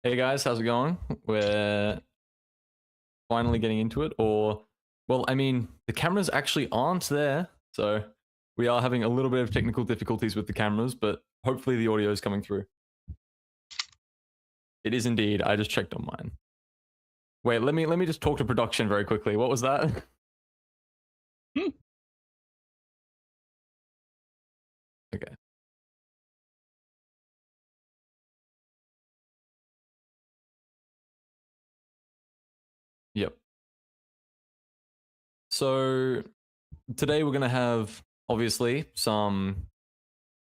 Hey guys, how's it going? We're finally getting into it, or, well, I mean, the cameras actually aren't there, so we are having a little bit of technical difficulties with the cameras, but hopefully the audio is coming through. It is indeed. I just checked on mine. Wait, let me just talk to production very quickly. What was that? Hmm. Okay. Yep. So today we're gonna have obviously some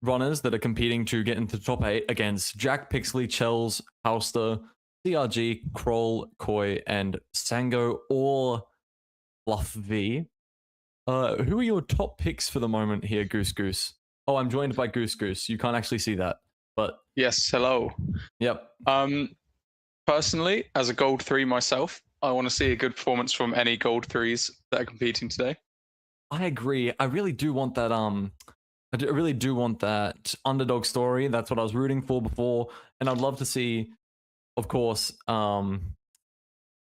runners that are competing to get into the top 8 against Jack, Pixley, Chels, Halster, CRG, Kroll, Koi, and Sango or Fluff V. Who are your top picks for the moment here, Goose Goose? Oh, I'm joined by Goose Goose. You can't actually see that, but Yes, hello. yep. Um, Personally, as a gold three myself, I want to see a good performance from any gold threes that are competing today. I agree. I really do want that. I really do want that underdog story. That's what I was rooting for before, and I'd love to see, of course,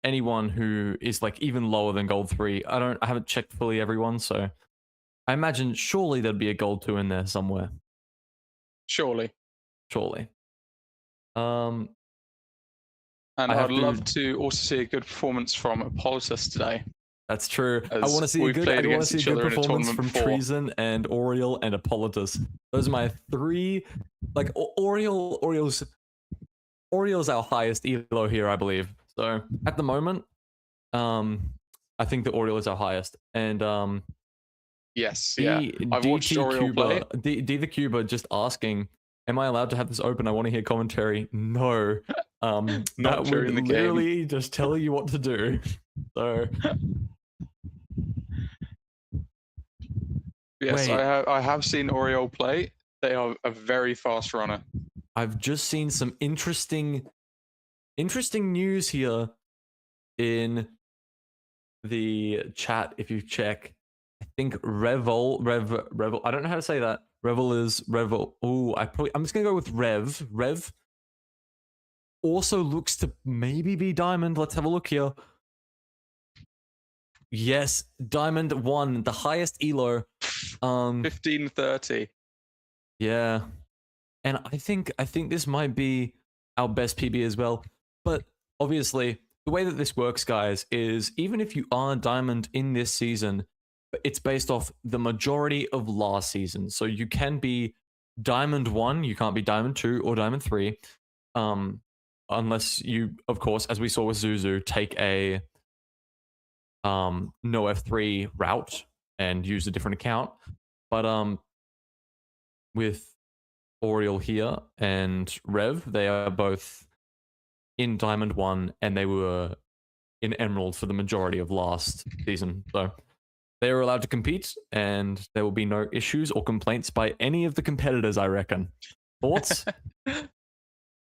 anyone who is like even lower than gold 3. I haven't checked fully everyone, so I imagine surely there'd be a gold 2 in there somewhere. Surely. Surely. Um And I I'd have love to to also see a good performance from Apollotus today, That's true. I as want to see a we've good I played want to against see a each good other in a performance tournament from before. Treason and Oriel and Hippolytus. Those are my three, like Oriel's our highest elo here, I believe. So at the moment, um I think that Oriel is our highest. And Yes, yeah. I've watched DT Oriole play. Cuba, D the Cuba just asking, am I allowed to have this open? I want to hear commentary. No. Not That would during the game. literally just tell you what to do. So Yes, wait, I have seen Oriole play. They are a very fast runner. I've just seen some interesting news here in the chat. If you check, I think Revel. I don't know how to say that. Revel is Revel. Oh, I'm just gonna go with Rev also looks to maybe be Diamond. Let's have a look here. Yes, Diamond 1, the highest elo. 1530. Yeah. And I think this might be our best PB as well. But obviously, the way that this works, guys, is even if you are Diamond in this season, it's based off the majority of last season. So you can be Diamond 1, you can't be Diamond 2 or Diamond 3. Um, unless you, of course, as we saw with Zuzu, take a no F3 route and use a different account. But with Oriel here and Rev, they are both in Diamond 1 and they were in Emerald for the majority of last season. So they are allowed to compete and there will be no issues or complaints by any of the competitors, I reckon. Thoughts? It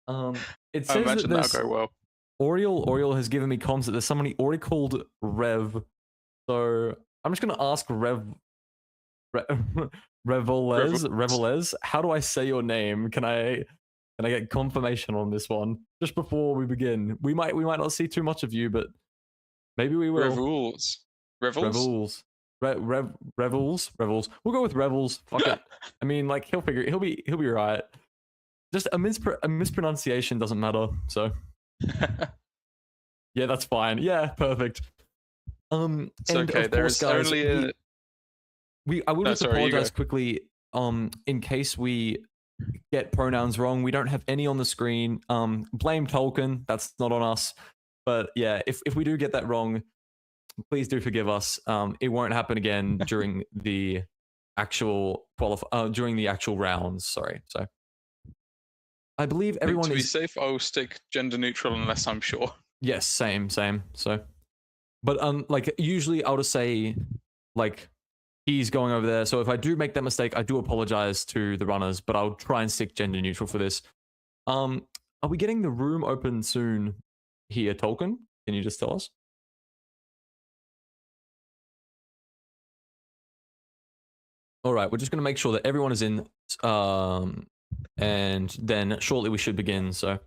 I says that imagine that'll there's go well. Oriel has given me comms that there's somebody already called Rev. So I'm just gonna ask Re- Revelez, how do I say your name? Can I get confirmation on this one just before we begin? We might not see too much of you, but maybe we will. Revels. Revels? Revels, Revels. We'll go with Revels. Fuck it. I mean, like he'll be right. Just a mispronunciation doesn't matter. So yeah, that's fine. Yeah, perfect. It's And okay. of course, There's guys, only a. I will No, just sorry, you go. apologize quickly. In case we get pronouns wrong, we don't have any on the screen. Blame Tolkien. That's not on us. But yeah, if we do get that wrong, please do forgive us. It won't happen again during the during the actual rounds. Sorry. So I believe I think everyone to be is safe, I will stick gender neutral unless I'm sure. yes, same. So, but like usually I'll just say like he's going over there. So if I do make that mistake, I do apologize to the runners, but I'll try and stick gender neutral for this. Um, are we getting the room open soon here, Tolkien? Can you just tell us? All right, we're just going to make sure that everyone is in, and then shortly we should begin. So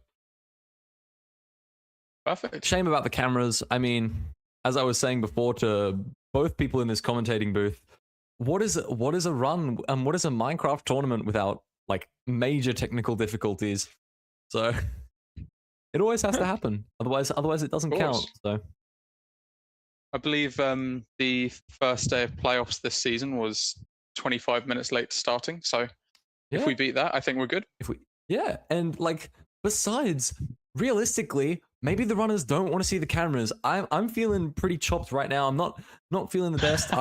Perfect. Shame about the cameras. I mean, as I was saying before to both people in this commentating booth, what is a run and what is a Minecraft tournament without like major technical difficulties? So it always has to happen. Otherwise it doesn't count. So I believe the first day of playoffs this season was 25 minutes late to starting. So if we yeah, beat that, I think we're good. and like besides, realistically, maybe the runners don't want to see the cameras. I'm feeling pretty chopped right now. I'm not feeling the best.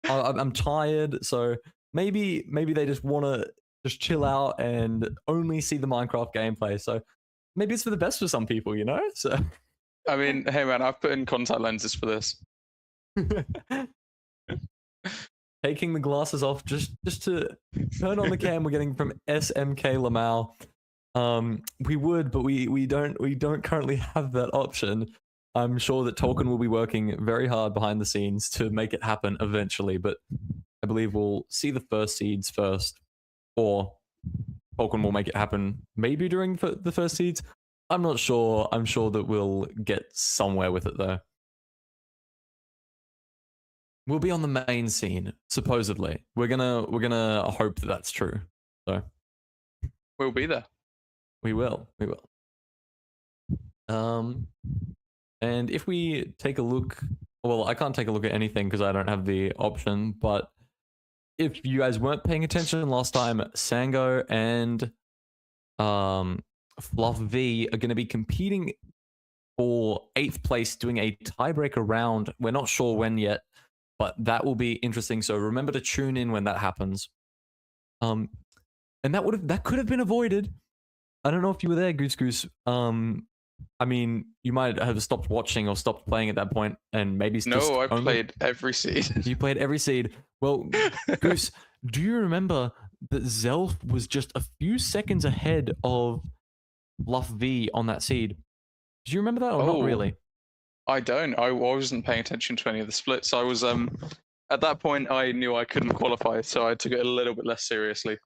I'm tired, so maybe they just want to just chill out and only see the Minecraft gameplay. So maybe it's for the best for some people, you know. So I mean, hey man, I've put in contact lenses for this. taking the glasses off just to turn on the cam we're getting from SMK Lamau. We would, but we don't currently have that option. I'm sure that Tolkien will be working very hard behind the scenes to make it happen eventually, but I believe we'll see the first seeds first, or Tolkien will make it happen maybe during the first seeds. I'm not sure. I'm sure that we'll get somewhere with it though. We'll be on the main scene, supposedly. We're gonna hope that that's true. So We'll be there. we will. And if we take a look, well, I can't take a look at anything because I don't have the option. But if you guys weren't paying attention last time, Sango and Fluff V are going to be competing for 8th place, doing a tiebreaker round. We're not sure when yet, but that will be interesting. So remember to tune in when that happens. And that could have been avoided. I don't know if you were there, Goose. I mean, you might have stopped watching or stopped playing at that point, and maybe it's just No, I played every seed. You played every seed. Well, Goose, do you remember that Zelf was just a few seconds ahead of Fluff V on that seed? Do you remember that or not really? I don't. I wasn't paying attention to any of the splits. I was at that point I knew I couldn't qualify, so I took it a little bit less seriously.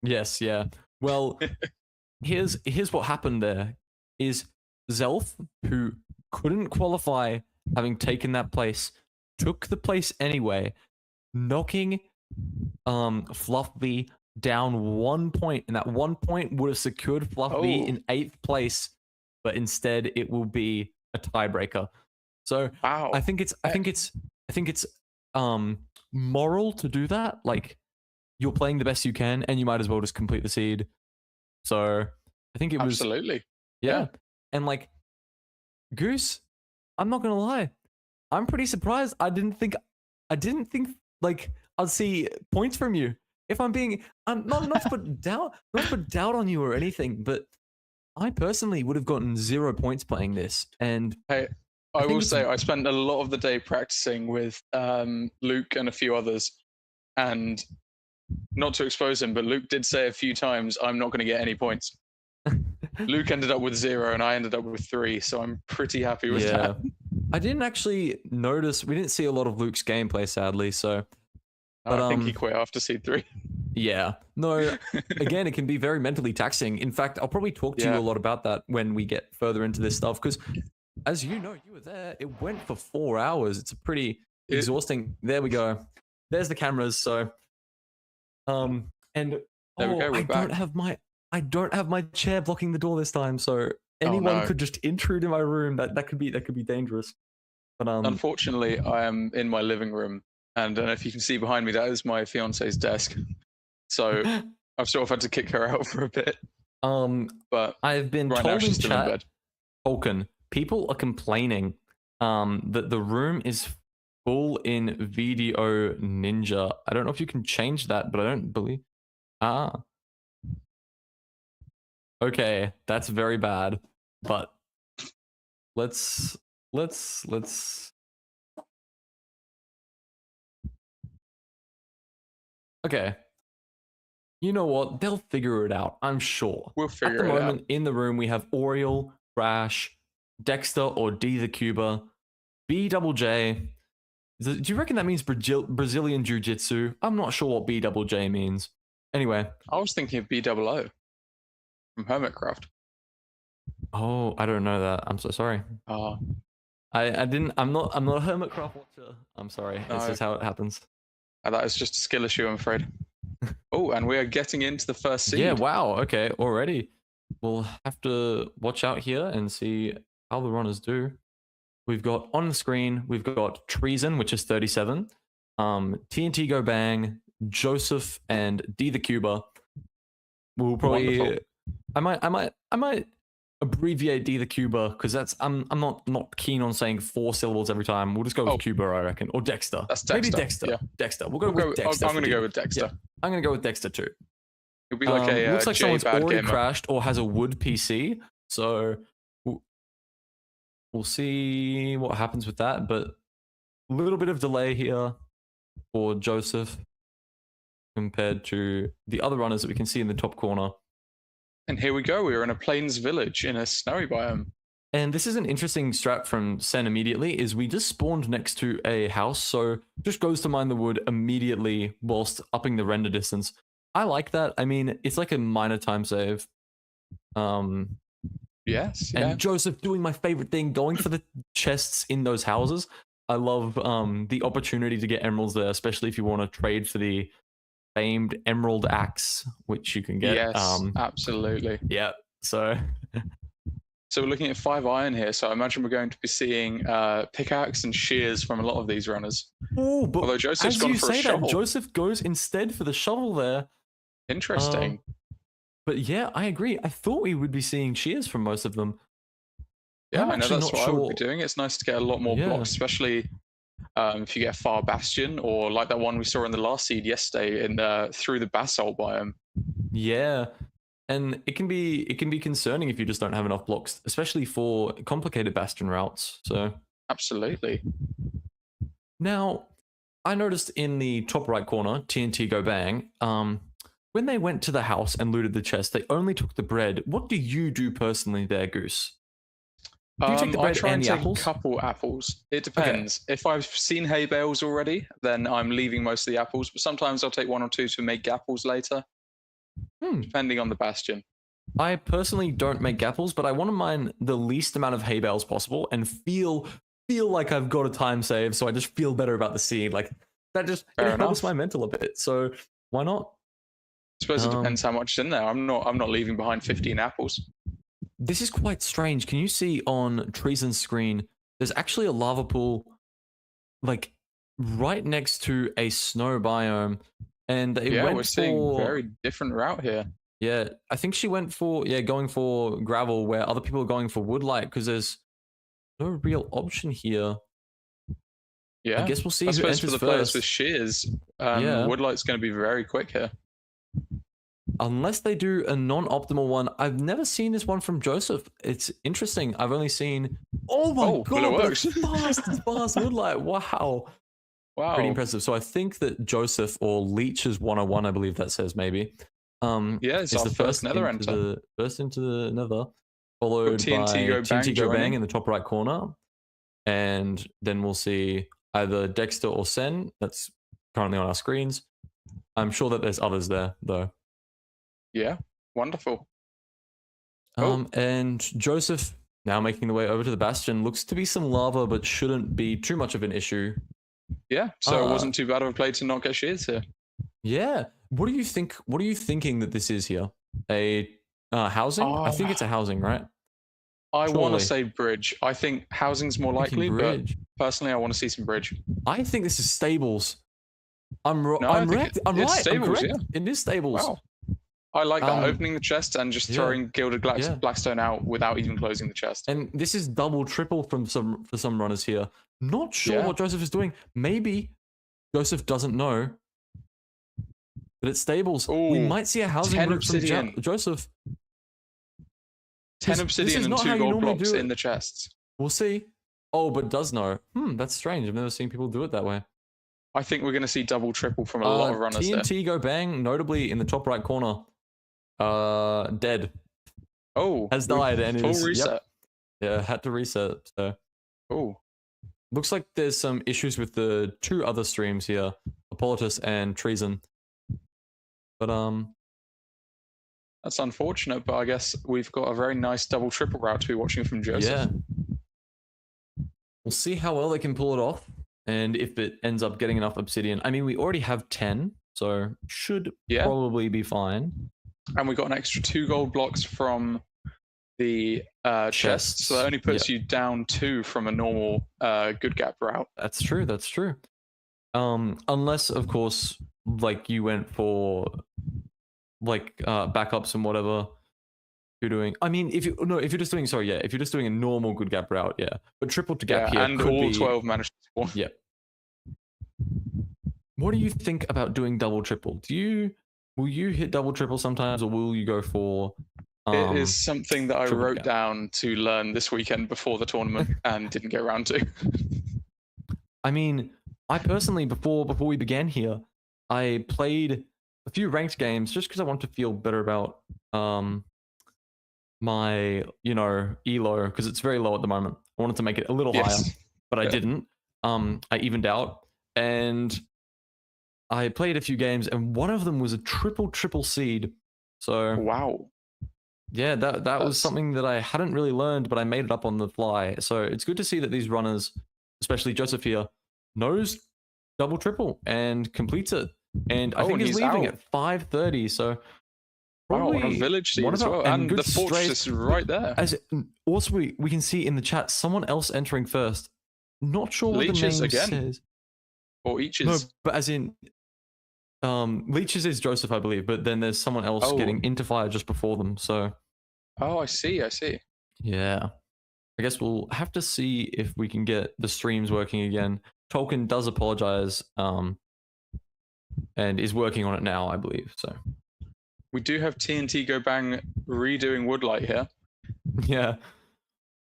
Yes, yeah. Well, here's what happened there is Zelf, who couldn't qualify having taken that place, took the place anyway, knocking Fluffy down 1 point, and that 1 point would have secured Fluffy in 8th place, but instead it will be a tiebreaker. So wow. I think it's moral to do that. Like, you're playing the best you can, and you might as well just complete the seed. So I think it was absolutely yeah. And like Goose, I'm not gonna lie, I'm pretty surprised. I didn't think like I'd see points from you. If I'm being, I'm not to put doubt on you or anything, but I personally would have gotten 0 points playing this. And hey, I will say I spent a lot of the day practicing with Luke and a few others, and not to expose him, but Luke did say a few times, "I'm not going to get any points." Luke ended up with 0 and I ended up with 3, so I'm pretty happy with that. I didn't actually notice. We didn't see a lot of Luke's gameplay, sadly. So, but I think he quit after seed 3. Yeah. No. Again, it can be very mentally taxing. In fact, I'll probably talk to you a lot about that when we get further into this stuff. Because, as you know, you were there. It went for 4 hours. It's a pretty exhausting. There we go. There's the cameras. So, and there we go. We're back. I don't have my chair blocking the door this time, so anyone could just intrude in my room. That could be dangerous. But unfortunately, I am in my living room, and I don't know if you can see behind me. That is my fiance's desk. So I've sort of had to kick her out for a bit. But I've been right told now she's in still chat, in bed. Tolkien, people are complaining that the room is full in video ninja. I don't know if you can change that, but I don't believe. Okay, that's very bad. But let's. Okay. You know what? They'll figure it out, I'm sure. We'll figure it out. At the moment, in the room, we have Oriel, Crash, Dexter or D the Cuba, B double J. Do you reckon that means Brazilian Jiu-Jitsu? I'm not sure what B double J means. Anyway. I was thinking of B double O from Hermitcraft. Oh, I don't know that. I'm so sorry. Ah, I didn't. I'm not a Hermitcraft watcher. I'm sorry. It's no, just how it happens. that is just a skill issue, I'm afraid. Oh, and we are getting into the first Yeah. seed. Wow. Okay. Already. We'll have to watch out here and see how the runners do. We've got on the screen. We've got Treason, which is 37. TNT Go Bang, Joseph, and D the Cuba. We'll Wonderful. probably. I might abbreviate D the Cuba because that's I'm not keen on saying 4 syllables every time. We'll just go with Oh, Cuba, I reckon, or Dexter. that's Maybe Dexter. Dexter. Yeah. Dexter. We'll go with Dexter. I'm for going to D. go with Dexter. Yeah, I'm gonna go with Dexter too. He'll be like a Looks like J someone's bad already gamer. crashed or has a wood PC, so we'll see what happens with that. But a little bit of delay here for Joseph compared to the other runners that we can see in the top corner. And here we go. We are in a plains village in a snowy biome. And this is an interesting strat from Sen immediately, is we just spawned next to a house, so just goes to mine the wood immediately whilst upping the render distance. I like that. I mean, it's like a minor time save. Yes, yeah. And Joseph doing my favorite thing, going for the chests in those houses. I love the opportunity to get emeralds there, especially if you want to trade for the famed emerald axe, which you can get. Yes, absolutely. Yeah, so So we're looking at 5 iron here. So I imagine we're going to be seeing pickaxe and shears from a lot of these runners. oh, but Although Joseph's as gone you for a say shovel. that, Joseph goes instead for the shovel there. Interesting. But yeah, I agree. I thought we would be seeing shears from most of them. Yeah, I'm I know actually that's not what I would sure. be doing. It's nice to get a lot more Yeah. blocks, especially if you get a far bastion or like that one we saw in the last seed yesterday in through the basalt biome. Yeah. And it can be concerning if you just don't have enough blocks, especially for complicated bastion routes. So Absolutely. now I noticed in the top right corner, TNT Go Bang, when they went to the house and looted the chest, they only took the bread. What do you do personally there, Goose? Do you take the I bread try and and the take apples? a couple apples. It depends. If I've seen hay bales already, then I'm leaving most of the apples. But sometimes I'll take 1 or 2 to make apples later, depending on the bastion. I personally don't make apples, but I want to mine the least amount of hay bales possible and feel like I've got a time save, so I just feel better about the seed. Like that just Fair it helps enough. my mental a bit. So why not? I suppose it depends how much is in there. I'm not leaving behind 15 apples. This is quite strange. Can you see on Treason's screen? There's actually a lava pool, like right next to a snow biome, and they Yeah, went we're seeing for very different route here. yeah. I think she went for going for gravel, where other people are going for woodlight because there's no real option here. Yeah, I guess we'll see I who suppose for enters the players first. with shears, Yeah. woodlight's going to be very quick here. Unless they do a non-optimal one. I've never seen this one from Joseph. It's interesting. I've only seen. Oh my Well, it god, works. that's fast woodlight. Wow. Wow. Pretty impressive. So I think that Joseph or Leech's 101, I believe that says maybe. Yeah, it's is our the first nether into enter. the first into the nether, followed TNT by Go Bang TNT Go Bang joining. in the top right corner, and then we'll see either Dexter or Sen. That's currently on our screens. I'm sure that there's others there though. Yeah, wonderful. And Joseph now making the way over to the bastion. Looks to be some lava, but shouldn't be too much of an issue. Yeah, so it wasn't too bad of a play to not get shears here. Yeah. What do you think? What are you thinking that this is here? A housing? I think it's a housing, right? I want Surely. to say bridge. I think housing's more likely, but personally, I want to see some bridge. I think this is stables. I'm No, right. I'm Stables, I'm correct. yeah. It is stables. Wow. I like that, opening the chest and just throwing gilded blackstone out without even closing the chest. And this is double, triple for some runners here. Not sure what Joseph is doing. Maybe Joseph doesn't know that it's stables. Ooh, we might see a housing 10 route obsidian. from Joseph. 10 obsidian and 2 gold blocks in the chests. We'll see. Oh, but does know. That's strange. I've never seen people do it that way. I think we're going to see double, triple from a lot of runners there. TNT Go Bang, notably in the top right corner. Dead. Oh, has died and full is reset. Yeah, had to reset. So oh, looks like there's some issues with the 2 other streams here, Apolotus and Treason. But That's unfortunate, but I guess we've got a very nice double triple route to be watching from Joseph. Yeah. We'll see how well they can pull it off, and if it ends up getting enough obsidian. I mean, we already have 10, so should probably be fine. And we got an extra 2 gold blocks from the chest, so that only puts you down 2 from a normal good gap route. That's true. That's true. Unless, of course, like you went for like backups and whatever you're doing. I mean, if you're just doing if you're just doing a normal good gap route, but triple to gap here and could all be, 12 managed to spawn. Yeah. What do you think about doing double triple? Will you hit double triple sometimes, or will you go for? It is something that I wrote down to learn this weekend before the tournament and didn't get around to. I mean, I personally, before we began here, I played a few ranked games just because I want to feel better about my elo, because it's very low at the moment. I wanted to make it a little higher, but I didn't. I evened out, and I played a few games, and one of them was a triple seed. So wow. Yeah, that was something that I hadn't really learned, but I made it up on the fly. So it's good to see that these runners, especially Joseph here, knows double triple and completes it. And I think he's leaving at 5:30. So probably on a village seed as well. And the fortress is right there. Also, we can see in the chat someone else entering first. Not sure what Leeches the name again. says. Or Eaches. No, but as in Leeches is Joseph, I believe, but then there's someone else getting into fire just before them. So I see. Yeah. I guess we'll have to see if we can get the streams working again. Tolkien does apologize, and is working on it now, I believe. So we do have TNT Go Bang redoing Woodlight here. Yeah.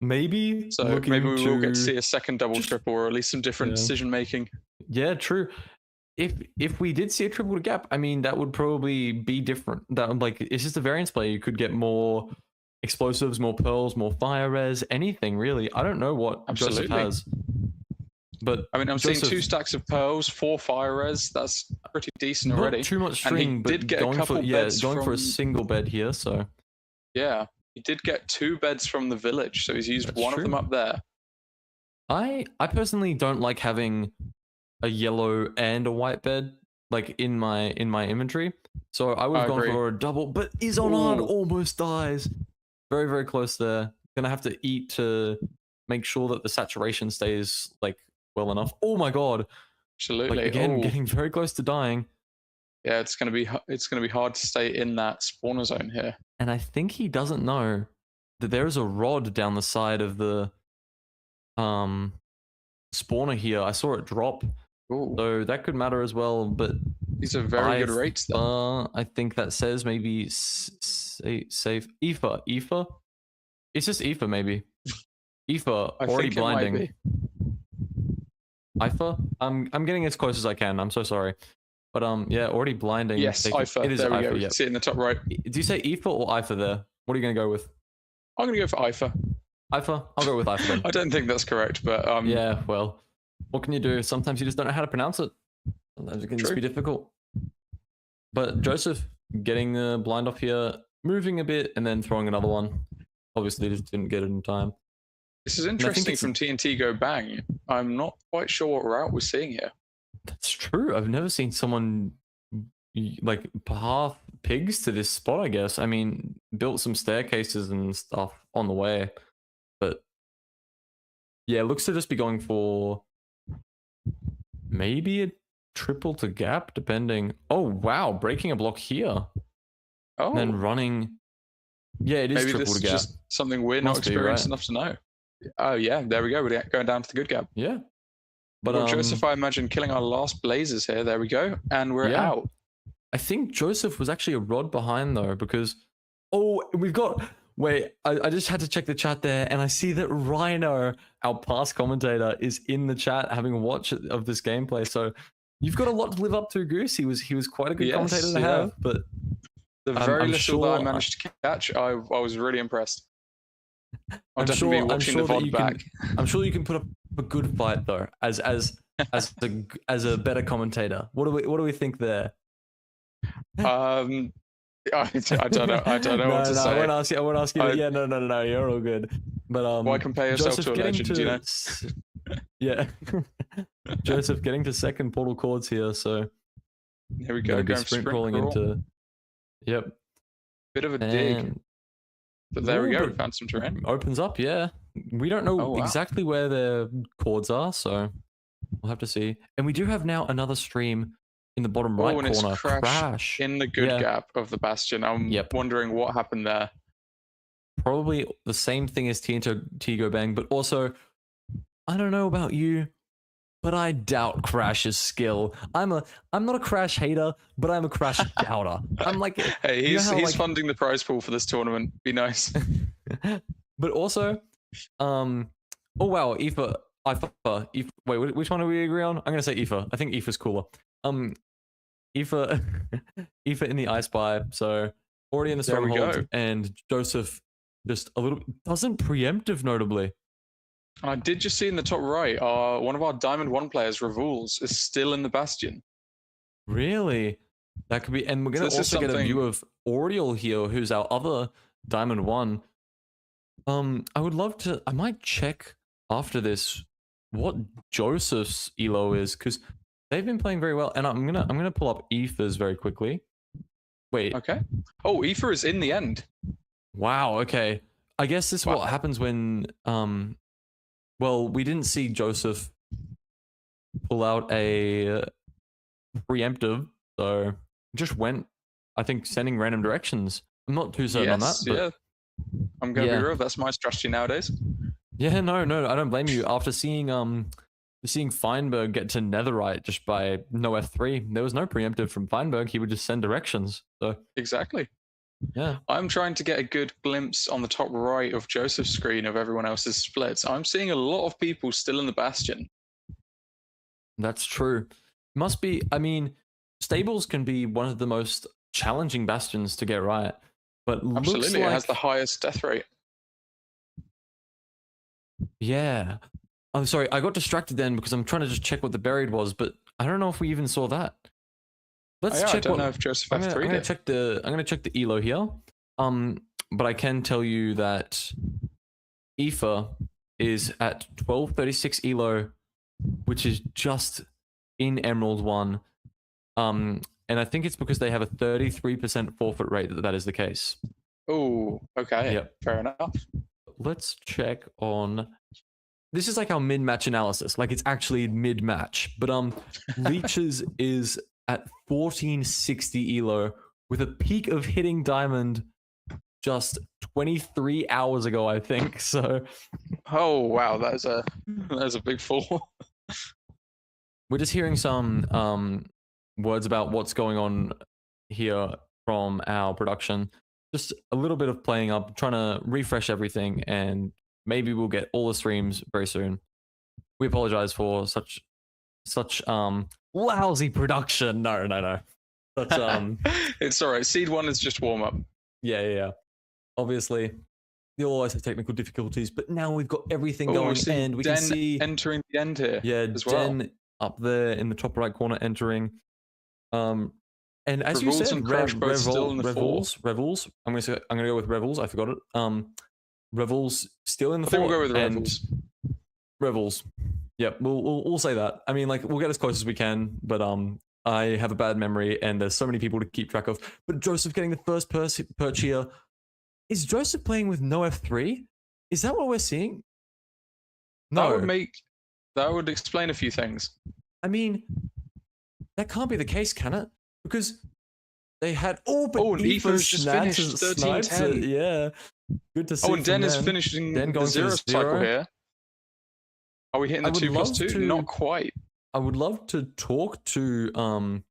Maybe. So maybe we will get to see a second double triple, or at least some different decision making. Yeah, true. If we did see a triple to gap, I mean, that would probably be different. That like, it's just a variance play. You could get more explosives, more pearls, more fire res, anything really. I don't know what Joseph has, but I mean, I'm seeing 2 stacks of pearls, 4 fire res. That's pretty decent already. Not too much string, but did get going a couple beds going from... for a single bed here. So yeah, he did get 2 beds from the village, so he's used one of them up there. I personally don't like having a yellow and a white bed like in my inventory, so I would have gone for a double, but Izonard almost dies. Very, very close there. Gonna have to eat to make sure that the saturation stays like well enough. Oh my god. Absolutely. Like, again, getting very close to dying. Yeah, it's gonna be hard to stay in that spawner zone here. And I think he doesn't know that there is a rod down the side of the spawner here. I saw it drop. Ooh. So that could matter as well, but these are very good rates though. I think that says maybe save Aoife. It's just Aoife maybe. Aoife already blinding. Aoife? I'm getting as close as I can. I'm so sorry. But yeah, already blinding. Yes, Aoife. It is there we go. You can see it in the top right. Do you say Aoife or Aoife there? What are you going to go with? I'm going to go for Aoife. Aoife? I'll go with Aoife then. I don't think that's correct, but yeah, well, what can you do? Sometimes you just don't know how to pronounce it. Sometimes it can just be difficult. But Joseph getting the blind off here, moving a bit, and then throwing another one. Obviously, just didn't get it in time. This is interesting from TNT Go Bang. I'm not quite sure what route we're seeing here. That's true. I've never seen someone like path pigs to this spot, I guess. I mean, built some staircases and stuff on the way. But yeah, it looks to just be going for maybe a triple to gap, depending. Oh, wow. Breaking a block here. Oh. And then running. Yeah, it is maybe triple this to gap. Just something we're not experienced enough to know. Oh, yeah. There we go. We're going down to the good gap. Yeah. But well, Joseph, I imagine, killing our last blazers here. There we go. And we're out. I think Joseph was actually a rod behind, though, because... Oh, we've got... Wait, I just had to check the chat there, and I see that Rhino, our past commentator, is in the chat having a watch of this gameplay. So you've got a lot to live up to, Goose. He was quite a good commentator to have, but... The very little that I managed to catch, I was really impressed. I'm definitely watching the VOD back. I'm sure you can put up a good fight, though, as a better commentator. What do we think there? I don't know. I don't know what to I say. won't ask you. I won't ask you. I- Yeah, no. You're all good. But Why compare yourself Joseph to a getting legend? to You know. yeah, Joseph getting to second portal chords here. So Here we going go. to be Going for sprint sprint crawling crawl. into. Yep. Bit of a dig, And but there we ooh, go. but We found some terrain. opens up. Yeah, we don't know Oh, wow. exactly where the chords are, so we'll have to see. And we do have now another stream in the bottom right And it's corner. Crash in the good Yeah. gap of the Bastion. I'm Yep. wondering what happened there. Probably the same thing as Tigo Bang, but also I don't know about you, but I doubt Crash's skill. I'm not a Crash hater, but I'm a Crash doubter. I'm like, Hey, you know he's how, like, funding the prize pool for this tournament. Be nice. but also, oh wow, Aoife, wait, which one do we agree on? I'm gonna say Aoife. I think Aoife's cooler. Aoife, Aoife in the Ice Spy, so already in the There we stronghold, go. and Joseph just a little doesn't preemptive notably. I did just see in the top right, one of our Diamond 1 players, Revuls, is still in the Bastion. Really? That could be, and we're gonna this is also get a view something- of Oriel here, who's our other Diamond 1. I would love to. I might check after this what Joseph's elo is, because they've been playing very well. And I'm gonna pull up Aoife's very quickly. Wait. Okay. Oh, Aoife is in the end. Wow. Okay. I guess this is Wow. what happens when well, we didn't see Joseph pull out a preemptive, so just went, I think, sending random directions. I'm not too certain on that. But Yeah. I'm gonna yeah. be real. That's my strategy nowadays. Yeah, no, I don't blame you. After seeing Feinberg get to Netherite just by no F3, there was no preemptive from Feinberg. He would just send directions. So Exactly. yeah, I'm trying to get a good glimpse on the top right of Joseph's screen of everyone else's splits. I'm seeing a lot of people still in the Bastion. that's true. Must be. I mean, stables can be one of the most challenging bastions to get right, but Absolutely, looks it like has the highest death rate. yeah. I'm sorry, I got distracted then because I'm trying to just check what the buried was, but I don't know if we even saw that. Let's I check. don't know if Joseph I'm F3 gonna did. check the. I'm gonna check the elo here. But I can tell you that Aoife is at 1236 elo, which is just in Emerald 1. And I think it's because they have a 33% forfeit rate that is the case. Oh, okay. Yep. Fair enough. Let's check on. This is like our mid-match analysis. Like it's actually mid-match. But Leeches is at 1460 elo with a peak of hitting diamond just 23 hours ago, I think. So Oh wow, that is a big fall. we're just hearing some words about what's going on here from our production. Just a little bit of playing up, trying to refresh everything, and maybe we'll get all the streams very soon. We apologize for such lousy production. No. Such It's all right. Seed 1 is just warm up. yeah. Obviously, you'll always have technical difficulties, but now we've got everything going, and we Den can see entering the end here. yeah, as well. Den up there in the top right corner entering. And as you Revuls said, and Crash both still in the Revuls. I'm gonna go with Revuls. I forgot it. Revuls still in the I think four. we'll go with and Revuls. Revuls. Yep, we'll say that. I mean, like we'll get as close as we can, but I have a bad memory, and there's so many people to keep track of. But Joseph getting the first perch here. Is Joseph playing with no F3? Is that what we're seeing? No. That would explain a few things. I mean, that can't be the case, can it? Because they had but and Aoife's just finished 13-10. Yeah, good to see. And Den is finishing Den the going zero for cycle zero. here. Are we hitting the 2+2? Not quite. I would love to talk to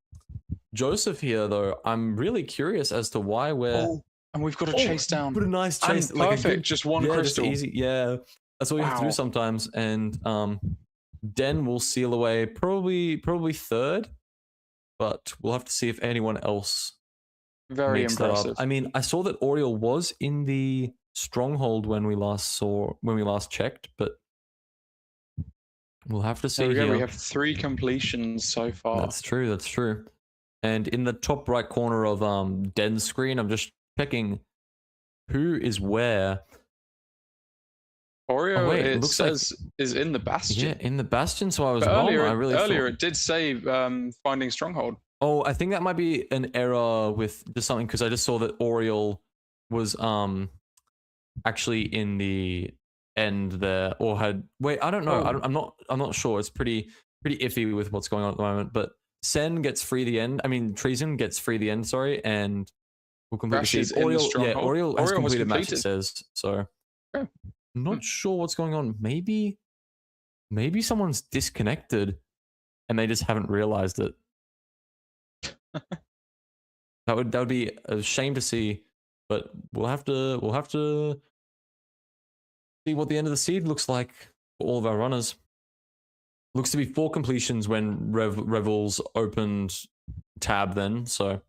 Joseph here, though. I'm really curious as to why we're. And we've got to chase down. Put a nice chase, And like perfect, a good, just one yeah, crystal. Just easy, yeah. That's all you have to do sometimes. And Den will seal away probably third, but we'll have to see if anyone else Very makes that impressive. up. I mean, I saw that Oriel was in the stronghold when we last checked, but we'll have to see. There we go. Here. We have 3 completions so far. That's true. And in the top right corner of Den's screen, I'm just checking who is where. Oreo, Oh wait, it looks like says, is in the Bastion. yeah, in the Bastion. So I was But wrong. earlier, I really earlier thought. it did say finding Stronghold. Oh, I think that might be an error with just something because I just saw that Oriole was actually in the end there or had wait, I don't know. Oh. I'm not sure. It's pretty iffy with what's going on at the moment, but Sen gets free the end. I mean Treason gets free the end, sorry, and we'll complete Crash the is seed. in the Oriole, yeah, Stronghold. Oriole has completed match, it completed. says. So Okay. not sure what's going on. Maybe someone's disconnected and they just haven't realized it. That would be a shame to see, but we'll have to see what the end of the seed looks like for all of our runners. Looks to be 4 completions when Revels opened tab then, so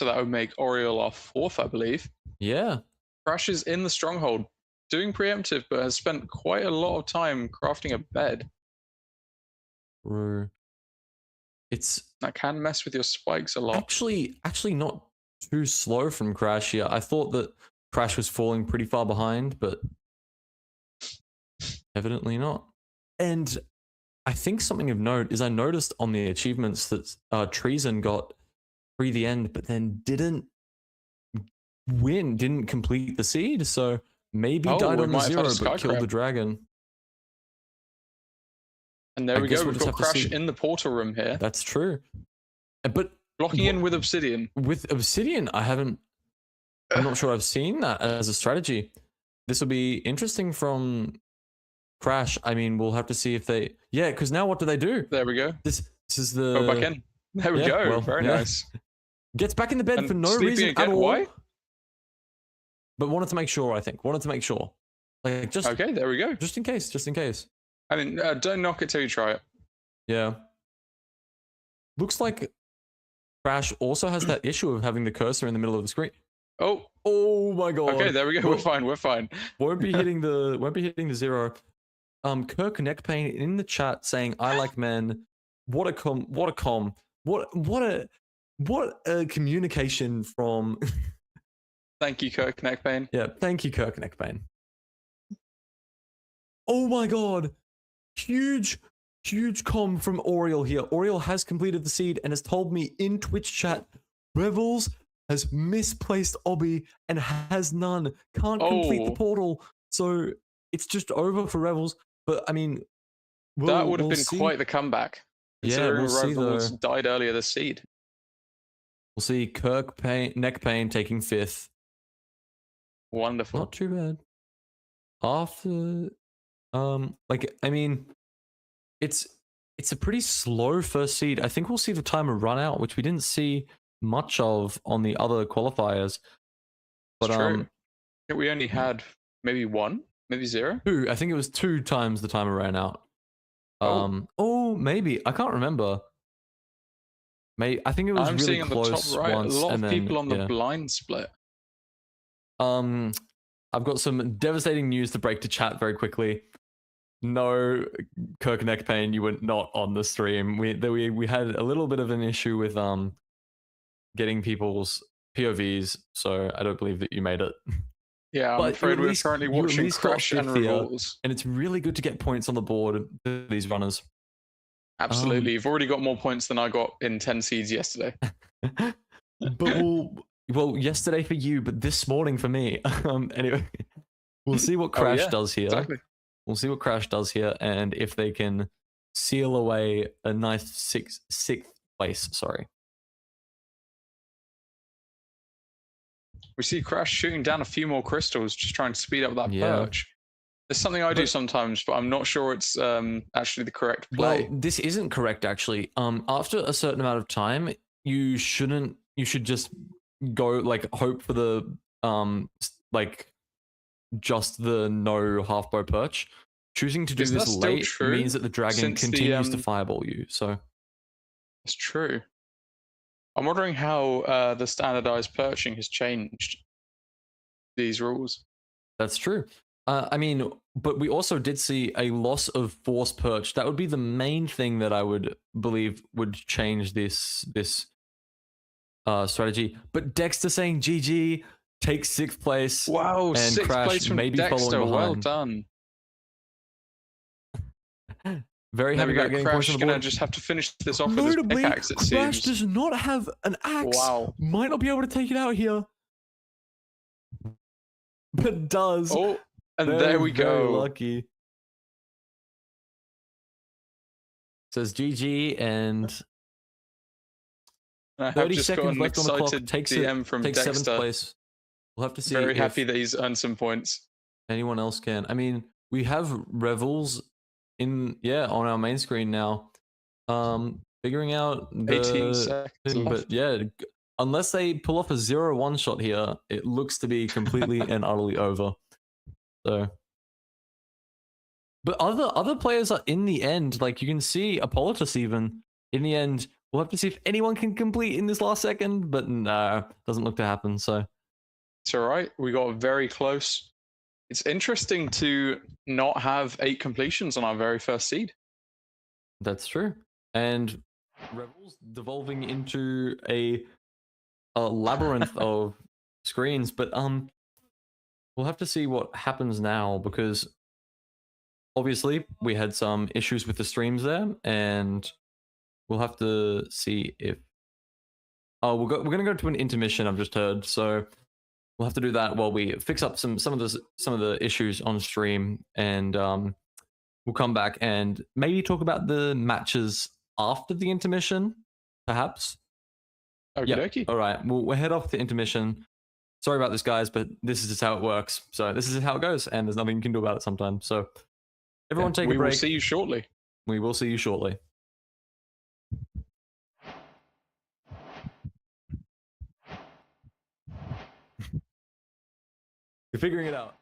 that would make Oriole our 4th, I believe. yeah. Crash is in the Stronghold, doing preemptive, but has spent quite a lot of time crafting a bed. It's that can mess with your spikes a lot. actually not too slow from Crash here. I thought that Crash was falling pretty far behind, but evidently not. And I think something of note is I noticed on the achievements that Treason got free the end, but then didn't complete the seed. So maybe died on the 0, but killed the dragon. And there we go. We've got Crash in the portal room here. That's true. But blocking in with Obsidian. With Obsidian, I'm not sure I've seen that as a strategy. This will be interesting from Crash. I mean, we'll have to see if they... Yeah, because now what do they do? There we go. This is the... Go back in. There we go. Well, very nice. Gets back in the bed and for no reason again. at all. Why? But wanted to make sure, I think. Wanted to make sure. Like, just... Okay, there we go. Just in case. I mean, don't knock it till you try it. Yeah. Looks like Crash also has that issue of having the cursor in the middle of the screen. Oh my god. Okay, there we go. We're fine. Won't be hitting the 0. Kirk Neckpain in the chat saying, "I like men." What a communication from. Thank you, Kirk Neckpain. Yeah, thank you, Kirk Neckpain. Oh my god. Huge comm from Oriole here. Oriole has completed the seed and has told me in Twitch chat, Revels has misplaced Obby and has none. Can't complete the portal. So it's just over for Revels. But I mean, that would have been quite the comeback. Yeah, we'll see Revels died earlier this seed. We'll see Neckpain taking 5th. Wonderful. Not too bad. After I mean, it's a pretty slow first seed. I think we'll see the timer run out, which we didn't see much of on the other qualifiers. But we only had maybe 1, maybe 0. 2. I think it was 2 times the timer ran out. Maybe I can't remember. I think it was really close on the top right, once. A lot of people on the yeah. blind split. I've got some devastating news to break to chat very quickly. No, Kirk Neckpain, you were not on the stream. We had a little bit of an issue with getting people's POVs, so I don't believe that you made it. Yeah, I'm afraid we're currently watching Crash and Revolts. And it's really good to get points on the board for these runners. Absolutely. You've already got more points than I got in 10 seeds yesterday. But well, yesterday for you, but this morning for me. Anyway, we'll see what Crash does here. Exactly. We'll see what Crash does here, and if they can seal away a nice sixth place. Sorry. We see Crash shooting down a few more crystals, just trying to speed up that perch. There's something I do sometimes, but I'm not sure it's actually the correct play. Well, this isn't correct actually. After a certain amount of time, you should just go like hope for the just the no half bow perch. Choosing to do this late means that the dragon continues to fireball you. So it's true. I'm wondering how the standardized perching has changed these rules. That's true. I mean, but we also did see a loss of force perch. That would be the main thing that I would believe would change this strategy. But Dexter saying GG, takes 6th place. Wow, and 6th Crash place from maybe Dexter. following Well behind. done. Very There happy we go. about getting points Crash on the gonna board. just have to finish this off with his Notably, pickaxe, it Crash seems. does not have an axe. Wow. Might not be able to take it out here. But does. Oh, and very, there we very go. lucky. Says GG and I have 30 just got seconds an left on the clock. excited Takes DM from takes 7th Dexter. place. We'll have to see Very if happy that he's earned some points. anyone else can. I mean, we have Revels on our main screen now. Figuring out 18 seconds but left. yeah, unless they pull off a 0-1 shot here, it looks to be completely and utterly over. So, but other players are in the end. Like you can see Apolotus even in the end. We'll have to see if anyone can complete in this last second, but no, doesn't look to happen. So it's all right. We got very close. It's interesting to not have 8 completions on our very first seed. that's true. And Rebels devolving into a labyrinth of screens, but we'll have to see what happens now because obviously we had some issues with the streams there, and we'll have to see if we're gonna go to an intermission. I've just heard, so we'll have to do that while we fix up some of the issues on stream, and we'll come back and maybe talk about the matches after the intermission, perhaps. Okie dokie. All right, we'll head off to intermission. Sorry about this, guys, but this is just how it works. So this is how it goes, and there's nothing you can do about it sometimes. So everyone take a break. We will see you shortly. We will see you shortly. You're figuring it out.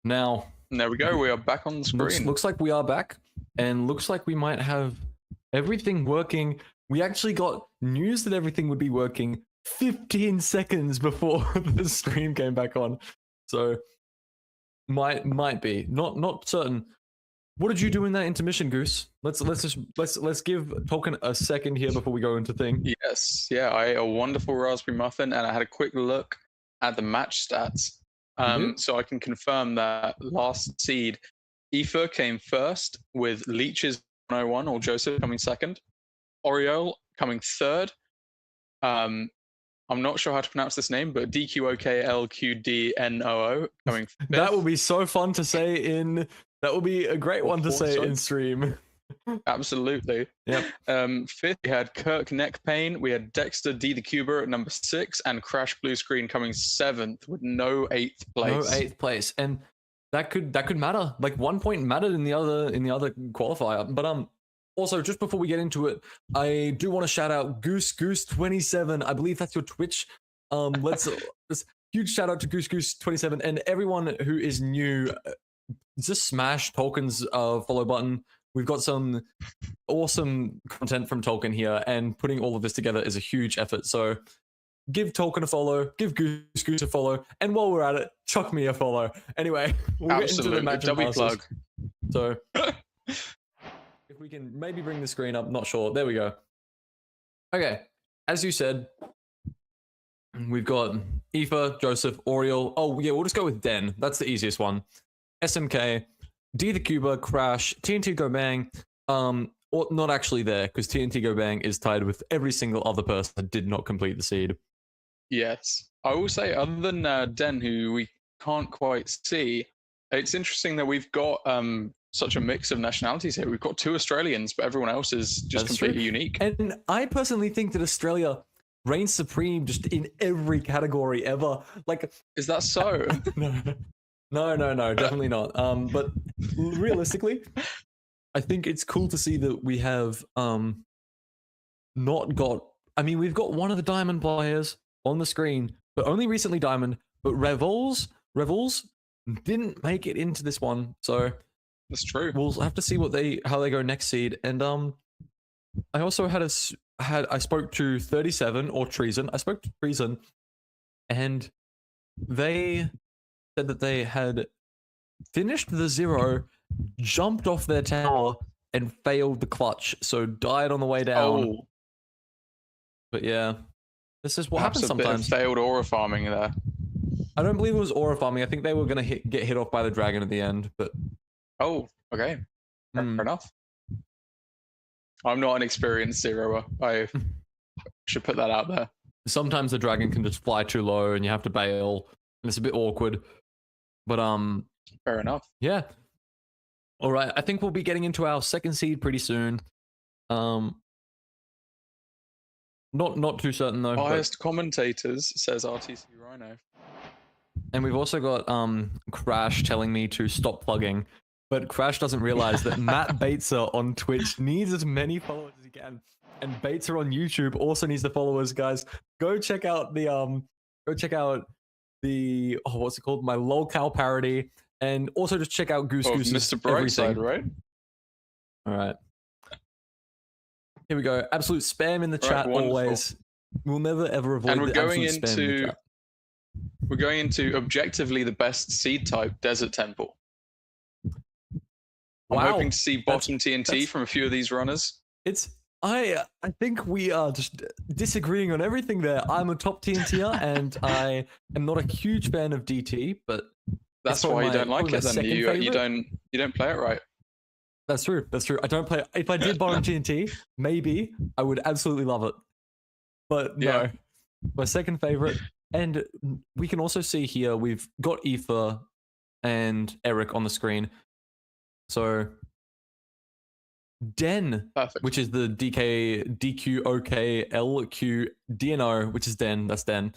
Now, And there we go. We are back on the screen. looks like we are back, and looks like we might have everything working. We actually got news that everything would be working 15 seconds before the stream came back on. So might be not certain. What did you do in that intermission, Goose? Let's give Tolkien a second here before we go into thing. Yes, yeah, I ate a wonderful raspberry muffin, and I had a quick look at the match stats. So I can confirm that last seed, Aoife came first with Leeches 101, or Joseph coming second, Oriole coming third. I'm not sure how to pronounce this name, but DQOKLQDNOO coming fifth. That will be so fun to say in. That will be a great one to say in stream. Absolutely. Yep. Fifth, we had Kirk Neck Pain. We had Dexter D the Cuber at number 6, and Crash Blue Screen coming 7th with no 8th place. No 8th place, and that could matter. Like 1 point mattered in the other qualifier. But also, just before we get into it, I do want to shout out Goose27. I believe that's your Twitch. Let's huge shout out to Goose27 and everyone who is new. Just smash Tolkien's follow button. We've got some awesome content from Tolkien here, and putting all of this together is a huge effort. So give Tolkien a follow, give Goose a follow, and while we're at it, chuck me a follow. Anyway, we'll get into the match double plug. So if we can maybe bring the screen up, not sure. There we go. Okay, as you said, we've got Aoife, Joseph, Oriole. Oh yeah, we'll just go with Den. That's the easiest one. SMK, D the Cuba, Crash, TNT Go Bang, or not actually there, because TNT Go Bang is tied with every single other person that did not complete the seed. Yes. I will say, other than Den, who we can't quite see, it's interesting that we've got such a mix of nationalities here. We've got 2 Australians, but everyone else is just That's completely true. unique. And I personally think that Australia reigns supreme just in every category ever. Like, Is that so? no, definitely not. But realistically, I think it's cool to see that we have not got. I mean, we've got one of the diamond players on the screen, but only recently diamond. But Revels didn't make it into this one, so That's true. we'll have to see how they go next seed. And I also I spoke to 37 or Treason. I spoke to Treason, and they said that they had finished the 0, jumped off their tower, and failed the clutch, so died on the way down. Oh, But yeah, this is what perhaps happens a bit of sometimes. failed aura farming there. I don't believe it was aura farming. I think they were going to get hit off by the dragon at the end. But Oh, okay. Fair enough. I'm not an experienced zeroer. I should put that out there. sometimes the dragon can just fly too low, and you have to bail, and it's a bit awkward. But Fair enough. yeah. All right, I think we'll be getting into our second seed pretty soon. Not too certain though. Biased commentators, says RTC Rhino. And we've also got Crash telling me to stop plugging, but Crash doesn't realize that Matt Bateser on Twitch needs as many followers as he can, and Bateser on YouTube also needs the followers. Guys, go check out the what's it called? My lolcow parody, and also just check out Goose Goose's Mr. Brightside, right? All right. Here we go. Absolute spam in the chat always. We'll never ever avoid and we're the going absolute spam in the chat. We're going into objectively the best seed type, Desert Temple. I'm hoping to see bottom TNT from a few of these runners. I think we are just disagreeing on everything there. I'm a top TNTer and I am not a huge fan of DT, but that's why you don't like it then. You don't play it right. That's true. That's true. I don't play. If I did bottom TNT, maybe I would absolutely love it. But no, my second favorite. And we can also see here we've got Aoife and Eric on the screen. So Den, perfect, which is the DQOKLQ which is Den. That's Den.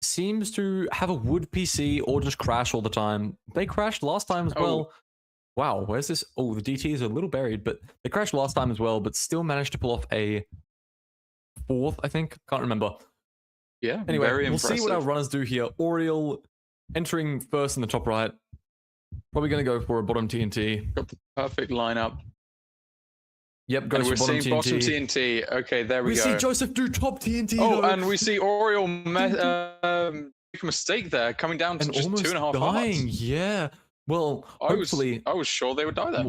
Seems to have a wood PC or just crash all the time. They crashed last time as well. Wow, where's this? Oh, the DT is a little buried, but they crashed last time as well, but still managed to pull off a 4th, I think. Can't remember. Yeah, anyway, very we'll impressive. see what our runners do here. Oriel entering first in the top right. Probably going to go for a bottom TNT. Got the perfect lineup. Yep, goes and for we're seeing bottom TNT. Okay, there we go. We see Joseph do top TNT. Oh, and we see Oriel make a mistake there, coming down to just 2.5 dying. hearts. Yeah. Well, hopefully, I was sure they would die there.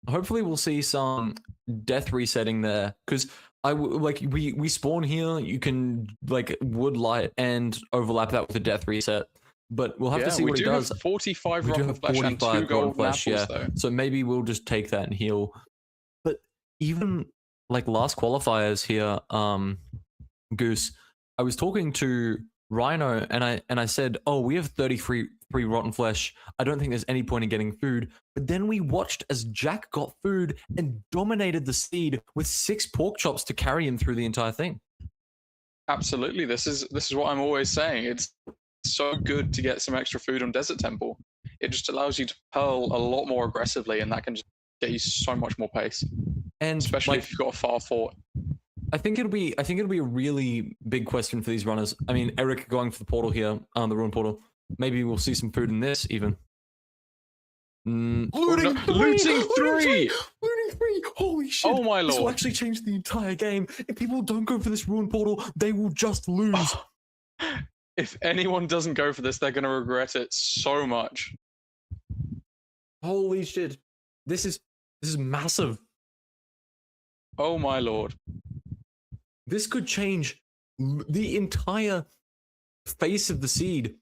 Hopefully, we'll see some death resetting there, because we spawn here. You can wood light and overlap that with a death reset, but we'll have to see what he does. 45 rotten flesh and 2 gold flesh. Yeah. Though. So maybe we'll just take that and heal. But even last qualifiers here, Goose, I was talking to Rhino and I said, oh, we have 33 rotten flesh. I don't think there's any point in getting food. But then we watched as Jack got food and dominated the seed with 6 pork chops to carry him through the entire thing. Absolutely. This is what I'm always saying. It's so good to get some extra food on Desert Temple. It just allows you to pearl a lot more aggressively, and that can just get you so much more pace. And especially if you've got a far fort. I think it'll be a really big question for these runners. I mean, Eric going for the portal here, the ruin portal. Maybe we'll see some food in this even. Looting 3! Holy shit! Oh my lord! This will actually change the entire game. If people don't go for this ruin portal, they will just lose. If anyone doesn't go for this, they're going to regret it so much. Holy shit! This is massive. Oh my lord! This could change the entire face of the seed.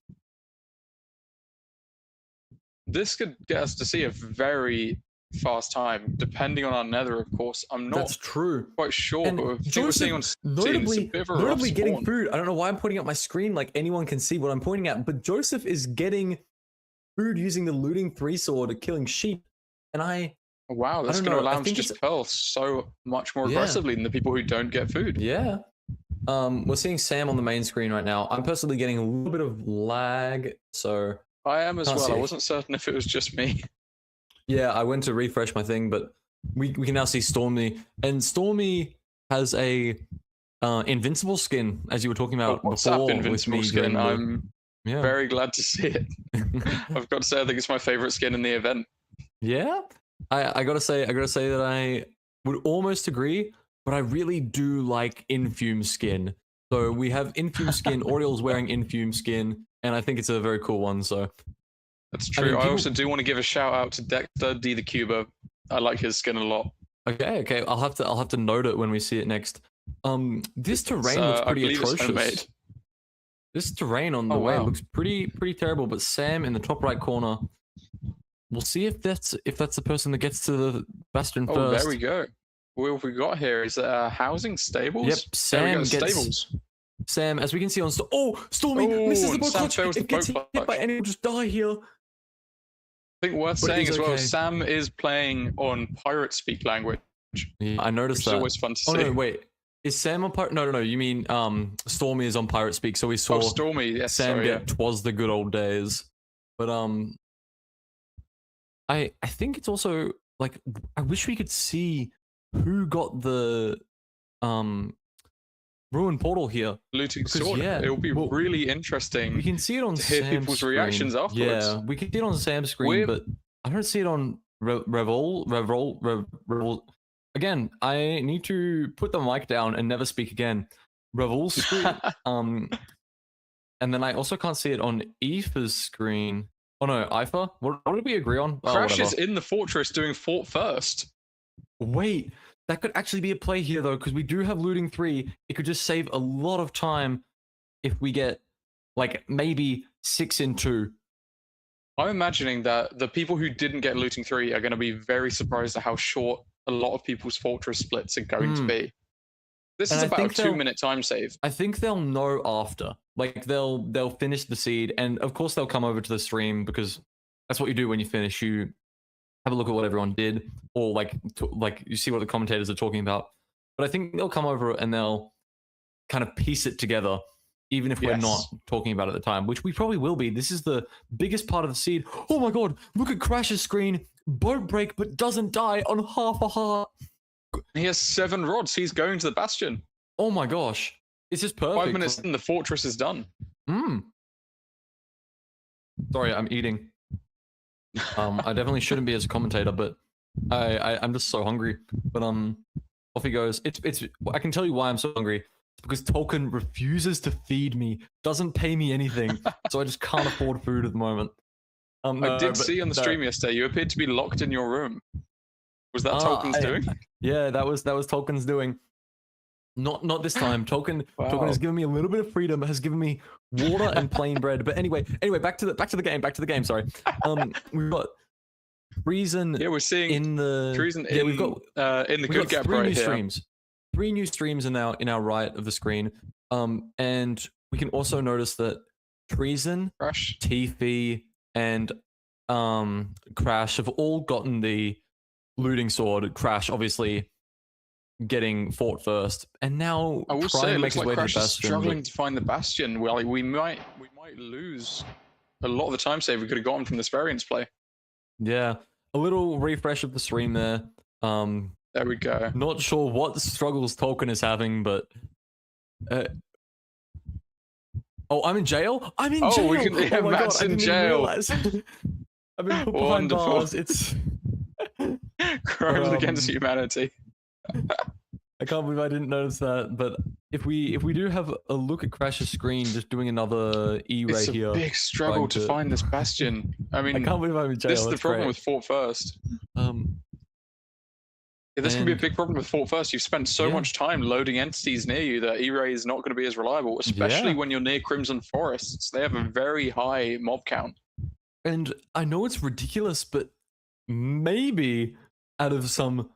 this could get us to see a very fast time, depending on our nether, of course. I'm not That's true. quite sure, And but I think we're seeing on Joseph, Steam, it's a bit of a rough notably getting spawn. food. I don't know why I'm pointing at my screen like anyone can see what I'm pointing at, but Joseph is getting food using the looting 3 sword, killing sheep. And Wow, that's don't going to know, I allow him to think just it's- pearl so much more Yeah. aggressively than the people who don't get food. yeah. We're seeing Sam on the main screen right now. I'm personally getting a little bit of lag, so I am as Can't well. see I it. wasn't certain if it was just me. yeah, I went to refresh my thing, but we can now see Stormy, and Stormy has a invincible skin, as you were talking about What's before up, with Invincible me skin? during the- I'm yeah. very glad to see it. I've got to say, I think it's my favorite skin in the event. Yeah, I gotta say that I would almost agree, but I really do like Infume skin. So we have Infume skin. Oriel's wearing Infume skin, and I think it's a very cool one. So That's I true. mean, I people- also do want to give a shout out to Dexter D the Cuber. I like his skin a lot. okay, I'll have to note it when we see it next. This terrain looks I pretty believe it's homemade. atrocious. This terrain on the Oh, way wow. looks pretty terrible. But Sam in the top right corner, we'll see if that's the person that gets to the bastion Oh, first. there we go. What have we got here? Is it housing stables? Yep, There we go, Sam gets- stables. Sam, as we can see on Stormy Oh, misses the and boat Sam clutch. fails the It gets boat hit by clutch. any will just die here. I think worth But saying he's as well, okay. Sam is playing on pirate speak language, Yeah, I noticed which is that. always fun to Oh see. no, wait. Is Sam on pirate? No. You mean Stormy is on pirate speak. So we saw Oh, Stormy, yes, Sam sorry, get "'Twas the good old days." But I think it's also like I wish we could see who got the ruined portal here. Looting Because, sword. yeah, It'll be well, really We interesting. can see it on To hear Sam's people's screen. reactions afterwards. Yeah, we can see it on Sam's screen, We're- but I don't see it on Revol. Again, I need to put the mic down and never speak again. Revol's screen. And then I also can't see it on Aoife's screen. Oh no, Aoife? What did we agree on? Oh, Crash is whatever. in the fortress doing fort first. Wait, that could actually be a play here though, because we do have looting 3. It could just save a lot of time if we get like maybe 6 in 2. I'm imagining that the people who didn't get looting 3 are going to be very surprised at how short a lot of people's fortress splits are going to be. This And is I about a think they'll- 2-minute time save. I think they'll know after. Like they'll finish the seed, and of course they'll come over to the stream because that's what you do when you finish. You have a look at what everyone did, or like you see what the commentators are talking about. But I think they'll come over and they'll kind of piece it together, even if we're Yes. not talking about it at the time, which we probably will be. This is the biggest part of the seed. Oh my god! Look at Crash's screen. Boat break, but doesn't die on half a heart. He has 7 rods. He's going to the bastion. Oh my gosh! It's just perfect. 5 minutes in, the fortress is done. Sorry, I'm eating. I definitely shouldn't be as a commentator, but I'm just so hungry. But off he goes. It's I can tell you why I'm so hungry. It's because Tolkien refuses to feed me, doesn't pay me anything, so I just can't afford food at the moment. I did see on the stream yesterday, you appeared to be locked in your room. Was that Tolkien's doing? Yeah, that was Tolkien's doing. Not this time. Tolkien has given me a little bit of freedom, has given me water and plain bread. But anyway, back to the game. Sorry. We've got Treason. Yeah, we're seeing in the Treason yeah, in, we've got in the we've good got gap 3 right new here. streams. 3 new streams in our right of the screen. And we can also notice that Treason, Crash. Tifi, and Crash have all gotten the looting sword. Crash obviously getting fought first, and now I will trying say, to it make looks his like way Crash to the is bastion. struggling to find the bastion. Well, we might lose a lot of the time save we could have gotten from this variance play. Yeah, a little refresh of the stream there. There we go. Not sure what struggles Tolkien is having, but oh, I'm in jail. I'm in jail. We can, yeah, oh my Matt's god, I in didn't jail. even realize. I've been put behind Wonderful. bars. It's Crimes against humanity. I can't believe I didn't notice that. But if we do have a look at Crash's screen, just doing another E-ray It's a here. big struggle to find this bastion. I mean, I can't believe I'm in jail. this is the That's problem great. with Fort First. Yeah, this can be a and- big problem with Fort First. You've spent so Yeah. much time loading entities near you that E-Ray is not going to be as reliable, especially Yeah. when you're near Crimson Forests. They have a very high mob count. And I know it's ridiculous, but maybe out of some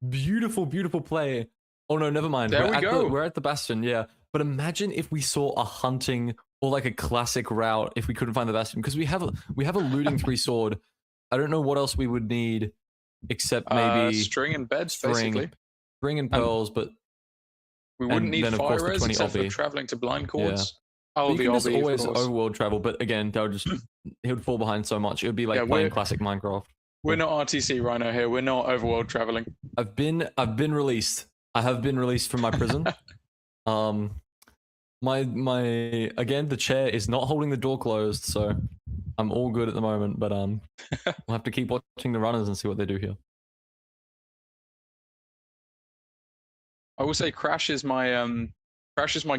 beautiful, beautiful play. Oh no, never mind. There we go. We're at the Bastion, yeah. But imagine if we saw a hunting or like a classic route if we couldn't find the Bastion, because we have a looting 3 sword. I don't know what else we would need except maybe string and beds, basically. String and pearls, but we wouldn't need then, of course, fire the res 20 except for obby. traveling to blind chords. Oh, you the can just obby, always of course. overworld travel, but again, that would just he would fall behind so much. It would be like playing classic Minecraft. We're not RTC Rhino here. We're not overworld traveling. I've been released. I have been released from my prison. My again, the chair is not holding the door closed, so I'm all good at the moment. But we'll have to keep watching the runners and see what they do here. I will say Crash is my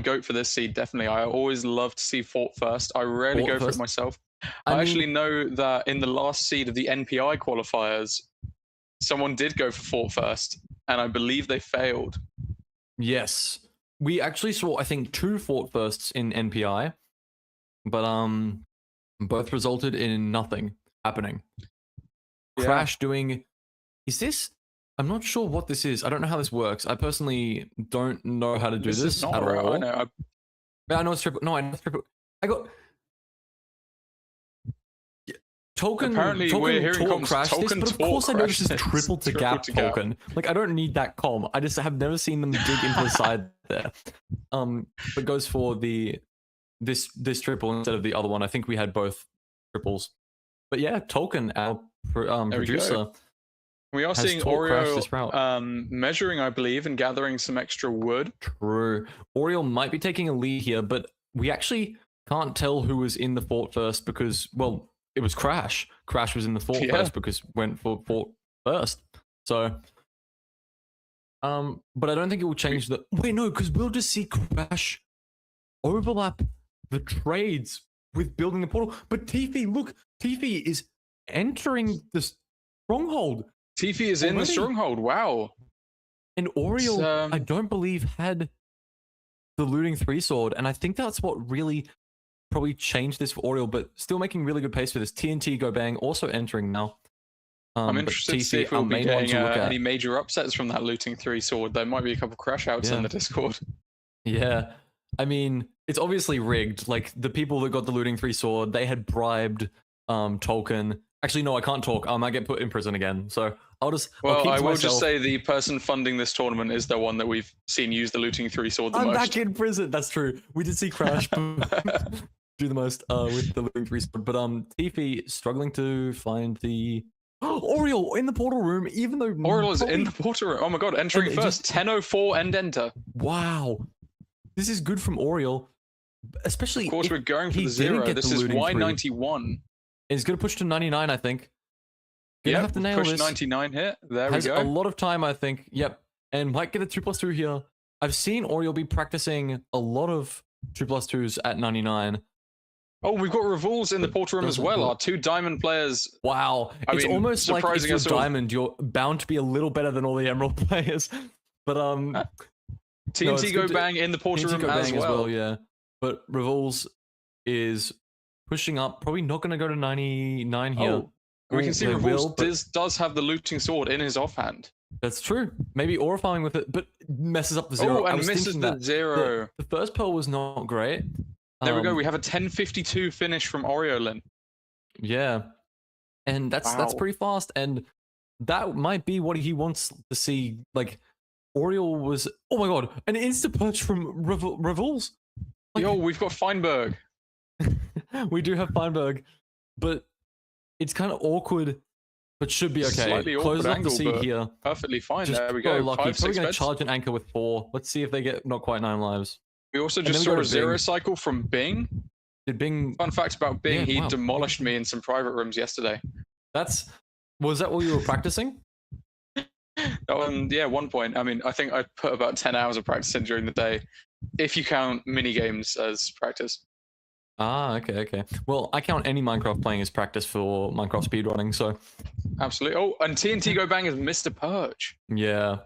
goat for this seed. Definitely, I always love to see Fort first. I rarely go for it myself. I actually know that in the last seed of the NPI qualifiers, someone did go for Fort first, and I believe they failed. Yes, we actually saw, I think, 2 Fort firsts in NPI, but both resulted in nothing happening. Yeah. Crash doing, is this? I'm not sure what this is. I don't know how this works. I personally don't know how to do this at all. I know. I know it's triple. No, I know it's triple. I got. Token. Apparently, we're hearing comms. Crash this, but of course I know this is triple to gap token. Like, I don't need that comm. I just have never seen them dig into the side there. But goes for this triple instead of the other one. I think we had both triples. But yeah, Token, our producer. We are seeing Oreo measuring, I believe, and gathering some extra wood. True. Oriole might be taking a lead here, but we actually can't tell who was in the fort first because, well, it was Crash. Crash was in the fort first because went for fort first. So, but I don't think it will change the. Wait, no, because we'll just see Crash overlap the trades with building the portal. But Tiffy, look, Tiffy is entering the stronghold. Tiffy is in the stronghold. Wow. And Oriole, I don't believe, had the looting 3 sword, and I think that's what really probably changed this for Oriole, but still making really good pace for this. TNT Go Bang also entering now. I'm interested to see if we'll be getting any major upsets from that looting 3 sword. There might be a couple crash outs in the Discord. Yeah. I mean, it's obviously rigged. Like, the people that got the looting 3 sword, they had bribed Tolkien. Actually, no, I can't talk. I might get put in prison again. So I'll just. Well, I will just say the person funding this tournament is the one that we've seen use the looting 3 sword the most. I'm back in prison. That's true. We did see Crash do the most with the looting 3 sword, but Tiffy struggling to find the Oriole in the portal room, even though Oriole is in the portal room. Oh my god, entering first. 10:04 and enter. Wow, this is good from Oriole, especially. Of course, we're going for the 0. This is Y91. He's going to push to 99, I think. Yeah, have to nail push this. 99 here. There we go. Has a lot of time, I think. Yep. And might get a 2+2 here. I've seen Oriole be practicing a lot of 2+2s at 99. Oh, we've got Revuls in the portal room as well. Our 2 diamond players. Wow. It's almost like if you're diamond, you're bound to be a little better than all the emerald players. But TNT Go Bang in the portal room as well. Yeah. But Revuls is pushing up, probably not going to go to 99 here. Oh, we can see Revuls does have the looting sword in his offhand. That's true. Maybe aura farming with it, but messes up the 0. Oh, and misses the 0. The first pearl was not great. There we go. We have a 10:52 finish from Oriolin. Yeah, and that's pretty fast, and that might be what he wants to see. Like, Oriole was, oh my god, an insta perch from Revuls. Like, yo, we've got Feinberg. We do have Feinberg, but it's kind of awkward, but should be okay. Slightly Close awkward up the seed here. Perfectly fine. Just there we go. Lucky. 5, 6 probably going to beds. charge an anchor with 4. Let's see if they get not quite 9 lives. We also just saw a 0 cycle from Bing. Did Bing? Fun fact about Bing: he demolished me in some private rooms yesterday. Was that what you were practicing? Yeah, 1 point. I mean, I think I put about 10 hours of practicing during the day, if you count mini games as practice. Ah, okay. Well, I count any Minecraft playing as practice for Minecraft speedrunning, so. Absolutely. Oh, and TNT Go Bang is Mr. Perch. Yeah.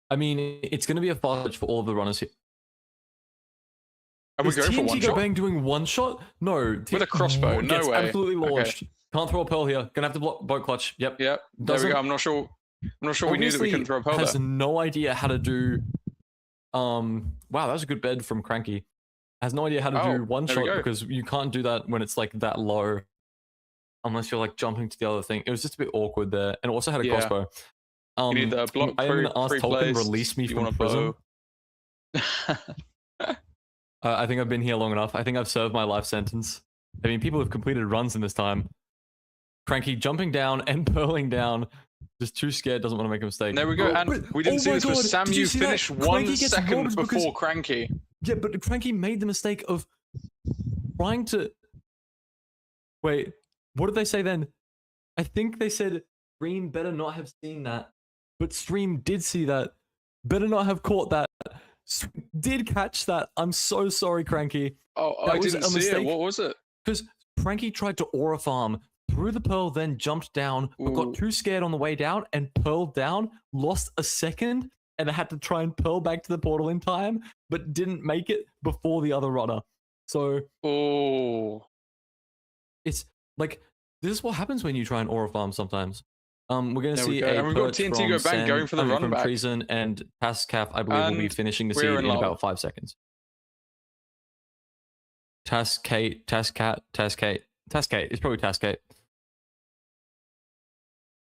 I mean, it's going to be a fast switch for all of the runners here. Are we going for one shot? Go Bang doing one shot? No. With a crossbow, no way. Absolutely launched. Okay. Can't throw a pearl here. Gonna have to block boat clutch. Yep. Yep. There we go. I'm not sure we knew that we couldn't throw a pearl has there. no idea how to do. Wow, that was a good bed from Cranky. Has no idea how to do one shot because you can't do that when it's like that low, unless you're like jumping to the other thing. It was just a bit awkward there, and also had a crossbow. You need the block. I am gonna ask Tolkien release me from prison. I think I've been here long enough. I think I've served my life sentence. I mean, people have completed runs in this time. Cranky jumping down and purling down. Just too scared, doesn't want to make a mistake. There we go. And we didn't see this, but Samu finished 1 second before Cranky. Yeah, but Cranky made the mistake of trying to... Wait, what did they say then? I think they said Stream better not have seen that. But Stream did see that. Better not have caught that. Did catch that. I'm so sorry, Cranky. Oh, I didn't see it. What was it? Because Cranky tried to aura farm, threw the pearl, then jumped down, but got too scared on the way down and pearled down, lost a second, and had to try and pearl back to the portal in time, but didn't make it before the other runner. So, it's like, this is what happens when you try and aura farm sometimes. We're going to see a we've got TNT go back, going for the run back. Treason, and Tascaf, I believe, will be finishing the seed in about 5 seconds. Tascate. It's probably Tascate.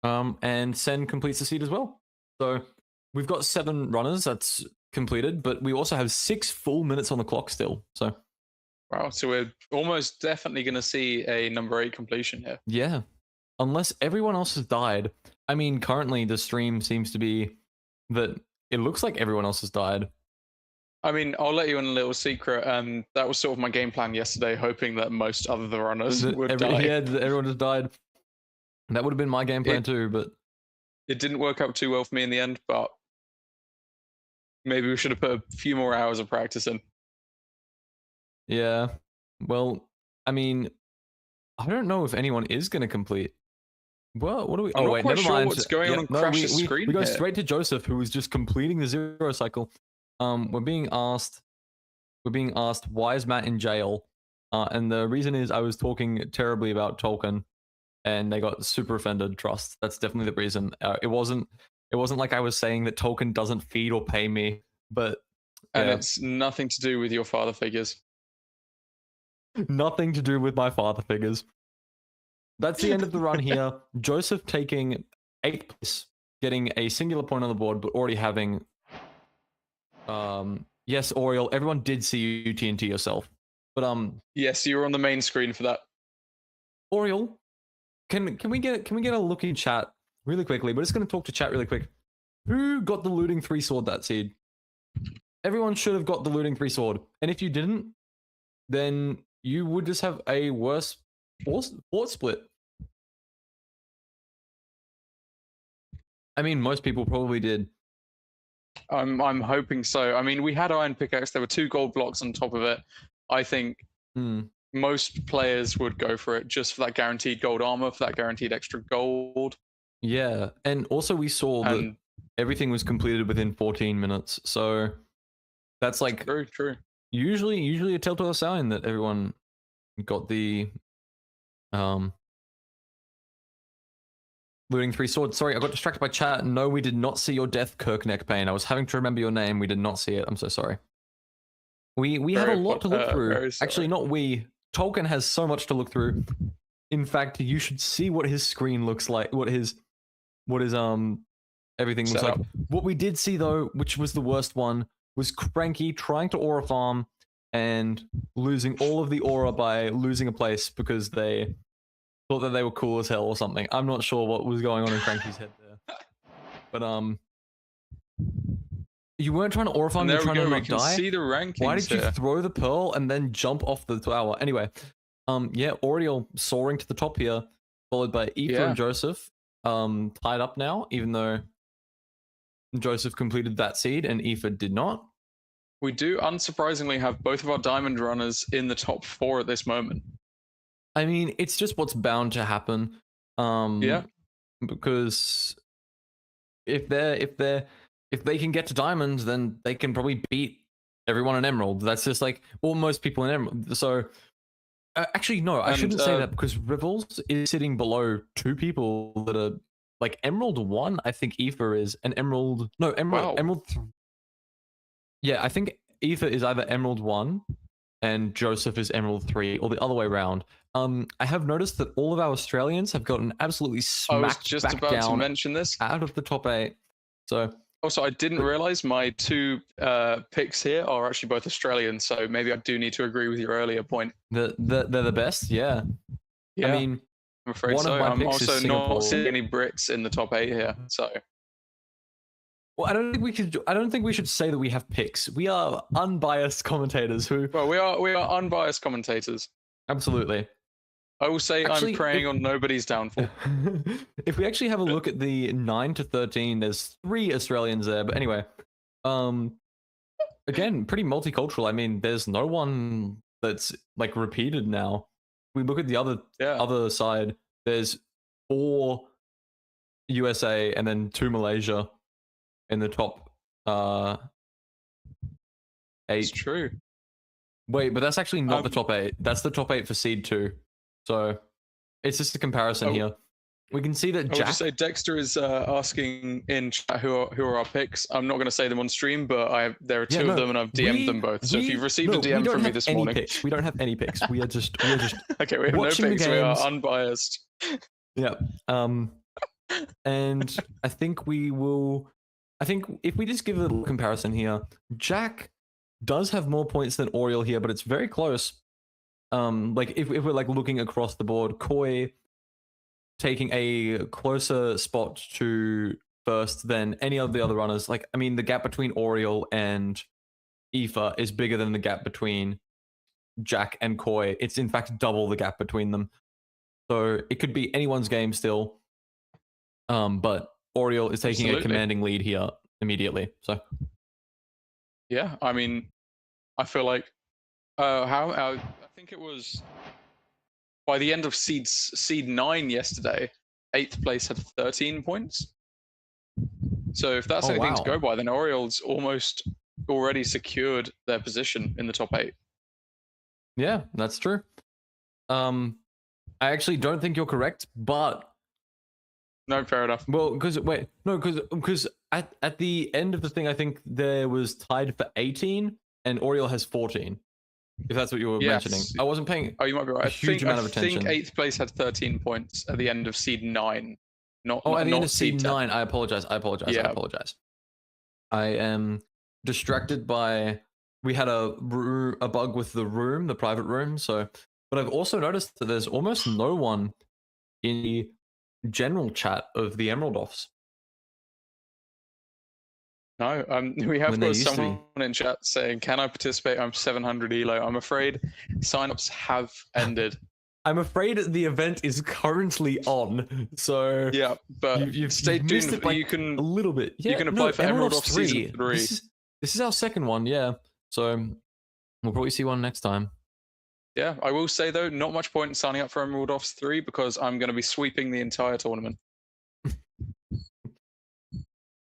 And Sen completes the seed as well. So we've got 7 runners that's completed, but we also have 6 full minutes on the clock still. So wow, so we're almost definitely going to see a number 8 completion here. Yeah, unless everyone else has died. I mean, currently the stream seems to be that it looks like everyone else has died. I mean, I'll let you in a little secret. That was sort of my game plan yesterday, hoping that most other runners would die. Yeah, everyone just died. That would have been my game plan too, but it didn't work out too well for me in the end. But maybe we should have put a few more hours of practice in. Yeah, well, I mean, I don't know if anyone is going to complete. Well, what do we? I'm oh not wait, quite never sure mind. What's going on Crash's screen? We go straight to Joseph, who was just completing the 0 cycle. We're being asked why is Matt in jail? And the reason is I was talking terribly about Tolkien, and they got super offended. Trust, that's definitely the reason. It wasn't like I was saying that Tolkien doesn't feed or pay me, but and it's nothing to do with your father figures. Nothing to do with my father figures. That's the end of the run here. Joseph taking 8th place, getting a singular point on the board, but already having. Yes, Oriel. Everyone did see you TNT yourself, but yes, you were on the main screen for that. Oriel, can we get a look in chat really quickly? We're just going to talk to chat really quick. Who got the looting 3 sword that seed? Everyone should have got the looting 3 sword, and if you didn't, then you would just have a worse fort split. I mean, most people probably did. I'm hoping so. I mean, we had iron pickaxe. There were 2 gold blocks on top of it. I think most players would go for it just for that guaranteed gold armor, for that guaranteed extra gold. Yeah, and also we saw that everything was completed within 14 minutes. So that's like true. Usually a telltale sign that everyone got the looting 3 swords. Sorry, I got distracted by chat. No, we did not see your death, Kirkneck Payne. I was having to remember your name. We did not see it. I'm so sorry. We have a lot to look through. Actually, not we. Tolkien has so much to look through. In fact, you should see what his screen looks like. What his everything looks like. What we did see though, which was the worst one, was Cranky trying to aura farm and losing all of the aura by losing a place because they thought that they were cool as hell or something. I'm not sure what was going on in Cranky's head there. But you weren't trying to aura farm, you were trying to not die. See the rankings. Why did you throw the pearl and then jump off the tower? Anyway, yeah, Oriel soaring to the top here, followed by Aoife and Joseph. Tied up now, even though Joseph completed that seed and Aoife did not. We do, unsurprisingly, have both of our diamond runners in the top 4 at this moment. I mean, it's just what's bound to happen. Yeah. Because if they can get to diamonds, then they can probably beat everyone in Emerald. That's just like, well, most people in Emerald. So Actually, no, I And shouldn't say that because Rivals is sitting below two people that are like Emerald 1, I think Aoife is, and Emerald. No, wow. Emerald. Yeah, I think Aoife is either Emerald 1 and Joseph is Emerald 3, or the other way around. I have noticed that all of our Australians have gotten absolutely I was smacked just back about to down mention this. out of the top 8. So Also, I didn't realize my two picks here are actually both Australian, so maybe I do need to agree with your earlier point. they're the best, yeah. Yeah, I mean, I'm afraid one of so. my I'm picks is also not Singapore. seeing any Brits in the top 8 here, so Well, I don't think we should. I don't think we should say that we have picks. We are unbiased commentators who. well, we are unbiased commentators. Absolutely. I will say Actually, I'm preying on nobody's downfall. If we actually have a look at the 9 to 13, there's 3 Australians there. But anyway, again, pretty multicultural. I mean, there's no one that's like repeated now. We look at the other side. There's 4 USA and then 2 Malaysia in the top 8. It's true. Wait, but that's actually not the top 8. That's the top 8 for seed 2. So it's just a comparison here. We can see that I would Jack. just say Dexter is asking in chat who are our picks. I'm not going to say them on stream, but there are two of them, and I've DM'd them both. So if you've received a DM from me this morning, picks. We don't have any picks. We are just okay. We have no picks. We are unbiased. Yeah. And I think we will. I think if we just give a little comparison here, Jack does have more points than Oriel here, but it's very close. Like if we're like looking across the board, Koi taking a closer spot to first than any of the other runners. Like, I mean, the gap between Oriel and Aoife is bigger than the gap between Jack and Koi. It's in fact double the gap between them. So it could be anyone's game still. But Oriel is taking a commanding lead here immediately. So yeah, I mean, I feel like I think it was by the end of seed 9 yesterday, 8th place had 13 points. So if that's anything to go by, then Oriel's almost already secured their position in the top 8. Yeah, that's true. I actually don't think you're correct, but no, fair enough. Well, because at the end of the thing, I think there was tied for 18, and Oriel has 14. If that's what you were mentioning, I wasn't paying. Oh, you might be right. A huge amount of attention. I think 8th place had 13 points at the end of seed 9. At the end of seed 9. I apologize. Yeah. I apologize. I am distracted by. We had a bug with the private room. So, but I've also noticed that there's almost no one in the general chat of the Emerald Offs. No, we have got someone in chat saying, "Can I participate? I'm 700 elo." I'm afraid signups have ended. I'm afraid the event is currently on, so yeah, but you've stay tuned. Like you can a little bit. Yeah, you can apply for Emerald Off season 3. This is our second one, yeah. So we'll probably see one next time. Yeah, I will say though, not much point in signing up for Emerald Offs 3 because I'm going to be sweeping the entire tournament.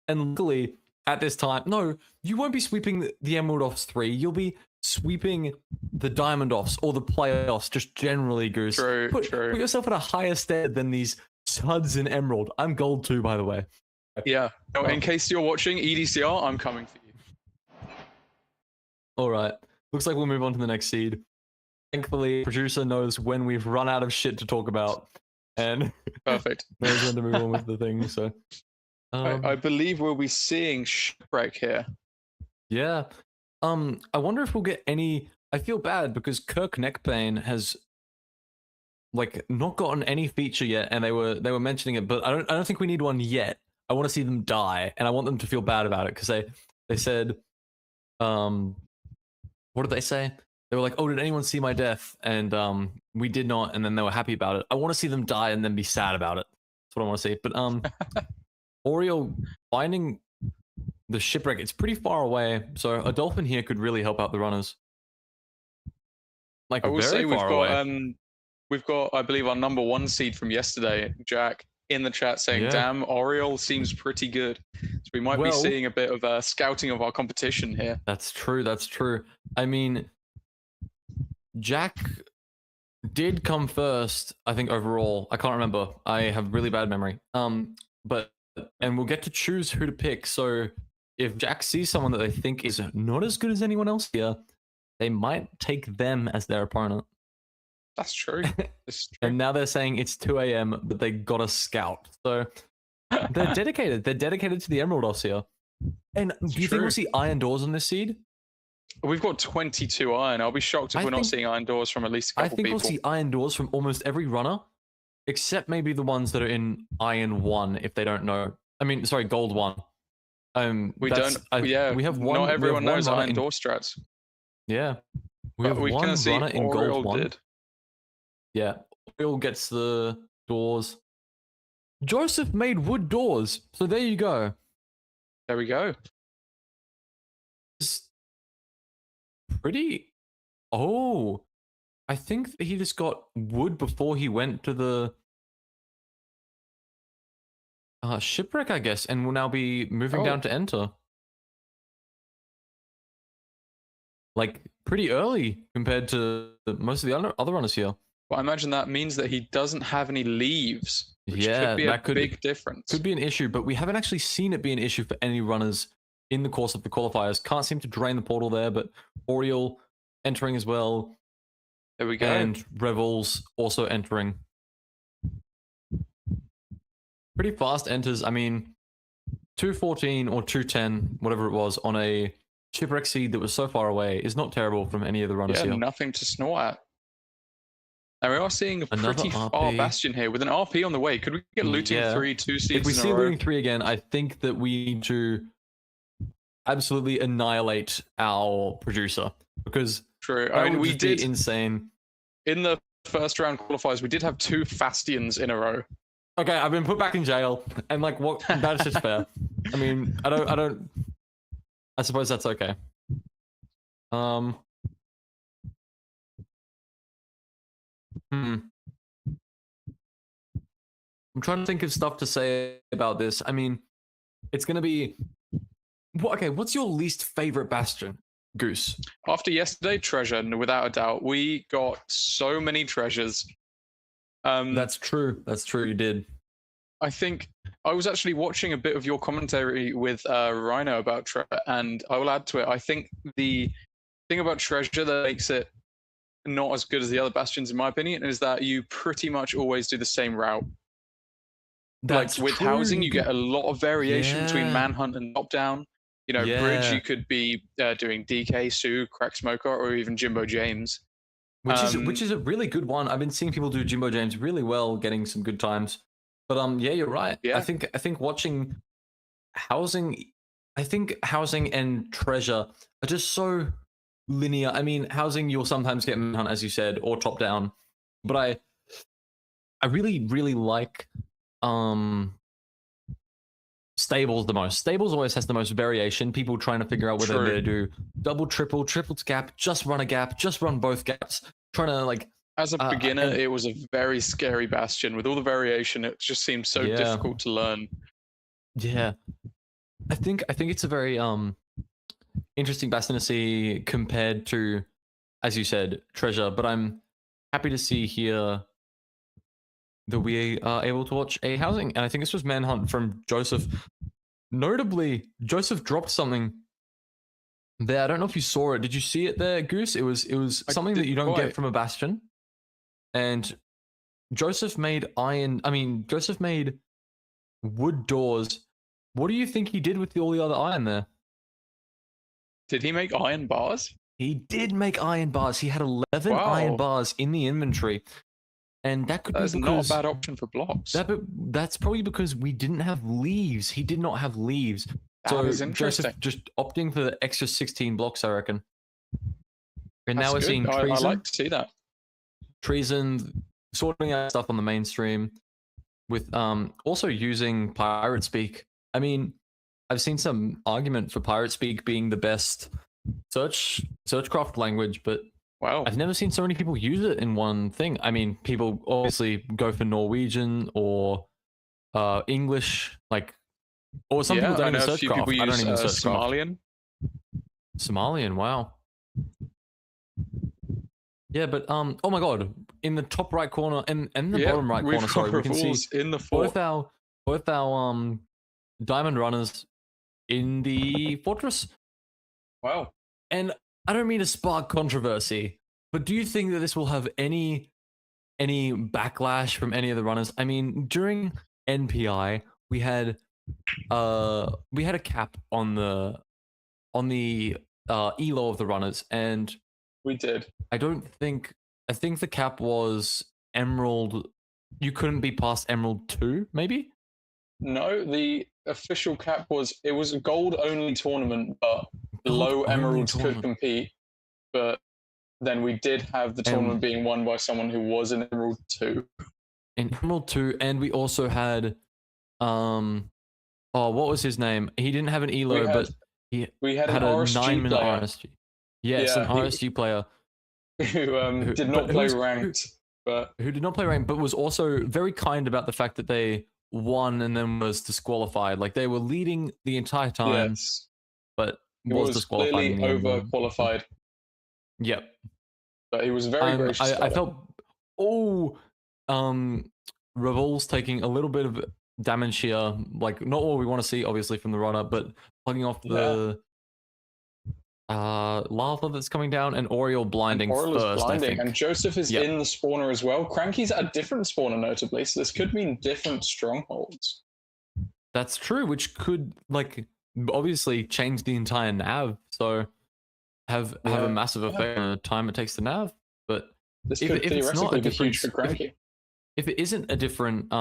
And luckily, at this time, no, you won't be sweeping the Emerald Offs 3. You'll be sweeping the Diamond Offs or the playoffs, just generally, Goose. True. Put yourself at a higher stead than these studs in Emerald. I'm gold 2, by the way. Yeah. No, in case you're watching EDCR, I'm coming for you. All right. Looks like we'll move on to the next seed. Thankfully, producer knows when we've run out of shit to talk about, and perfect. knows when to move on with the thing. So, I believe we'll be seeing Shipwreck here. Yeah. I wonder if we'll get any. I feel bad because Kirk Neckpain has like not gotten any feature yet, and they were mentioning it, but I don't think we need one yet. I want to see them die, and I want them to feel bad about it because they said, what did they say? They were like, "Oh, did anyone see my death?" And we did not, and then they were happy about it. I want to see them die and then be sad about it. That's what I want to see. But Oriel finding the shipwreck, it's pretty far away, so a dolphin here could really help out the runners. Like, I will very say far away. We've got, I believe, our number 1 seed from yesterday, Jack, in the chat saying, "Damn, Oriel seems pretty good." So we might be seeing a bit of scouting of our competition here. That's true. I mean, Jack did come first, I think overall. I can't remember. I have really bad memory. But and we'll get to choose who to pick. So if Jack sees someone that they think is not as good as anyone else here, they might take them as their opponent. That's true. It's true. And now they're saying it's 2 a.m., but they got a scout. So they're dedicated. They're dedicated to the Emerald Ops here. And do you think we'll see Iron Doors on this seed? We've got 22 iron. I'll be shocked if we're not seeing iron doors from at least a couple people. I think we'll see iron doors from almost every runner, except maybe the ones that are in iron 1 if they don't know. I mean, sorry, gold 1. We have one. Not everyone knows iron door strats. Yeah. We have one runner in gold 1. Did. Yeah. Oriole gets the doors. Joseph made wood doors. So there you go. There we go. It's pretty. Oh, I think he just got wood before he went to the shipwreck, I guess, and will now be moving down to enter. Like pretty early compared to most of the other runners here. Well, I imagine that means that he doesn't have any leaves, which could be a big difference. Could be an issue, but we haven't actually seen it be an issue for any runners in the course of the qualifiers. Can't seem to drain the portal there, but Oriole entering as well. There we go. And Revels also entering. Pretty fast enters. I mean, 2:14 or 2:10, whatever it was, on a shipwreck seed that was so far away is not terrible from any of the runners here. Nothing to snort at. And we are seeing a pretty far bastion here with an RP on the way. Could we get looting 3 2 seeds in a row? If we see looting 3 again, I think that we need to absolutely annihilate our producer because true. I mean, we did insane. In the first round qualifiers, we did have 2 bastions in a row. Okay, I've been put back in jail, and like, what? That's just fair. I mean, I suppose that's okay. I'm trying to think of stuff to say about this. I mean, it's gonna be. Okay, what's your least favorite bastion, Goose? After yesterday, treasure, without a doubt. We got so many treasures. That's true. That's true. You did. I think I was actually watching a bit of your commentary with Rhino about treasure, and I will add to it. I think the thing about treasure that makes it not as good as the other bastions, in my opinion, is that you pretty much always do the same route. That's like with true. housing, you get a lot of variation between manhunt and top down. You know, bridge, you could be doing DK, Sue, Crack Smoker, or even Jimbo James. Which is a really good one. I've been seeing people do Jimbo James really well, getting some good times. But yeah, you're right. Yeah. I think watching housing, housing and treasure are just so linear. I mean, housing you'll sometimes get manhunt, as you said, or top down. But I really, really like stables the most. Stables always has the most variation. People trying to figure out whether they do double, triple gap, just run a gap, just run both gaps. Trying to like. As a beginner, it was a very scary bastion with all the variation. It just seemed so difficult to learn. Yeah, I think it's a very interesting bastion to see compared to, as you said, treasure. But I'm happy to see here that we are able to watch a housing, and I think this was manhunt from Joseph. Notably, Joseph dropped something there. I don't know if you saw it. Did you see it there, Goose? It was something that you don't get from a bastion. And Joseph made Joseph made wood doors. What do you think he did with all the other iron there? Did he make iron bars? He did make iron bars. He had 11 iron bars in the inventory. And that could be because... not a bad option for blocks. That's probably because we didn't have leaves. He did not have leaves. That is interesting. Joseph just opting for the extra 16 blocks, I reckon. And now we're seeing treason. I like to see that. Treason, sorting out stuff on the mainstream, with also using pirate speak. I mean, I've seen some argument for pirate speak being the best searchcraft language, but I've never seen so many people use it in one thing. I mean, people obviously go for Norwegian or English, or some people don't even searchcraft. I don't even searchcraft. Somalian, wow. Yeah, but oh my god, in the top right corner and the Yep, bottom right we've corner, got sorry, we can see Revolves in the fort. both our diamond runners in the fortress. Wow. And I don't mean to spark controversy, but do you think that this will have any backlash from any of the runners? I mean, during NPI, we had a cap on the elo of the runners, and We did. I don't think I think the cap was Emerald. You couldn't be past Emerald 2, maybe? No, the official cap was it was a gold only tournament, but Gold low only emeralds could tournament. compete. But then we did have the tournament And being won by someone who was in Emerald 2. in Emerald 2, and we also had oh, what was his name? He didn't have an We elo, had but he we had an had a RSG 9-minute player RSG. Yes, an yeah, RSG player who who, did but not play ranked, but who did not play rank, but was also very kind about the fact that they won and then was disqualified. Like they were leading the entire time, yes, but he was was disqualified in clearly the end. over qualified. Yep. But he was very gracious I about it. felt oh Revol's taking a little bit of damage here, like not what we want to see obviously from the runner, but plugging off the lava that's coming down, and Oriole blinding Oral is first, I blinding, think. and Joseph is Yep. in the spawner as well. Cranky's at a different spawner, notably, so this could mean different strongholds. That's true, which could like obviously change the entire nav, so have a Yeah. massive effect on the time it takes to nav. But This if, could if it's not theoretically a be huge different for Cranky. if it isn't a different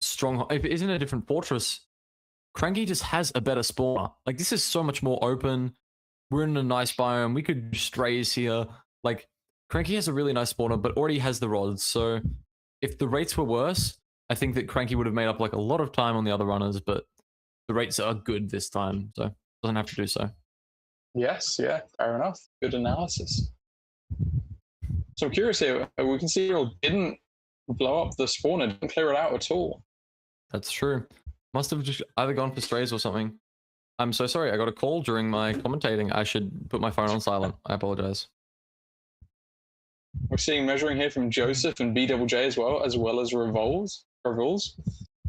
strong if it isn't a different fortress, Cranky just has a better spawner. Like this is so much more open. We're in a nice biome. We could do strays here. Like Cranky has a really nice spawner, but already has the rods. So if the rates were worse, I think that Cranky would have made up like a lot of time on the other runners. But the rates are good this time, so doesn't have to do so. Yes, yeah, fair enough. Good analysis. So I'm curious here. We can see Earl didn't blow up the spawner, didn't clear it out at all. That's true. Must have just either gone for strays or something. I'm so sorry. I got a call during my commentating. I should put my phone on silent. I apologize. We're seeing measuring here from Joseph and BJJ as well as Revolves.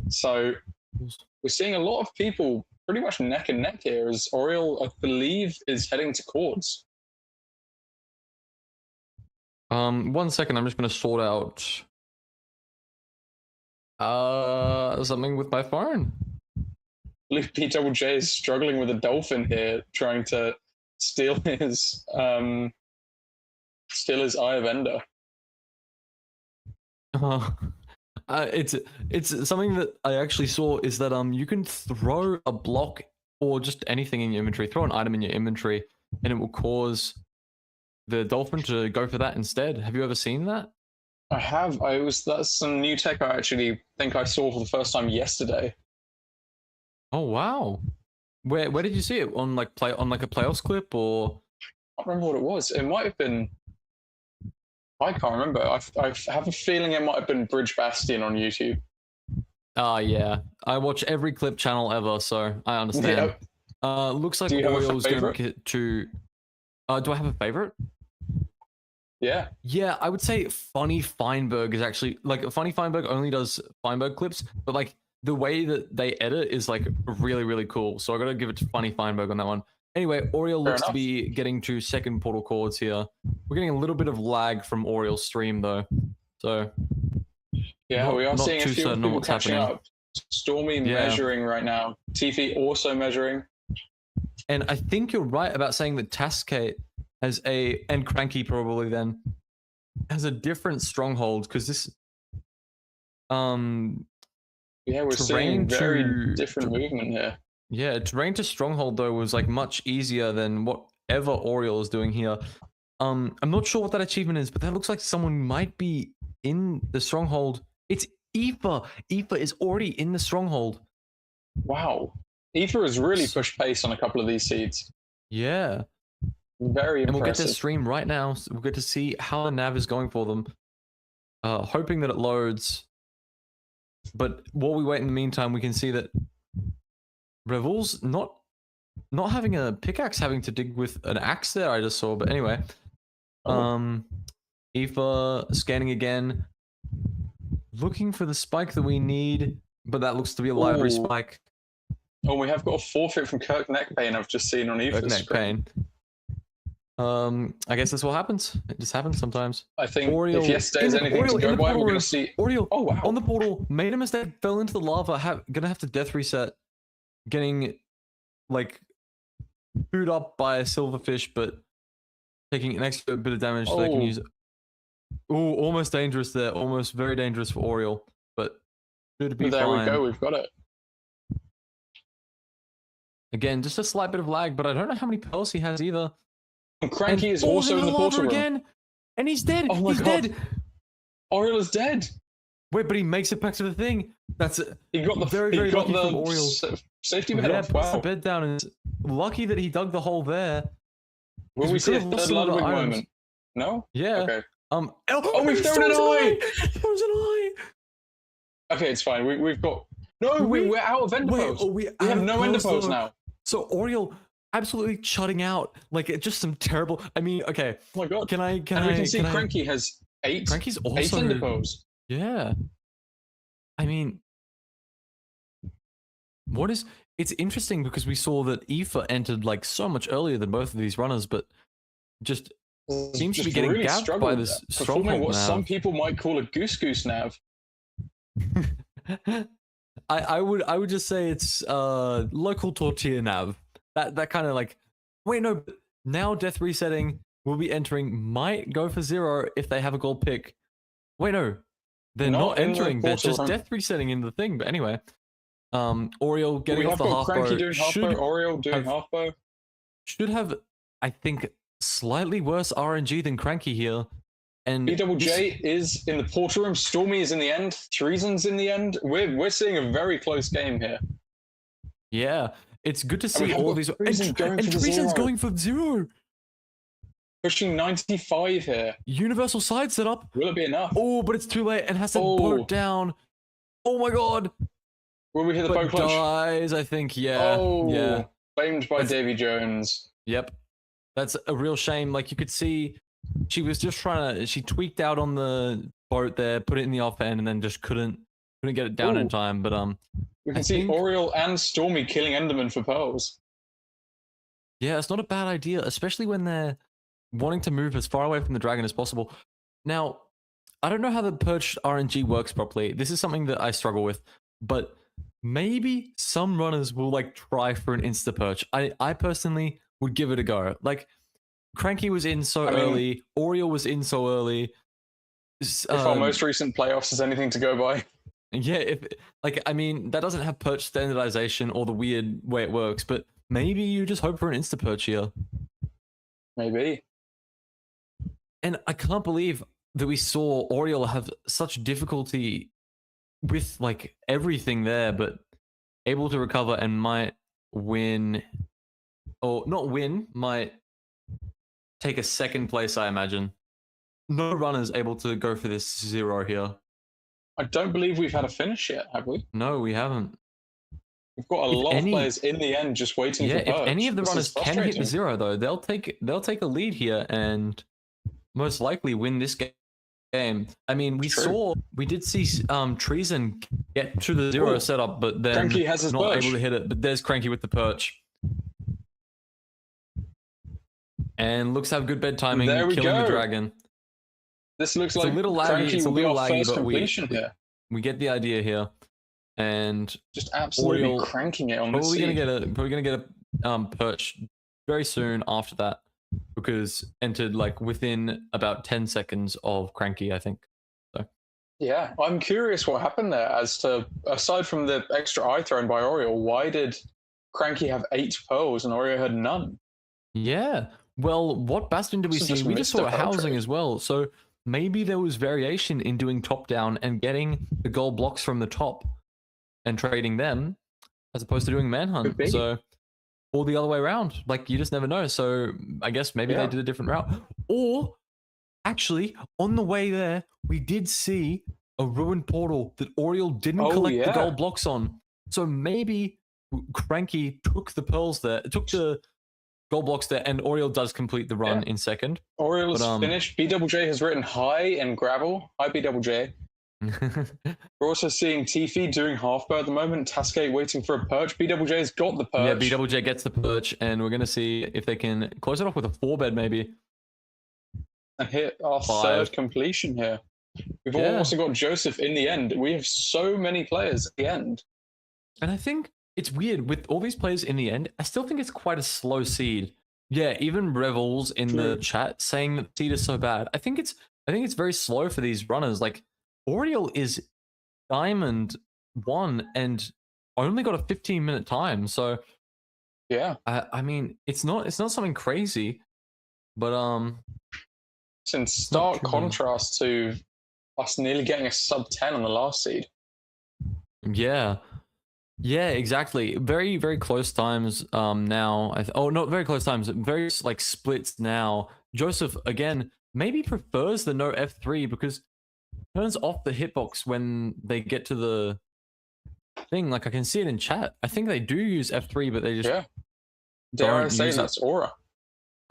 So we're seeing a lot of people pretty much neck and neck here as Oriole, I believe, is heading to Chords. 1 second. I'm just going to sort out something with my phone. Luke BJJ is struggling with a dolphin here, trying to steal his Eye of Ender. It's something that I actually saw is that you can throw a block or just anything in your inventory, throw an item in your inventory, and it will cause the dolphin to go for that instead. Have you ever seen that? I have. That's some new tech I actually think I saw for the first time yesterday. Oh wow. Where did you see it? On like a playoffs clip or I can't remember what it was. It might have been. I can't remember. I have a feeling it might have been Bridge Bastion on YouTube. yeah. I watch every clip channel ever, so I understand. Yep. Looks like Do you have a Oriole's gonna favorite? get to do I have a favorite? Yeah. Yeah, I would say Funny Feinberg is actually like Funny Feinberg only does Feinberg clips, but like the way that they edit is like really, really cool. So I gotta give it to Funny Feinberg on that one. Anyway, Oriole Fair looks to enough. be getting to second portal chords here. We're getting a little bit of lag from Oriole's stream though. So Yeah, we are not seeing a too few certain on people what's catching happening. up. Stormy Yeah. measuring right now. Tifi also measuring. And I think you're right about saying that Tascate has and Cranky probably then has a different stronghold because this Yeah, we're seeing terrain very different movement here. Yeah, terrain to stronghold though was like much easier than whatever Oriole is doing here. I'm not sure what that achievement is, but that looks like someone might be in the stronghold. It's Aoife. Aoife is already in the stronghold. Wow. Aoife has really pushed pace on a couple of these seeds. Yeah. Very impressive. And we'll get to stream right now. So we'll get to see how the nav is going for them. Hoping that it loads. But while we wait in the meantime, we can see that Revol's not having a pickaxe, having to dig with an axe there, I just saw. But anyway. Aoife scanning again, looking for the spike that we need, but that looks to be a library Ooh. spike. Oh, we have got a forfeit from Kirk Neckpain. I've just seen on Aoife's Neck screen. pain. I guess that's what happens. It just happens sometimes. I think Oriole, if yesterday's anything to go by, we're going to see. Oriole, Oh wow! on the portal, made a mistake, fell into the lava. Gonna have to death reset. Getting like booed up by a silverfish, but taking an extra bit of damage so they can use it. Ooh, almost dangerous there. Almost very dangerous for Oriole, but should be there fine. We go. We've got it. Again, just a slight bit of lag, but I don't know how many pearls he has either. And Cranky is also in the portal room. Again, and he's dead. Oh my he's God. dead. Oriole is dead. Wait, but he makes it back to the thing. That's it. He got the very lucky from Oriole. Safety bed off. Puts Wow. the bed down, and it's lucky that he dug the hole there. Will we see a third Ludwig moment? No. Yeah. Okay. Oh, we've thrown an eye. Throws an eye. Okay, it's fine. We've got. No, we're out of Enderpearls. We have no Enderpearls now. So Oriole absolutely shutting out. Like just some terrible. I mean, okay. Oh my God. Can I? We can see Cranky has 8. Cranky's also 8 Enderpearls. Yeah. I mean, it's interesting because we saw that Aoife entered like so much earlier than both of these runners, but just seems to be getting really gapped by this performing what nav. some people might call a goose nav. I would just say it's local tortilla nav. That kind of like, wait, no, now death resetting will be entering, might go for 0 if they have a gold pick. Wait, no, they're not entering, they're just death resetting in the thing. But anyway, Oriole getting off the half Cranky bow. Doing half bow, Oriole doing half bow. Should have, I think, slightly worse RNG than Cranky here. And BJJ is in the portal room. Stormy is in the end. Treason's in the end. We're seeing a very close game here. Yeah, it's good to see all these. And Treason's going for 0. Pushing 95 here. Universal side setup. Will it be enough? Oh, but it's too late and has to boat down. Oh my God. Will we hit the boat clutch? Dies, I think. Yeah. Oh, yeah. Blamed by Davy Jones. Yep. That's a real shame. Like you could see, she was just she tweaked out on the boat there, put it in the off end, and then just couldn't get it down in time. But we can see Oriole and Stormy killing Enderman for pearls. Yeah, it's not a bad idea, especially when they're wanting to move as far away from the dragon as possible. Now, I don't know how the perched RNG works properly. This is something that I struggle with, but maybe some runners will like try for an insta perch. I personally would give it a go. Like Cranky was in so early, Oriole was in so early. If our most recent playoffs is anything to go by. Yeah, I mean, that doesn't have perch standardization or the weird way it works, but maybe you just hope for an insta perch here. Maybe. And I can't believe that we saw Oriole have such difficulty with like everything there, but able to recover and might win, or not win, might take a second place, I imagine. No runners able to go for this 0 here. I don't believe we've had a finish yet, have we? No, we haven't. We've got a lot of players in the end just waiting for perch. If any of the runners can hit the 0 though, they'll take a lead here and most likely win this game. I mean, we did see Treason get to the 0 setup, but then Cranky has his not perch. able to hit it. But there's Cranky with the perch. And looks to have good bed timing, killing the dragon. This looks like a little laggy. Cranky It's a will be little our laggy, first but completion here. We get the idea here, and just absolutely Oriole cranking it on this seed. Probably gonna get a perch very soon after that, because entered like within about 10 seconds of Cranky, I think. So yeah, I'm curious what happened there. As to aside from the extra eye thrown by Oriole, why did Cranky have 8 pearls and Oriole had none? Yeah. Well, what bastion did we see? We just saw a housing as well. So maybe there was variation in doing top down and getting the gold blocks from the top and trading them as opposed to doing manhunt. So, or the other way around. Like, you just never know. So I guess maybe they did a different route. Or actually, on the way there, we did see a ruined portal that Oriole didn't collect the gold blocks on. So maybe Cranky took the pearls there, took the gold blocks there, and Oriel does complete the run Yeah. in second. Oriel is But finished. BJJ has written high in gravel. Hi, BJJ. We're also seeing Tiffy doing half bow at the moment. Tascade waiting for a perch. BJJ has got the perch. yeah, BJJ gets the perch, and we're gonna see if they can close it off with a 4-bed maybe. And hit our 5. third completion here. We've Yeah. also got Joseph in the end. We have so many players at the end. And I think it's weird with all these players in the end. I still think it's quite a slow seed. Yeah, even Revels in the True. chat saying that seed is so bad. I think it's very slow for these runners. Like Oriel is Diamond 1 and only got a 15-minute time. So Yeah. I mean, it's not something crazy, but It's in not stark too bad. contrast to us nearly getting a sub 10 on the last seed. Yeah. Yeah, exactly. Very, very close times now. Oh, not very close times. Very like splits now. Joseph again maybe prefers the no F3 because turns off the hitbox when they get to the thing. Like I can see it in chat. I think they do use F3, but they just Yeah. Dare I don't say use it. that's Aura.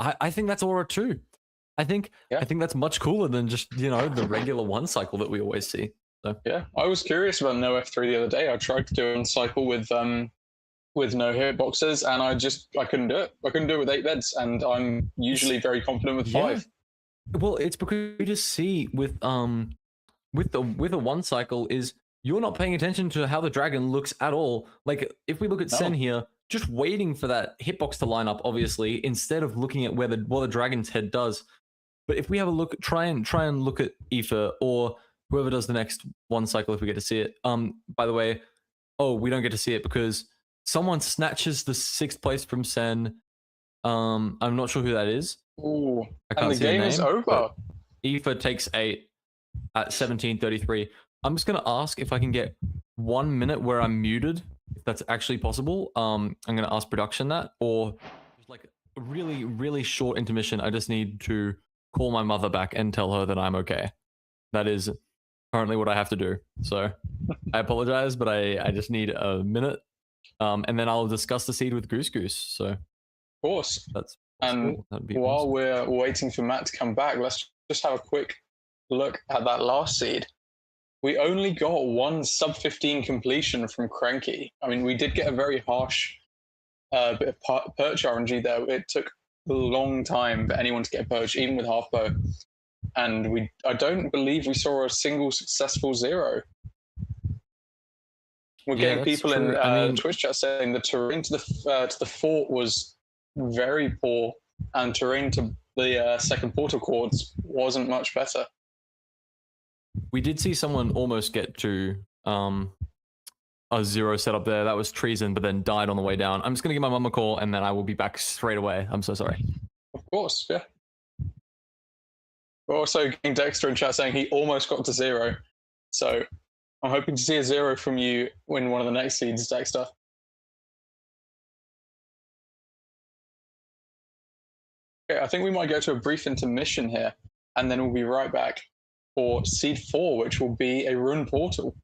I think that's Aura too. I think that's much cooler than just, the regular one cycle that we always see. So Yeah. I was curious about no F3 the other day. I tried to do a cycle with no hitboxes and I couldn't do it. I couldn't do it with 8 beds, and I'm usually very confident with 5. Well, it's because you just see with a one cycle is you're not paying attention to how the dragon looks at all. Like if we look at Sen here, just waiting for that hitbox to line up, obviously, instead of looking at what the dragon's head does. But if we have a look, try and look at Aoife or whoever does the next one cycle if we get to see it. By the way, we don't get to see it because someone snatches the 6th place from Sen. I'm not sure who that is. Ooh. I can't And the see the game name, is over. but Aoife takes 8 at 17:33. I'm just gonna ask if I can get 1 minute where I'm muted, if that's actually possible. I'm gonna ask production that, or just like a really, really short intermission. I just need to call my mother back and tell her that I'm okay. That is currently what I have to do. So I apologize, but I just need a minute. And then I'll discuss the seed with Goose Goose. So Of course. that's And possible. That'd be while awesome. we're waiting for Matt to come back, let's just have a quick look at that last seed. We only got one sub 15 completion from Cranky. I mean, we did get a very harsh bit of perch RNG there. It took a long time for anyone to get a perch, even with half bow. And I don't believe we saw a single successful 0. We're getting people true. in I mean, Twitch chat saying the terrain to the fort was very poor, and terrain to the second portal chords wasn't much better. we did see someone almost get to a 0 setup there. That was treason, but then died on the way down. I'm just gonna give my mum a call and then I will be back straight away. I'm so sorry. Of course, yeah. We're also getting Dexter in chat saying he almost got to 0. So I'm hoping to see a 0 from you in one of the next seeds, Dexter. Okay, I think we might go to a brief intermission here, and then we'll be right back for seed 4, which will be a rune portal.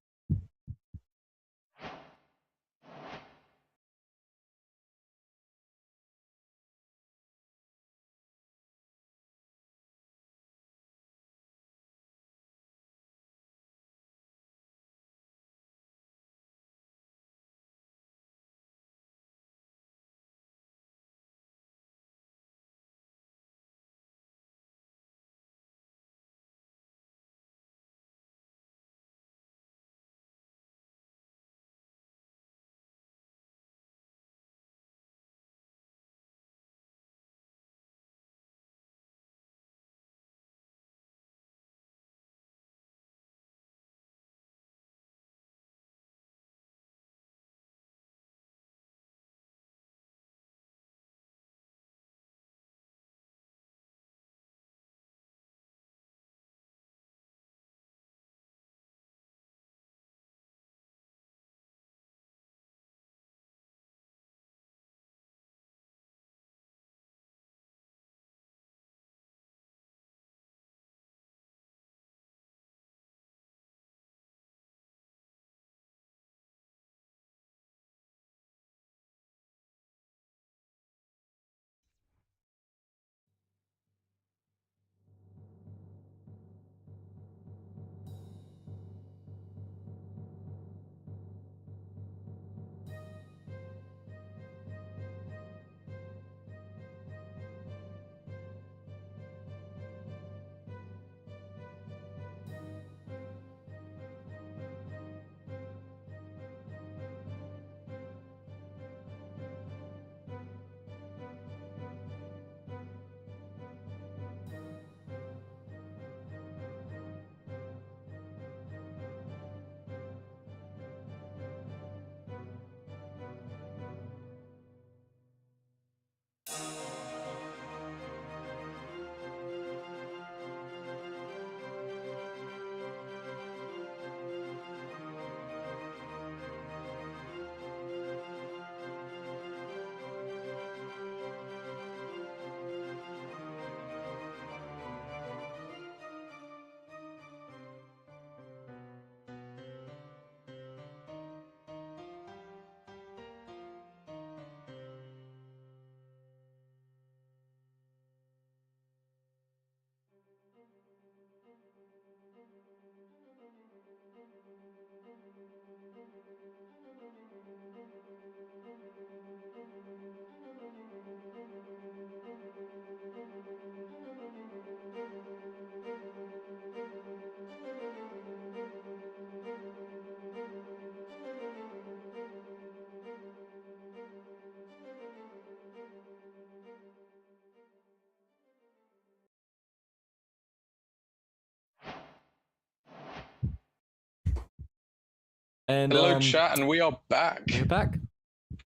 And Hello, chat, and we are back. we're back.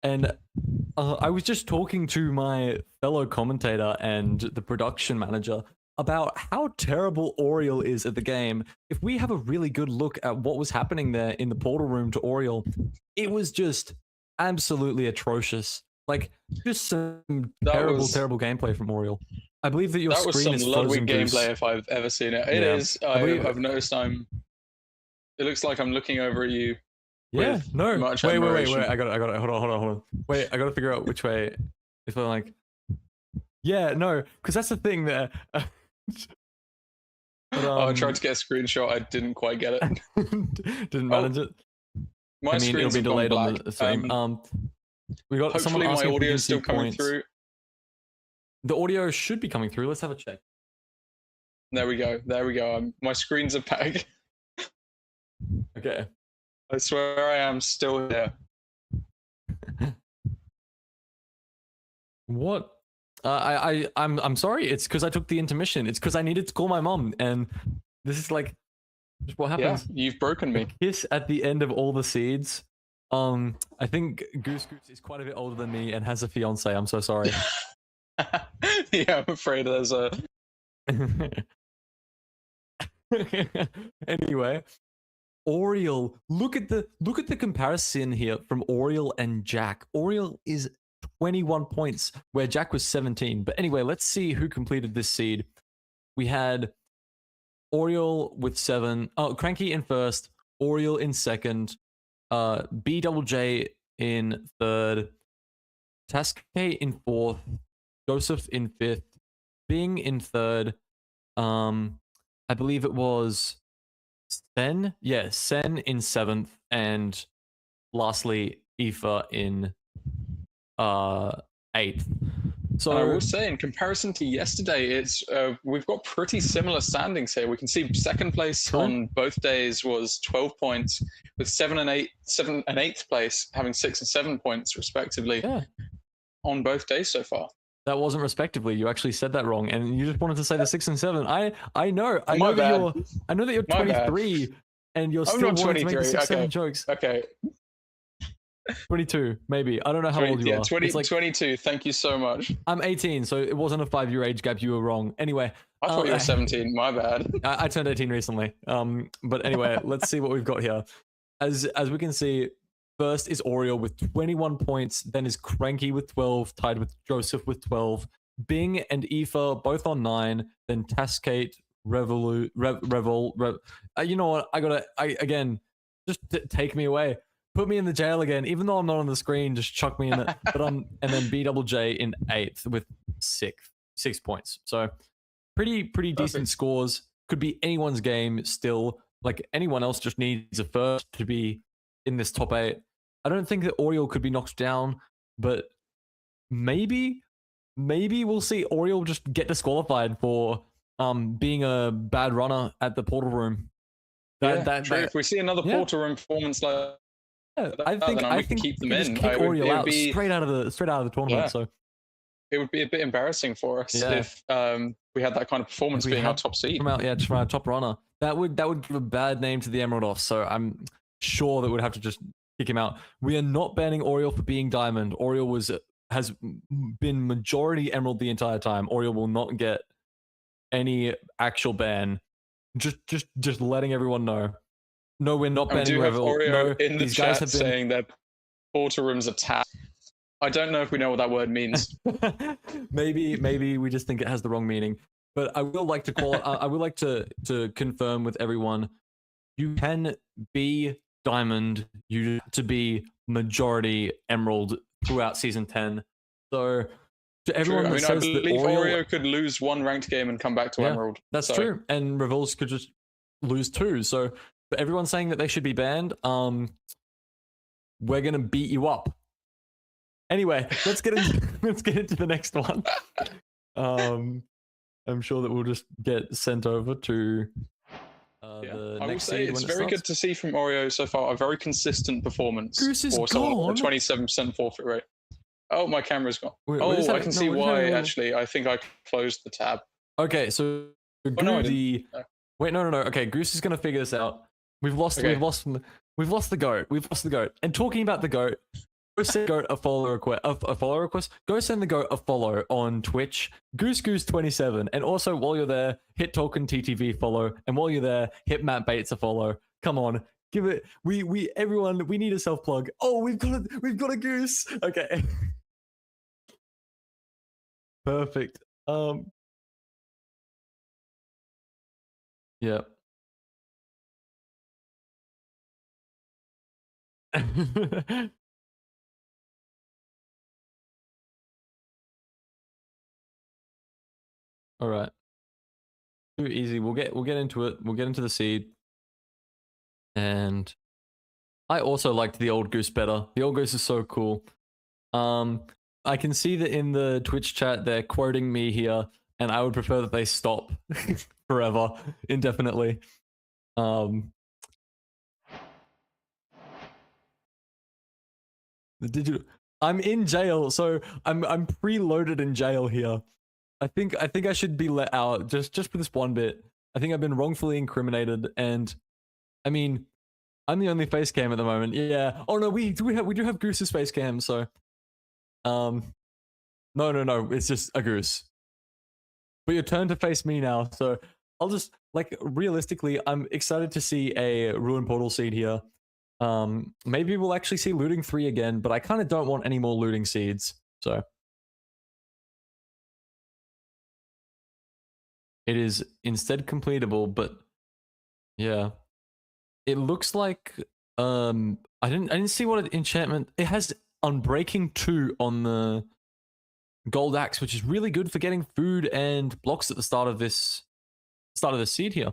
And I was just talking to my fellow commentator and the production manager about how terrible Oriole is at the game. If we have a really good look at what was happening there in the portal room to Oriole, it was just absolutely atrocious. Like, just some terrible gameplay from Oriole. I believe that your That was screen some is frozen, Ludwig Goose. gameplay if I've ever seen it. It Yeah. is. believe- I've noticed It looks like I'm looking over at you. Yeah, with no. much Wait. admiration. I got it. Hold on. Wait, I got to figure out which way. If I'm like, yeah, no, because that's the thing there. But, Oh, I tried to get a screenshot. I didn't quite get it. didn't manage it. My I mean, it'll screen's be have gone delayed on black. the stream. We got someone Hopefully, my asking if we audio can is still see coming points. through. The audio should be coming through. Let's have a check. There we go. My screens are back. Okay. I swear I am still here. What? I'm sorry. It's because I took the intermission. It's because I needed to call my mom, and this is like just what Yeah, happens. you've broken me. Kiss at the end of all the seeds. I think Goose is quite a bit older than me and has a fiance. I'm so sorry. Yeah, I'm afraid there's a. Anyway, Oriole. Look at the comparison here from Oriole and Jack. Oriole is 21 points, where Jack was 17. But anyway, let's see who completed this seed. We had Oriole with 7. Oh, Cranky in first. Oriole in second. BJJ in third. Tascade in fourth. Joseph in fifth. Bing in third. I believe it was Sen. Yeah, Sen in seventh, and lastly, Aoife in eighth. So I will say, in comparison to yesterday, it's we've got pretty similar standings here. We can see second place True. on both days was 12 points, with 7 and 8th place having 6 and 7 points respectively. Yeah. On both days so far. That wasn't respectively. You actually said that wrong, and you just wanted to say the 6 and 7. I know My that bad. you're My bad. 23, and you're I'm still not wanting to make the 23, 6 7 okay. jokes. Okay, 22, maybe. I don't know how old you yeah, are. 20, It's like 22. Thank you so much. I'm 18, so it wasn't a 5-year age gap. You were wrong. Anyway, I thought you were 17. My bad. I turned 18 recently. But anyway, let's see what we've got here. As we can see, first is Oriole with 21 points, then is Cranky with 12, tied with Joseph with 12. Bing and Aoife both on 9, then Tascade, you know what? Again, just take me away. Put me in the jail again, even though I'm not on the screen. Just chuck me in it. And then BJJ in 8th with 6 points. So pretty decent scores. Could be anyone's game still. Like, anyone else just needs a first to be in this top 8. I don't think that Oriole could be knocked down, but maybe we'll see Oriole just get disqualified for being a bad runner at the portal room. True. If we see another portal room performance like I think keep them we can in. just kick Oriole out be, straight out of the tournament. Yeah. So it would be a bit embarrassing for us if we had that kind of performance being our top seed. From our top runner. That would give a bad name to the Emerald off. So I'm sure that we'd have to just kick him out. We are not banning Oriole for being Diamond. Oriole has been majority Emerald the entire time. Oriole will not get any actual ban. Just letting everyone know. No, we're not banning Revel. No, in the these chat guys have been saying that portal rooms are tapped. I don't know if we know what that word means. maybe we just think it has the wrong meaning. But I will like to call it. I would like to confirm with everyone: you can be Diamond. You have to be majority Emerald throughout season 10. So to everyone that says I that believe Oriole Oreo could lose one ranked game and come back to Emerald. That's true, and Revels could just lose 2. So for everyone saying that they should be banned, we're gonna beat you up. Anyway, let's get into the next one. I'm sure that we'll just get sent over to the I will next say seed. it's very good to see from Oreo so far a very consistent performance for someone with a 27% forfeit rate. Oh, my camera's gone. I can see why. Actually, I think I closed the tab. Okay, so wait, no. Okay, Goose is gonna figure this out. We've lost We've lost the goat. We've lost the goat. And talking about the goat, go send the goat a follow request. A follow request. Go send the goat a follow on Twitch, Goose27. And also while you're there, hit Tolkien TTV follow. And while you're there, hit Matt Bates a follow. Come on, give it. Everyone, we need a self plug. Oh, we've got a goose. Okay. Perfect. Yeah. All right. Too easy. We'll get into it. We'll get into the seed. And I also liked the old goose better. The old goose is so cool. I can see that in the Twitch chat they're quoting me here, and I would prefer that they stop forever, indefinitely. I'm in jail, so I'm preloaded in jail here. I think I should be let out just for this one bit. I think I've been wrongfully incriminated, and I mean, I'm the only face cam at the moment. Yeah. Oh no, we do have Goose's face cam. So, no, it's just a goose. But your turn to face me now. So I'll just like realistically, I'm excited to see a Ruin Portal seed here. Maybe we'll actually see looting 3 again, but I kind of don't want any more looting seeds. So it is instead completable, but yeah. It looks like I didn't see what enchantment it has. Unbreaking 2 on the gold axe, which is really good for getting food and blocks at the start of this seed here.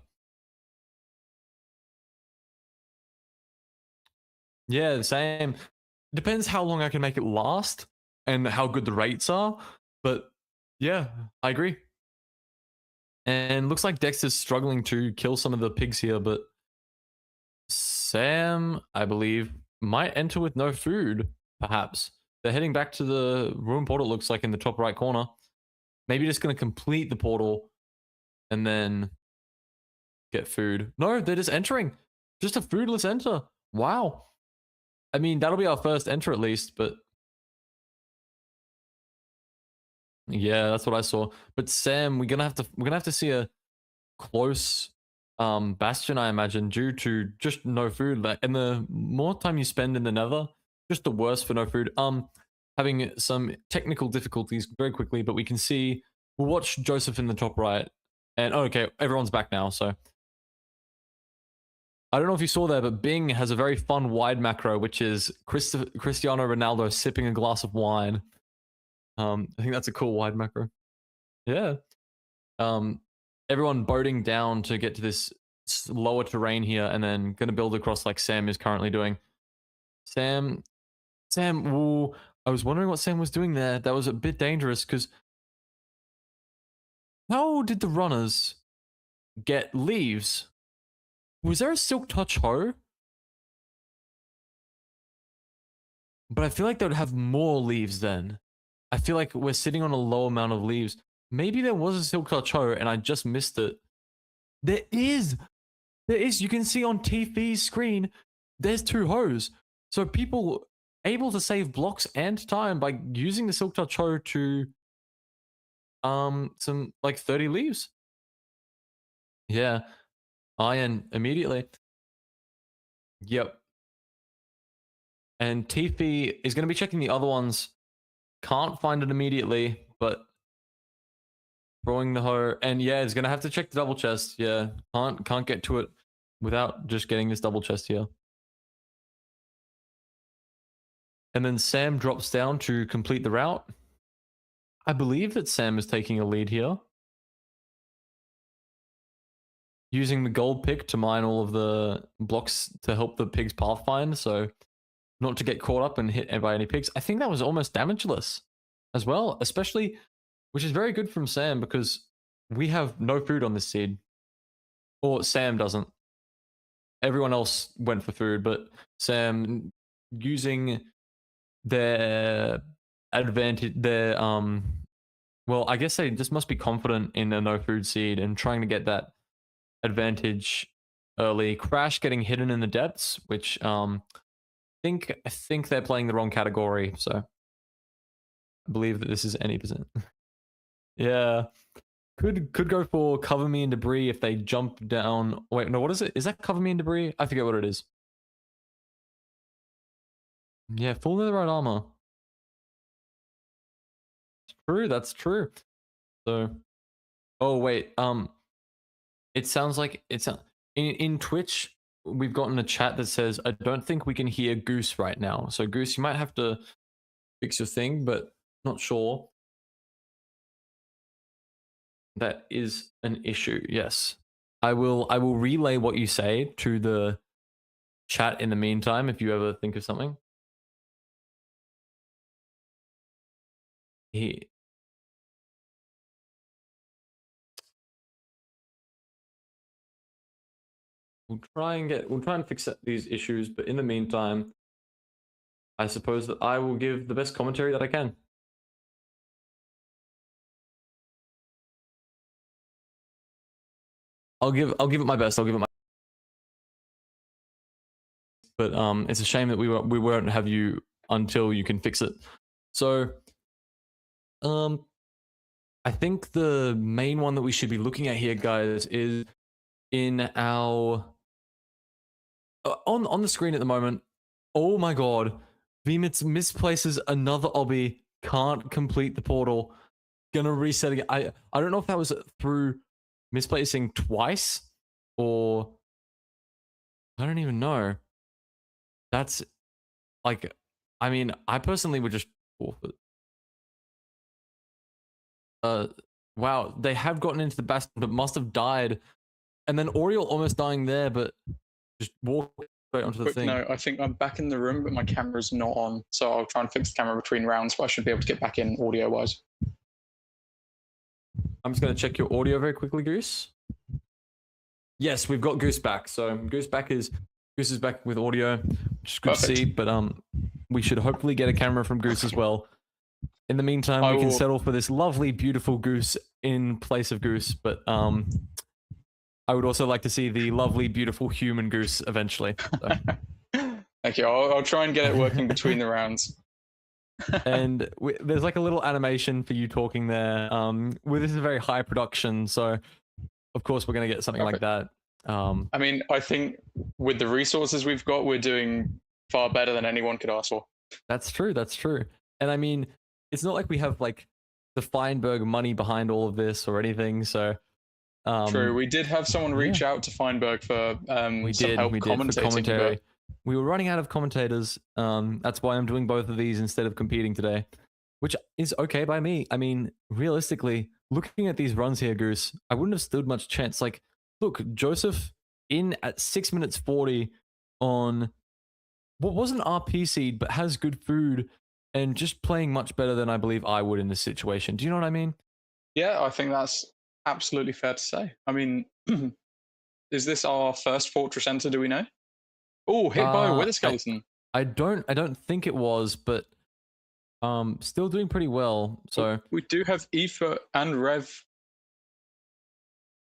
Yeah, same. Depends how long I can make it last and how good the rates are, but yeah, I agree. And looks like Dexter's struggling to kill some of the pigs here, but Sam, I believe, might enter with no food, perhaps. They're heading back to the ruin portal, looks like, in the top right corner. Maybe just going to complete the portal and then get food. No, they're just entering. Just a foodless enter. Wow. I mean, that'll be our first enter at least, but yeah, that's what I saw. But Sam, we're gonna have to see a close bastion, I imagine, due to just no food. Like, and the more time you spend in the nether, just the worse for no food. Having some technical difficulties very quickly, but we can see, we'll watch Joseph in the top right. And oh, okay, everyone's back now, so. I don't know if you saw there, but Bing has a very fun wide macro, which is Cristiano Ronaldo sipping a glass of wine. I think that's a cool wide macro. Yeah. Everyone boating down to get to this lower terrain here, and then going to build across like Sam is currently doing. Sam, ooh, I was wondering what Sam was doing there. That was a bit dangerous because how did the runners get leaves? Was there a silk touch hoe? But I feel like they would have more leaves then. I feel like we're sitting on a low amount of leaves. Maybe there was a silk touch hoe and I just missed it. There is. You can see on TV's screen, there's 2 hoes. So people able to save blocks and time by using the silk touch hoe to some like 30 leaves. Yeah. Iron immediately. Yep. And Tifi is going to be checking the other ones. Can't find it immediately, but throwing the hoe. And yeah, it's going to have to check the double chest. Yeah, can't get to it without just getting this double chest here. And then Sam drops down to complete the route. I believe that Sam is taking a lead here. Using the gold pick to mine all of the blocks to help the pigs pathfind, so not to get caught up and hit by any pigs. I think that was almost damageless as well, especially, which is very good from Sam because we have no food on this seed. Or Sam doesn't. Everyone else went for food, but Sam using their advantage, well, I guess they just must be confident in a no food seed and trying to get that advantage early. Crash getting hidden in the depths, which I think they're playing the wrong category, so I believe that this is any percent. Yeah. Could go for cover me in debris if they jump down. Wait, no, what is it? Is that cover me in debris? I forget what it is. Yeah, full netherite armor. True, that's true. So, oh wait, it sounds like it's in Twitch. We've gotten a chat that says I don't think we can hear Goose right now. So Goose, you might have to fix your thing, but not sure. That is an issue. Yes, I will relay what you say to the chat in the meantime. If you ever think of something, he we'll try and fix these issues. But in the meantime, I suppose that I will give the best commentary that I can. I'll give it my best. I'll give it my. But it's a shame that we won't have you until you can fix it. So, I think the main one that we should be looking at here, guys, is in our on the screen at the moment. Oh my god, Vmits misplaces another obby, can't complete the portal, gonna reset again. I don't know if that was through misplacing twice or I don't even know. That's like, I mean, I personally would just forfeit. Wow, they have gotten into the bastion, but must have died. And then Oriole almost dying there, but just walk straight onto the Quick thing. note, I think I'm back in the room, but my camera's not on. So I'll try and fix the camera between rounds, but I should be able to get back in audio-wise. I'm just going to check your audio very quickly, Goose. Yes, we've got Goose back. So Goose is back with audio, which is good to see. But we should hopefully get a camera from Goose as well. In the meantime, we can settle for this lovely, beautiful Goose in place of Goose. But I would also like to see the lovely, beautiful human Goose eventually. So. Thank you. I'll try and get it working between the rounds. And there's like a little animation for you talking there. This is a very high production, so of course we're going to get something like that. I mean, I think with the resources we've got, we're doing far better than anyone could ask for. That's true. That's true. And I mean, it's not like we have like the Feinberg money behind all of this or anything. So true. We did have someone reach out to Feinberg for some help commentating. We were running out of commentators. That's why I'm doing both of these instead of competing today, which is okay by me. I mean, realistically, looking at these runs here, Goose, I wouldn't have stood much chance. Like, look, Joseph in at 6 minutes 40 on what wasn't RP seed, but has good food and just playing much better than I believe I would in this situation. Do you know what I mean? Yeah, I think that's absolutely fair to say. I mean, is this our first Fortress enter? Do we know? Oh, hit by a Wither Skeleton. I don't think it was, but still doing pretty well. So we do have Aoife and Rev.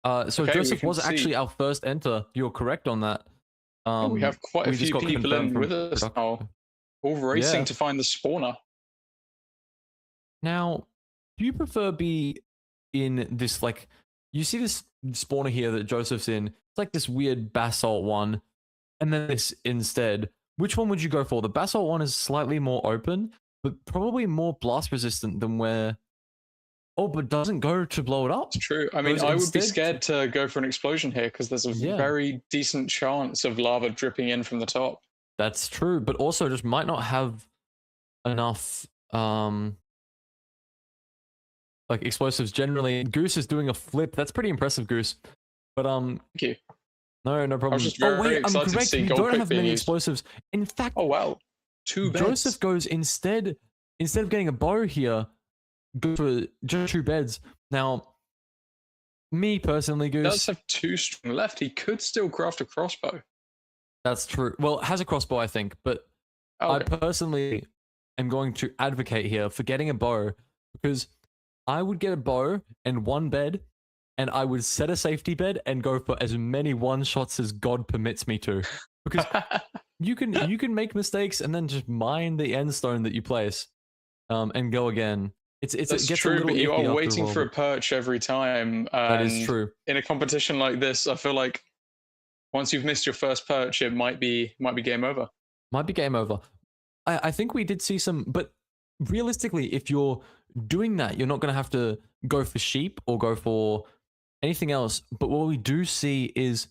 So okay, Joseph was actually our first enter. You're correct on that. We have quite a few people in with us now, all racing to find the spawner. Now, do you prefer be in this, like, you see this spawner here that Joseph's in? It's like this weird basalt one, and then this instead. Which one would you go for? The basalt one is slightly more open, but probably more blast resistant than where... Oh, but doesn't go to blow it up? It's true. I mean, I would be scared to go for an explosion here because there's a very decent chance of lava dripping in from the top. That's true, but also just might not have enough like explosives generally. Goose is doing a flip. That's pretty impressive, Goose. But thank you. No problem. I was just very excited to see you don't have many explosives. In fact, oh wow, 2 beds. Joseph goes instead of getting a bow here, go for just 2 beds. Now, me personally, Goose, he does have 2 string left. He could still craft a crossbow. That's true. Well, it has a crossbow, I think, but I personally am going to advocate here for getting a bow because I would get a bow and 1 bed and I would set a safety bed and go for as many one shots as God permits me to, because you can make mistakes and then just mine the end stone that you place, and go again. It That's gets a true, little but you iffy are after a waiting while. for a But perch every time. that is And true. in a competition like this, I feel like once you've missed your first perch, it might be game over. Might be game over. I think we did see some, but realistically, if you're doing that, you're not going to have to go for sheep or go for anything else. But what we do see is,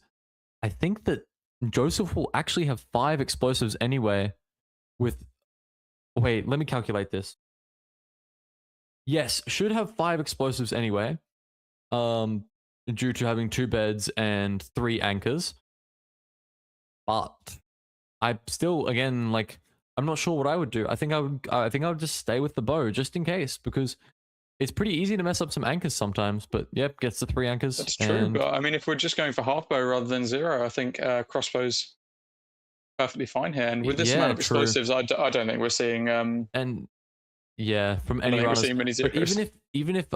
I think that Joseph will actually have 5 explosives anyway. With, wait, let me calculate this. Yes, should have 5 explosives anyway. Due to having 2 beds and 3 anchors. But I still, again, like, I'm not sure what I would do. I think I would just stay with the bow just in case, because it's pretty easy to mess up some anchors sometimes. But yep, gets the 3 anchors. That's true, but I mean, if we're just going for half bow rather than 0, I think crossbows perfectly fine here. And with this amount of true. explosives, I don't think we're seeing. And yeah, from I any don't think we're runners. seeing many But zeros. even if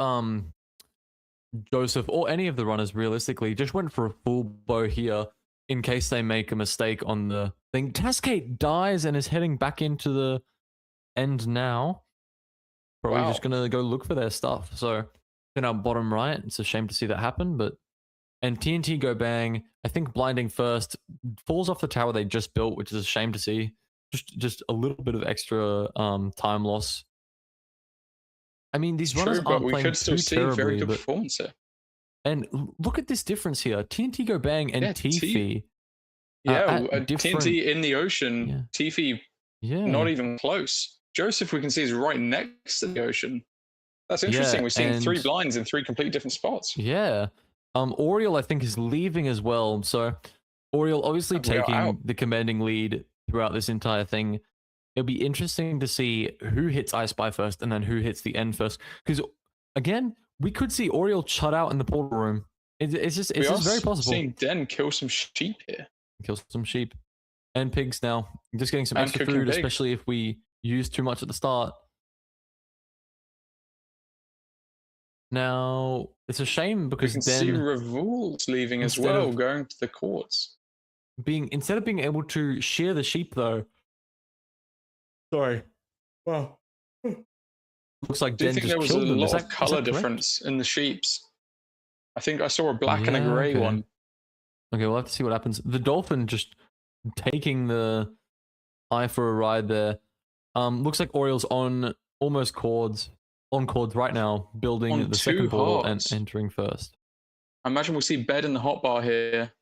Joseph or any of the runners realistically just went for a full bow here in case they make a mistake on the thing. Cascade dies and is heading back into the end now. Probably Wow. just gonna go look for their stuff. So in our bottom right, it's a shame to see that happen, but and TNT go bang. I think blinding first falls off the tower they just built, which is a shame to see. Just a little bit of extra time loss. I mean, these runners True, but aren't we playing could still too see terribly, very good but performance here. and look at this difference here. TNT go bang and Yeah, Tifi. Yeah, different, TNT in the ocean, yeah. Tifi Yeah. not even close. Joseph, we can see, is right next to the ocean. That's interesting. Yeah, We're seeing 3 and blinds in 3 completely different spots. yeah. Oriel, I think, is leaving as well. So Oriel obviously And we are out. taking the commanding lead throughout this entire thing. It'll be interesting to see who hits I Spy first and then who hits the end first. Because again, we could see Oriel shut out in the portal room. It's just very possible. Seeing Den kill some sheep here. Kill some sheep and pigs now. Just getting some And extra cooking food, pigs. especially if we use too much at the start. Now, it's a shame We because can see then Revol's leaving as instead well, of- going to the courts. instead of being able to shear the sheep though. Sorry. Wow. Looks like Do you Den think just there was a killed them. lot Is of that color correct? difference in the sheeps? I think I saw a black and a Yeah, grey okay. one. Okay, we'll have to see what happens. The dolphin just taking the eye for a ride there. Looks like Oriel's on almost cords. On cords right now, building On the second 2 portal and hearts. entering first. I imagine we'll see bed in the hotbar here.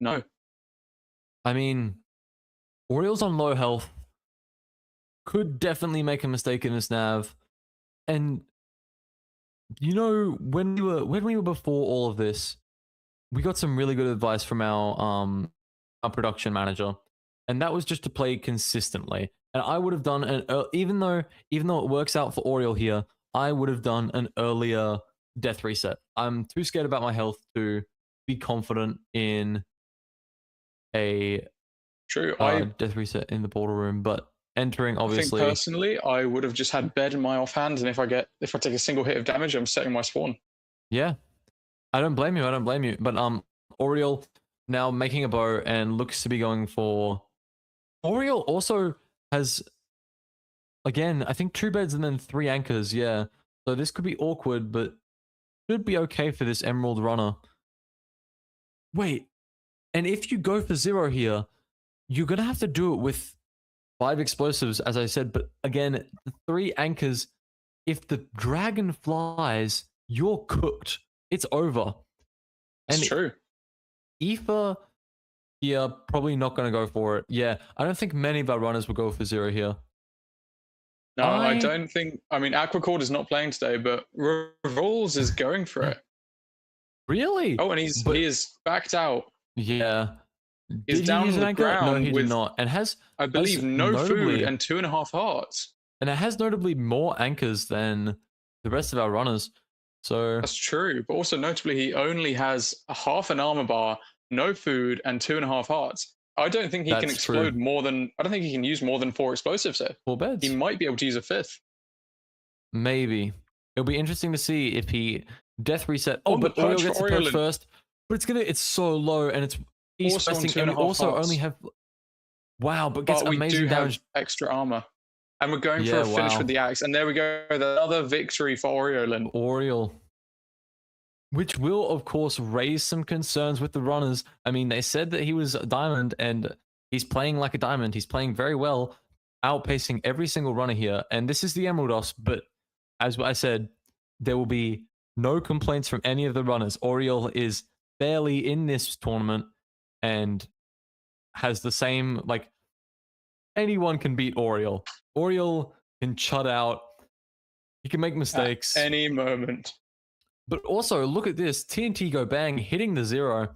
No. I mean, Oriel's on low health. Could definitely make a mistake in his nav. And you know, when we were before all of this, we got some really good advice from our production manager, and that was just to play consistently. And I would have done an even though it works out for Oriel here, I would have done an earlier death reset. I'm too scared about my health to be confident in a True. death reset in the portal room, but entering I think obviously. personally, I would have just had bed in my offhand, and if I take a single hit of damage, I'm setting my spawn. Yeah, I don't blame you. But Oriel now making a bow and looks to be going for. Oriel also has, again, I think 2 beds and then 3 anchors. Yeah, so this could be awkward, but should be okay for this Emerald runner. Wait, and if you go for 0 here, you're gonna have to do it with 5 explosives, as I said. But again, the 3 anchors. If the dragon flies, you're cooked. It's over. That's And true. Aoife here, probably not going to go for it. Yeah, I don't think many of our runners will go for 0 here. No, I don't think. I mean, Aquacord is not playing today, but Revol's is going for it. Really? Oh, and he is backed out. Yeah. He's Did down he use on an the anchor? No, ground he with, did not. And I believe, no notably, food and 2.5 hearts. And it has notably more anchors than the rest of our runners. So That's true. But also notably, he only has a half an armor bar, no food, and 2.5 hearts. I don't think he can That's explode true. more than. I don't think he can use more than 4 explosives here. 4 beds. He might be able to use a 5th. Maybe. It'll be interesting to see if he Death reset. Oh, On the but Oriole perch gets for the perch Oriolan. first. But it's so low and it's east Also on resting, and we 2.5 also hearts. only have wow, but gets But we do amazing have damage. extra armor. And we're going for Yeah, a finish wow. with the axe. And there we go. Another victory for Oriolan. Oriole. Which will, of course, raise some concerns with the runners. I mean, they said that he was a diamond, and he's playing like a diamond. He's playing very well, outpacing every single runner here. And this is the Emeraldos, but as I said, there will be no complaints from any of the runners. Oriole is barely in this tournament and has the same, like, anyone can beat Oriole. Oriole can chut out. He can make mistakes. At any moment. But also, look at this. TNT go bang, hitting the 0.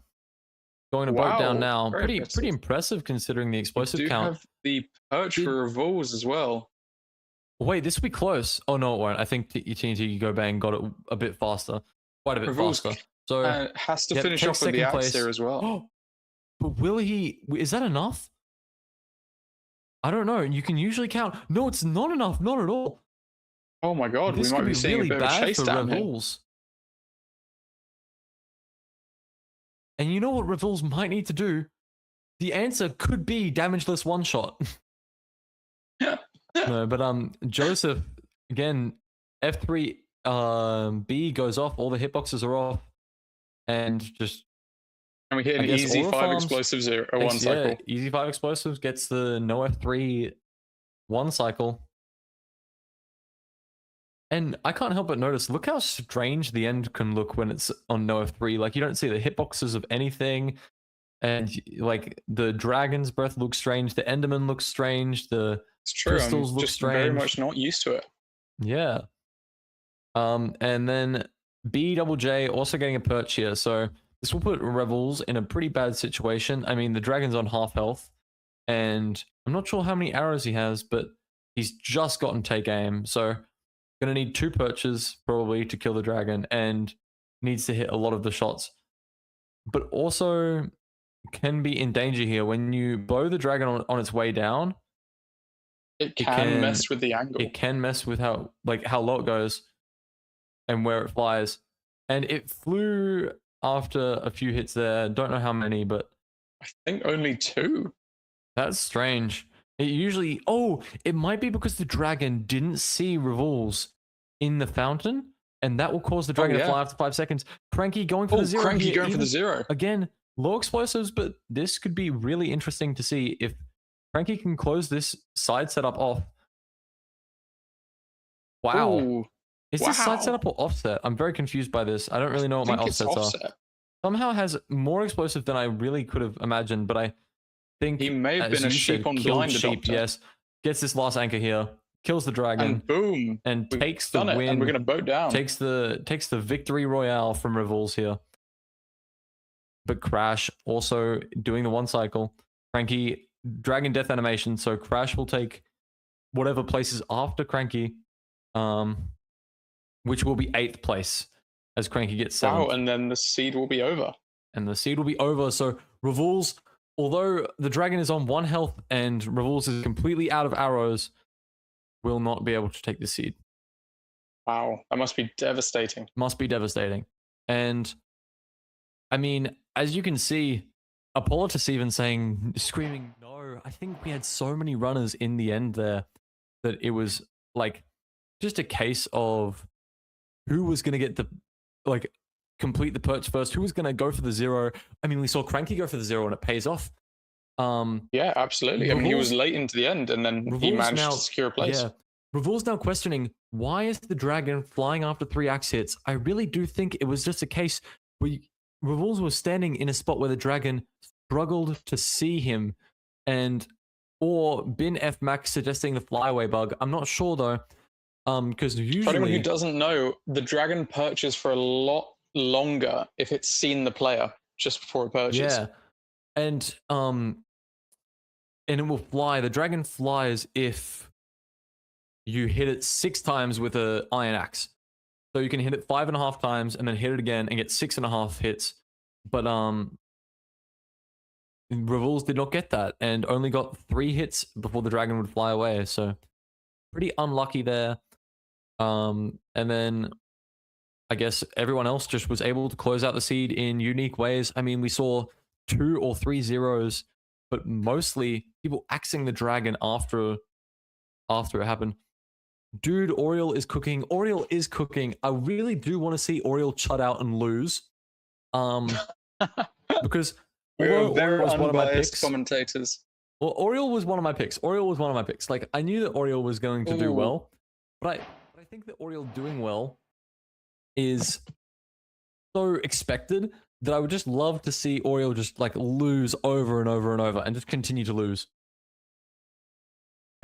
Going to boat down now. Pretty impressive considering the explosive do count. Have the perch for revolves as well. Wait, this will be close. Oh, no, it won't. I think TNT go bang got it a bit faster. Quite a bit faster. So has to finish off with the axe here as well. But will he... Is that enough? I don't know. You can usually count. No, it's not enough. Not at all. Oh my god, this we might be seeing really a bit of a chase down here. And you know what Revels might need to do? The answer could be damageless one shot. No, but Joseph, again, F3 B goes off, all the hitboxes are off, and just and we hit an easy 5 explosives or one cycle. Yeah, easy 5 explosives gets the no F3 1 cycle. And I can't help but notice, look how strange the end can look when it's on no F3. Like, you don't see the hitboxes of anything. And, like, the Dragon's Breath looks strange. The Enderman looks strange. The crystals look strange. Very much not used to it. Yeah. And then BJJ also getting a perch here. So this will put Revels in a pretty bad situation. I mean, the Dragon's on half health. And I'm not sure how many arrows he has, but he's just gotten take aim. So going to need 2 perches probably to kill the dragon and needs to hit a lot of the shots. But also can be in danger here. When you blow the dragon on its way down, it can mess with the angle. It can mess with how low it goes and where it flies. And it flew after a few hits there. Don't know how many, but I think only 2. That's strange. It usually... Oh, it might be because the dragon didn't see Revels in the fountain, and that will cause the dragon to fly after 5 seconds. Cranky going for the 0. Cranky going for the 0. Again, low explosives, but this could be really interesting to see if Cranky can close this side setup off. Wow. Ooh, Is this side setup or offset? I'm very confused by this. I don't really know what my offsets are. Somehow has more explosive than I really could have imagined, but I think he may have been a sheep on blind adopter. Yes, gets this last anchor here, kills the dragon, and boom, and takes the win. And we're gonna boat down. Takes the victory royale from Revels here. But Crash also doing the 1 cycle. Cranky dragon death animation, so Crash will take whatever places after Cranky, which will be 8th place as Cranky gets 7th. Wow, and then the seed will be over. And the seed will be over. So Revels, although the dragon is on 1 health and Revels is completely out of arrows, will not be able to take the seed. Wow, that must be devastating. Must be devastating. And I mean, as you can see, Appolitus even screaming no. I think we had so many runners in the end there that it was like just a case of who was going to get the, like, complete the perch first, who was going to go for the 0. I mean, we saw Cranky go for the 0 and it pays off. Yeah, absolutely. I mean, he was late into the end and then he managed to secure a place. Yeah. Revol's now questioning, why is the dragon flying after 3 axe hits? I really do think it was just a case where Revol's was standing in a spot where the dragon struggled to see him, or Bin F Max suggesting the flyaway bug. I'm not sure though, because usually... For anyone who doesn't know, the dragon perches for a lot longer if it's seen the player just before it perches. Yeah, and it will fly. The dragon flies if you hit it 6 times with an iron axe. So you can hit it 5.5 times and then hit it again and get 6.5 hits. But Revels did not get that and only got 3 hits before the dragon would fly away. So pretty unlucky there. And then I guess everyone else just was able to close out the seed in unique ways. I mean, we saw 2 or 3 zeros, but mostly people axing the dragon after it happened. Dude, Oriole is cooking. Oriole is cooking. I really do want to see Oriole chut out and lose. Because We were although very Oriole was one of my unbiased picks, commentators. well, Oriole was one of my picks. Oriole was one of my picks. Like, I knew that Oriole was going to do Ooh. well, but I think that Oriole doing well is so expected that I would just love to see Oriole just like lose over and over and over and just continue to lose.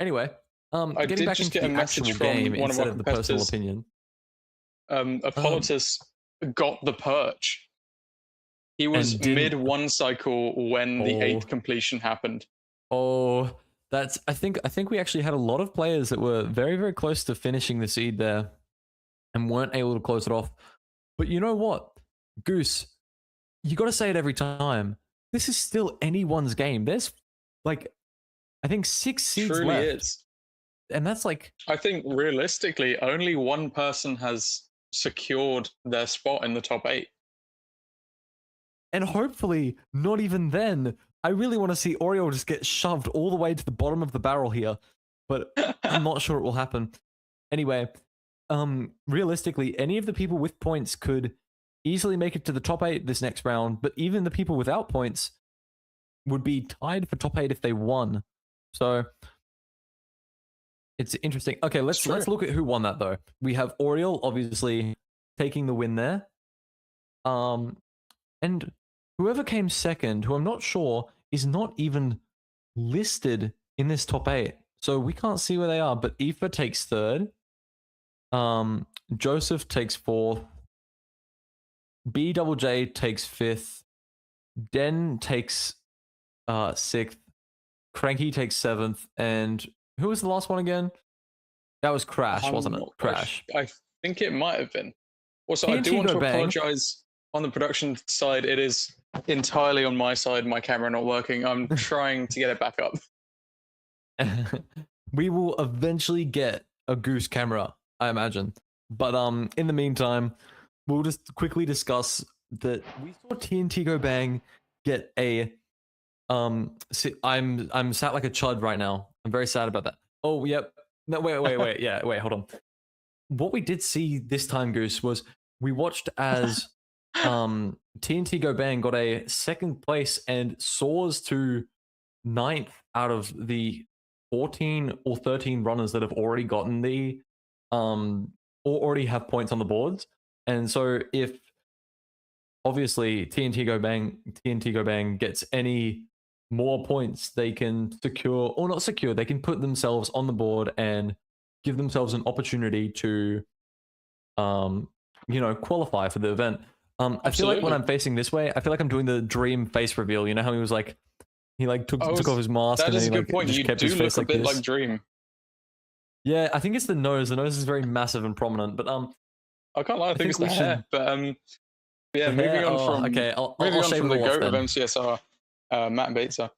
Anyway, I getting did back just into get a the message actual from game one of instead our of the personal competitors. opinion. Apolotus got the perch. He was And didn't- mid one cycle when the Oh. 8th completion happened. Oh, that's I think we actually had a lot of players that were very, very close to finishing the seed there and weren't able to close it off. But you know what? Goose, you got to say it every time. This is still anyone's game. There's like, I think 6 seeds Truly left. is. And that's like, I think realistically, only one person has secured their spot in the top 8. and hopefully not even then. I really want to see Oriole just get shoved all the way to the bottom of the barrel here, but I'm not sure it will happen. Anyway, realistically, any of the people with points could easily make it to the top 8 this next round, but even the people without points would be tied for top 8 if they won. So it's interesting. Okay, let's look at who won that though. We have Oriole obviously taking the win there. And whoever came second, who I'm not sure, is not even listed in this top 8. So we can't see where they are, but Aoife takes third. Joseph takes fourth. BJJ takes fifth. Den takes sixth. Cranky takes seventh. And who was the last one again? That was Crash, wasn't it? Crash. I think it might have been. Also, I do want to apologize on the production side. It is entirely on my side, my camera not working. I'm trying to get it back up. We will eventually get a Goose camera, I imagine. But in the meantime, we'll just quickly discuss that we saw TNT Go Bang get a I'm sat like a chud right now. I'm very sad about that. Oh, yep. No, wait. Yeah, wait, hold on. What we did see this time, Goose, was we watched as TNT Go Bang got a second place and soars to 9th out of the 14 or 13 runners that have already gotten the or already have points on the boards. And so if obviously TNT Go Bang gets any more points, they can secure, or not secure, they can put themselves on the board and give themselves an opportunity to qualify for the event. I feel like when I'm facing this way, I feel like I'm doing the dream face reveal. You know how he was like, he like took off his mask. That and is then a he, good point. just You kept do his look face a like bit this. like Dream. Yeah, I think it's the nose. The nose is very massive and prominent. But I can't lie. I think it's the hair. But yeah, the moving hair, on from okay, I'll moving shave on from it the all off goat of then. MCSR, Matt Bateser.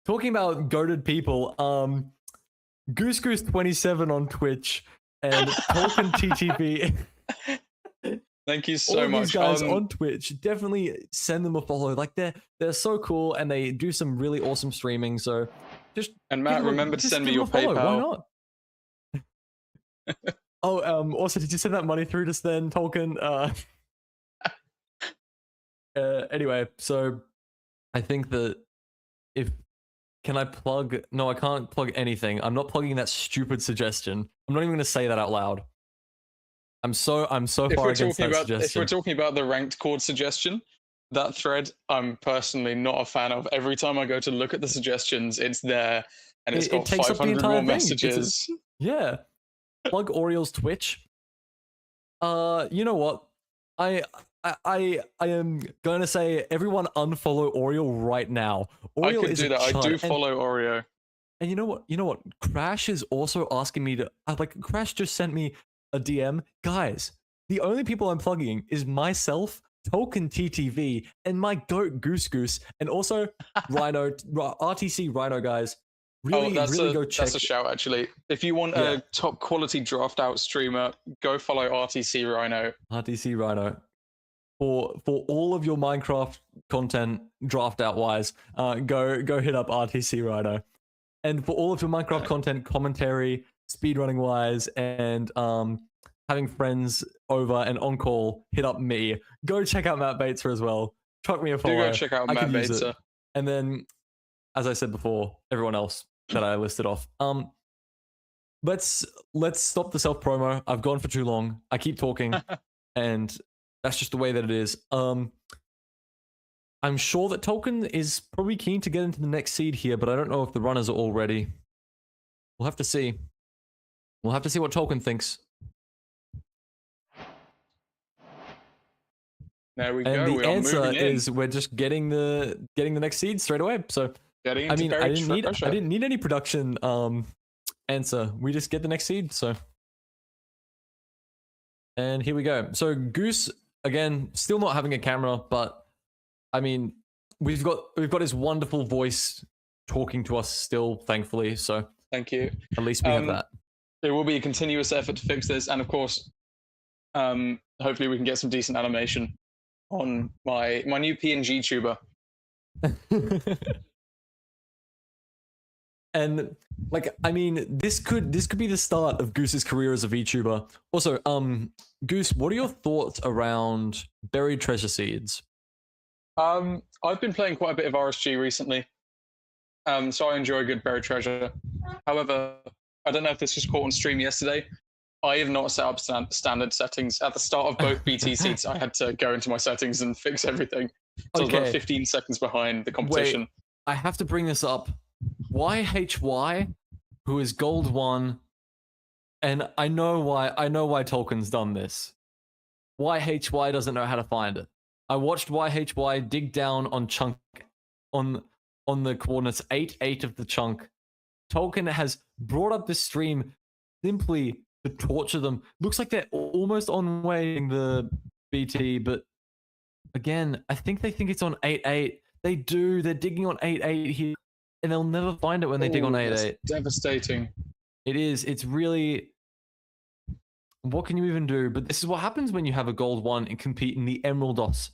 Talking about goated people, Goose 27 on Twitch and Tolkien TTV. Thank you so All much. these guys on Twitch, definitely send them a follow. Like they're so cool and they do some really awesome streaming. So just and Matt, remember to send me your PayPal. Why not? Oh, also, did you send that money through just then, Tolkien? Anyway, so I think that can I plug? No, I can't plug anything. I'm not plugging that stupid suggestion. I'm not even going to say that out loud. I'm so far against that suggestion. If we're talking about the ranked chord suggestion, that thread I'm personally not a fan of. Every time I go to look at the suggestions, it's there and it's got 500 more messages. Yeah. Plug Oriole's Twitch. You know what? I am going to say everyone unfollow Oriole right now. Oriole I could do that. I do follow Oreo. And you know what? Crash is also asking me to Crash just sent me a DM. Guys, the only people I'm plugging is myself, Token TTV, and my goat Goose, and also Rhino, RTC Rhino guys. Really, that's really a go check a shout actually. If you want Yeah. a top quality draft out streamer, go follow RTC Rhino. RTC Rhino. For all of your Minecraft content draft out wise, go hit up RTC Rhino. And for all of your Minecraft content, commentary, speedrunning wise, and having friends over and on call, hit up me. Go check out Matt Bateser as well. Chuck me a Do follow. go check out I Matt could use it. Bateser. And then, as I said before, everyone else that I listed off. Let's stop the self promo. I've gone for too long. I keep talking, and that's just the way that it is. I'm sure that Tolkien is probably keen to get into the next seed here, but I don't know if the runners are all ready. We'll have to see. We'll have to see what Tolkien thinks. There we And go. the answer is we're just getting the next seed straight away. So I didn't need any production answer. We just get the next seed. So, and here we go. So Goose again, still not having a camera, but I mean, we've got his wonderful voice talking to us still, thankfully. So thank you. At least we have that. It will be a continuous effort to fix this, and of course, hopefully we can get some decent animation on my new PNG tuber. And like, I mean, this could be the start of Goose's career as a VTuber. Also, Goose, what are your thoughts around buried treasure seeds? I've been playing quite a bit of RSG recently, so I enjoy a good buried treasure. However, I don't know if this was caught on stream yesterday. I have not set up standard settings. At the start of both BT seeds, I had to go into my settings and fix everything. So I was about 15 seconds behind the competition. Wait, I have to bring this up. YHY, who is Gold 1, and I know why Tolkien's done this. YHY doesn't know how to find it. I watched YHY dig down on chunk on the coordinates 8 of the chunk. Tolkien has brought up this stream simply to torture them. Looks like they're almost on weighing the BT, but again, I think they think it's on 8-8. They do. They're digging on 8-8 here, and they'll never find it when they dig on 8-8. Devastating. It is. It's really. What can you even do? But this is what happens when you have a gold 1 and compete in the Emeraldos,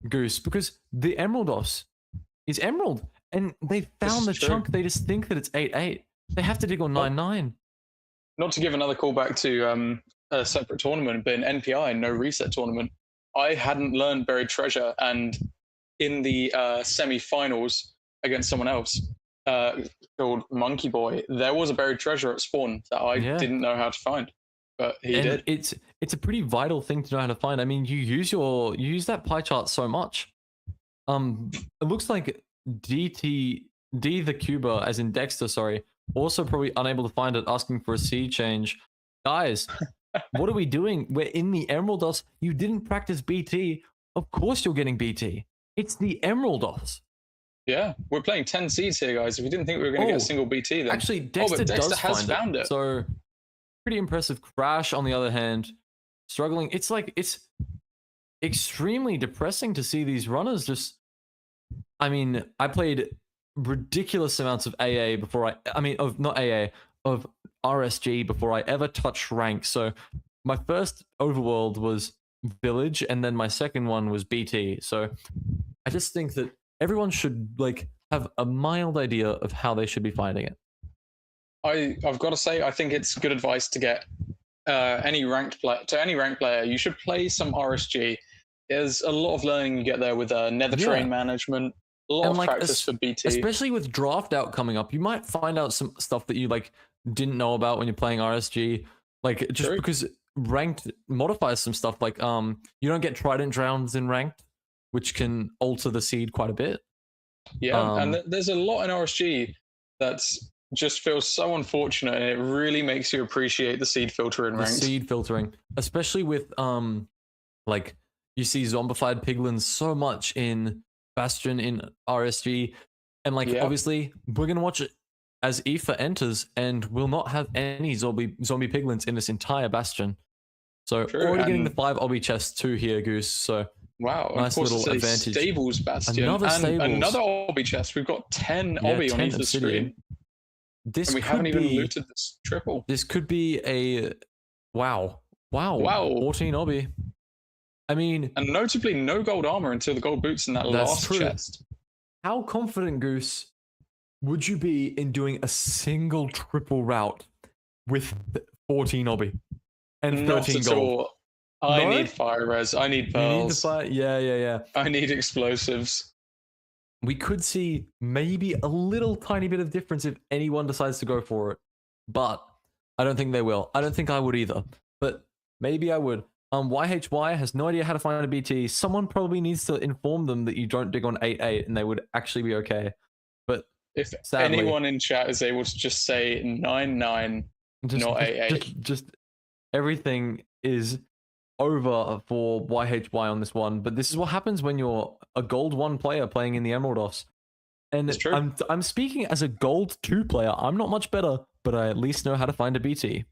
Goose, because the Emeraldos is Emerald, and they found the chunk. They just think that it's 8-8. They have to dig on 9-9. Not to give another callback to a separate tournament, but in NPI, no reset tournament, I hadn't learned buried treasure, and in the semi-finals against someone else called Monkey Boy, there was a buried treasure at spawn that I didn't know how to find, but he did. It's a pretty vital thing to know how to find. I mean, you use that pie chart so much. It looks like D the Cuber, as in Dexter, sorry, also probably unable to find it, asking for a sea change. Guys, what are we doing? We're in the Emeraldos. You didn't practice BT. Of course you're getting BT. It's the Emeraldos. Yeah, we're playing 10 seeds here, guys. If you didn't think we were going to get a single BT, then actually Dexter does has found it. So pretty impressive. Crash, on the other hand, struggling. It's like, it's extremely depressing to see these runners just. I mean, I played ridiculous amounts of AA before of RSG before I ever touched rank. So my first overworld was Village, and then my second one was BT. So I just think that everyone should like have a mild idea of how they should be finding it. I've got to say, I think it's good advice to get any ranked player. You should play some RSG. There's a lot of learning you get there with nether terrain management. A lot of practice for BT. Especially with draft out coming up, you might find out some stuff that you like didn't know about when you're playing RSG. Like just because ranked modifies some stuff. Like you don't get trident rounds in ranked, which can alter the seed quite a bit. Yeah, and there's a lot in RSG that's just feels so unfortunate, and it really makes you appreciate the seed filter in ranked. The seed filtering, especially with like you see zombified piglins so much in Bastion in RSG, and like obviously we're gonna watch it as Aoife enters, and we'll not have any zombie piglins in this entire Bastion. So already getting the 5 obby chests too here, Goose. So wow, nice of course little advantage. Stables Bastion, another obby chest. We've got 10 obby on either screen. This And we could haven't even be looted this triple. this could be a wow. Wow. 14 obby. I mean, And notably, no gold armor until the gold boots in that that's last true. chest. How confident, Goose, would you be in doing a single triple route with 14 obby and 13 Not at gold? all. I No? need fire res. I need You pearls. need the fire. Yeah. I need explosives. We could see maybe a little tiny bit of difference if anyone decides to go for it, but I don't think they will. I don't think I would either, but maybe I would. YHY has no idea how to find a BT. Someone probably needs to inform them that you don't dig on 8-8 and they would actually be okay. But If sadly, anyone in chat is able to just say 9-9, not 8-8. just everything is over for YHY on this one. But this is what happens when you're a gold 1 player playing in the Emerald Offs. And It's true. I'm speaking as a gold 2 player. I'm not much better, but I at least know how to find a BT.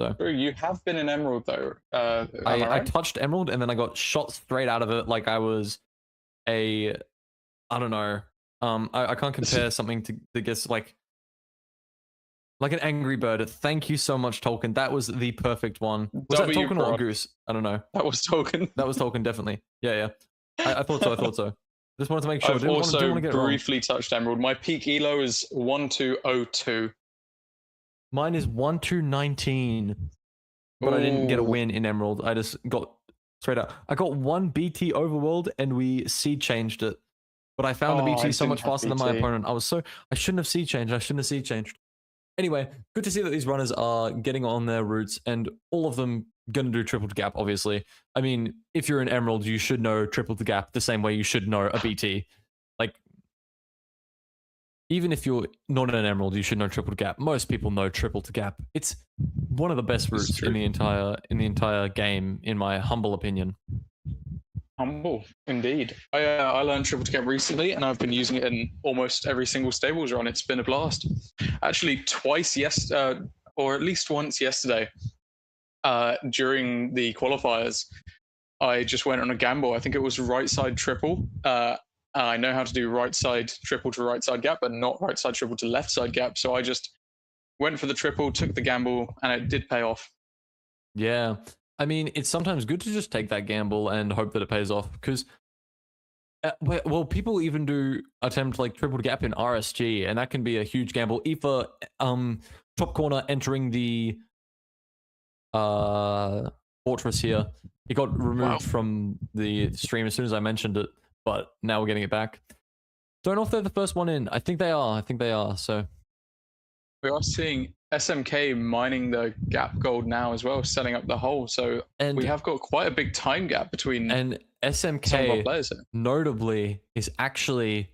So True, you have been in Emerald though. I touched Emerald and then I got shot straight out of it like I was I don't know. I can't compare something to guess like an Angry Bird. Thank you so much, Tolkien. That was the perfect one. Was that Tolkien or Goose? I don't know. That was Tolkien. That was Tolkien, definitely. Yeah. I thought so. Just wanted to make sure. I've Didn't also want to get it wrong. briefly touched Emerald. My peak elo is 1202. Mine is 1219. But I didn't get a Ooh. win in Emerald. I just got straight up. I got 1 BT Overworld and we seed changed it. But I found the BT so much faster than my opponent. I shouldn't have seed changed. Anyway, good to see that these runners are getting on their routes and all of them gonna do triple to gap, obviously. I mean, if you're an Emerald, you should know triple to gap the same way you should know a BT. Like, even if you're not an Emerald, you should know triple to gap. Most people know triple to gap. It's one of the best routes in the entire game, in my humble opinion. Humble, indeed. I learned triple to gap recently, and I've been using it in almost every single stables run. It's been a blast. Actually, twice or at least once yesterday, during the qualifiers, I just went on a gamble. I think it was right side triple. I know how to do right side triple to right side gap, but not right side triple to left side gap. So I just went for the triple, took the gamble, and it did pay off. Yeah. I mean, it's sometimes good to just take that gamble and hope that it pays off because, well, people even do attempt like triple gap in RSG, and that can be a huge gamble. Aoife, top corner entering the fortress here. It got removed from the stream as soon as I mentioned it, but now we're getting it back. Don't know if they're the first one in. I think they are. So we are seeing SMK mining the gap gold now as well, setting up the hole. So we have got quite a big time gap between and SMK some of our players here. Notably is actually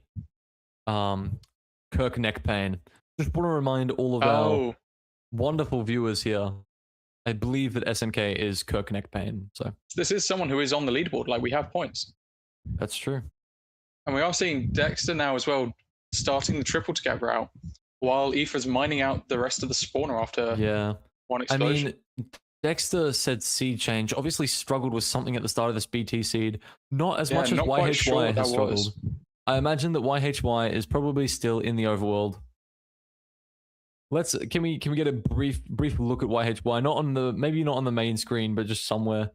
Kirk Neckpain. Just want to remind all of our wonderful viewers here. I believe that SMK is Kirk Neckpain. So this is someone who is on the leaderboard. Like, we have points. That's true. And we are seeing Dexter now as well, starting the triple to gap route, while Aoife's mining out the rest of the spawner after one explosion. I mean, Dexter said seed change. Obviously struggled with something at the start of this BT seed. Not as much as YHY has struggled. I imagine that YHY is probably still in the overworld. Can we get a brief look at YHY? Maybe not on the main screen, but just somewhere.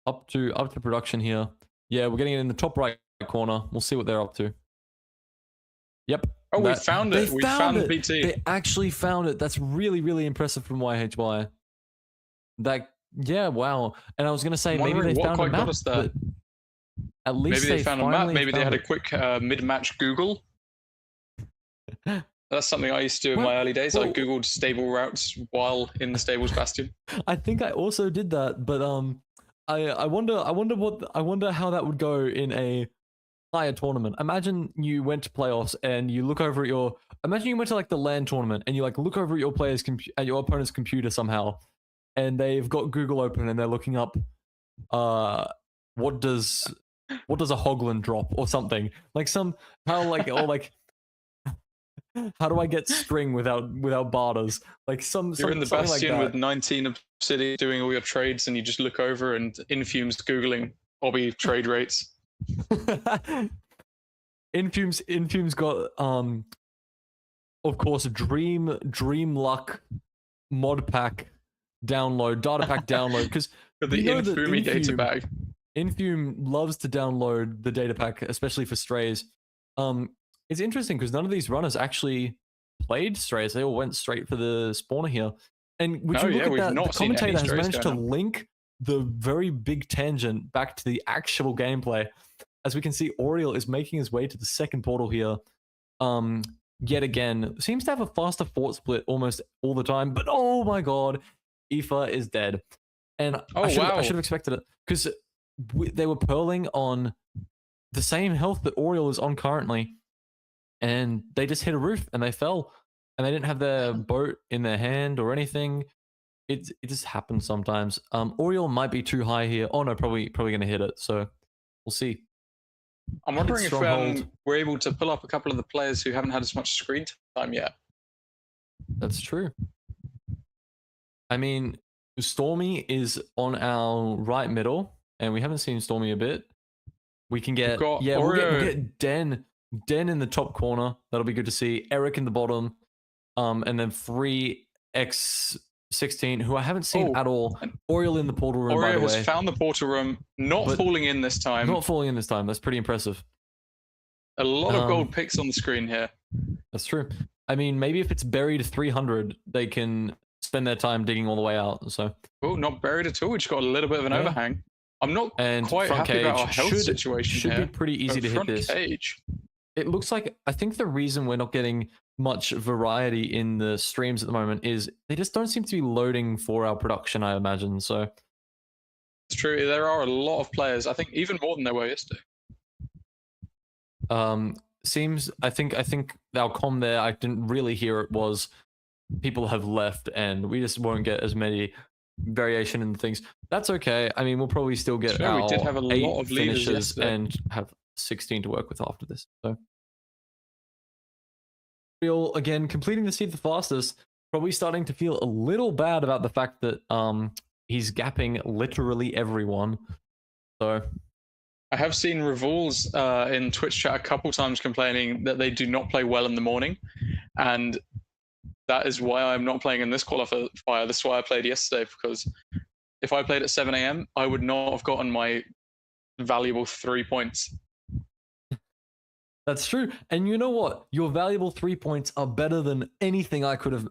Up to production here. Yeah, we're getting it in the top right corner. We'll see what they're up to. Yep. Oh, we found it. We found the BT. They actually found it. That's really, really impressive from YHY. Yeah, wow. And I was going to say, maybe they found a map, but at least maybe they found a map. Maybe they had a quick mid-match Google. That's something I used to do in my early days. I Googled stable routes while in the stables bastion. I think I also did that, but I wonder how that would go in a higher tournament. Imagine you went to playoffs and you look over at imagine you went to like the LAN tournament and you like look over at your your opponent's computer somehow, and they've got Google open and they're looking up what does a Hoglin drop or something, like how do I get string without barters? Like you're in the bastion like with 19 obsidian doing all your trades, and you just look over and Infume's googling obby trade rates. Infume's got of course, Dream Luck mod pack download, data pack download, because For the we know that Infumi data bag. Infume loves to download the data pack, especially for strays. It's interesting because none of these runners actually played strays. They all went straight for the spawner here. And would you look at we've that? The not seen any commentator has strays managed to going on. link the very big tangent back to the actual gameplay. As we can see, Oriel is making his way to the second portal here. Yet again, seems to have a faster fort split almost all the time. But oh my god, Aoife is dead. And I should have expected it because they were pearling on the same health that Oriel is on currently, and they just hit a roof and they fell, and they didn't have their boat in their hand or anything. It just happens sometimes. Oriel might be too high here. Oh no, probably going to hit it. So we'll see. I'm wondering if we're able to pull up a couple of the players who haven't had as much screen time yet. That's true. I mean, Stormy is on our right middle, and we haven't seen Stormy a bit. We can get we'll get Den in the top corner. That'll be good to see. Eric in the bottom, and then 3x16, who I haven't seen at all. Oriel in the portal room. Oriel has found the portal room, not falling in this time. Not falling in this time. That's pretty impressive. A lot of gold picks on the screen here. That's true. I mean, maybe if it's buried 300, they can spend their time digging all the way out. So, not buried at all. We just got a little bit of an overhang. I'm not quite happy about our health situation should here. be pretty easy to hit this. Cage. It looks like, I think the reason we're not getting much variety in the streams at the moment is they just don't seem to be loading for our production, I imagine. So it's true. There are a lot of players. I think even more than there were yesterday. I think our comm there, I didn't really hear it, was people have left and we just won't get as many variation in things. That's okay. I mean, we'll probably still get our we did have a lot of finishes and have 16 to work with after this. So Real again completing the seed the fastest, probably starting to feel a little bad about the fact that he's gapping literally everyone. So I have seen Revol's in Twitch chat a couple times complaining that they do not play well in the morning, and that is why I'm not playing in this qualifier. This is why I played yesterday, because if I played at 7 a.m., I would not have gotten my valuable 3 points. That's true. And you know what? Your valuable 3 points are better than anything I could have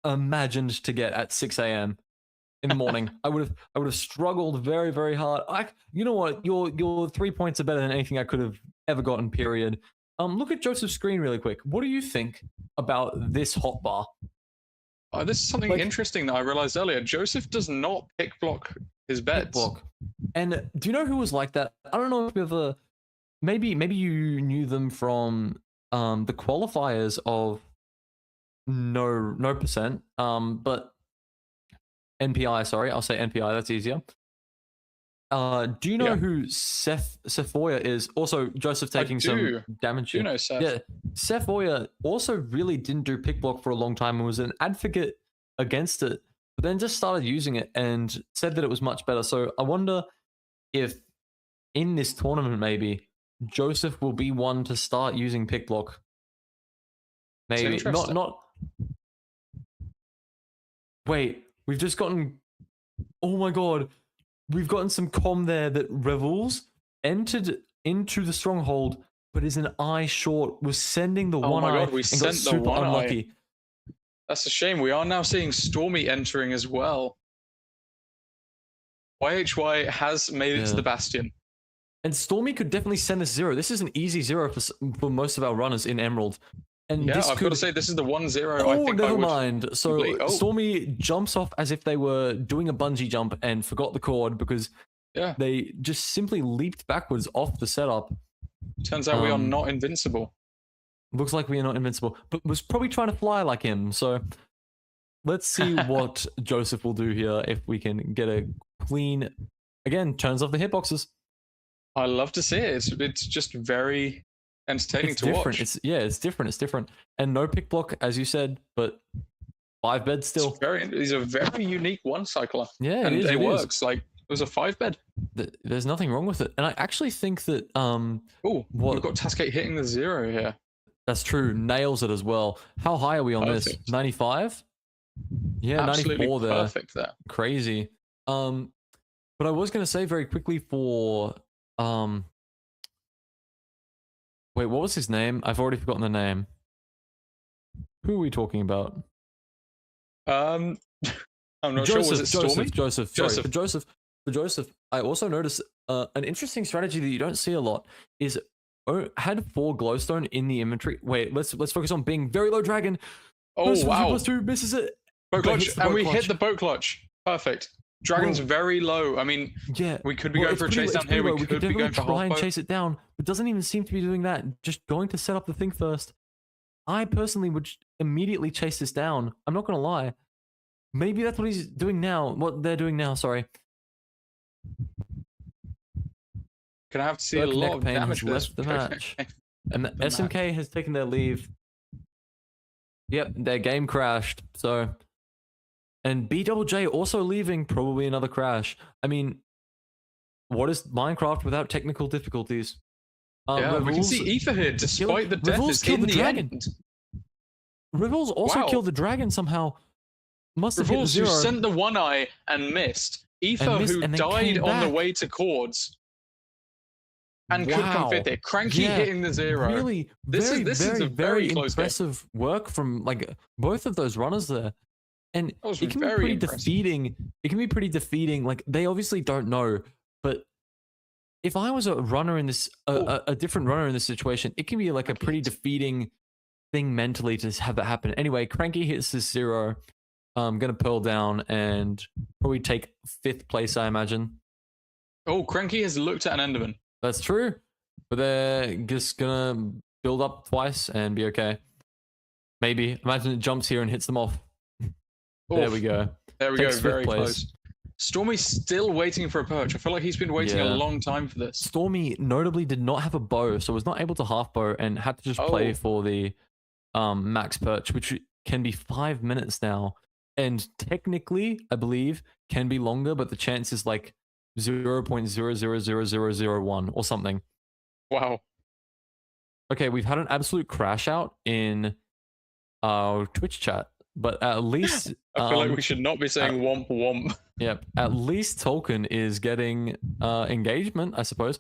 imagined to get at 6 a.m. in the morning. I would have struggled very, very hard. You know what? Your 3 points are better than anything I could have ever gotten, period. Look at Joseph's screen really quick. What do you think about this hotbar? This is something interesting that I realized earlier. Joseph does not pick block his beds. And do you know who was like that? I don't know if you ever... Maybe you knew them from the qualifiers of no percent. But NPI, sorry, I'll say NPI, that's easier. Do you know who Sephoya is? Also, Joseph taking some damage. You know Seth. Yeah, Sephoya also really didn't do pick block for a long time and was an advocate against it, but then just started using it and said that it was much better. So I wonder if in this tournament maybe Joseph will be one to start using pick block. Maybe not. Wait, we've just gotten. Oh my god. We've gotten some comm there that Revels entered into the stronghold, but is an eye short. Was sending the one eye and got super unlucky. That's a shame. We are now seeing Stormy entering as well. YHY has made it to the Bastion. And Stormy could definitely send us 0. This is an easy 0 for most of our runners in Emerald. And yeah, I've got to say, this is the 1-0 I think never mind. So Stormy jumps off as if they were doing a bungee jump and forgot the cord because they just simply leaped backwards off the setup. Turns out we are not invincible. Looks like we are not invincible, but was probably trying to fly like him. So let's see what Joseph will do here if we can get a clean... Again, turns off the hitboxes. I love to see it. It's just very... entertaining to watch. It's different. It's different. And no pick block, as you said, but 5 beds still. He's a very unique one cycler. Yeah, and it works. Like, it was a 5 bed. There's nothing wrong with it. And I actually think that we've got Tascate hitting the 0 here. That's true. Nails it as well. How high are we on this? Perfect. 95? Yeah, Absolutely 94 there. perfect there. Crazy. But I was gonna say very quickly for wait, what was his name? I've already forgotten the name. Who are we talking about? I'm not sure. Was it Stormy? Joseph. Sorry, for Joseph. I also noticed an interesting strategy that you don't see a lot is had 4 glowstone in the inventory. Wait, let's focus on being very low dragon. Oh wow! +2 misses it. Boat clutch, and we hit the boat clutch. Perfect. Dragon's very low. I mean, yeah, we could be going for a chase down here. We could be going for try and half chase it down, but doesn't even seem to be doing that. Just going to set up the thing first. I personally would immediately chase this down. I'm not gonna lie. Maybe that's what he's doing now. What they're doing now. Sorry. Gonna have to see a lot of damage. Has left the match, and the SMK has taken their leave. Yep, their game crashed. So. And BJJ also leaving, probably another crash. I mean, what is Minecraft without technical difficulties? Yeah, we can see Aether here, despite the death, is in the dragon. Rivals also killed the dragon somehow. Must have hit the 0. Who sent the one eye and missed. Aether, who died on the way to Chords. And could come fit there. Cranky hitting the 0. Really, this is a very impressive work from like both of those runners there. And it can be pretty defeating. It can be pretty defeating. Like, they obviously don't know, but if I was a runner in this, a different runner in this situation, it can be like a pretty defeating thing mentally to have that happen. Anyway, Cranky hits this 0. Gonna pearl down and probably take 5th place, I imagine. Oh, Cranky has looked at an Enderman. That's true, but they're just gonna build up twice and be okay. Maybe. Imagine it jumps here and hits them off. There we go. There we go. Very close. Stormy's still waiting for a perch. I feel like he's been waiting a long time for this. Stormy notably did not have a bow, so was not able to half bow and had to just play for the max perch, which can be 5 minutes now. And technically, I believe, can be longer, but the chance is like 0.000001 or something. Wow. Okay, we've had an absolute crash out in our Twitch chat. But at least I feel like we should not be saying womp womp. Yep. At least Tolkien is getting engagement, I suppose.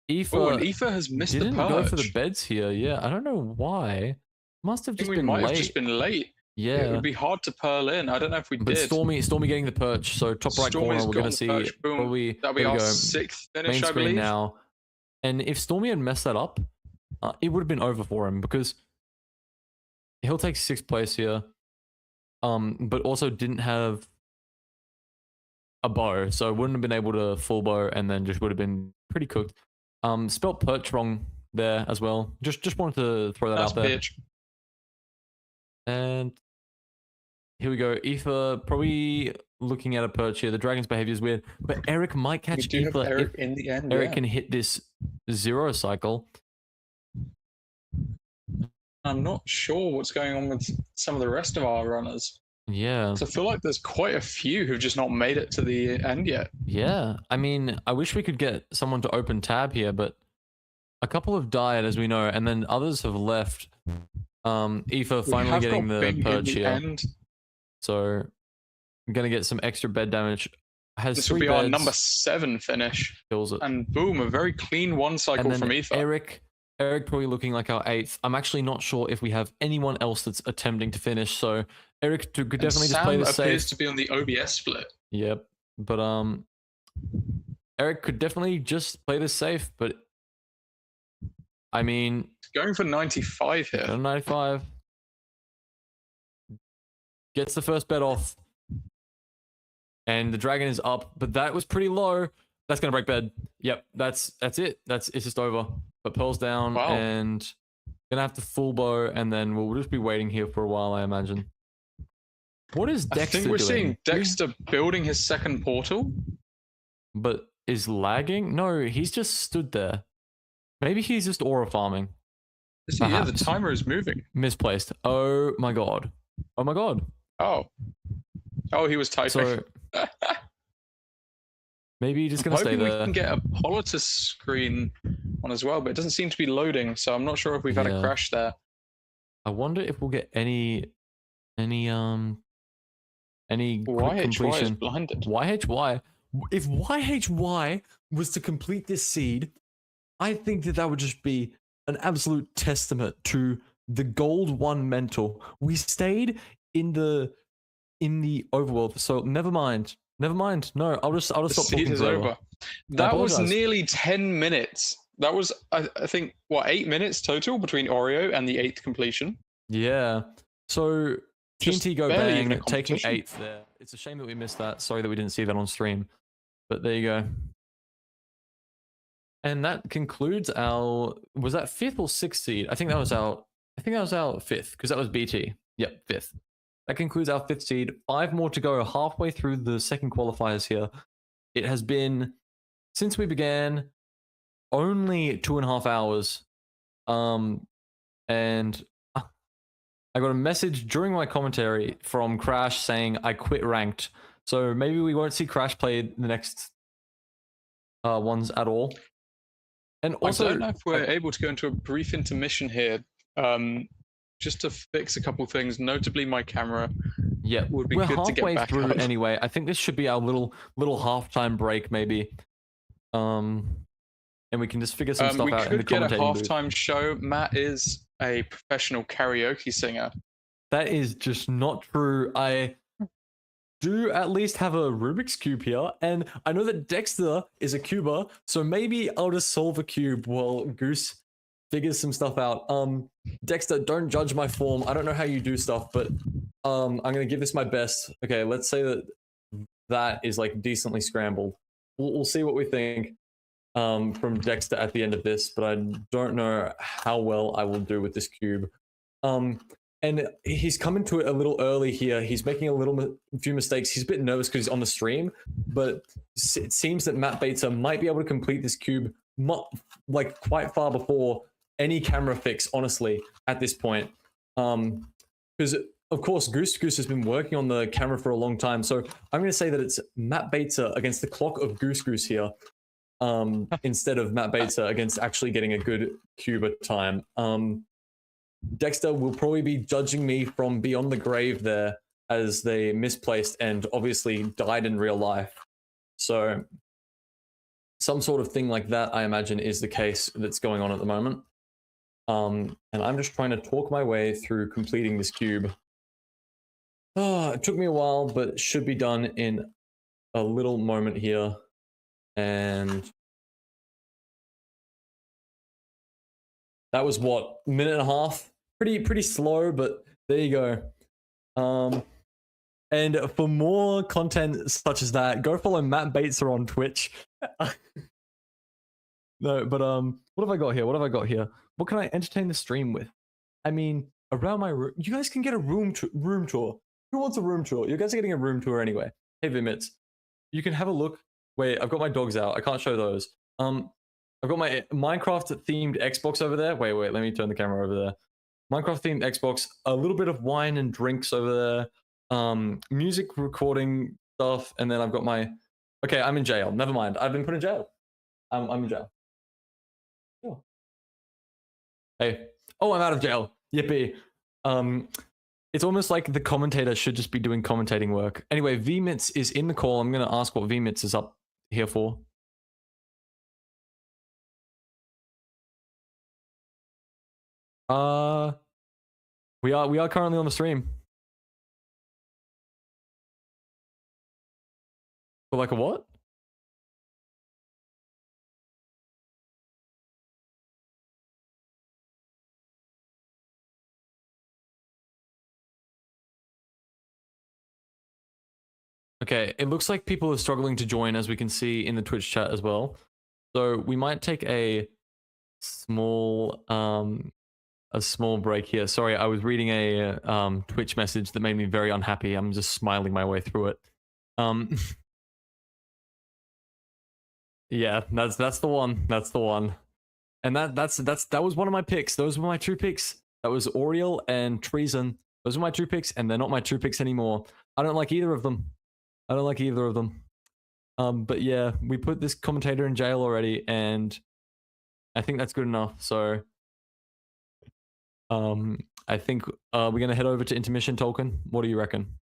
Aether, and Aether has missed the perch. Didn't go for the beds here. Yeah, I don't know why. Must have just been late. Have just been late. Yeah. It would be hard to pearl in. I don't know if we did. Stormy getting the perch. So top right corner, we're gonna see. Probably that'll be our 6th finish, I believe. Now, and if Stormy had messed that up, it would have been over for him because he'll take 6th place here. But also didn't have a bow, so wouldn't have been able to full bow, and then just would have been pretty cooked. Spelt perch wrong there as well. Just wanted to throw that out there. Bitch. And here we go. Aether probably looking at a perch here. The dragon's behavior is weird, but Eric might catch Aether Eric in the end. Eric can hit this 0 cycle. I'm not sure what's going on with some of the rest of our runners. Yeah. So I feel like there's quite a few who've just not made it to the end yet. Yeah. I mean, I wish we could get someone to open tab here, but a couple have died, as we know, and then others have left. Aether finally getting the perch here. So I'm going to get some extra bed damage. This will be our number 7 finish. Kills it. And boom, a very clean 1 cycle from Aether. Eric probably looking like our 8th. I'm actually not sure if we have anyone else that's attempting to finish. So Eric could definitely just play the safe. Sam appears to be on the OBS split. Yep, but Eric could definitely just play this safe. But I mean, going for 95 here. 95 gets the first bet off, and the dragon is up. But that was pretty low. That's gonna break bed. Yep, that's it. It's just over. But pearl's down, and gonna have to full bow, and then we'll just be waiting here for a while, I imagine. What is Dexter doing? I think we're seeing Dexter building his 2nd portal. But is lagging? No, he's just stood there. Maybe he's just aura farming. Yeah, the timer is moving. Misplaced. Oh my god. Oh my god. Oh, he was typing. So Maybe you're just I'm gonna stay hoping we there. can get a Politis screen on as well, but it doesn't seem to be loading, so I'm not sure if we've had a Yeah. crash there. I wonder if we'll get any quick YHY is completion. blinded. YHY. If YHY was to complete this seed, I think that that would just be an absolute testament to the gold one mental. We stayed in the overworld, so never mind. Never mind. No, I'll just The stop seed talking is forever. over. I That was apologize. nearly 10 minutes. That was, I think, what, 8 minutes total between Oreo and the 8th completion? Yeah. So Just TNT Go barely even a Bang taking competition. 8th there. It's a shame that we missed that. Sorry that we didn't see that on stream. But there you go. And that concludes our, was that 5th or 6th seed? I think that was our 5th, because that was BT. Yep, 5th. That concludes our 5th seed. 5 more to go, halfway through the second qualifiers here. It has been, since we began, only 2.5 hours. And I got a message during my commentary from Crash saying I quit ranked. So maybe we won't see Crash play the next ones at all. And also, I don't know if we're able to go into a brief intermission here, just to fix a couple things. Notably, my camera. Yeah, would be we're good to get halfway back through up. anyway. I think this should be our little halftime break, maybe. And we can just figure some stuff out in the We could get a commentating booth. halftime show. Matt is a professional karaoke singer. That is just not true. I do at least have a Rubik's Cube here, and I know that Dexter is a cuber, so maybe I'll just solve a cube while Goose figures some stuff out. Dexter, don't judge my form. I don't know how you do stuff, but I'm gonna give this my best. Okay, let's say that is like decently scrambled. We'll see what we think from Dexter at the end of this, but I don't know how well I will do with this cube. And he's coming to it a little early here. He's making a few mistakes. He's a bit nervous because he's on the stream, but it seems that Matt Bater might be able to complete this cube like quite far before any camera fix, honestly, at this point. Because of course, Goose has been working on the camera for a long time. So I'm going to say that it's Matt Bater against the clock of Goose here, instead of Matt Bater against actually getting a good cube at time. Dexter will probably be judging me from beyond the grave there, as they misplaced and obviously died in real life. So some sort of thing like that, I imagine, is the case that's going on at the moment. And I'm just trying to talk my way through completing this cube. Oh, it took me a while, but it should be done in a little moment here. And that was what, a minute and a half? Pretty slow, but there you go. And for more content such as that, go follow Matt Bateser on Twitch. No, but what have I got here? What can I entertain the stream with? I mean, around my room, you guys can get a room tour. Who wants a room tour? You guys are getting a room tour anyway. Hey, Vimits, you can have a look. Wait, I've got my dogs out. I can't show those. I've got my Minecraft themed Xbox over there. Wait, let me turn the camera over there. Minecraft themed Xbox, a little bit of wine and drinks over there, music recording stuff, and then I've got my. Okay, I'm in jail. Never mind. I've been put in jail. I'm in jail. Oh. Hey. Oh, I'm out of jail. Yippee. It's almost like the commentator should just be doing commentating work. Anyway, VMits is in the call. I'm gonna ask what VMits is up here for. We are currently on the stream. For like a what? Okay, it looks like people are struggling to join, as we can see in the Twitch chat as well. So we might take a small break here. Sorry, I was reading a Twitch message that made me very unhappy. I'm just smiling my way through it. Yeah, that's the one. That's the one. And that was one of my picks. Those were my two picks. That was Oriel and Treason. Those were my two picks, and they're not my two picks anymore. I don't like either of them. But yeah, we put this commentator in jail already, and I think that's good enough. So I think we're gonna head over to intermission, Tolkien. What do you reckon?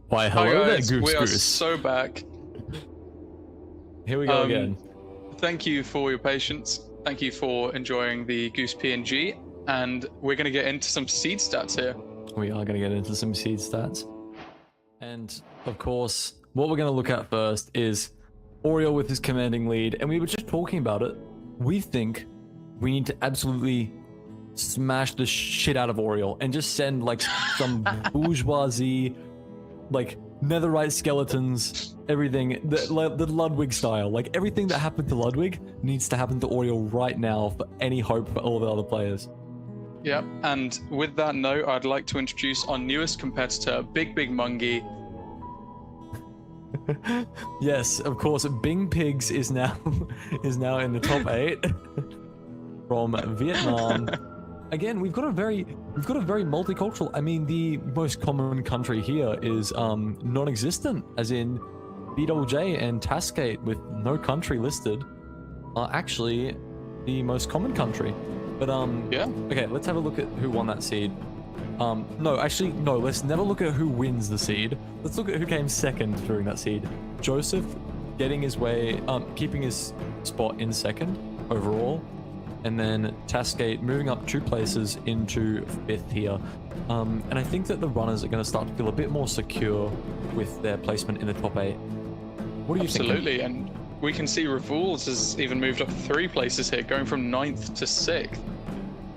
Why, Hi hello there, guys, Goose we are Goose. so back. Here we go again. Thank you for your patience. Thank you for enjoying the Goose PNG, and we're going to get into some seed stats here. We are going to get into some seed stats. And, of course, what we're going to look at first is Oriole with his commanding lead, and we were just talking about it. We think we need to absolutely smash the shit out of Oriole and just send, like, some bourgeoisie, like, netherite skeletons, everything, the Ludwig style. Like, everything that happened to Ludwig needs to happen to Oriole right now for any hope for all the other players. Yep, and with that note, I'd like to introduce our newest competitor, Big Mungie. Yes, of course, Bing Pigs is now in the top 8 from Vietnam. Again, we've got a very multicultural. I mean, the most common country here is non-existent, as in BJJ and Tascate with no country listed are actually the most common country. But yeah. Okay, let's have a look at who won that seed. No, actually, no. Let's never look at who wins the seed. Let's look at who came second during that seed. Joseph getting his way, keeping his spot in second overall. And then Tascate moving up 2 places into 5th here. And I think that the runners are going to start to feel a bit more secure with their placement in the top 8. What do you think? Absolutely, and we can see Revules has even moved up 3 places here, going from 9th to 6th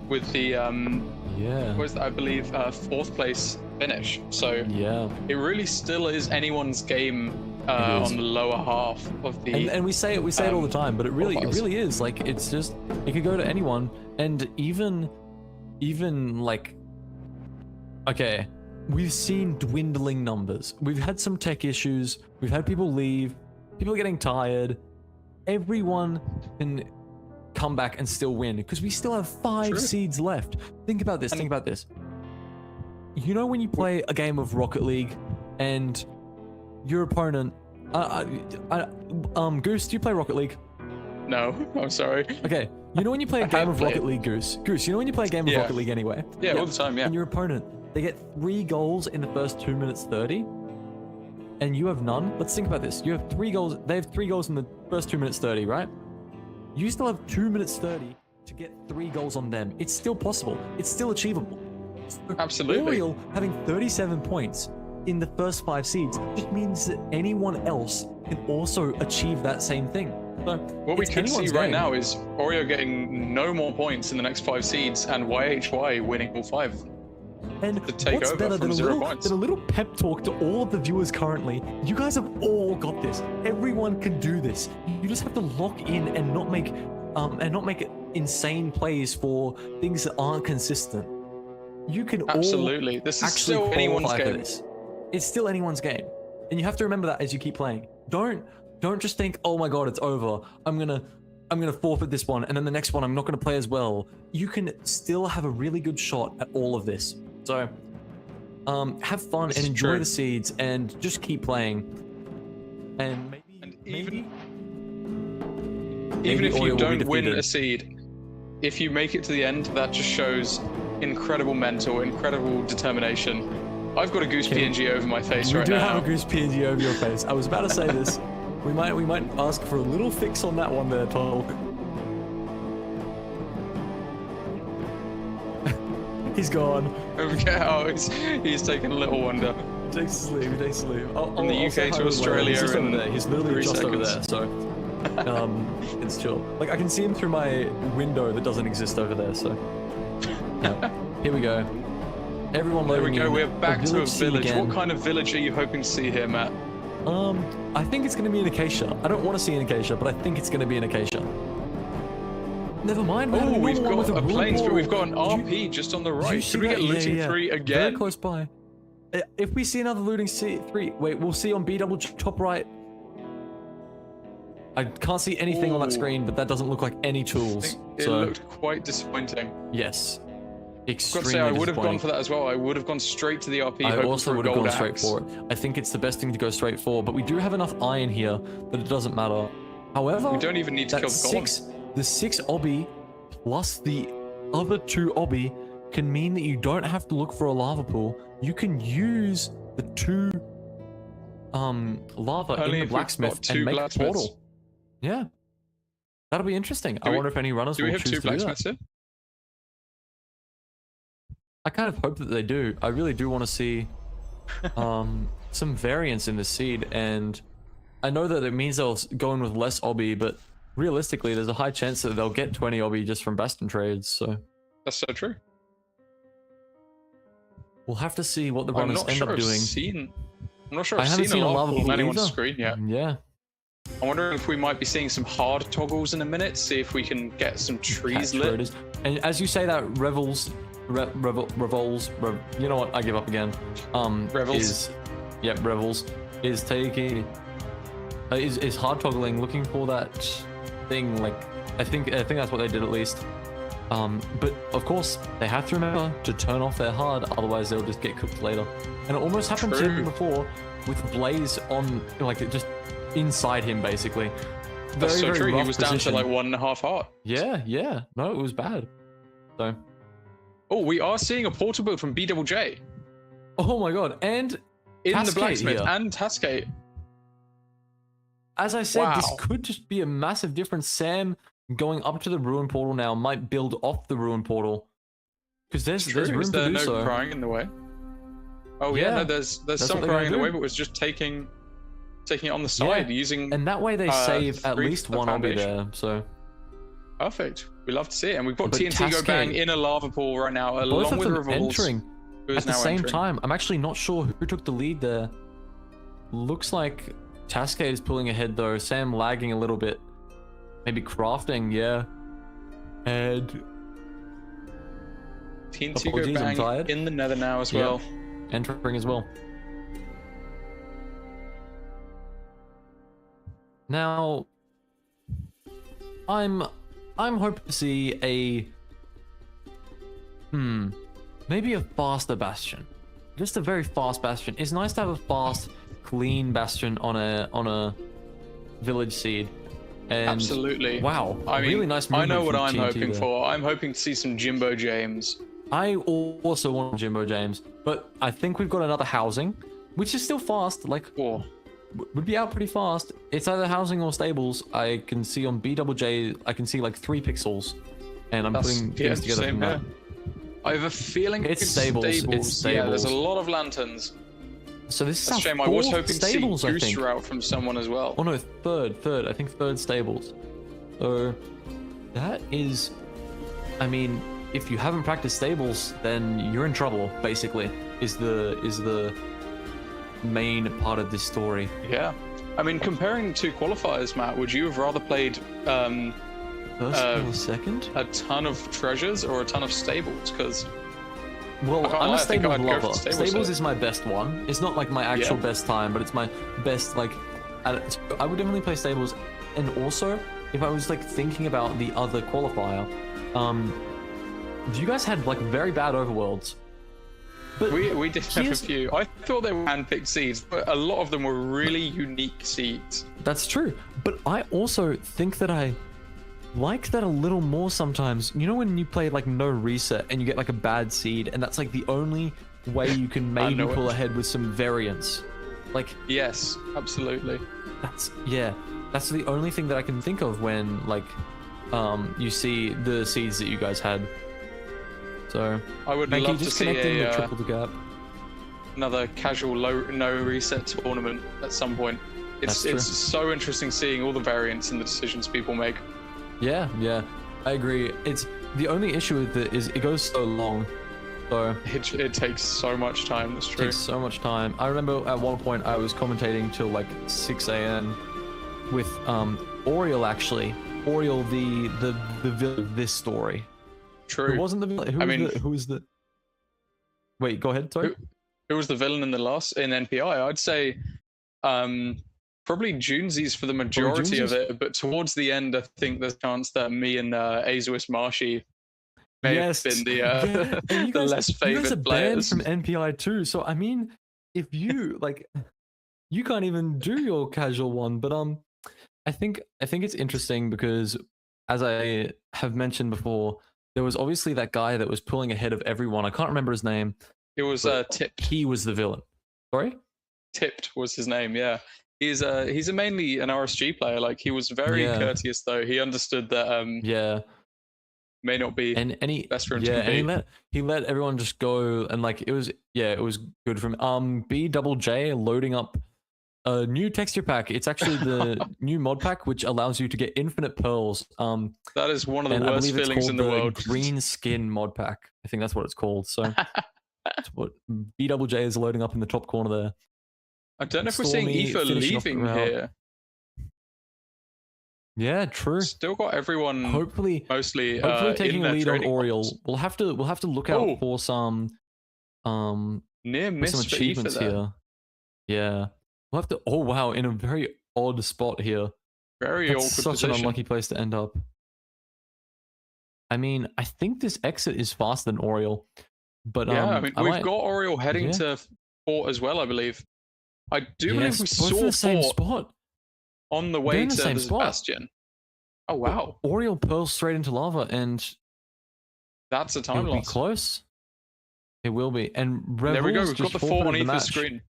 with the, what was that, I believe, 4th place finish. So yeah, it really still is anyone's game on the lower half of the. And we say it all the time, but it really is. Like, it's just, it could go to anyone, and even like, okay, we've seen dwindling numbers. We've had some tech issues. We've had people leave. People are getting tired. Everyone can come back and still win because we still have 5 seeds left. Think about this. Think about this. You know when you play a game of Rocket League and your opponent, Goose, do you play Rocket League? No, I'm sorry. Okay, you know when you play a game of Rocket League, Goose, you know when you play a game of Rocket League anyway? Yeah, all the time, yeah. And your opponent, they get 3 goals in the first 2 minutes 30, and you have none. Let's think about this. You have 3 goals, they have 3 goals in the first 2 minutes 30, right? You still have 2 minutes 30 to get 3 goals on them. It's still possible. It's still achievable. Absolutely. Oriole having 37 points in the first 5 seeds just means that anyone else can also achieve that same thing. So what we could see right now is Oreo getting no more points in the next 5 seeds and YHY winning all 5. And to take what's over better from than 0 points. a little pep talk to all of the viewers currently? You guys have all got this. Everyone can do this. You just have to lock in and not make insane plays for things that aren't consistent. You can absolutely. This is still anyone's game. It's still anyone's game, and you have to remember that as you keep playing. Don't just think, oh my god, it's over. I'm gonna forfeit this one, and then the next one I'm not gonna play as well. You can still have a really good shot at all of this. So, have fun and enjoy the seeds, and just keep playing. And maybe even if you don't win a seed, if you make it to the end, that just shows incredible mental, incredible determination. I've got a Goose PNG over my face right now. You do have a Goose PNG over your face. I was about to say this. We might ask for a little fix on that one there, Tolk. He's gone. Oh, he's taking a little wander. He takes his leave. From the UK to Australia. He's just over there. He's literally just over there. So, it's chill. Like, I can see him through my window that doesn't exist over there. So, yeah. Here we go. Everyone loading in. There we go. We're back to a village. Again. What kind of village are you hoping to see here, Matt? I think it's going to be an acacia. I don't want to see an acacia, but I think it's going to be an acacia. Never mind. Oh, we've got a plains, but we've got an RP just on the right. Should we get looting 3 again? Very close by. If we see another looting 3, wait, we'll see on B double top right. I can't see anything on that screen, but that doesn't look like any tools. It looked quite disappointing. Yes. I've got to say, I would have gone for that as well. I would have gone straight to the RP. I also would have gone straight for it. I think it's the best thing to go straight for, but we do have enough iron here that it doesn't matter. However, we don't even need to kill the golem. The 6 obby plus the other 2 obby can mean that you don't have to look for a lava pool. You can use the 2 lava Only in the if we've blacksmith got two and make a blacksmiths. portal. Yeah, that'll be interesting. I we- wonder if any runners Do we will have choose two to do that. blacksmiths here? I kind of hope that they do. I really do want to see some variance in the seed, and I know that it means they'll go in with less obby, but realistically, there's a high chance that they'll get 20 obby just from Bastion trades. So That's so true. we'll have to see what the I'm runners not end sure up I've doing. seen. I'm not sure I I've haven't seen a lava pool on pool anyone's either. screen yet. Yeah. I'm wondering if we might be seeing some hard toggles in a minute. See if we can get some trees Catch lit. traders. And as you say that, revols, you know what? I give up again. Revels. Revels is taking, is hard toggling, looking for that thing. Like, I think that's what they did at least. But of course, they have to remember to turn off their hard, otherwise they'll just get cooked later. And it almost happened to him before with Blaze on, like, it just inside him basically. That's so true. He rough was down to position. like 1.5 heart. Yeah. No, it was bad. So. Oh, we are seeing a portal build from BJJ Oh my god, and in the Cascade blacksmith here. and Tascade. As I said, this Wow. could just be a massive difference. Sam going up to the ruin portal now might build off the ruin portal. Because there's room Is to there do no so. crying in the way? Oh yeah, Yeah, no, there's that's some what they're crying in gonna the way, do. but was just taking it on the side using. And that way they save at three least for the one obby foundation. there. So Perfect. We love to see it, and we've got But TNT go bang Cascade- in a lava pool right now, both along of with them Revolves, entering who is at the now same entering. time. I'm actually not sure who took the lead there. Looks like Cascade is pulling ahead though. Sam lagging a little bit. Maybe crafting, yeah. And TNT go Apologies, I'm bang tired. in the nether now as Yeah. well. entering as well. Now, I'm hoping to see a maybe a faster Bastion, just a very fast Bastion. It's nice to have a fast, clean Bastion on a village seed. And Absolutely. wow, I mean, really nice I know movement what from I'm TNT hoping there. for. I'm hoping to see some Jimbo James. I also want Jimbo James, but I think we've got another housing, which is still fast. Like, Oh, would be out pretty fast. It's either housing or stables. I can see on BJJ, I can see like 3 pixels, and I'm putting things together same from that. here. I have a feeling It's stables, it's Yeah, there's a stables. lot of lanterns. So this is That's a our shame. I was fourth hoping stables, to I see think. Goose Route from someone as well. Oh no, third. I think third stables. So that is, I mean, if you haven't practiced stables, then you're in trouble. Basically, is the main part of this story. Yeah. I mean, comparing two qualifiers, Matt, would you have rather played First or second? a ton of treasures or a ton of stables? Because Well, I can't I'm lie, a I think stable I'd go for lover. the Stables, stables is my best one. It's not like my actual Yeah. best time, but it's my best, like, so I would definitely play stables. And also, if I was like thinking about the other qualifier, you guys had like very bad overworlds. But we did have a here's- few. I thought they were handpicked seeds, but a lot of them were really unique seeds. That's true. But I also think that I like that a little more sometimes. You know when you play like no reset and you get like a bad seed, and that's like the only way you can maybe know pull it. ahead with some variance. Like, Yes, absolutely. that's the only thing that I can think of when like you see the seeds that you guys had. So I would thank you, love to just see connecting the triple the gap. another casual no reset tournament at some point. That's It's true. so interesting seeing all the variants and the decisions people make. Yeah, I agree. It's the only issue with it is it goes so long. So It takes so much time. That's it true. takes so much time. I remember at one point I was commentating till like 6 a.m. with Oriel actually. Oriel the villain of this story. True. Who wasn't the villain? Who was the Wait, go ahead, sorry. Who was the villain in NPI? I'd say probably Junesies for the majority of Junesies? it, but towards the end, I think there's a chance that me and Azuis Marshy may Yes. have been the Yeah, and you the guys- less You guys are favored banned players. from NPI too. So I mean, if you like, you can't even do your casual one. But I think it's interesting because, as I have mentioned before, there was obviously that guy that was pulling ahead of everyone. I can't remember his name. It was but Tip. He was the villain. Sorry. Tipped was his name. Yeah, he's mainly an RSG player. Like he was very Yeah, courteous though. He understood that yeah. may not be And he best for him to yeah, and compete. he let everyone just go, and like it was good from B double J loading up a new texture pack. It's actually the new mod pack which allows you to get infinite pearls. That is one of the And I worst believe it's feelings in called the the world. green skin mod pack. I think that's what it's called. So it's what B double J is loading up in the top corner there. I don't know if we're seeing Stormy Aoife finishing off the leaving route. here. Yeah, true. Still got everyone Hopefully, mostly taking in a their lead on training Oriole. box. We'll have to look out Oh, for some near for some miss for Aoife achievements there. here. Yeah, we'll have to. Oh wow, in a very odd spot here. Very That's awkward such an position. unlucky place to end up. I mean, I think this exit is faster than Oriole, but Yeah, I mean, I we've might. got Oriole heading Yeah, to Fort as well, I believe. I do believe yes, we both in saw the same Fort spot. on the They're way in the to same the spot. Bastion. Oh, wow. Oriole pearls straight into lava, and That's a time it'll be loss. close. It will be. And There we go. Rebels We've got just the Fort on forfeited the Aoife's match. screen.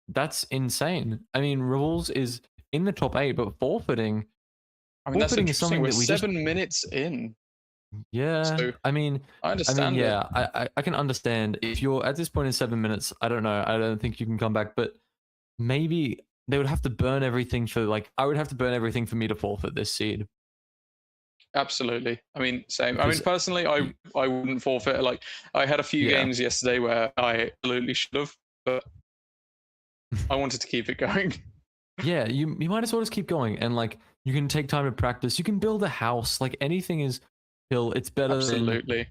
That's insane. I mean, Rebels is in the top 8, but forfeiting. I mean, that's Forfeiting is interesting. something We're that we just 7 minutes in. yeah. So I mean, I understand it. yeah. I can understand if you're at this point in 7 minutes. I don't know. I don't think you can come back, but maybe they would have to burn everything for like I would have to burn everything for me to forfeit this seed. Absolutely. I mean, same. I mean, Because personally, I wouldn't forfeit. Like, I had a few yeah. games yesterday where I absolutely should have, but I wanted to keep it going. Yeah, you might as well just keep going, and like you can take time to practice. You can build a house. Like anything is still it's Absolutely.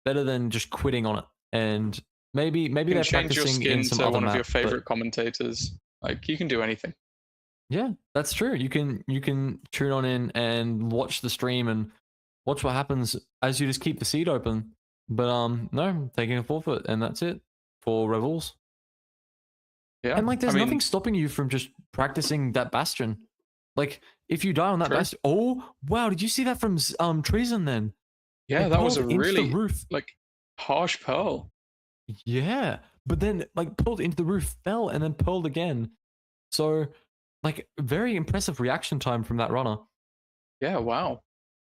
better than just quitting on it. And maybe You can they're change your practicing in skin some to other one of your map, favorite but commentators. Like, you can do anything. yeah, that's true. You can tune on in and watch the stream and watch what happens as you just keep the seed open. But no, taking a forfeit, and that's it for Revels. Yeah. And like, I there's mean, nothing stopping you from just practicing that bastion. Like, if you die on that true. bastion, oh wow, did you see that from Treason? Then Yeah, it that was a pulled into the really, roof. like, harsh pearl. Yeah, but then like pulled into the roof, fell, and then pulled again. So, like, very impressive reaction time from that runner Yeah, wow.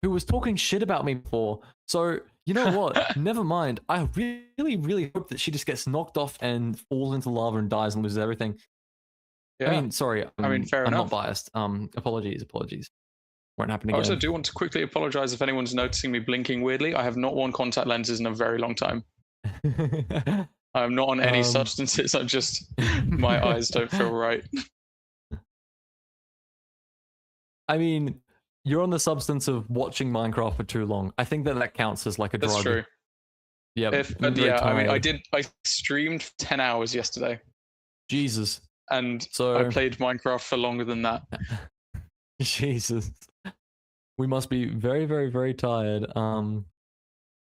who was talking shit about me before. So, you know what? Never mind. I really hope that she just gets knocked off and falls into lava and dies and loses everything. Yeah. I mean, sorry. I mean, fair I'm enough. not biased. Apologies. Won't happen I also again. do want to quickly apologize if anyone's noticing me blinking weirdly. I have not worn contact lenses in a very long time. I'm not on any substances. I'm just, my eyes don't feel right. I mean, you're on the substance of watching Minecraft for too long. I think that counts as like a That's drug. true. Yeah. Yeah, I mean, I streamed 10 hours yesterday. Jesus. And So I played Minecraft for longer than that. Jesus. We must be very tired.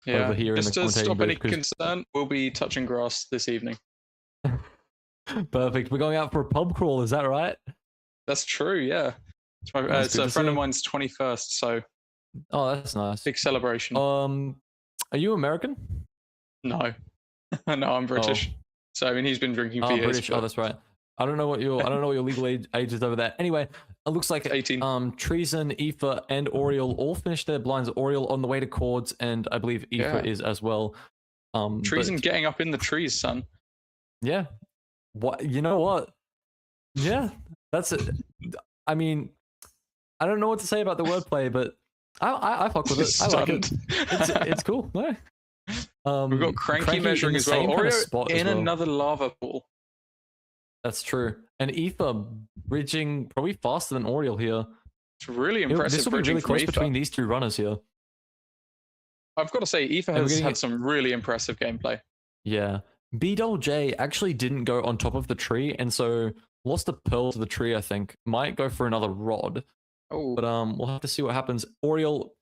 Yeah, Over here just in the to stop commentating any booth, 'cause- concern, we'll be touching grass this evening. Perfect. We're going out for a pub crawl. Is that right? That's true. Yeah, it's, That's it's a good to friend of see. mine's 21st, so Oh, that's nice. big celebration. Are you American? No, no, I'm British. Oh. So I mean, he's been drinking for Oh, years. British. Oh, that's right. I don't know what your legal age is over there. Anyway, it looks like 18. Treason, Aoife, and Oriole all finished their blinds. Oriole on the way to Chords, and I believe Aoife Yeah. is as well. Treason but, getting up in the trees, son. yeah. What you know what? Yeah, that's it. I mean, I don't know what to say about the wordplay, but I fuck with it. I like it. It's cool. No. We've got Cranky measuring in the as well. same kind of Oreo spot as in well. another lava pool. That's true. And Aoife bridging probably faster than Oriole here. It's really impressive. This will be bridging really from close Aoife. between these two runners here. I've got to say, Aoife And we're has getting had it- some really impressive gameplay. Yeah. B-Double-J actually didn't go on top of the tree, and so lost a pearl to the tree, I think. Might go for another rod. Oh, But we'll have to see what happens. Oriole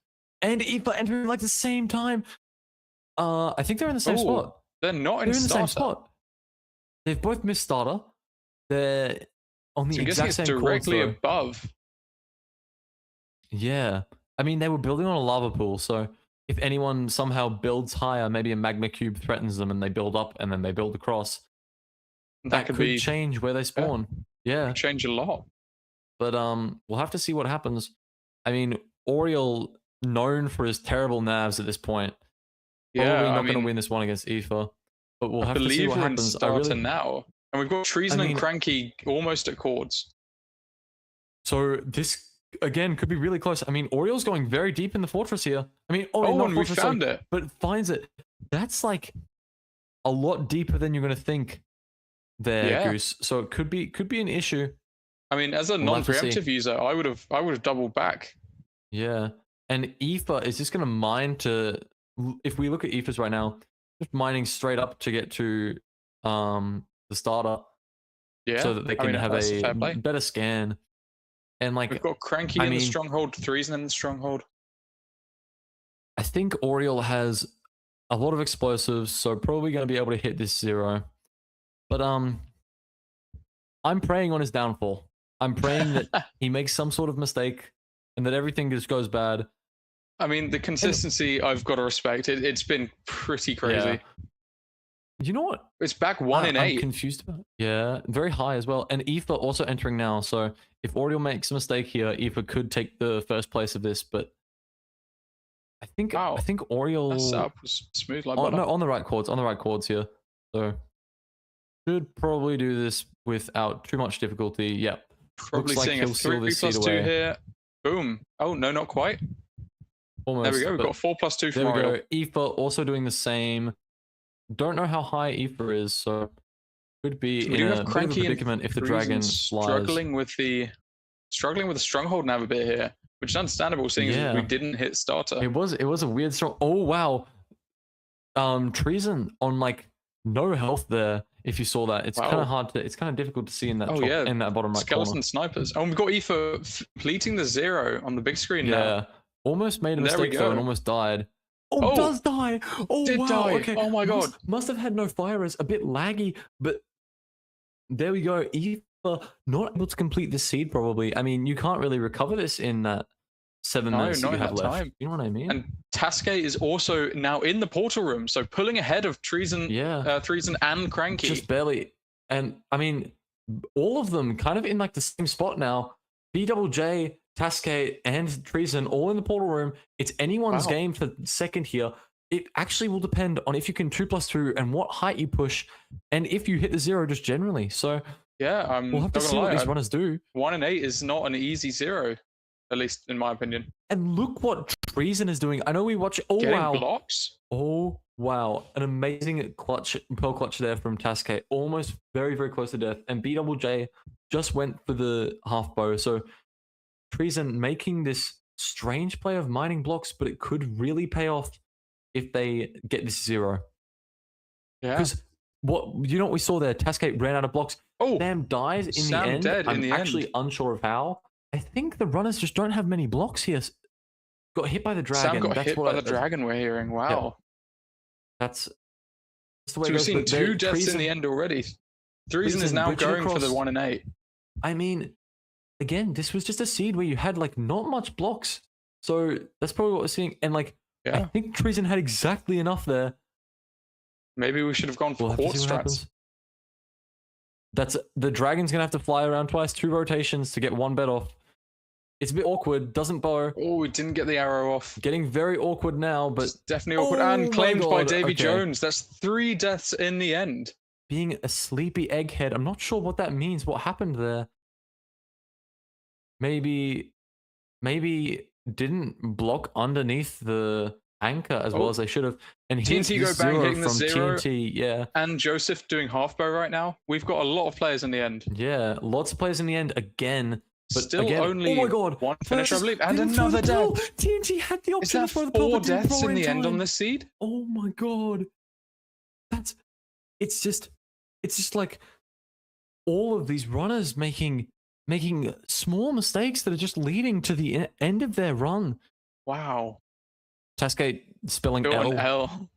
and Aoife entering like the same time. I think they're in the same spot. They're not They're in the same starter. spot. They've both missed starter. They're on the So I'm guessing exact it's same chords, directly though. above. Yeah. I mean, they were building on a lava pool, so if anyone somehow builds higher, maybe a magma cube threatens them and they build up and then they build across. That could be change where they spawn. Yeah. change a lot. But we'll have to see what happens. I mean, Oriole known for his terrible navs at this point. Probably Yeah, not I going to mean, win this one against Aoife. But we'll I have to see believe what we're in happens. starter now, and we've got Treason and Cranky almost at chords. So this again could be really close. I mean, Oriole's going very deep in the fortress here. I mean, Oh, not and we fortress, found sorry, it. but finds it. That's like a lot deeper than you're going to think there, Yeah. Goose. So it could be an issue. I mean, as a We'll have to see. non-preemptive user, I would have doubled back. Yeah, and Aoife is just going to mine to. If we look at Aoife's right now, just mining straight up to get to the starter, Yeah, so that they can have that's fair a play. better scan. And like, We've got Cranky in the stronghold, Treason in the stronghold. I think Oriole has a lot of explosives, so probably going to be able to hit this 0. But I'm praying on his downfall. I'm praying that he makes some sort of mistake and that everything just goes bad. I mean, the consistency I've got to respect. It's been pretty crazy. Yeah. You know what? It's back 1 in 8. I'm confused about. Yeah, very high as well. And Aoife also entering now. So if Oriole makes a mistake here, Aoife could take the first place of this. But I think Oriole. That setup was smooth like butter. No, on the right chords here. So should probably do this without too much difficulty. Yep. Probably Looks seeing like a 3+2 here. Boom. Oh no, not quite. Almost. There we go. We've got 4+2 from Oriole. There we go. Aoife also doing the same. Don't know how high Aoife is, so could be in a bit of a predicament if the dragon flies. Struggling with the stronghold nav a bit here, which is understandable, seeing as we didn't hit starter. It was a weird strong. Oh wow. Treason on like no health there. If you saw that, it's kind of hard to. It's kind of difficult to see in that. In that bottom right Skeleton corner. snipers. Oh, and we've got Aoife completing the 0 on the big screen now. Yeah, almost made a mistake though and almost died. Oh, does die. Oh, did wow. die. Okay. Oh my god. Must have had no fire. It's a bit laggy, but there we go. Aoife not able to complete this seed probably. I mean, you can't really recover this in that 7 minutes that you have left. You know what I mean? And Tasque is also now in the portal room, so pulling ahead of Treason, Treason and Cranky. Just barely. And I mean, all of them kind of in like the same spot now. BJJ, Tasque, and Treason all in the portal room. It's anyone's game for second here. It actually will depend on if you can 2+2 and what height you push, and if you hit the 0 just generally. So yeah, we'll have to see what these runners do. 1 in 8 is not an easy 0, at least in my opinion. And look what Treason is doing. I know we watch. Oh Getting wow! blocks. Oh wow! An amazing pearl clutch there from Tasque. Almost very close to death. And BJJ just went for the half bow. So Treason making this strange play of mining blocks, but it could really pay off if they get this 0. Yeah. Because what we saw there, Tasque ran out of blocks. Oh, Sam dies in the end. I'm actually unsure of how. I think the runners just don't have many blocks here. Got hit by the dragon. Sam got hit by the dragon, we're hearing. Wow. Yeah. That's the way so we've seen 2 deaths in the end already. Treason is now going for the 1 in 8. I mean, again, this was just a seed where you had like not much blocks. So that's probably what we're seeing. And like, I think Treason had exactly enough there. Maybe we should have gone for quartz strats. That's the dragon's gonna have to fly around twice, 2 rotations to get 1 bet off. It's a bit awkward, doesn't bow. Oh, we didn't get the arrow off. Getting very awkward now, but it's definitely awkward and claimed by Davy Jones. That's 3 deaths in the end. Being a sleepy egghead. I'm not sure what that means. What happened there? Maybe didn't block underneath the anchor as well as they should have. And TNT go bang hitting the 0. TNT, yeah. And Joseph doing half bow right now. We've got a lot of players in the end. Yeah, lots of players in the end again. But still again, only oh my god, 1 finisher, I believe, and another death. TNT had the option for the 4 deaths in the end on this seed. Oh my god, it's just like all of these runners making small mistakes that are just leading to the end of their run. Wow. Tasque spelling L.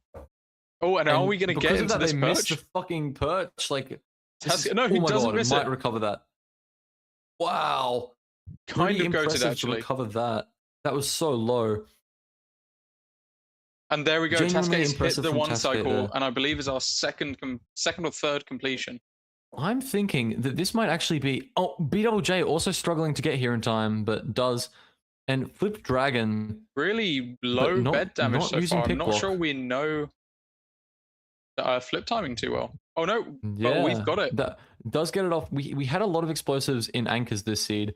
Oh, and are we going to get into this perch? They missed the fucking perch. Like, no, he doesn't miss it. Might recover that. Wow. Kind of goated, actually. To recover that. That was so low. And there we go. Tasque hit the 1 cycle, there. and I believe is our second or third completion I'm thinking that this might actually be. Oh, BJJ also struggling to get here in time, but does. And Flip Dragon, Really but low bed damage not so using far. I'm pick not sure block. we know flip timing too well. Oh no, but we've Yeah, got it. that does get it off. We had a lot of explosives in anchors this seed,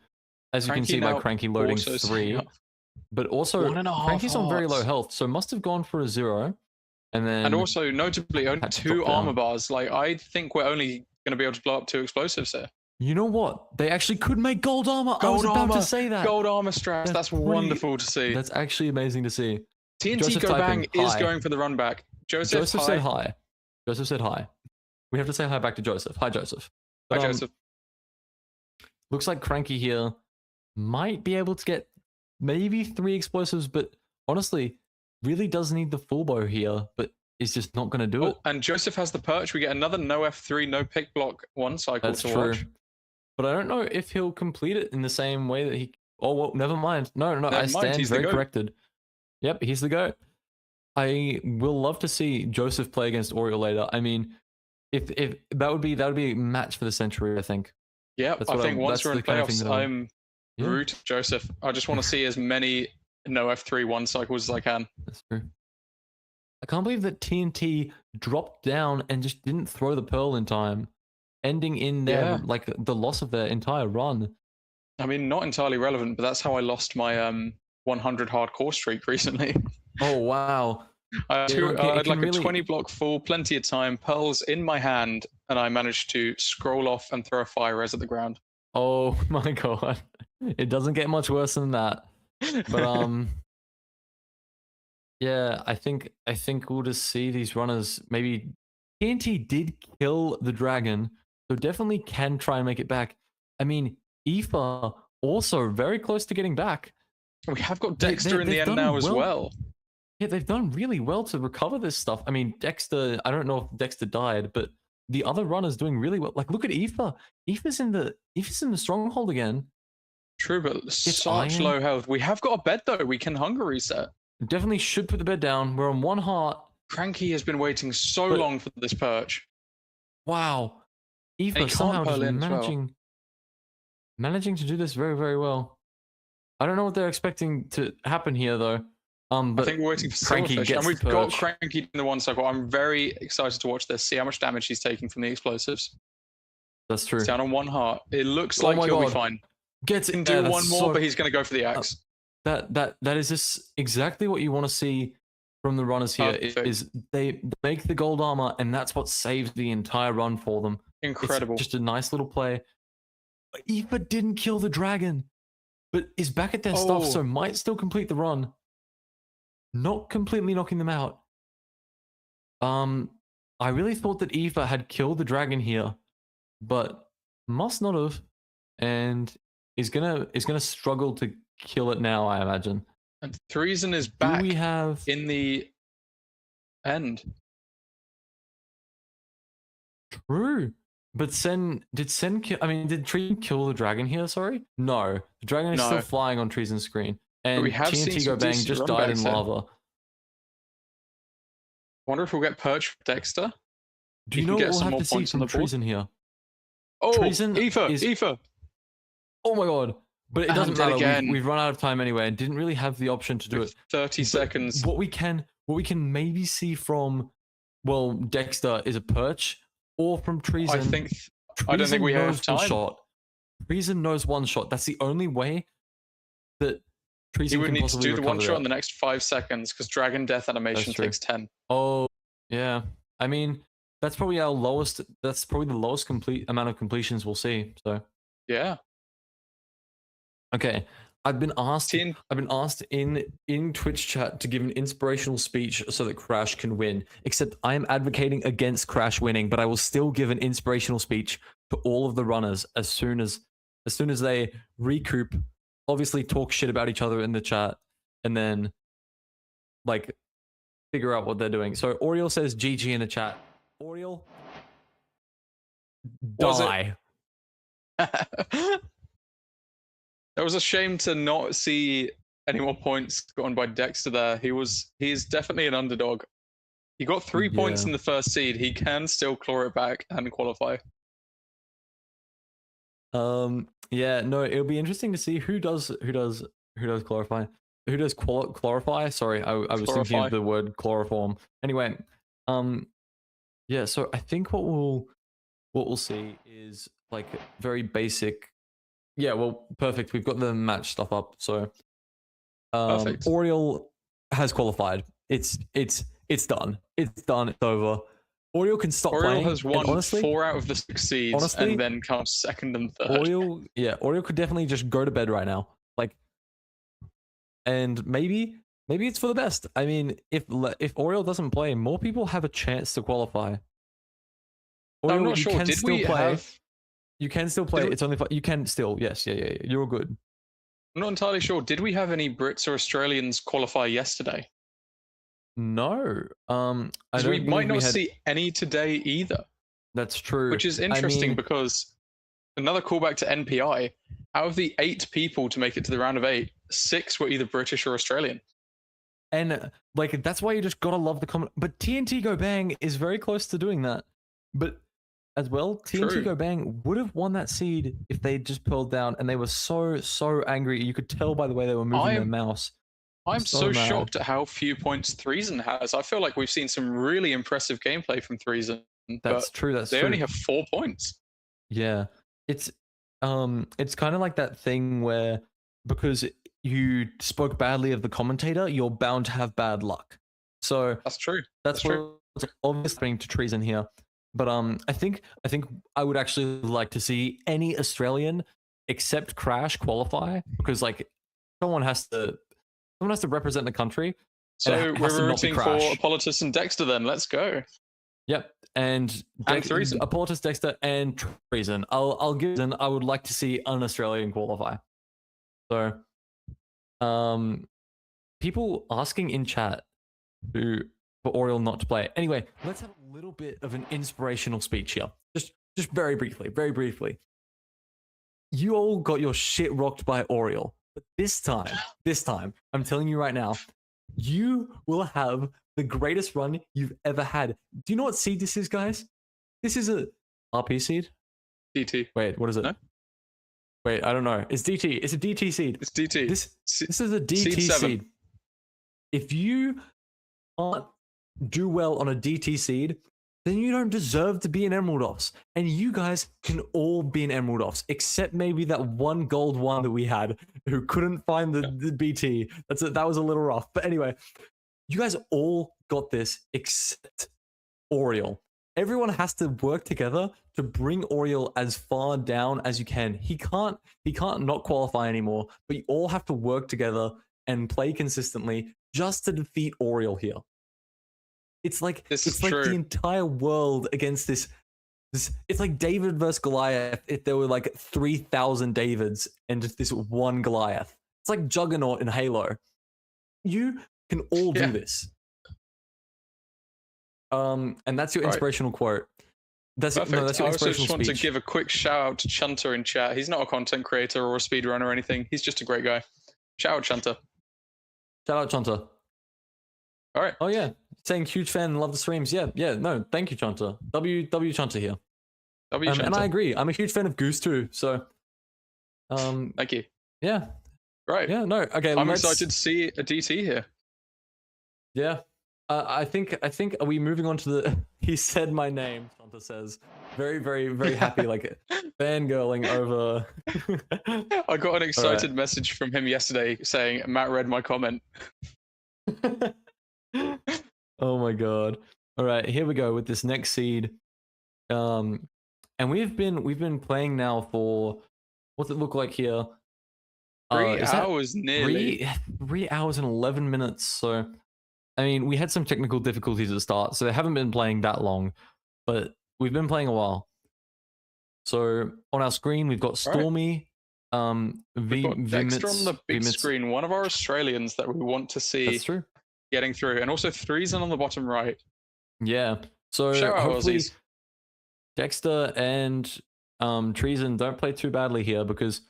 as you can Cranky see by now Cranky loading also setting 3. up But also, 1.5 Cranky's on very low hearts. health, so must have gone for a 0, and And then also, notably, only had to drop 2 armor down. bars. Like, I think we're only going to be able to blow up 2 explosives here. You know what? They actually could make gold armor. I was about to say that. Gold armor straps. That's wonderful to see. That's actually amazing to see. TNT Joseph Go Bang typing, is hi. going for the run back. Joseph hi. said hi. Joseph said hi. We have to say hi back to Joseph. Hi, Joseph. Hi, But, Joseph. looks like Cranky here might be able to get maybe 3 explosives, but honestly, really does need the full bow here, but is just not going to do it. And Joseph has the perch. We get another no F3, no pick block 1 cycle That's to true. watch. But I don't know if he'll complete it in the same way that he. Oh well, never mind. No, Never I mind, stand he's the very GOAT. corrected. Yep, he's the GOAT. I will love to see Joseph play against Oriole later. I mean, if that would be a match for the century, I think. Yeah, I think once we're in playoffs, I'm Yeah. root Joseph. I just want to see as many no F3 1 cycles as I can. That's true. I can't believe that TNT dropped down and just didn't throw the pearl in time, ending in their like the loss of their entire run. I mean, not entirely relevant, but that's how I lost my 100 hardcore streak recently. Oh wow! I had like really... a 20 block full, plenty of time, pearls in my hand, and I managed to scroll off and throw a fire res at the ground. Oh my god! It doesn't get much worse than that. But yeah, I think we'll just see these runners. Maybe TNT did kill the dragon, so definitely can try and make it back. I mean, Aoife also very close to getting back. We have got Dexter in the end now as well. Yeah, they've done really well to recover this stuff. I mean, Dexter, I don't know if Dexter died, but the other runner's doing really well. Like, look at Aoife. Aoife's in the stronghold again. True, but such low health. We have got a bed though. We can hunger reset. Definitely should put the bed down. We're on 1 heart. Cranky has been waiting so long for this perch. Wow. Aoife somehow just managing to do this very, very well. I don't know what they're expecting to happen here though. But I think we're waiting for Cranky Silverfish, and we've got Cranky in the 1 cycle. I'm very excited to watch this, see how much damage he's taking from the explosives. That's true. He's down on 1 heart. It looks like he'll be fine. Gets He can do one more, but he's going to go for the axe. That is just exactly what you want to see from the runners here. Is they make the gold armor, and that's what saves the entire run for them. Incredible. It's just a nice little play. Aoife didn't kill the dragon, but is back at their stuff, so might still complete the run. Not completely knocking them out. I really thought that Aoife had killed the dragon here, but must not have, and is gonna struggle to kill it now, I imagine. And Treason is back. Do we have in the end? True. But did Treason kill the dragon here? Sorry, no. The dragon is still flying on Treason's screen, and we have TNT Go Bang just died in lava. Wonder if we'll get perch for Dexter. Do you know what we'll have to see from Treason here? Oh, Aoife. Oh my god. But it doesn't matter. We've run out of time anyway and didn't really have the option to do it. 30 seconds. What we can maybe see from, well, Dexter is a perch, or from Treason. I don't think we have time. Treason knows 1 shot. That's the only way that Treason can possibly recover. He would need to do the 1 shot in the next 5 seconds because Dragon Death animation takes 10. Oh, yeah. I mean, that's probably our lowest. That's probably the lowest amount of completions we'll see. So yeah. Okay, I've been asked in Twitch chat to give an inspirational speech so that Crash can win. Except I am advocating against Crash winning, but I will still give an inspirational speech to all of the runners as soon as they recoup. Obviously, talk shit about each other in the chat, and then like figure out what they're doing. So Oriole says GG in the chat. Oriole, die. It was a shame to not see any more points gotten by Dexter there. He's definitely an underdog. He got 3 points in the first seed. He can still claw it back and qualify. Yeah, no, it'll be interesting to see who does clarify. Who does clarify? Sorry, I was thinking Clarify. of the word chloroform. Anyway, um, yeah, so I think what we'll see is like very basic. Yeah, well, perfect. We've got the match stuff up. So Perfect. Oriole has qualified. It's done. It's done. It's over. Oriole can stop Oriole playing. has And won honestly, 4 out of the 6 seeds and honestly, then comes second and third. Oriole could definitely just go to bed right now. Like, and maybe it's for the best. I mean, if Oriole doesn't play, more people have a chance to qualify. I'm Oriole, not you sure. can Did still we play. have? You can still play. Did we, It's only you can still. Yes, yeah. You're all good. I'm not entirely sure. Did we have any Brits or Australians qualify yesterday? No, I Because we don't might believe we not had. see any today either, That's true. which is I interesting mean, because another callback to NPI. Out of the 8 people to make it to the round of 8, 6 were either British or Australian. and like that's why you just gotta love the comment. But TNT Go Bang is very close to doing that. But as well, TNT True. Go Bang would have won that seed if they just pulled down, and they were so angry. You could tell by the way they were moving their mouse. I'm So so mad. shocked at how few points Threeson has. I feel like we've seen some really impressive gameplay from Threeson, but That's true. That's they true. only have 4 points. Yeah, it's kind of like that thing where because you spoke badly of the commentator, you're bound to have bad luck. So That's true. that's what's obviously happening to Treason here. But I think I would actually like to see any Australian except Crash qualify because like someone has to represent the country. So And it has to we're not be rooting for Crash. Apollotus and Dexter then. Let's go. Yep. And Threeson. Apollotus, Dexter, and Treason. I'll give them. I would like to see an Australian qualify. So, people asking in chat for Oriole not to play. Anyway, let's have a little bit of an inspirational speech here. Just very briefly. You all got your shit rocked by Oriole, but this time, I'm telling you right now, you will have the greatest run you've ever had. Do you know what seed this is, guys? This is a RP seed. DT. Wait, what is it? No? Wait, I don't know. It's DT. It's a DT seed. It's DT. This is a DT seed. If you can't do well on a DT seed, then you don't deserve to be an Emerald Offs. And you guys can all be an Emerald Offs, except maybe that one gold one that we had who couldn't find the BT. That was a little rough. But anyway, you guys all got this except Oriole. Everyone has to work together to bring Oriole as far down as you can. He can't not qualify anymore, but you all have to work together and play consistently just to defeat Oriole here. It's like the entire world against this. It's like David versus Goliath. If there were like 3,000 Davids and just this one Goliath, it's like Juggernaut in Halo. You can all do this. And that's your inspirational quote. That's your inspirational I also just want speech. to give a quick shout out to Chunter in chat. He's not a content creator or a speedrunner or anything. He's just a great guy. Shout out Chunter. Shout out Chunter. All right. Oh yeah, saying huge fan, love the streams. Yeah. No, thank you, Chunter. W Chunter here. Chunter. And I agree. I'm a huge fan of Goose too. So, thank you. Yeah. Right. Yeah. No. Okay. I'm excited to see a DT here. Yeah. I think. Are we moving on to the? He said my name. Chunter says, very happy, like fangirling over. I got an excited message from him yesterday saying Matt read my comment. Oh my god. All right, here we go with this next seed. And we've been playing now for what's it look like here? 3 hours nearly. 3 hours and 11 minutes. So I mean, we had some technical difficulties at the start, so they haven't been playing that long, but we've been playing a while. So on our screen we've got Stormy, we've got Dexter on the big screen, one of our Australians that we want to see. That's true. Getting through, and also Threeson on the bottom right. Yeah. So hopefully Dexter and Treason don't play too badly here because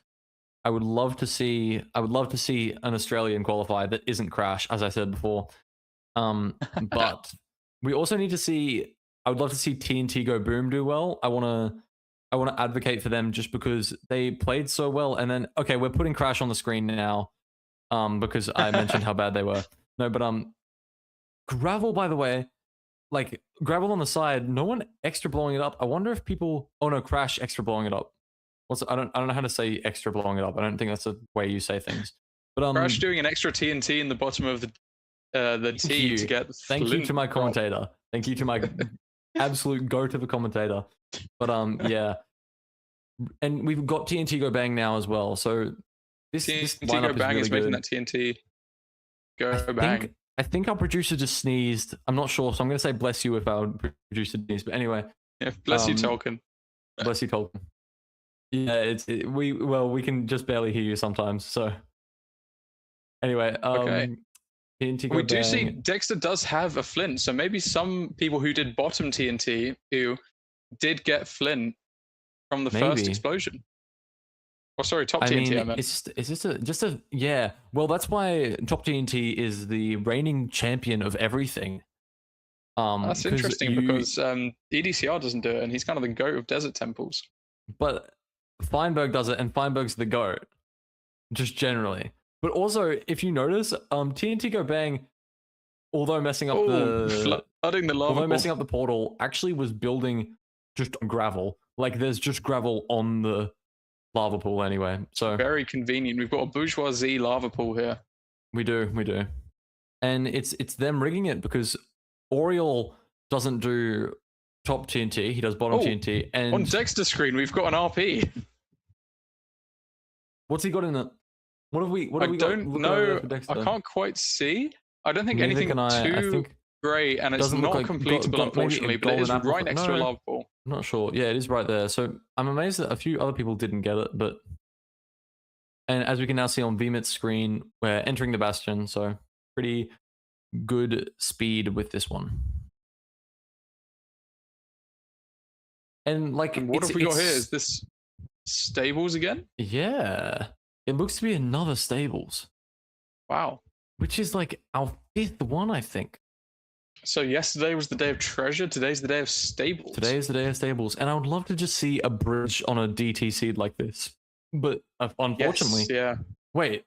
I would love to see an Australian qualify that isn't Crash, as I said before. But we also need to see. I would love to see TNT Go Boom do well. I want to I want to advocate for them just because they played so well. And then, okay, we're putting Crash on the screen now, because I mentioned how bad they were. No, but Gravel, by the way, like Gravel on the side, no one extra blowing it up. I wonder if people. Oh no, Crash extra blowing it up. I don't know how to say extra blowing it up. I don't think that's the way you say things. But Crash doing an extra TNT in the bottom of the T to get. Thank you to my commentator. Thank you to my absolute go to the commentator. But yeah, and we've got TNT Go Bang now as well. So this TNT lineup Go Bang is is really making good. that TNT Go Bang. I think our producer just sneezed. I'm not sure, so I'm gonna say bless you if our producer sneezed. But anyway, Yeah, bless you, Tolkien. Bless you, Tolkien. Yeah, we can just barely hear you sometimes. So anyway, Okay. TNT Go We do Bang. see Dexter does have a Flint, so maybe some people who did bottom TNT who did get Flint from the first explosion. Oh, sorry, top TNT. I meant. It's just a yeah. Well, that's why top TNT is the reigning champion of everything. That's interesting because EDCR doesn't do it, and he's kind of the goat of desert temples. But Feinberg does it, and Feinberg's the goat, just generally. But also, if you notice, TNT Go Bang, although messing up flooding the lava, messing up the portal, actually was building just gravel. Like there's just gravel on the lava pool anyway. So very convenient. We've got a bourgeoisie lava pool here. We do, and it's them rigging it because Oriole doesn't do top TNT; he does bottom TNT. And on Dexter's screen, we've got an RP. What's he got in it? What have we? What have we got? I don't know. I can't quite see. I don't think anything too great, and it's not completable, unfortunately. But it is right next to a lava pool. I'm not sure. Yeah, it is right there. So I'm amazed that a few other people didn't get it, but. And as we can now see on VMIT's screen, we're entering the Bastion, so pretty good speed with this one. And like, what have we got here? Is this Stables again? Yeah, it looks to be another Stables. Wow. Which is like our 5th one, I think. So yesterday was the day of Treasure. Today's the day of Stables. Today is the day of Stables, and I would love to just see a bridge on a DT seed like this. But unfortunately, yes, yeah. Wait.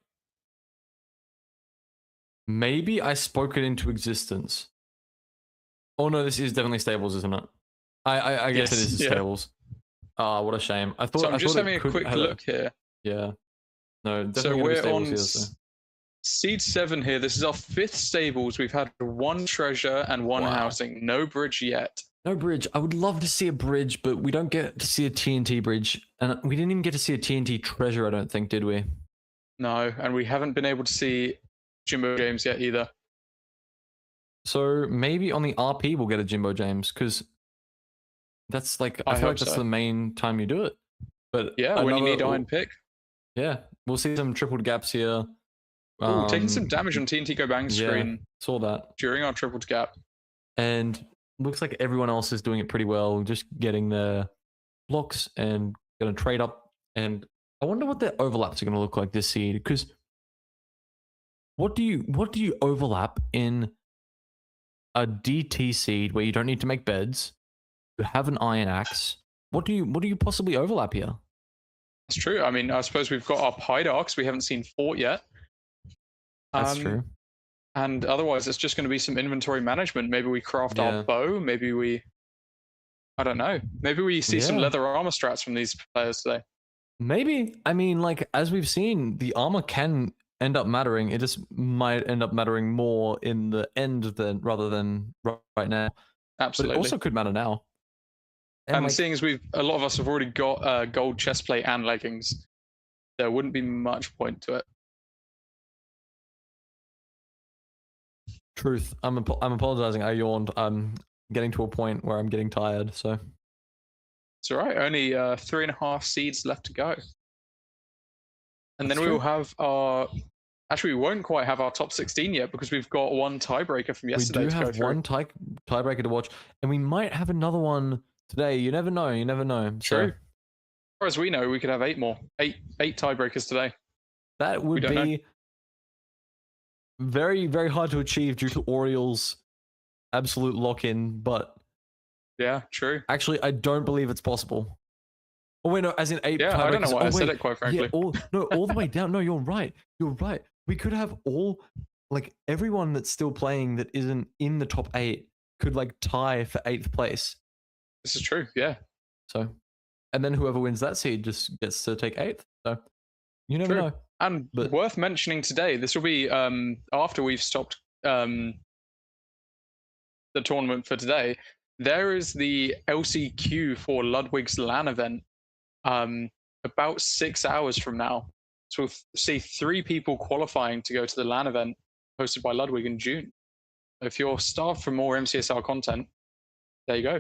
Maybe I spoke it into existence. Oh no, this is definitely Stables, isn't it? I guess it is Stables. Ah, what a shame. I thought. So I'm just having a quick look here. Yeah. No, definitely. So we're on Seed 7 here. This is our 5th Stables. We've had 1 treasure and 1 housing. No bridge yet. No bridge. I would love to see a bridge, but we don't get to see a TNT bridge. And we didn't even get to see a TNT treasure, I don't think, did we? No, and we haven't been able to see Jimbo James yet either. So maybe on the RP we'll get a Jimbo James, because that's like, I feel like that's the main time you do it. But yeah, when you need iron pick. Yeah, we'll see some tripled gaps here. Ooh, taking some damage on TNT Go Bang screen. Saw that. During our tripled gap. And looks like everyone else is doing it pretty well, just getting their blocks and going to trade up. And I wonder what their overlaps are going to look like this seed, because what do you overlap in a DT seed where you don't need to make beds, you have an iron axe? What do you possibly overlap here? That's true. I mean, I suppose we've got our Pydarks. We haven't seen Fort yet. That's true. And otherwise, it's just going to be some inventory management. Maybe we craft our bow. Maybe we... I don't know. Maybe we see some leather armor strats from these players today. Maybe. I mean, like, as we've seen, the armor can end up mattering. It just might end up mattering more in the end rather than right now. Absolutely. But it also could matter now. And like, seeing as a lot of us have already got gold chestplate and leggings, there wouldn't be much point to it. Truth. I'm apologizing. I yawned. I'm getting to a point where I'm getting tired. So it's all right. Only 3.5 seeds left to go, and then we will have our. Actually, we won't quite have our top 16 yet because we've got 1 tiebreaker from yesterday. We do have 1 tiebreaker to watch, and we might have another one today. You never know. You never know. True. As far as we know, we could have 8 more. 8 tiebreakers today. That would be very, very hard to achieve due to Oriole's absolute lock-in, but yeah, true. Actually, I don't believe it's possible. Oh wait, no, as in 8 Yeah, I don't know tiebreakers. why Oh I said wait, it, quite yeah, frankly. all the way down. No, you're right. You're right. We could have all, like, everyone that's still playing that isn't in the top 8 could like tie for 8th place. This is true. Yeah, So, and then whoever wins that seed just gets to take 8th. So you never true. know. And But worth mentioning today, this will be after we've stopped the tournament for today. There is the LCQ for Ludwig's LAN event about 6 hours from now. So we'll see 3 people qualifying to go to the LAN event hosted by Ludwig in June. If you're starved for more MCSR content, there you go.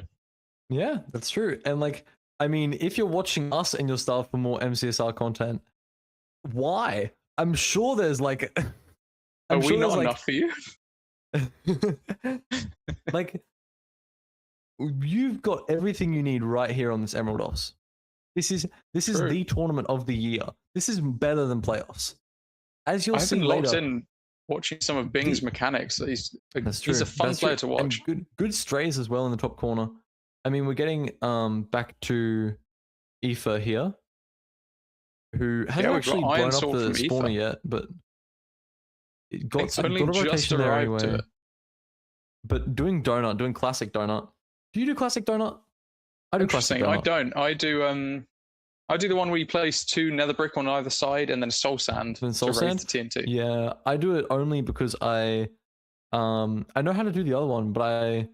yeah, that's true. And like, I mean, if you're watching us and you're starved for more MCSR content, why? I'm sure there's like, Are I'm we sure there's not like, enough for you? like, you've got everything you need right here on this Emerald Ops. This is True. the tournament of the year. This is better than playoffs. As you'll I've see been locked later, in watching some of Bing's mechanics. that's true. He's a fun That's player true. to watch. And good strays as well in the top corner. I mean, we're getting back to Aoife here, who hasn't we've got actually Iron blown up Sword the from spawner Aoife. yet, but it got It's got only a just rotation there arrived anyway. to it. But doing classic donut. Do you do classic donut? I do classic Interesting. donut. I don't. I do the one where you place 2 nether brick on either side and then soul sand Then soul to sand? raise the TNT. Yeah, I do it only because I know how to do the other one, but I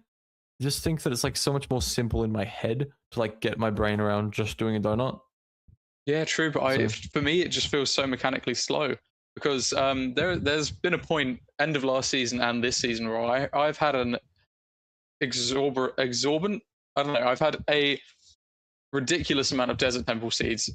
just think that it's like so much more simple in my head to like get my brain around just doing a donut. Yeah, true. But So- for me, it just feels so mechanically slow because there's been a point end of last season and this season where I've had an exorbitant. I don't know. I've had a ridiculous amount of desert temple seeds.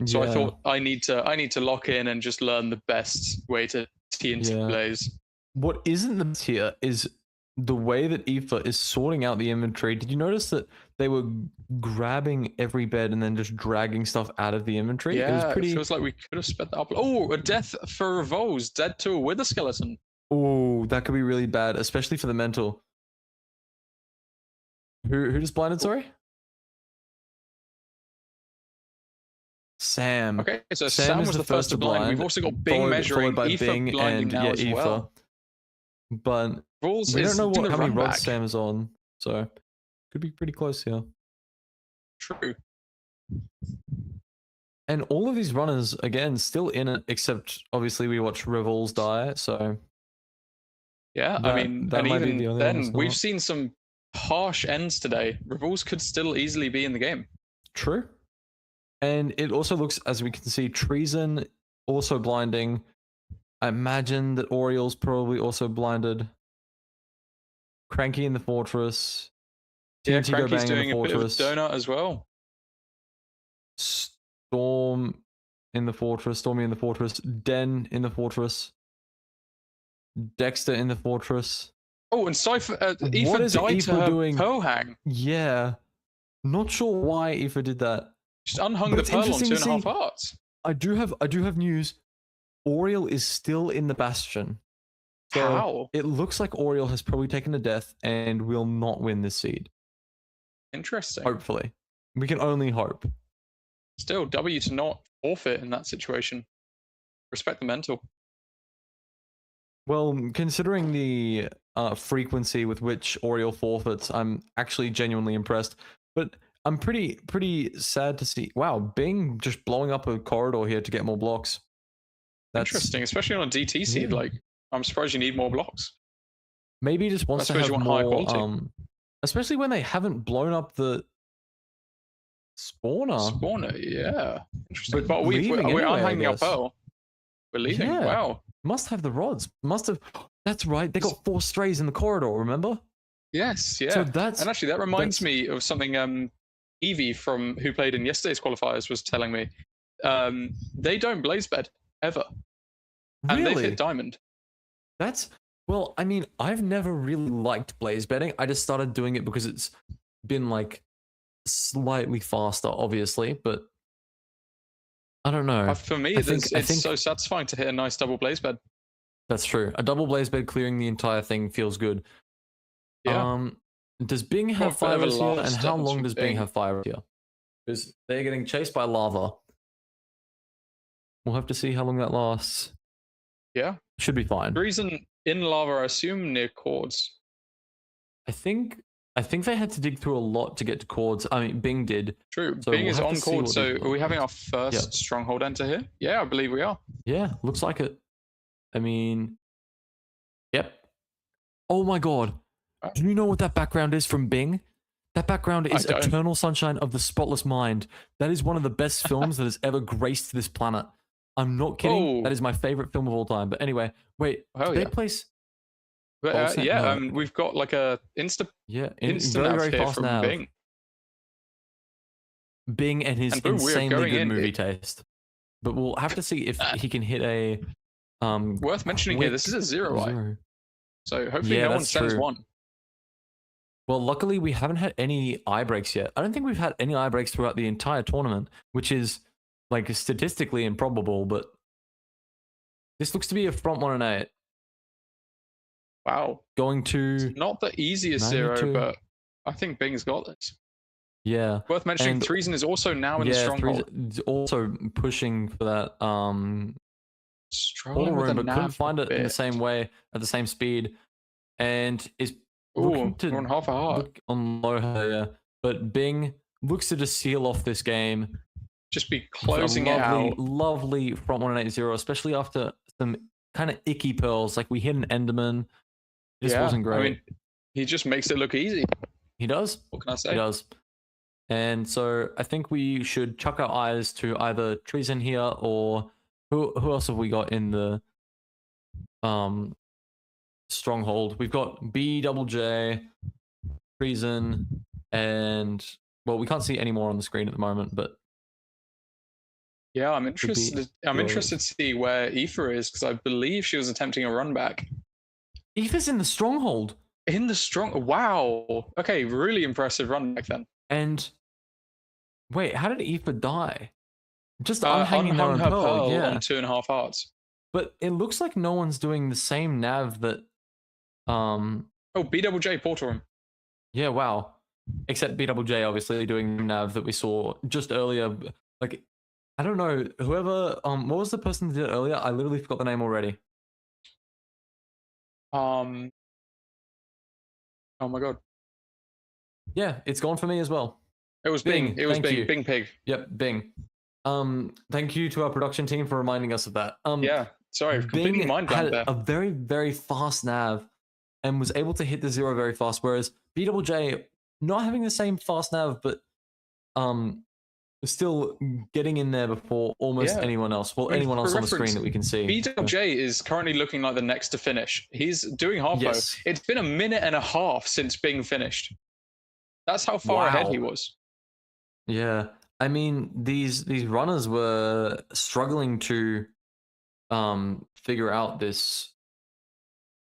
So I Yeah. thought I need to lock in and just learn the best way to TNT Yeah. blaze. What isn't the best here is the way that Aoife is sorting out the inventory. Did you notice that they were grabbing every bed and then just dragging stuff out of the inventory? Yeah, It was pretty. it feels like we could have sped that up. Oh, a death for Revolves, dead to a wither skeleton. Oh, that could be really bad, especially for the mental. Who just blinded? Sorry, Sam. Okay, so Sam Sam is was the the first to blind. We've also got Bing measuring, by Aoife Bing blinding and now as Aoife. well. But Revolves we don't is know doing how the many run rods back. Sam is on, so could be pretty close here. True. And all of these runners, again, still in it, except obviously we watch Revols die, so Yeah, That- I mean, that and might be even the only one then, that's we've not. seen some harsh ends today. Revolves could still easily be in the game. true. And it also looks, as we can see, Treason also blinding. I imagine that Oriel's probably also blinded. Cranky in the fortress. Yeah, TNT go Cranky's bang in doing the a bit of a fortress. donut as well. Storm in the fortress. Stormy in the fortress. Den in the fortress. Dexter in the fortress. Oh, and Cypher, What Aoife is died to Aoife her doing? pearl hang. Yeah. Not sure why Aoife did that. Just unhung But the it's pearl on interesting to 2.5 see- hearts. I do have news. Oriel is still in the Bastion. So How? it looks like Oriel has probably taken a death and will not win this seed. Interesting. Hopefully. We can only hope. Still, W to not forfeit in that situation. Respect the mental. Well, considering the frequency with which Oriel forfeits, I'm actually genuinely impressed. But I'm pretty sad to see. Wow, Bing just blowing up a corridor here to get more blocks. That's Interesting, especially on a DT seed. Yeah. Like, I'm surprised you need more blocks. Maybe he just wants I to suppose have you want higher more. quality. Especially when they haven't blown up the spawner. Spawner, yeah. Interesting. But But we're leaving anyway, I unhanging our guess. pearl. We're leaving. Yeah. Wow. Must have the rods. Must have. That's right. They got 4 strays in the corridor. Remember? Yes, yeah. So that's And actually, that reminds that's- me of something Evie from who played in yesterday's qualifiers was telling me. They don't blaze bed ever, and they've really. hit diamond. That's well. I mean, I've never really liked blaze betting. I just started doing it because it's been like slightly faster, obviously, but I don't know. For me, I think- it's so satisfying to hit a nice double blaze bed. That's true. A double blaze bed clearing the entire thing feels good. Yeah. Does Bing have Got a bit of a fire here, love and how stance long from does Bing Bing. have fire here? because they're getting chased by lava. We'll have to see how long that lasts. Yeah. Should be fine. Reason in lava, I assume near cords. I think they had to dig through a lot to get to cords. I mean, Bing did. True. So Bing we'll is have to on see cord. what So these are we having our look first Yep. stronghold enter here? Yeah, I believe we are. Yeah, looks like it. I mean, yep. Oh my god. Do you know what that background is from Bing? That background is don't. Eternal Sunshine of the Spotless Mind. That is one of the best films that has ever graced this planet. I'm not kidding. Oh. That is my favorite film of all time. But anyway, wait. Hell Did yeah. they place? But, Bolts net? yeah, No. we've got like a Yeah, instant very nav very here fast from nav. Bing. Bing and his And boom, we are insanely going good in. movie taste. But we'll have to see if he can hit a Worth mentioning here, this is a zero eye. zero. So hopefully Yeah, no one that's sends true. one. Well, luckily we haven't had any eye breaks yet. I don't think we've had any eye breaks throughout the entire tournament, which is like statistically improbable, but this looks to be a front 1 and 8. Wow. Going to Not the easiest 92. zero, but I think Bing's got this. yeah. Worth mentioning, And- Threeson is also now in the Yeah, stronghold. Three's also pushing for that Struggling portal with room, the but couldn't nav find a it in the bit. same way at the same speed, and is Ooh, looking to we're on half a heart. look on low yeah. But Bing looks to just seal off this game. Just be with a closing it out. Lovely front 1 and 8-0, especially after some kind of icky pearls. Like we hit an Enderman. This wasn't great. I mean, he just makes it look easy. He does. What can I say? He does. And so I think we should chuck our eyes to either Treason here or who else have we got in the stronghold? We've got BJJ, Treason, and well, we can't see any more on the screen at the moment, but Yeah, I'm interested. I'm yours. interested to see where Aoife is because I believe she was attempting a run back Aoife's in the stronghold. in the strong. Wow. Okay, really impressive run back then. And wait, how did Aoife die? Just unhanging Unhung her pearl, pearl yeah. on 2.5 hearts. But it looks like no one's doing the same nav that Oh, BJJ portal room. yeah, wow. Except BJJ obviously doing the nav that we saw just earlier. Like I don't know, whoever what was the person that did it earlier? I literally forgot the name already. Oh my god. Yeah, it's gone for me as well. It was Bing. It was thank Bing. you. Bing Pig. Yep, Bing. Thank you to our production team for reminding us of that. Yeah. Sorry, completely Bing mind had blank there. a very, very fast nav and was able to hit the zero very fast, whereas BJJ not having the same fast nav, but still getting in there before almost Yeah. anyone else. Well, I mean, anyone for else on the screen reference, that we can see. BJJ is currently looking like the next to finish. He's doing half bow. Yes. It's been a minute and a half since Bing finished. That's how far ahead he Wow. was. Yeah, I mean these runners were struggling to figure out this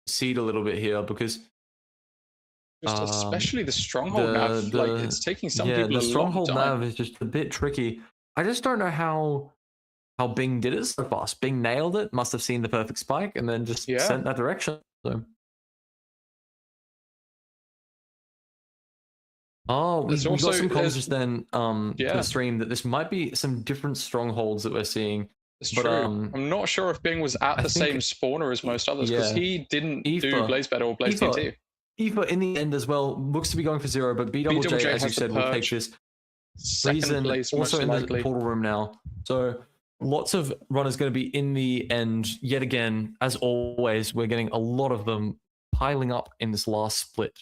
seed a little bit here because Just especially the stronghold the- nav. the- Like it's taking some yeah, people the a stronghold long time. nav is just a bit tricky. I just don't know how Bing did it so fast. Bing nailed it. Must have seen the perfect spike and then just Yeah. sent that direction. So. Oh, we There's got also- some comments there's- just then to Yeah. the stream that this might be some different strongholds that we're seeing. It's but, true. um, I'm not sure if Bing was at I the think- same spawner as most others because yeah. he didn't do Aoife- Blaze Battle or Blaze Aoife- TT. Aoife in the end as well looks to be going for zero, but BJJ, BJJ as you has the said, will take perch. this. Second Reason place, also most in likely. the portal room now. So lots of runners going to be in the end yet again. As always, we're getting a lot of them piling up in this last split.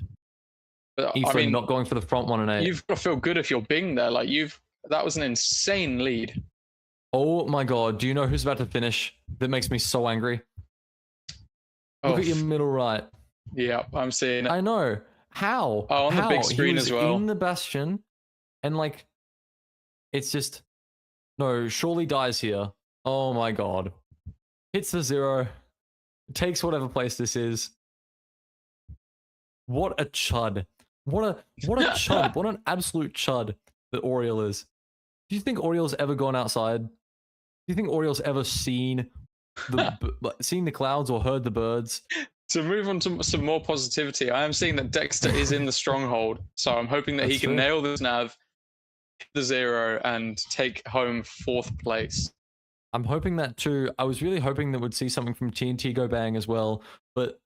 But, Aoife I mean, not going for the front 1 and 8. you've got to feel good if you're Bing there. Like that was an insane lead. Oh my god! Do you know who's about to finish? That makes me so angry. Look at your middle right. Yeah, I'm seeing it. I know. How? Oh, on the big How? screen He was as well. in the bastion, and like, it's just no. Surely dies here. Oh my god! Hits the zero. Takes whatever place this is. What a chud! What a chud! What an absolute chud that Oriel is. Do you think Oriel's ever gone outside? Do you think Oriel's ever seen the clouds or heard the birds? To move on to some more positivity, I am seeing that Dexter is in the stronghold, so I'm hoping that he That's can true. nail this nav. the 0 and take home 4th place. I'm hoping that too. I was really hoping that we'd see something from TNT go bang as well, but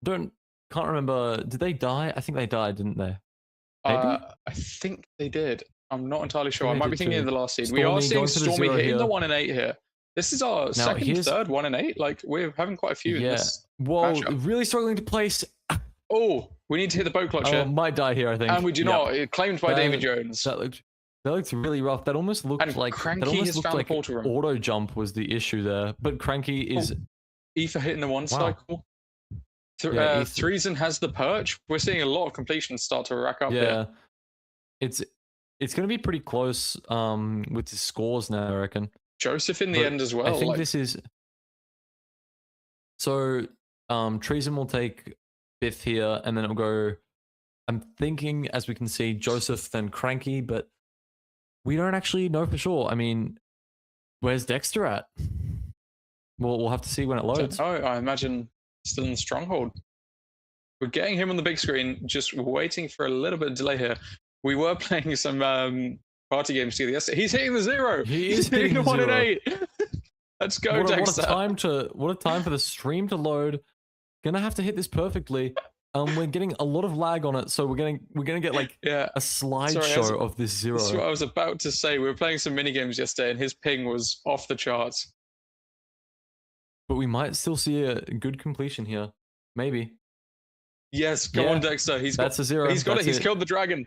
can't remember. Did they die? I think they died, didn't they? Maybe? I think they did. I'm not entirely sure. I I think might they be did thinking too. of the last seed. Stormy We are seeing going for the Stormy 0 hitting here. the 1 and 8 here. This is our second, third 1 and 8. Like, we're having quite a few in this Whoa, matchup. really struggling to place. Oh, we need to hit the boat clutch here. Might die here, I think. And we do not. Claimed by Davy Jones. That looked really rough. That almost looked And like Cranky has found the portal room. auto jump was the issue there. But Cranky is Ether hitting the 1 cycle. Yeah, Threeson has the perch. We're seeing a lot of completions start to rack up here. It's going to be pretty close with the scores now, I reckon. Joseph in the end as well. I think this is... So, Treason will take 5th here, and then it'll go... I'm thinking, as we can see, Joseph, then Cranky, but we don't actually know for sure. I mean, where's Dexter at? We'll have to see when it loads. Oh, I imagine still in the stronghold. We're getting him on the big screen, just waiting for a little bit of delay here. We were playing some party games together yesterday. He's hitting the 0. He's hitting the 1 and 8. Let's go, Dexter. What a time for the stream to load. Gonna have to hit this perfectly. We're getting a lot of lag on it, so we're gonna get like a slideshow of this 0. That's what I was about to say. We were playing some mini games yesterday, and his ping was off the charts. But we might still see a good completion here, maybe. Yes, come on, Dexter. That's a 0. He's got it. He's killed the dragon.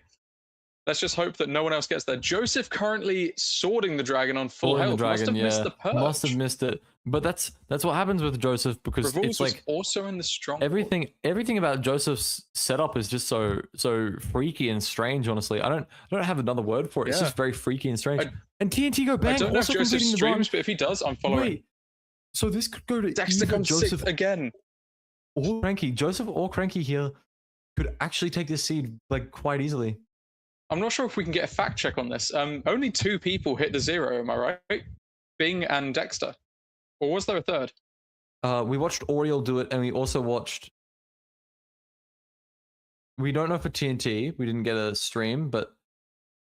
Let's just hope that no one else gets there. Joseph currently swording the dragon on full health. Must have missed the perch. Must have missed it. But that's what happens with Joseph, because Revolves it's like also in the strong. Everything about Joseph's setup is just so freaky and strange. Honestly, I don't have another word for it. It's just very freaky and strange. And TNT go bang. I don't know if also Joseph completing streams, but if he does, I'm following. Wait, so this could go to Dexter comes Joseph 6th again. Or Cranky. Joseph or Cranky here could actually take this seed like quite easily. I'm not sure if we can get a fact check on this. Only 2 people hit the 0, am I right? Bing and Dexter. Or was there a third? We watched Oriole do it, and we also watched... We don't know for TNT. We didn't get a stream, but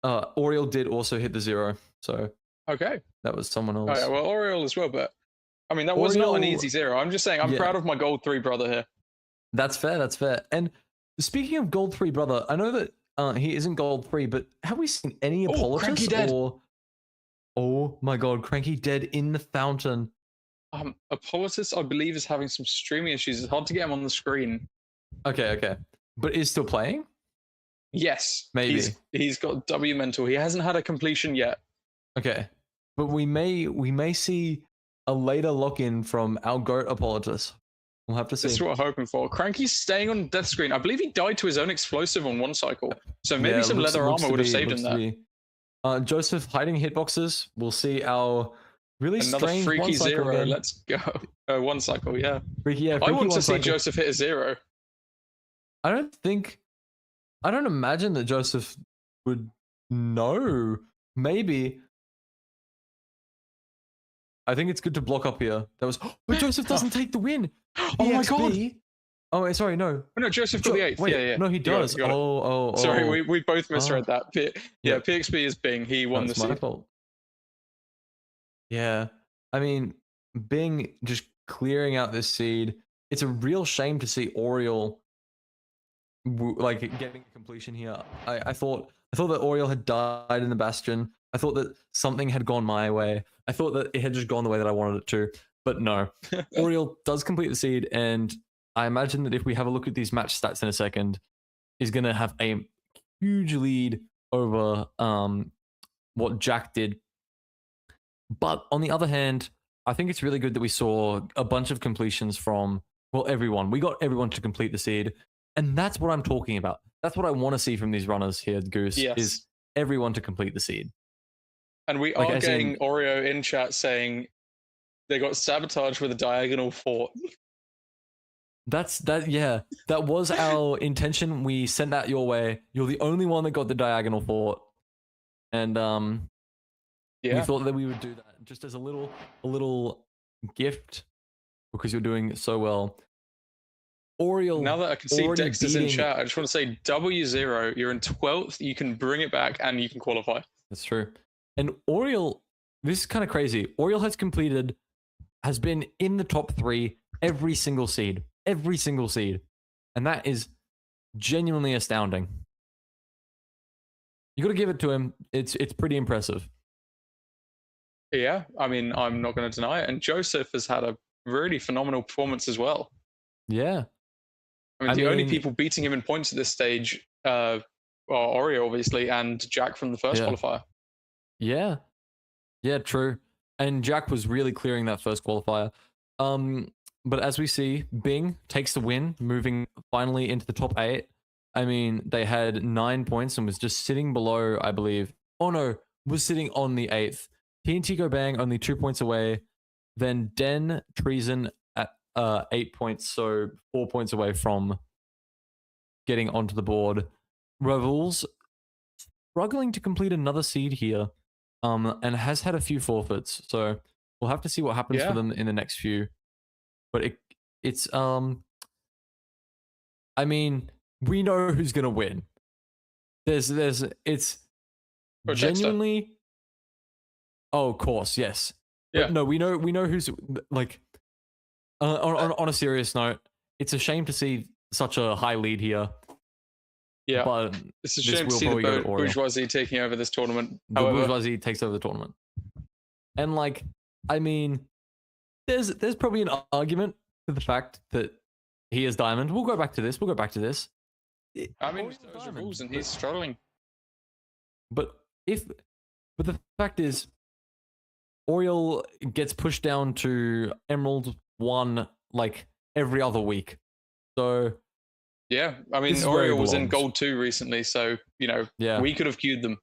Oriole did also hit the 0. So okay, that was someone else. Oh, yeah, well, Oriole as well, but I mean, that was not an easy 0. I'm just saying, I'm proud of my Gold 3 brother here. That's fair, that's fair. And speaking of Gold 3 brother, I know that he isn't Gold 3, but have we seen any Apologists or... Oh my god, Cranky dead in the fountain. Apologists, I believe, is having some streaming issues. It's hard to get him on the screen. Okay. But is still playing? Yes. Maybe. He's got W mental. He hasn't had a completion yet. Okay. But we may see a later lock-in from our GOAT Apologist. We'll have to see. This is what I'm hoping for. Cranky's staying on death screen. I believe he died to his own explosive on 1 cycle. So maybe some leather armor would have saved him there. Joseph hiding hitboxes. We'll see our really another strange freaky 0. Again. Let's go. 1 cycle, yeah. Freaky I want to see cycle. Joseph hit a 0. I don't imagine that Joseph would know. Maybe. I think it's good to block up here. But Joseph doesn't take the win. Oh my god. Oh, sorry, no. Oh, no, Joseph got the 8th. Wait, yeah. No, he does. You got it. Sorry, we both misread that. PXB is Bing. He won the seed. My fault. Yeah. I mean, Bing just clearing out this seed. It's a real shame to see Oriole like getting a completion here. I thought that Oriole had died in the Bastion. I thought that something had gone my way. I thought that it had just gone the way that I wanted it to. But no. Oriole does complete the seed, and I imagine that if we have a look at these match stats in a second, is going to have a huge lead over what Jack did. But on the other hand, I think it's really good that we saw a bunch of completions from, well, everyone. We got everyone to complete the seed, and that's what I'm talking about. That's what I want to see from these runners here, Goose, is everyone to complete the seed. And we are getting Oreo in chat saying they got sabotaged with a diagonal fort. That was our intention. We sent that your way. You're the only one that got the diagonal fort. And we thought that we would do that just as a little gift because you're doing so well. Oriole. Now that I can see Dexter's in chat, I just want to say W0, you're in 12th, you can bring it back and you can qualify. That's true. And Oriel, this is kind of crazy. Oriel has been in the top 3 every single seed. Every single seed. And that is genuinely astounding. You got to give it to him. It's pretty impressive. Yeah, I mean, I'm not going to deny it. And Joseph has had a really phenomenal performance as well. Yeah. I mean, the only people beating him in points at this stage are Oreo, obviously, and Jack from the first qualifier. Yeah. Yeah, true. And Jack was really clearing that first qualifier. But as we see, Bing takes the win, moving finally into the top 8. I mean, they had 9 points and was just sitting below, I believe. Oh no, was sitting on the 8th. TNT Go Bang only 2 points away. Then Den Treason at 8 points, so 4 points away from getting onto the board. Revuls struggling to complete another seed here, and has had a few forfeits. So we'll have to see what happens for them in the next few. But it's I mean, we know who's gonna win. It's genuinely. Dexter. Oh, of course, yes. Yeah. But no, we know who's like. On a serious note, it's a shame to see such a high lead here. Yeah, but it's a shame to see the bourgeoisie taking over this tournament. The bourgeoisie takes over the tournament, and like, I mean, there's probably an argument for the fact that he is diamond. We'll go back to this. I mean, those rules, and he's struggling. But the fact is, Oriel gets pushed down to Emerald 1 like every other week. So yeah, I mean, Oriel was in Gold 2 recently, so we could have queued them.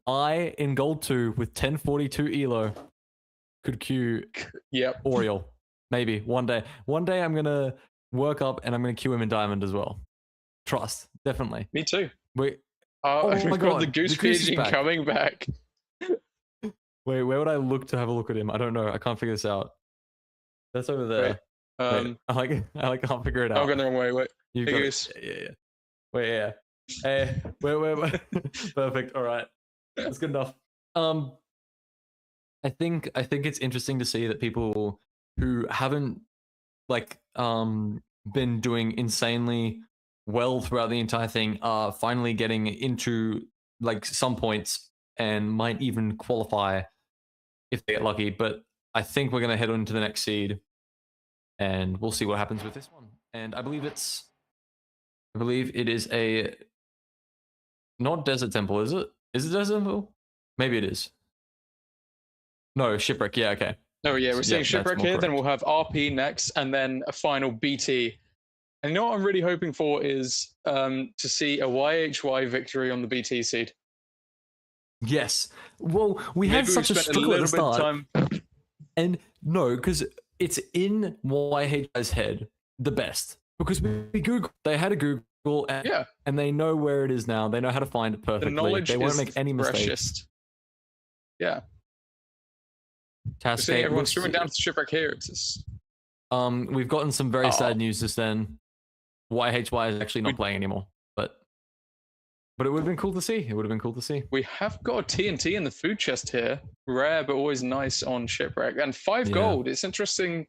I in Gold 2 with 1042 elo could queue Oriel. Maybe one day. One day I'm gonna work up and I'm gonna queue him in Diamond as well. Trust, definitely. Me too. Wait. Oh my god, the Goose Pigeon coming back. Wait, where would I look to have a look at him? I don't know. I can't figure this out. That's over there. Wait, I can't figure it out. I'm going the wrong way. Wait. Hey, Goose. Yeah. Wait, yeah. Hey, wait. Perfect. All right. That's good enough. I think it's interesting to see that people who haven't been doing insanely well throughout the entire thing are finally getting into like some points and might even qualify if they get lucky. But I think we're going to head on to the next seed and we'll see what happens with this one. And I believe it is a not Desert Temple, is it? Is it Desert Temple? Maybe it is. No, Shipwreck. Yeah, okay. Oh yeah, we're seeing Shipwreck here. Correct. Then we'll have RP next, and then a final BT. And you know what I'm really hoping for is to see a YHY victory on the BT seed. Yes. Well, we had such a struggle at the start. And no, because it's in YHY's head the best. Because we Googled, they had a Google, and they know where it is now. They know how to find it perfectly. The knowledge they won't make any mistakes. Yeah. Tascade, everyone's streaming down to Shipwreck here. It's just... we've gotten some very sad news just then. YHY is actually not playing anymore, but it would have been cool to see. We have got a TNT in the food chest here, rare but always nice on Shipwreck, and 5 gold. It's interesting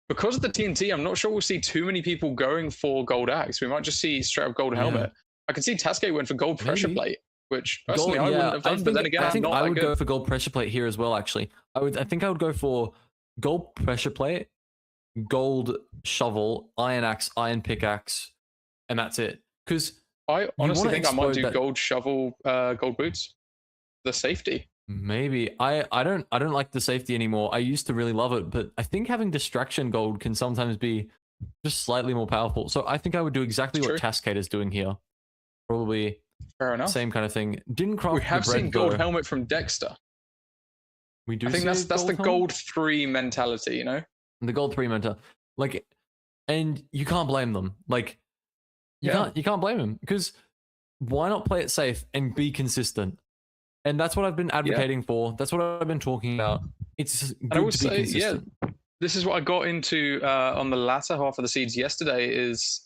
because of the TNT. I'm not sure we'll see too many people going for gold axe. We might just see straight up gold helmet. I can see Tascade went for gold pressure plate, which personally I wouldn't have done. But then again, I would go for gold pressure plate here as well. Actually, I think I would go for gold pressure plate, gold shovel, iron axe, iron pickaxe, and that's it. Because I honestly think I might do gold shovel, gold boots. The safety. Maybe I don't like the safety anymore. I used to really love it, but I think having distraction gold can sometimes be just slightly more powerful. So I think I would do exactly what Tascade is doing here. Probably. Fair enough. Same kind of thing. Didn't craft. We have seen gold helmet from Dexter. We do. I think that's the gold 3 mentality, you know. The gold 3 mentality, like, and you can't blame them. Like, you can't blame them because why not play it safe and be consistent? And that's what I've been advocating for. That's what I've been talking about. It's good to be consistent. This is what I got into on the latter half of the seeds yesterday. Is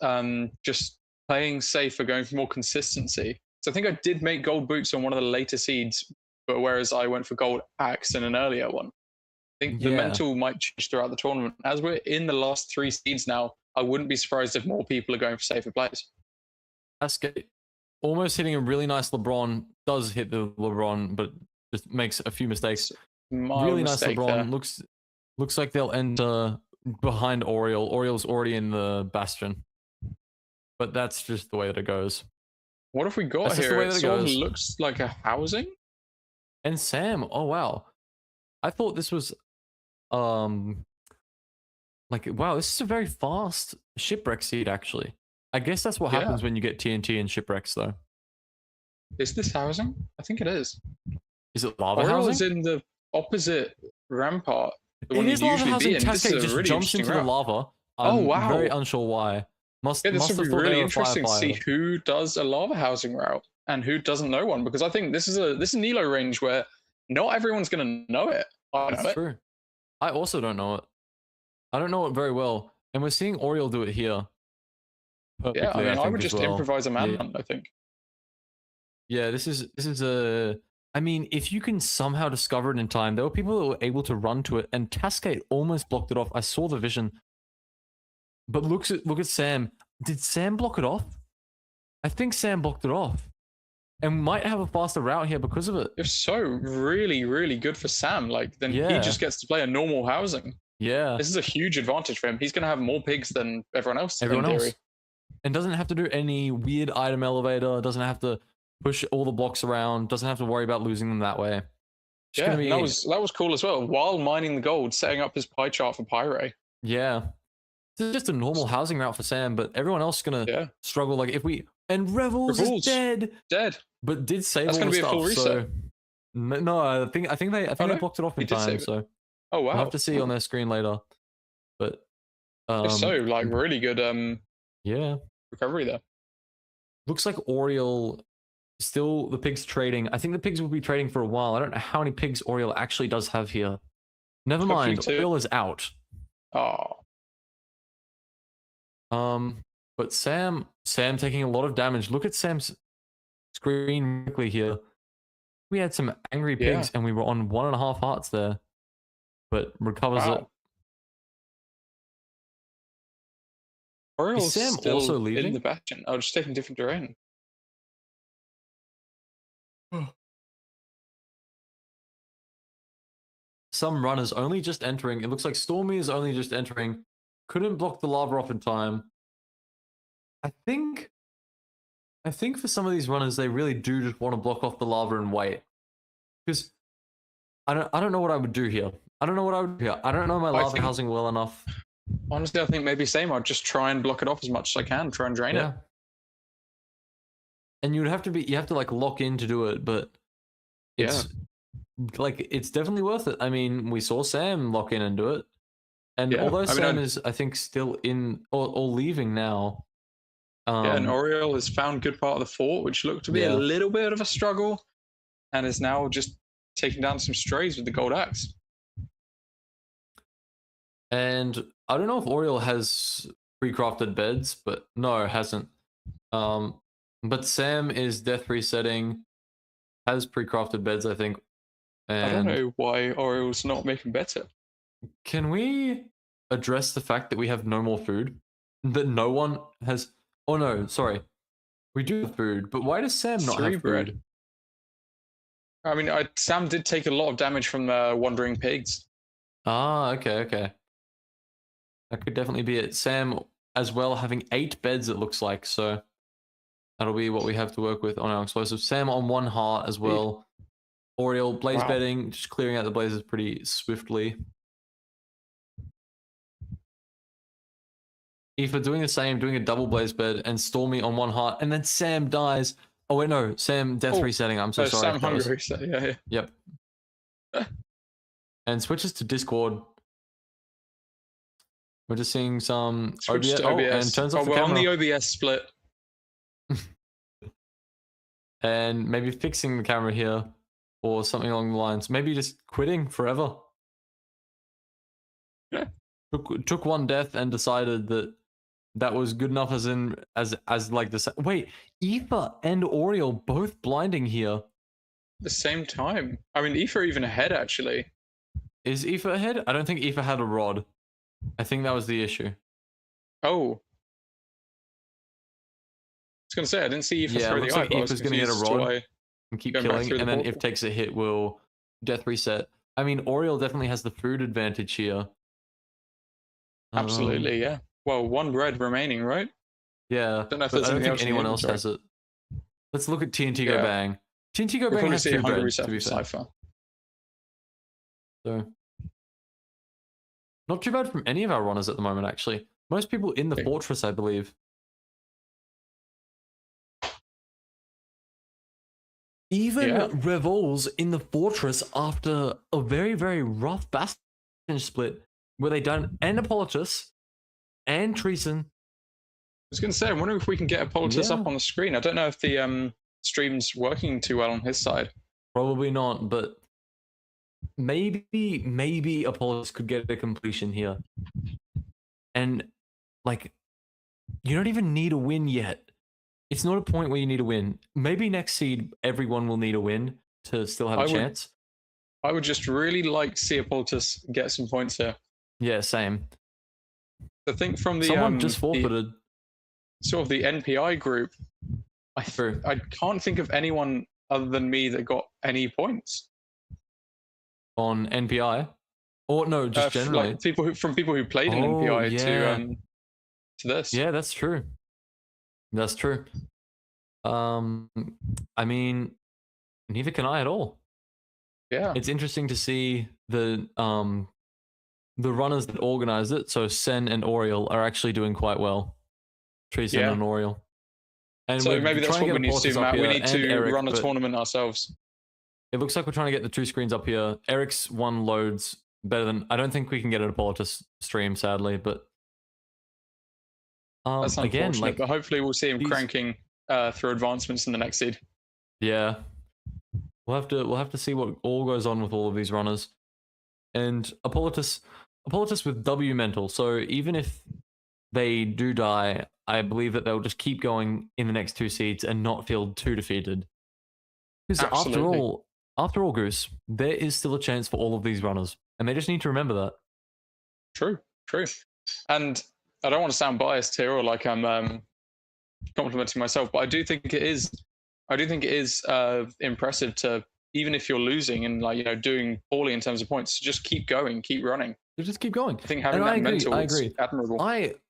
just playing safe or going for more consistency. So I think I did make gold boots on one of the later seeds, but whereas I went for gold axe in an earlier one. I think the Yeah, mental might change throughout the tournament. As we're in the last 3 seeds now, I wouldn't be surprised if more people are going for safer plays. Cascade almost hitting a really nice LeBron. Does hit the LeBron, but just makes a few mistakes. Mild Really nice mistake LeBron. there. Looks like they'll enter behind Oriole. Oriole's already in the Bastion, but that's just the way that it goes. What have we got That's just the here? way It that it sort of goes. looks like a housing. And Sam, oh wow, I thought this was like wow, this is a very fast shipwreck seed actually. I guess that's what Yeah. happens when you get TNT and shipwrecks though. Is this housing? I think it is. Is it lava Oriole housing? is in the opposite rampart, the one It is you'd lava usually housing. be in. This Cascade is a just really jumps interesting into the route. lava. Oh, I'm wow. very unsure why. Must Yeah, this must would have be thought they really were interesting to see firefighter. who does a lava housing route and who doesn't know one, because I think this is an elo range where not everyone's going to know it. I know That's it. true. I also don't know it. I don't know it very well, and we're seeing Oriole do it here. Perfectly, Yeah, I mean, I think would as just well. improvise a Yeah. manhunt, I think. Yeah, this is a. I mean, if you can somehow discover it in time, there were people that were able to run to it, and Cascade almost blocked it off. I saw the vision, but look at Sam. Did Sam block it off? I think Sam blocked it off, and might have a faster route here because of it. If so, really, really good for Sam. Like, then he Yeah. just gets to play a normal housing. Yeah, This is a huge advantage for him. He's going to have more pigs than everyone else, everyone in theory. else, and doesn't have to do any weird item elevator. Doesn't have to push all the blocks around. Doesn't have to worry about losing them that way. Just Yeah, gonna be, that was cool as well. While mining the gold, setting up his pie chart for Pyre. yeah. This is just a normal housing route for Sam, but everyone else is gonna Yeah, struggle. Like if we and Revels is Revels. dead, dead. but did save That's all gonna the be a stuff. full So reset. no, I think they Oh, they no? blocked it off He in did time. save it. So Oh wow. we'll have to see on their screen later. But If so, like really good yeah, recovery there. looks like Oriole still the pigs trading. I think the pigs will be trading for a while. I don't know how many pigs Oriole actually does have here. Never Hopefully mind, two. Oriole is out. Oh, But Sam taking a lot of damage. Look at Sam's screen quickly here. We had some angry pigs and we were on 1.5 hearts there, but recovers it. Oriole's Is Sam still also in leaving? the Bastion. Oh, just taking different terrain. Some runners only just entering. It looks like Stormy is only just entering. Couldn't block the lava off in time. I think for some of these runners, they really do just want to block off the lava and wait. Because I don't know what I would do here. I don't know what I would do here. I don't know my lava housing well enough. Honestly, I think maybe same. I'd just try and block it off as much as I can. Try and drain it. And you have to like lock in to do it, but it's like it's definitely worth it. I mean, we saw Sam lock in and do it. And although Sam is, I think, still in or leaving now. And Oriole has found good part of the fort, which looked to be a little bit of a struggle, and is now just taking down some strays with the gold axe. And I don't know if Oriole has pre-crafted beds, but no, it hasn't. But Sam is death resetting, has pre-crafted beds, I think. And I don't know why Oriole's not making better. Can we address the fact that we have no more food? That no one has. Oh no, sorry. We do have food, but why does Sam not have food? I mean, Sam did take a lot of damage from the wandering pigs. Ah, okay. That could definitely be it. Sam, as well, having 8 beds, it looks like. So that'll be what we have to work with on our explosives. Sam on 1 heart as well. Oriole, blaze bedding, just clearing out the blazes pretty swiftly. Aoife doing the same, doing a double blaze bed, and Stormy on 1 heart, and then Sam dies. Oh wait, no, Sam death resetting. I'm so sorry. Sam hunger reset. Yeah. Yep. And switches to Discord. We're just seeing some OBS. To OBS. OBS. And turns off the camera. On the OBS split. And maybe fixing the camera here, or something along the lines. Maybe just quitting forever. Yeah. Took 1 death and decided that That was good enough as like the wait, Aoife and Oriole both blinding here. The same time. I mean, Aoife are even ahead actually. Is Aoife ahead? I don't think Aoife had a rod. I think that was the issue. Oh. I was going to say, I didn't see Aoife Yeah, it throw the looks eye, like but I was Aoife's gonna get a confused as to rod why and keep going back killing, through the and then if portal. takes a hit, will death reset. I mean, Oriole definitely has the food advantage here. Absolutely, yeah. Well, one red remaining, right? Yeah, Don't know if but there's I don't anything think else in the anyone else inventory. has it. Let's look at TNT Go Yeah. Bang. TNT Go We'll Bang probably has see a two hunger bread, reset to be from fair. Cypher. So, not too bad from any of our runners at the moment, actually. Most people in the Okay. fortress, I believe. Even Revols in the fortress after a very, very rough bastion split where they done and Hippolytus and Treason. I was going to say, I'm wondering if we can get Hippolytus up on the screen. I don't know if the stream's working too well on his side. Probably not, but maybe Hippolytus could get a completion here. And, like, you don't even need a win yet. It's not a point where you need a win. Maybe next seed, everyone will need a win to still have a chance. I would just really like to see Hippolytus get some points here. Yeah, same. I think from the someone just forfeited. Sort of the NPI group, I can't think of anyone other than me that got any points on NPI, or no, just generally. Like people who played in NPI to this. Yeah, that's true. That's true. I mean, neither can I at all. Yeah, it's interesting to see the runners that organize it. So Sen and Oriole are actually doing quite well. Treason and Oriole. And so maybe that's what we need to do, Matt. We need to Eric, run a tournament ourselves. It looks like we're trying to get the two screens up here. Eric's one loads better than... I don't think we can get an Hippolytus stream, sadly, but... That's again, unfortunate, but hopefully we'll see him cranking through advancements in the next seed. Yeah. We'll have to see what all goes on with all of these runners. And Hippolytus with W mental, so even if they do die, I believe that they'll just keep going in the next two seeds and not feel too defeated. Because after all, Goose, there is still a chance for all of these runners, and they just need to remember that. True. And I don't want to sound biased here or like I'm complimenting myself, but I do think it is impressive to, even if you're losing and doing poorly in terms of points, just keep going, keep running. Just keep going. I think having that mental is admirable.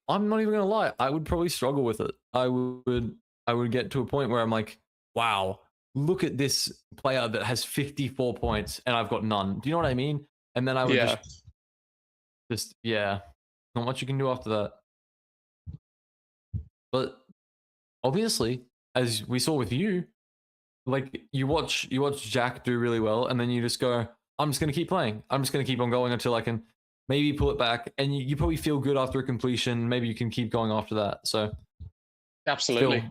I'm not even gonna lie. I would probably struggle with it. I would get to a point where I'm like, wow, look at this player that has 54 points and I've got none. Do you know what I mean? And then I would just not much you can do after that. But obviously, as we saw with you, like you watch Jack do really well, and then you just go, I'm just gonna keep playing. I'm just gonna keep on going until I can maybe pull it back, and you probably feel good after a completion. Maybe you can keep going after that. So absolutely,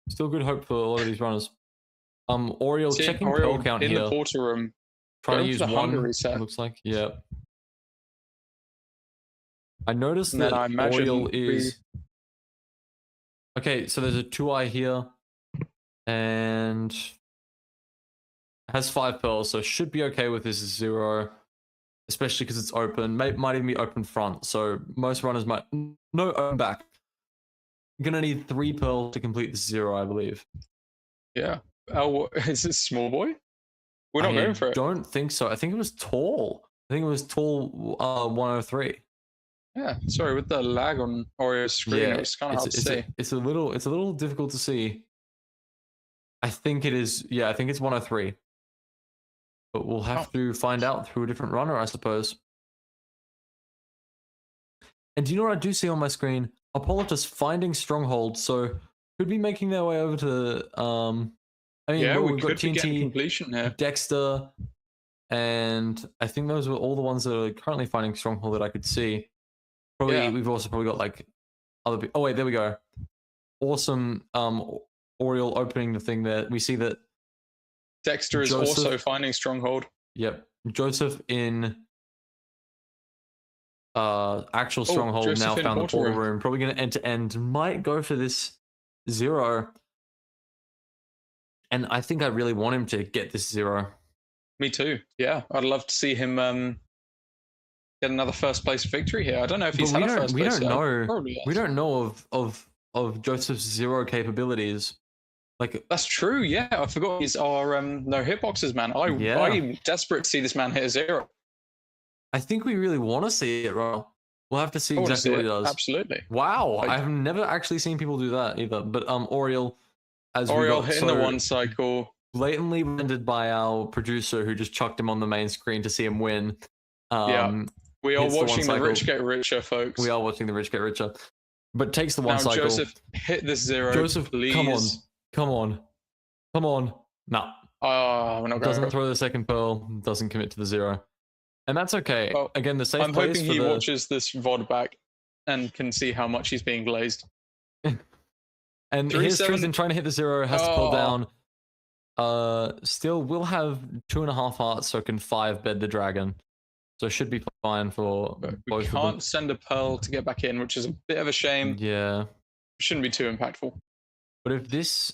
still good hope for a lot of these runners. Oriole checking Oriole pearl count in here. The portal room, trying to use one. It looks like I noticed that Oriole is okay. So there's a 2i here, and has 5 pearls, so should be okay with this 0. Especially because it's open. Might even be open front, so most runners might... No, open back. You're going to need 3 pearls to complete the 0, I believe. Yeah. Oh, is this small boy? We're not going for it. I don't think so. I think it was tall. I think it was tall 103. Yeah, sorry, with the lag on Oreo's screen, it was kind of hard to see. It's a little difficult to see. I think it is... Yeah, I think it's 103. But we'll have to find out through a different runner, I suppose. And do you know what I do see on my screen? Hippolytus finding strongholds, so could be making their way over to... I mean, we've got TNT, completion here. Dexter, and I think those were all the ones that are currently finding stronghold that I could see. We've also probably got like other people. Oh wait, there we go. Awesome. Oriole opening the thing there. We see that Dexter is also finding stronghold. Yep. Joseph in actual stronghold now Joseph in found the portal portal room. room. Probably going to end to end. Might go for this 0. And I think I really want him to get this 0. Me too. Yeah, I'd love to see him get another first place victory here. I don't know if he's But had a first we place don't yet. know. Probably We yes. don't know of Joseph's 0 capabilities. Like, That's true. Yeah, I forgot he's our no hitboxes man. Yeah. I'm desperate to see this man hit a 0. I think we really want to see it, right? We'll have to see I wanna exactly see what he it. does. Absolutely. Wow, Like- I've never actually seen people do that either. But Oriel, as we Oriel got hitting so the 1 cycle. blatantly rendered by our producer who just chucked him on the main screen to see him win. Yeah. We are hits the 1 watching the cycle. rich get richer, folks. We are watching the rich get richer. But takes the 1 now, cycle. Joseph, hit this 0. Joseph, please. come on. Nah. We're not going. Doesn't throw the second pearl, doesn't commit to the 0. And that's okay. Well, Again, the safe I'm place hoping for he the... watches this VOD back and can see how much he's being glazed. And 3-7. here's Treason trying to hit the 0, has to pull Oh. down. Still will have 2.5 hearts, so can 5 bed the dragon. So should be fine for But we both of them. can't send a pearl to get back in, which is a bit of a shame. Yeah. Shouldn't be too impactful. But if this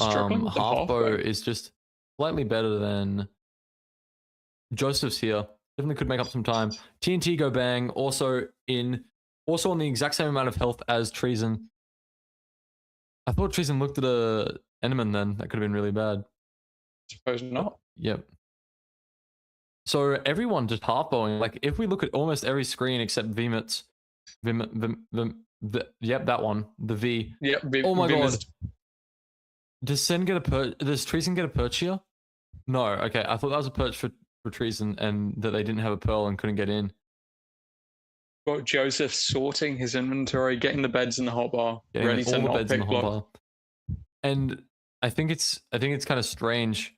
Struggling with the half bow half-bow. is just slightly better than Joseph's here, definitely could make up some time. TNT go bang, also on the exact same amount of health as Treason. I thought Treason looked at a Enderman then. That could have been really bad. Suppose not. Yep. So everyone just half bowing. Like if we look at almost every screen except Vmit's, yep, that one, the V. Yep. Oh my god. Missed. Does Treason get a perch here? No. Okay, I thought that was a perch for Treason, and that they didn't have a pearl and couldn't get in. Got Joseph sorting his inventory, getting the beds in the hotbar, Getting ready to all the not beds in pick the block. hotbar. And I think it's kind of strange.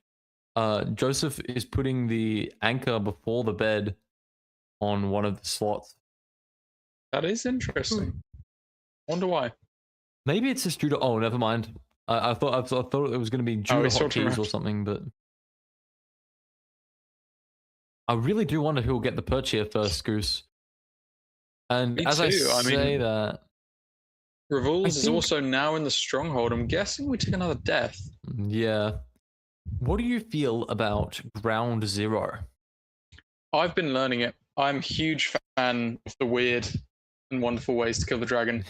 Joseph is putting the anchor before the bed on one of the slots. That is interesting. Wonder why. Maybe it's just due to... Oh, never mind. I thought it was going to be due to he's sorting hotkeys around. or something, but... I really do wonder who will get the perch here first, Goose. And Me as I too, I say mean- that... Revuls is think- also now in the stronghold. I'm guessing we took another death. Yeah. What do you feel about Ground Zero? I've been learning it. I'm a huge fan of the weird and wonderful ways to kill the dragon.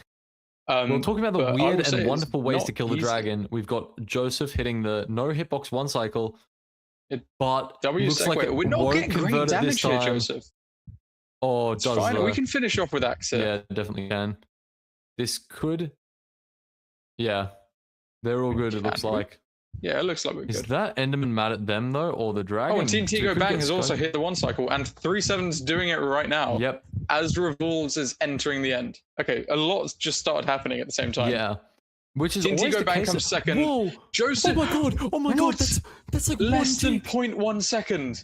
Well, talking about the but I will weird say and it's wonderful ways not to kill the easy. dragon, we've got Joseph hitting the no hitbox 1 cycle, but W looks like segue. it We're not won't getting great convert it damage this here, time. Joseph. Oh, it It's does fine. though. We can finish off with Axe. Yeah, definitely can. This could... Yeah. They're all good, it looks Can we? like. Yeah, it looks like we're Is good. that Enderman mad at them though, or the dragon? Oh, and TNT It Go could Bang get has also scoped. hit the 1 cycle, and 3-7's doing it right now. Yep. As Revuls is entering the end. Okay, a lot's just started happening at the same time. Yeah. Which is TNT always Go the Bang case comes of- second. Whoa! Joseph, Oh my god! What? That's like less one than tick. 0.1 second.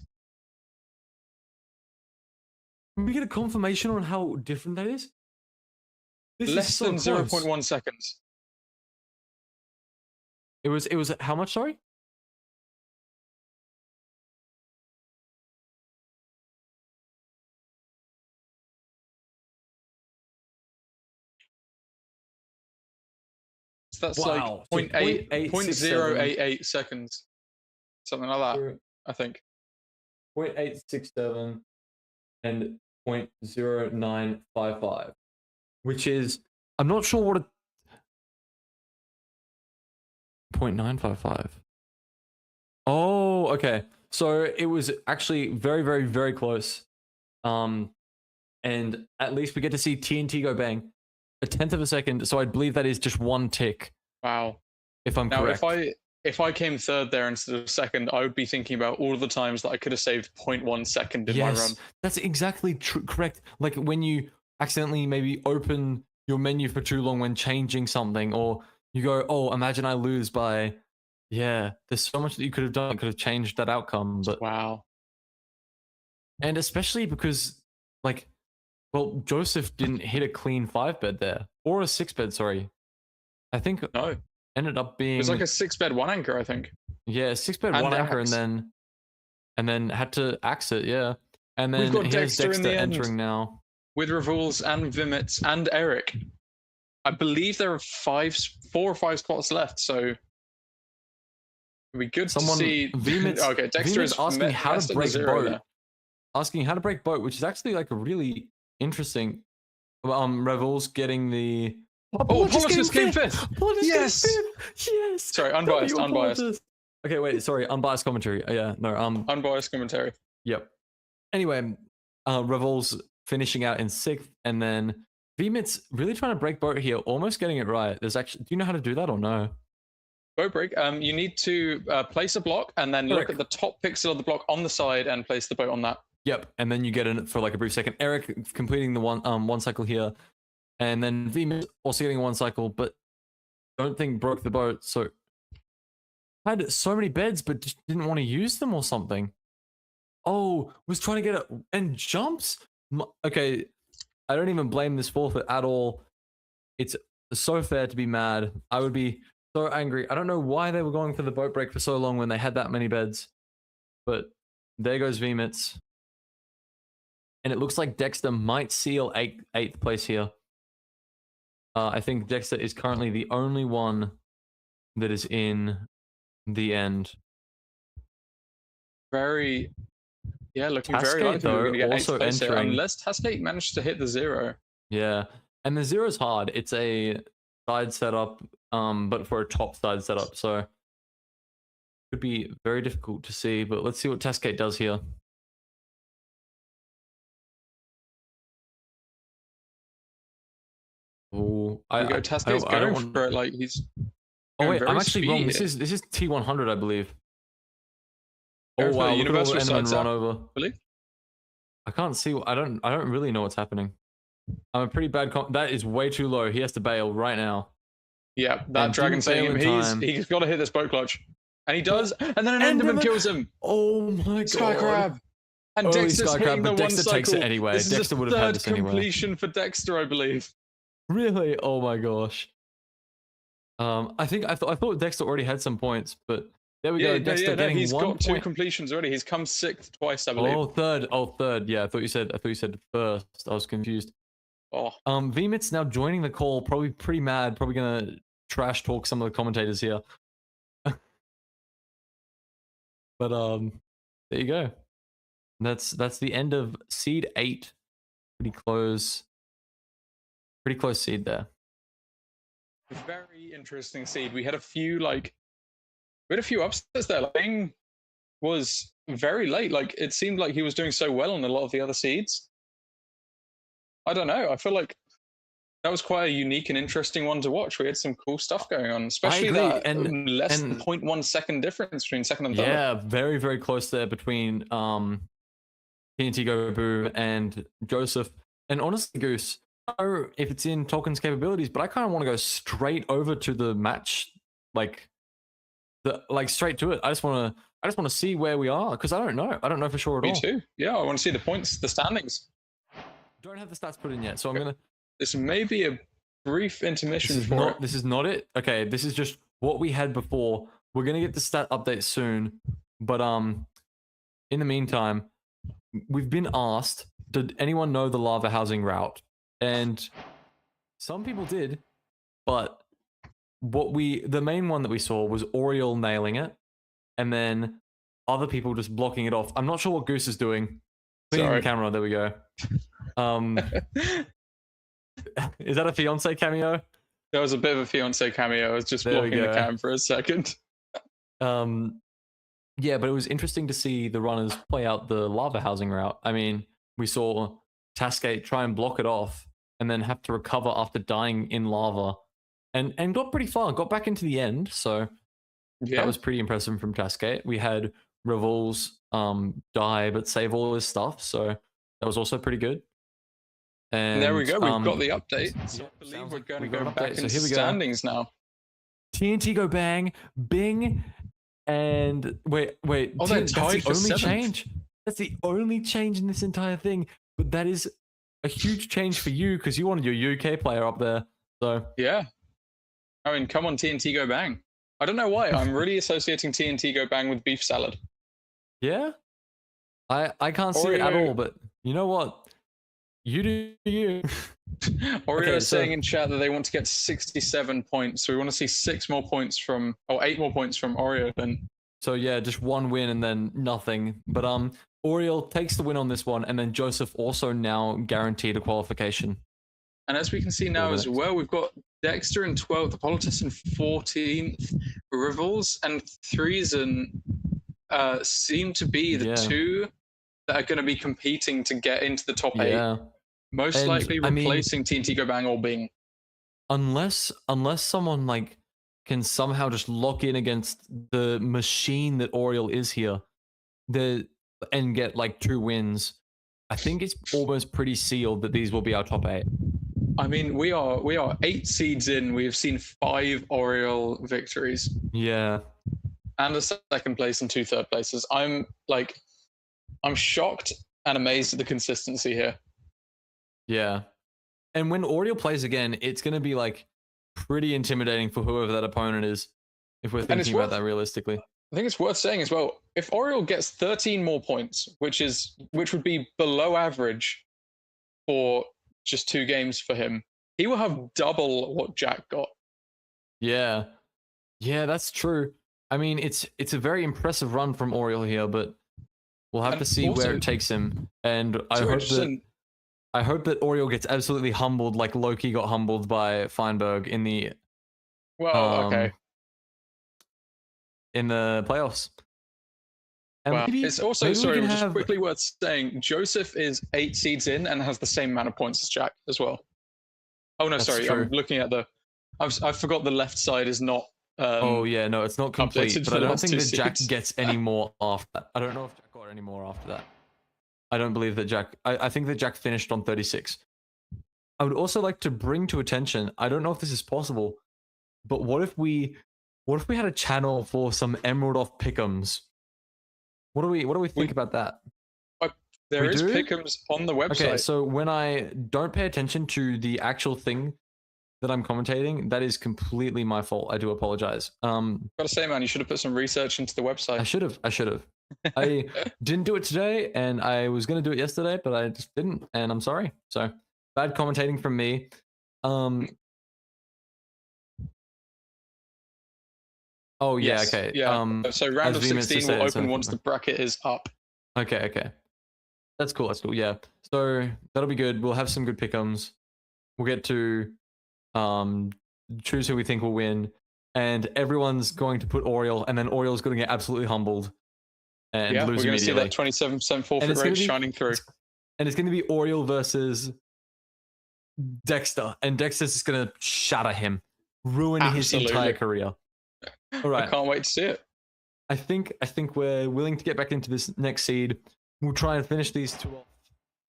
Can we get a confirmation on how different that is? This is Less so than close. 0.1 seconds. It was how much, sorry? So that's Wow. So like 0.8, 0.867. 0.088 seconds. Something like that, I think. 0.867 and 0.0955, which is, I'm not sure what a 0.955. Oh, okay. So it was actually very, very, very close. And at least we get to see TNT go bang. A 1/10 of a second. So I believe that is just one tick, Wow. if I'm Now, correct. if I came third there instead of second, I would be thinking about all of the times that I could have saved 0.1 second in my run. That's exactly correct. Like when you accidentally maybe open your menu for too long when changing something, or you go, oh, imagine I lose by, yeah, there's so much that you could have done that could have changed that outcome. But Wow. and especially because, like, well, Joseph didn't hit a clean 5 bed there, or a 6 bed, sorry. I think No. ended up being, It was like a 6-bed 1 anchor, I think. yeah, 6 bed and 1 anchor, axe. and then had to axe it, yeah. And We've then got here's Dexter in Dexter the end. entering now. with Revuls and Vimits and Eric. I believe there are 4 or 5 spots left, so it'd be good to see. Okay, Dexter Vmits is asking how messed to up the break 0 boat. there. Asking how to break boat, which is actually like a really interesting. Revels getting the. Oh, Apologist came fifth. Yes. Yes. Sorry, unbiased. Okay, wait. Sorry, unbiased commentary. Yeah, no. Unbiased commentary. Yep. Anyway, Revels finishing out in 6th, and then Vmits really trying to break boat here, almost getting it right. There's actually. Do you know how to do that or no? Boat break. You need to place a block and then look at the top pixel of the block on the side and place the boat on that. Yep, and then you get in for like a brief second. Eric completing the one cycle here, and then Vmits also getting 1 cycle, but don't think broke the boat. So had so many beds, but just didn't want to use them or something. Oh, was trying to get it and jumps. Okay, I don't even blame this forfeit at all. It's so fair to be mad. I would be so angry. I don't know why they were going for the boat break for so long when they had that many beds, but there goes Vmits. And it looks like Dexter might seal 8th place here. I think Dexter is currently the only one that is in the end. Looking Tascate, very likely though, we're going to get also 8th place here, entering. unless Tascate managed to hit the 0. Yeah, and the 0 is hard. It's a side setup, but for a top side setup, so could be very difficult to see. But let's see what Tascate does here. Oh, Tascate's going for it like he's. Oh wait, I'm actually wrong. This is T100, I believe. Oh wow, look at all the Endermen run over. Really? I can't see. I don't really know what's happening. I'm a pretty bad. That is way too low. He has to bail right now. Yeah, that dragon's saying he's got to hit this boat clutch, and he does. And then an Enderman kills him. Oh my god! Sky Crab. And Dexter's hitting the Dexter 1 cycle. takes it anyway. This Dexter would have had this anyway. Completion for Dexter, I believe. Really? Oh my gosh. I thought Dexter already had some points, but there we go. Dexter getting he's 1 got 2 point. completions already. He's come 6th twice, I believe. Third. Yeah, I thought you said first. I was confused. Oh. Vmits now joining the call, probably pretty mad, probably gonna trash talk some of the commentators here. But there you go. That's the end of seed 8. Pretty close seed there. Very interesting seed. We had a few upsets there. Like, Bing was very late. Like, it seemed like he was doing so well on a lot of the other seeds. I don't know. I feel like that was quite a unique and interesting one to watch. We had some cool stuff going on, especially that less than 0.1 second difference between second and third. Yeah, very, very close there between TNT Go Boo and Joseph. And honestly, Goose, I don't know if it's in Tolkien's capabilities, but I kind of want to go straight over to the match, straight to it. I just want to see where we are, because I don't know for sure at all. Me too. Yeah, I want to see the points, the standings. Don't have the stats put in yet, so I'm gonna. This may be a brief intermission for it. This is not it. Okay, this is just what we had before. We're gonna get the stat update soon, but in the meantime, we've been asked, did anyone know the lava housing route? And some people did, but the main one that we saw was Oriole nailing it, and then other people just blocking it off. I'm not sure what Goose is doing. Cleaning the camera. There we go. Is that a fiance cameo? That was a bit of a fiance cameo. I was just blocking the cam for a second. Yeah, but it was interesting to see the runners play out the lava housing route. I mean, we saw Tascate try and block it off and then have to recover after dying in lava, and got pretty far, got back into the end. So that was pretty impressive from Tascate. We had Revuls die but save all his stuff, so that was also pretty good. And there we go. We've got the update. So I believe we're going to go back into standings now. TNT Go Bang, Bing, and wait. Oh, that's the only change. That's the only change in this entire thing. But that is a huge change for you, because you wanted your UK player up there. So yeah. I mean, come on, TNT Go Bang. I don't know why. I'm really associating TNT Go Bang with beef salad. Yeah? I can't see it at all, but you know what? You do you. Oreo Okay, is so saying in chat that they want to get 67 points, so we want to see 8 more points from Oreo then. so yeah, just one win and then nothing. But Oriel takes the win on this one, and then Joseph also now guaranteed a qualification. And as we can see now as well, we've got Dexter in 12th, Apolotus in 14th, Rivals and Threesen seem to be the two that are going to be competing to get into the top 8. Yeah. Most And, likely I mean, replacing TNT Go Bang or Bing. Unless someone like can somehow just lock in against the machine that Oriel is here, and get like 2 wins, I think it's almost pretty sealed that these will be our top 8. I mean, we are 8 seeds in. We have seen 5 Oriel victories. Yeah. And a second place and 2 third places. I'm shocked and amazed at the consistency here. Yeah. And when Oriel plays again, it's going to be like pretty intimidating for whoever that opponent is, if we're thinking about that realistically. I think it's worth saying as well, if Oriel gets 13 more points, which would be below average for just 2 games for him, he will have double what Jack got. Yeah. Yeah, that's true. I mean, it's a very impressive run from Oriel here, but we'll have to see where it takes him. And I hope that Oriel gets absolutely humbled like Loki got humbled by Feinberg in the in the playoffs. And well, it's also just quickly worth saying Joseph is 8 seeds in and has the same amount of points as Jack as well. Oh no, sorry, I'm looking at I forgot the left side is not oh yeah, no, it's not complete, but I don't think that Jack gets any more after that. I don't know if Jack got any more after that. I don't believe that Jack I think that Jack finished on 36. I would also like to bring to attention, I don't know if this is possible, but what if we had a channel for some Emerald off pick'ems? What do we think about that? There is pick'ems on the website. Okay, so when I don't pay attention to the actual thing that I'm commentating, that is completely my fault. I do apologize. Gotta say, man, you should have put some research into the website. I should have. I didn't do it today, and I was gonna do it yesterday, but I just didn't, and I'm sorry. So bad commentating from me. Oh yeah, yes, okay. Yeah. So round of 16 will open once the bracket is up. Okay. That's cool. Yeah. So that'll be good. We'll have some good pick'ems. We'll get to choose who we think will win, and everyone's going to put Oriel, and then Oriel's going to get absolutely humbled and lose immediately. We're going to see that 27% forfeit rate shining through. And it's going to be Oriel versus Dexter, and Dexter's just going to shatter him, ruin his entire career. All right. I can't wait to see it. I think we're willing to get back into this next seed. We'll try and finish these 2 off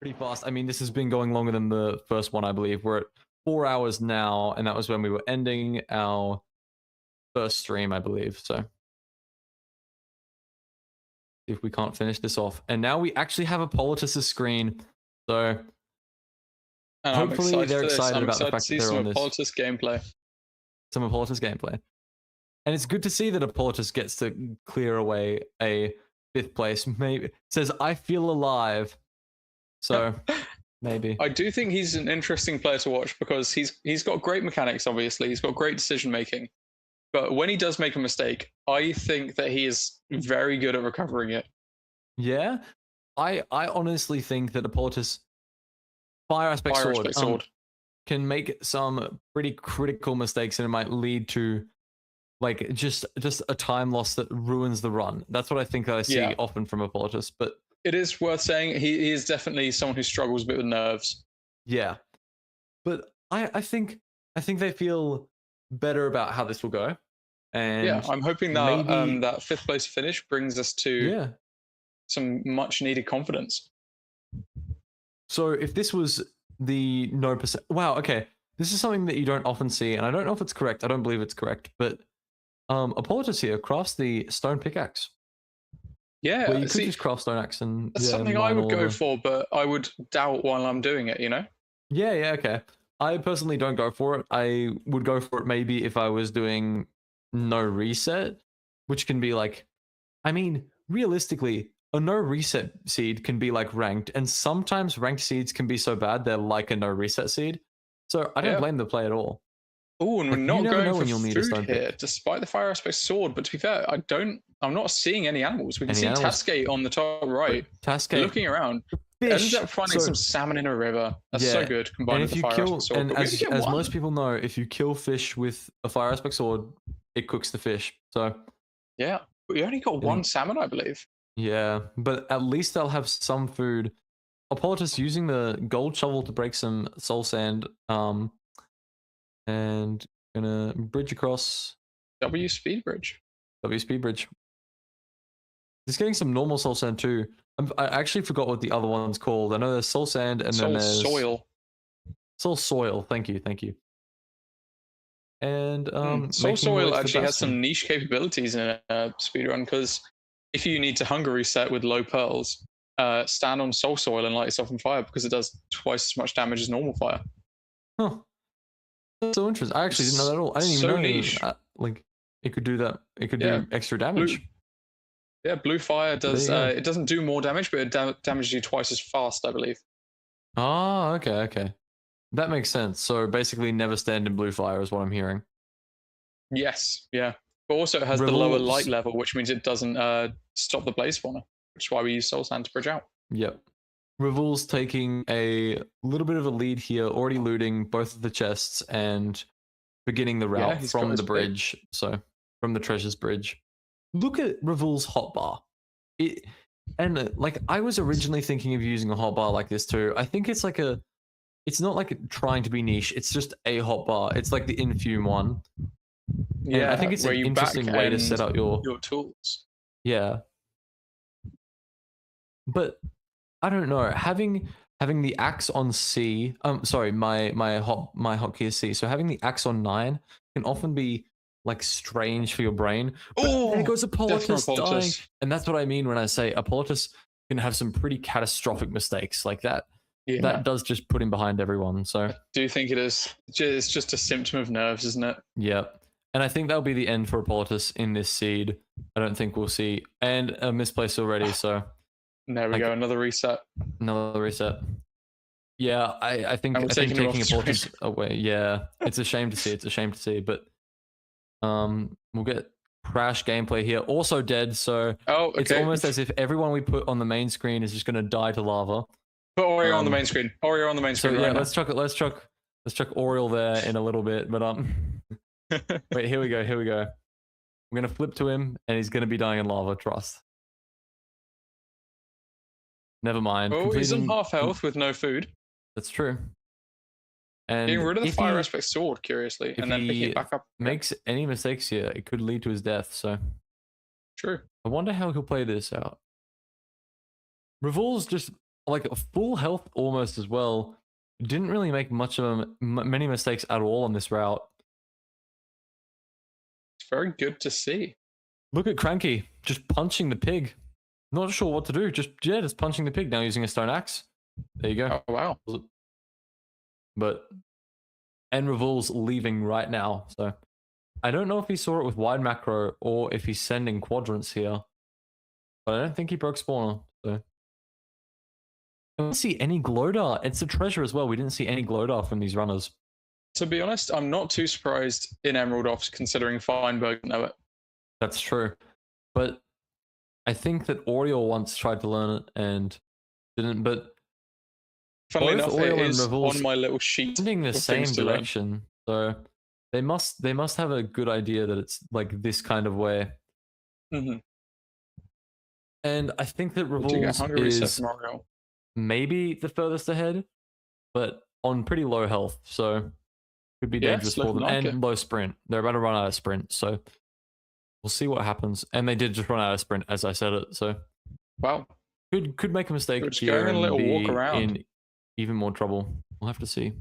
pretty fast. I mean, this has been going longer than the first one, I believe. We're at 4 hours now, and that was when we were ending our first stream, I believe. So if we can't finish this off. And now we actually have Apolotus' screen. So hopefully they're excited about the fact that they're on this. Some Apolotus gameplay. And it's good to see that Apolotus gets to clear away a 5th place. Maybe says, I feel alive. So maybe. I do think he's an interesting player to watch because he's got great mechanics, obviously. He's got great decision making. But when he does make a mistake, I think that he is very good at recovering it. Yeah. I honestly think that Apolotus Fire Aspect Sword can make some pretty critical mistakes, and it might lead to like just a time loss that ruins the run. That's what I think that I see often from Apolotus. But it is worth saying he is definitely someone who struggles a bit with nerves. Yeah. But I think they feel better about how this will go. And yeah, I'm hoping that that 5th place finish brings us to some much needed confidence. So if this was the no percent, wow, okay, this is something that you don't often see, and I don't know if it's correct. I don't believe it's correct, but Apolotus here crafts the stone pickaxe. Yeah, well, you could just craft stone axe, and that's something I would go for, but I would doubt while I'm doing it. You know? Yeah, okay. I personally don't go for it. I would go for it maybe if I was doing no reset, which can be like, I mean, realistically, a no reset seed can be like ranked, and sometimes ranked seeds can be so bad they're like a no reset seed. So I don't blame the play at all. Oh, and Like, we're you not never going know for when you'll need a food stone here, pick. despite the fire aspect sword. But to be fair, I'm not seeing any animals. We can Any see animals? Tascade on the top right, Tascade looking around. Ends fish. up finding some salmon in a river. That's so good, And combined with if the you fire aspect kill, sword. and But we only get as one. most people know, if you kill fish with a fire aspect sword, it cooks the fish. So Yeah, we only got one salmon, I believe. yeah, but at least they'll have some food. Apologies using the gold shovel to break some soul sand. And gonna bridge across W speed bridge. W speed bridge. Just getting some normal soul sand too. I actually forgot what the other one's called. I know there's soul sand and then there's soil. Soul soil. Thank you, thank you. And soul soil actually has some niche capabilities in a speedrun, because if you need to hunger reset with low pearls, stand on soul soil and light yourself on fire, because it does twice as much damage as normal fire. Huh. That's so interesting. I actually didn't know that at all. I didn't even know niche. Like it could do that. It could do extra damage. Blue fire does. It doesn't do more damage, but it damages you twice as fast, I believe. Oh, okay. That makes sense. So basically, never stand in blue fire is what I'm hearing. Yes, yeah. But also, it has the lower light level, which means it doesn't stop the blaze spawner, which is why we use soul sand to bridge out. Yep. Revul's taking a little bit of a lead here, already looting both of the chests and beginning the route from the bridge. So from the treasures bridge. Look at Revul's hotbar. Like I was originally thinking of using a hotbar like this too. I think it's like it's not like trying to be niche. It's just a hotbar. It's like the Infume one. Yeah, and I think it's an interesting way to set up your tools. Yeah. But I don't know. Having the axe on C, sorry, my hotkey is C. So having the axe on 9 can often be like strange for your brain. Oh, there goes Apolotus dying, and that's what I mean when I say Apolotus can have some pretty catastrophic mistakes like that. Yeah. That does just put him behind everyone. So I do think it is. It's just a symptom of nerves, isn't it? Yeah. And I think that'll be the end for Apolotus in this seed. I don't think we'll see and a misplace already. So there we go. Another reset. Another reset. Yeah, I think taking Apolotus away. Yeah, it's a shame to see. It's a shame to see. But we'll get crash gameplay here. Also dead. So it's almost as if everyone we put on the main screen is just going to die to lava. Put Oriole on the main screen. Oriole on the main screen. So yeah, let's chuck Oriole there in a little bit. But wait, here we go. I'm gonna flip to him, and he's gonna be dying in lava. Trust. Never mind. Oh, he's on half health with no food. That's true. And getting rid of the fire aspect sword, curiously, and then picking it back up. Makes any mistakes here, it could lead to his death. So true. I wonder how he'll play this out. Revul's just like a full health almost as well. Didn't really make many mistakes at all on this route. It's very good to see. Look at Cranky just punching the pig. Not sure what to do. Just punching the pig now using a stone axe. There you go. Oh wow. But Revul's leaving right now, so I don't know if he saw it with wide macro or if he's sending quadrants here. But I don't think he broke spawner. So I don't see any Glodar. It's a treasure as well. We didn't see any Glodar from these runners. To be honest, I'm not too surprised in Emerald Offs, considering Feinberg know it. That's true. But I think that Oriole once tried to learn it and didn't. But funnily enough, it is on my little sheet. Heading the same direction, so they must have a good idea that it's like this kind of way. Mm-hmm. And I think that Revul's is maybe the furthest ahead, but on pretty low health, so could be dangerous for them. And low sprint. They're about to run out of sprint, so we'll see what happens. And they did just run out of sprint, as I said it. So wow, could make a mistake here and be in even more trouble. We'll have to see.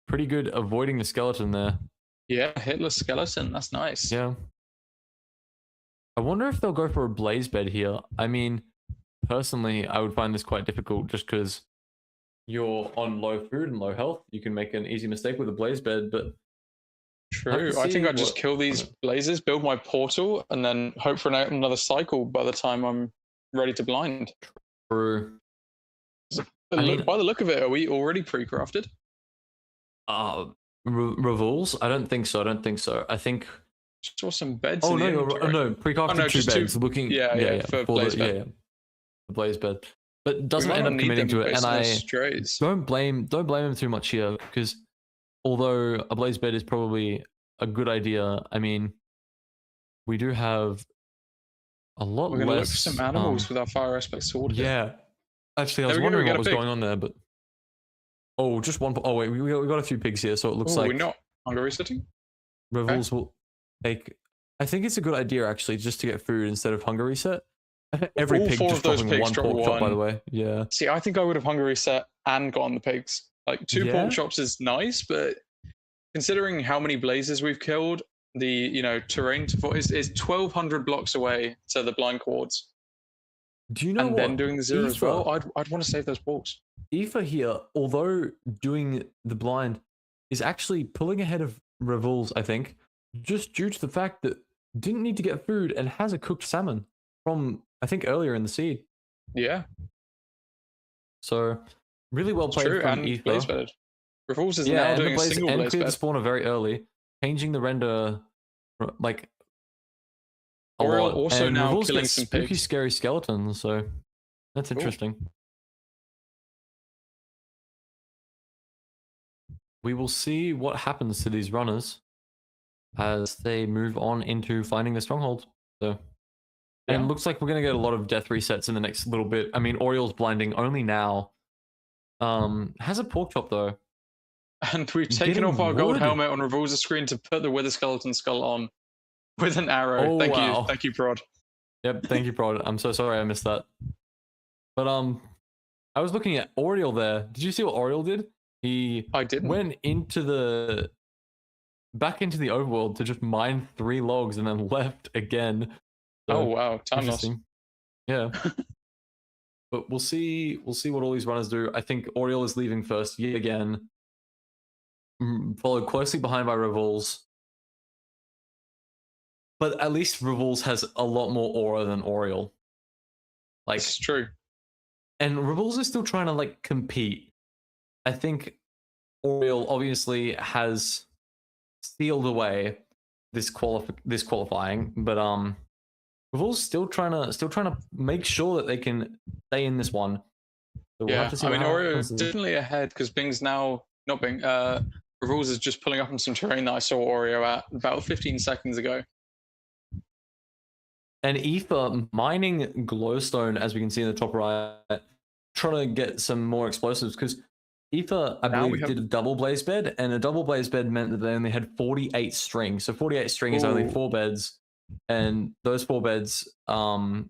Pretty good avoiding the skeleton there. Yeah, hitless skeleton. That's nice. Yeah. I wonder if they'll go for a blaze bed here. I mean, personally, I would find this quite difficult just because you're on low food and low health. You can make an easy mistake with a blaze bed, but True. I think I'd just kill these blazes, build my portal, and then hope for another cycle by the time I'm ready to blind. True. By the look of it, are we already pre-crafted? Revolves? I don't think so. I think. Saw some beds. Oh in no, the no, pre-crafted two beds. Looking, yeah, for blaze bed. The blaze bed, but doesn't end up committing to it. And I don't blame him too much here, because although a blaze bed is probably a good idea, I mean, we do have a lot less. We're gonna look for some animals with our fire aspect sword. Yeah, actually, I was wondering what was going on there, but just one. Oh wait, we got a few pigs here, so it looks like we're not Hungary sitting. Revels will take. I think it's a good idea actually, just to get food instead of hunger reset. Every pig just dropping one pork chop, by the way. Yeah. See, I think I would have hunger reset and gotten the pigs. Like 2 pork chops is nice, but considering how many blazes we've killed, the terrain is 1,200 blocks away to the blind cords. Do you know and what? Then doing the zero as well? I'd want to save those porks. Aoife here, although doing the blind, is actually pulling ahead of Revolves, I think, just due to the fact that didn't need to get food and has a cooked salmon from, I think, earlier in the seed. Yeah. So really well played from Aoife. Revolves is now doing a single blaze bed. And cleared the spawner very early, changing the render like a lot. Also and now Revolves killing gets some spooky, pigs. scary skeletons. So that's interesting. We will see what happens to these runners as they move on into finding the stronghold. So, and it looks like we're going to get a lot of death resets in the next little bit. I mean, Oriel's blinding only now. Has a pork chop though. And we've taken off our gold helmet on Revolve's screen to put the Wither Skeleton skull on with an arrow. Thank you, Prod. Yep, thank you, Prod. I'm so sorry I missed that. But I was looking at Oriel there. Did you see what Oriel did? I didn't. Went back into the overworld to just mine 3 logs and then left again. So, oh wow, time loss. Yeah. But we'll see what all these runners do. I think Oriel is leaving first yet again. Followed closely behind by Revolves. But at least Revolves has a lot more aura than Oriel. Like, it's true. And Revolves is still trying to like compete. I think Oriel obviously has sealed away this qualifying, but Revolve's still trying to make sure that they can stay in this one. So we'll have to see. I mean, Oreo is definitely ahead because Bing's now not Bing. Revolves is just pulling up on some terrain that I saw Oreo at about 15 seconds ago. And Aoife mining glowstone, as we can see in the top right, trying to get some more explosives because Aoife, I believe, did a double blaze bed, and a double blaze bed meant that they only had 48 string. So 48 string is only 4 beds, and those 4 beds won't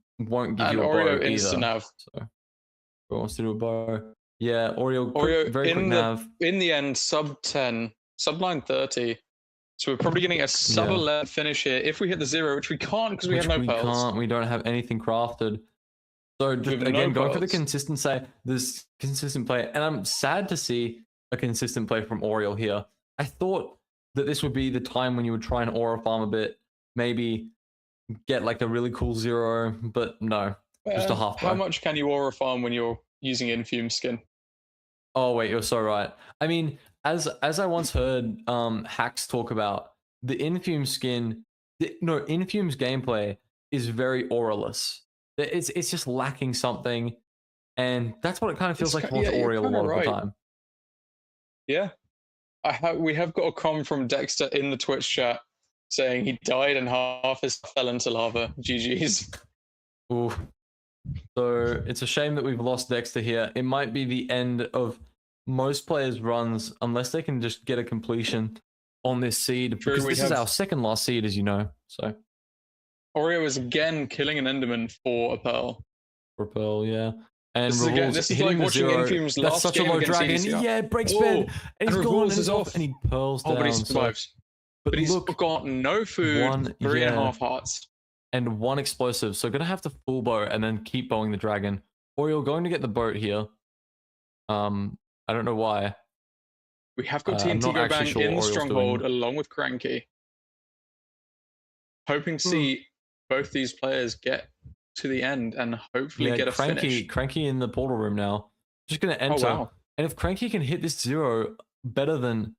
give you a bow either. So who wants to do a bow? Yeah, Oreo very quick nav. In the end, sub 10, subline 30. So we're probably getting a sub 11 finish here if we hit the 0, which we can't because we have no pearls. We don't have anything crafted. So just again, going for the consistent play, and I'm sad to see a consistent play from Oriel here. I thought that this would be the time when you would try and aura farm a bit, maybe get like a really cool 0, but no, just a half. How much can you aura farm when you're using Infume skin? Oh wait, you're so right. I mean, as I once heard hacks talk about, the Infume skin, Infume's gameplay is very auraless. It's just lacking something, and that's what it kind of feels like to watch Oriel a lot of the time. Yeah, we have got a comment from Dexter in the Twitch chat saying he died and half his fell into lava. GG's. Ooh. So it's a shame that we've lost Dexter here. It might be the end of most players' runs unless they can just get a completion on this seed. True, because this is our second last seed, as you know. So Oreo is again killing an Enderman for a pearl. For a pearl, yeah. And this is like watching Infume's last such a low dragon. Yeah, it breaks bed. And he's gone, and he's off, and he pearls down. But he survives. But he's got no food, 3.5 hearts. And 1 explosive. So gonna have to full bow and then keep bowing the dragon. Oriel going to get the boat here. I don't know why. We have got I'm TNT not Go actually Bang sure in the Oriole's stronghold doing. along with Cranky. Hoping to Hmm. see both these players get to the end and hopefully Yeah, get a finish. Cranky in the portal room now. Just gonna Oh enter, wow. and if Cranky can hit this 0 better than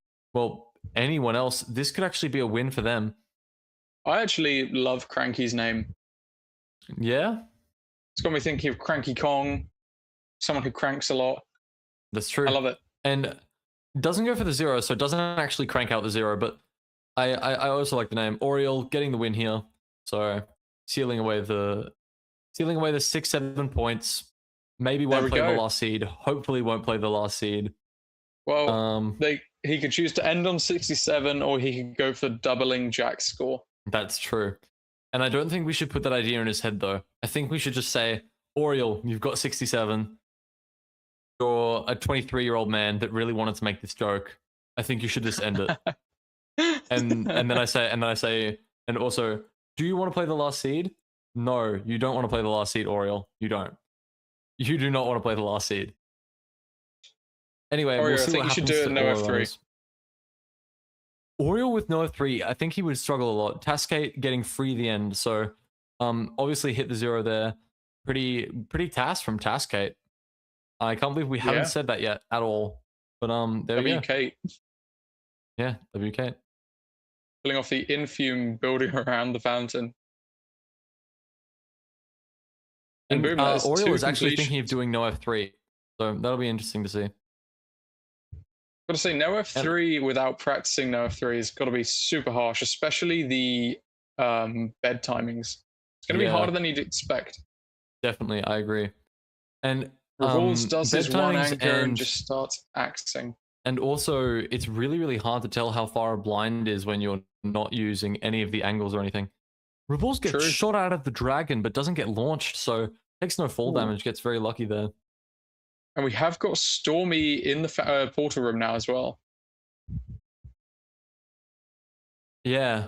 anyone else, this could actually be a win for them. I actually love Cranky's name. Yeah, It's got me thinking of Cranky Kong, someone who cranks a lot. that's I true. love it. And doesn't go for the 0, so it doesn't actually crank out the 0. But I also like the name Oriole getting the win here. So sealing away the 6-7 points. Maybe There won't we play the go. last seed. Hopefully won't play the last seed. Well, he could choose to end on 67, or he could go for doubling Jack's score. That's true. And I don't think we should put that idea in his head, though. I think we should just say, Oriole, you've got 67. You're a 23-year-old man that really wanted to make this joke. I think you should just end it. and then I say, and also, do you want to play the last seed? No, you don't want to play the last seed, Oriole. You don't. You do not want to play the last seed. Anyway, Oriole, we'll see I think what you should happens do it to no Oriole F3. runners. Oriole with no F3, I think he would struggle a lot. Tascate getting free the end, so obviously hit the 0 there. Pretty task from Tascate. I can't believe we haven't said that yet at all. But there we go. WK. Yeah, WK. Pulling off the infume building around the fountain. And boom, that is Oriole two is actually thinking of completions. doing no F3. So that'll be interesting to see. Got to say, no F3 without practicing no F3 has got to be super harsh, especially the bed timings. It's going to be harder than you'd expect. Definitely, I agree. And Revolves does bed his one timings anchor and just starts axing. And also, it's really hard to tell how far a blind is when you're not using any of the angles or anything. Revolves gets shot out of the dragon, but doesn't get launched, so takes no fall damage, gets very lucky there. And we have got Stormy in the portal room now as well. Yeah.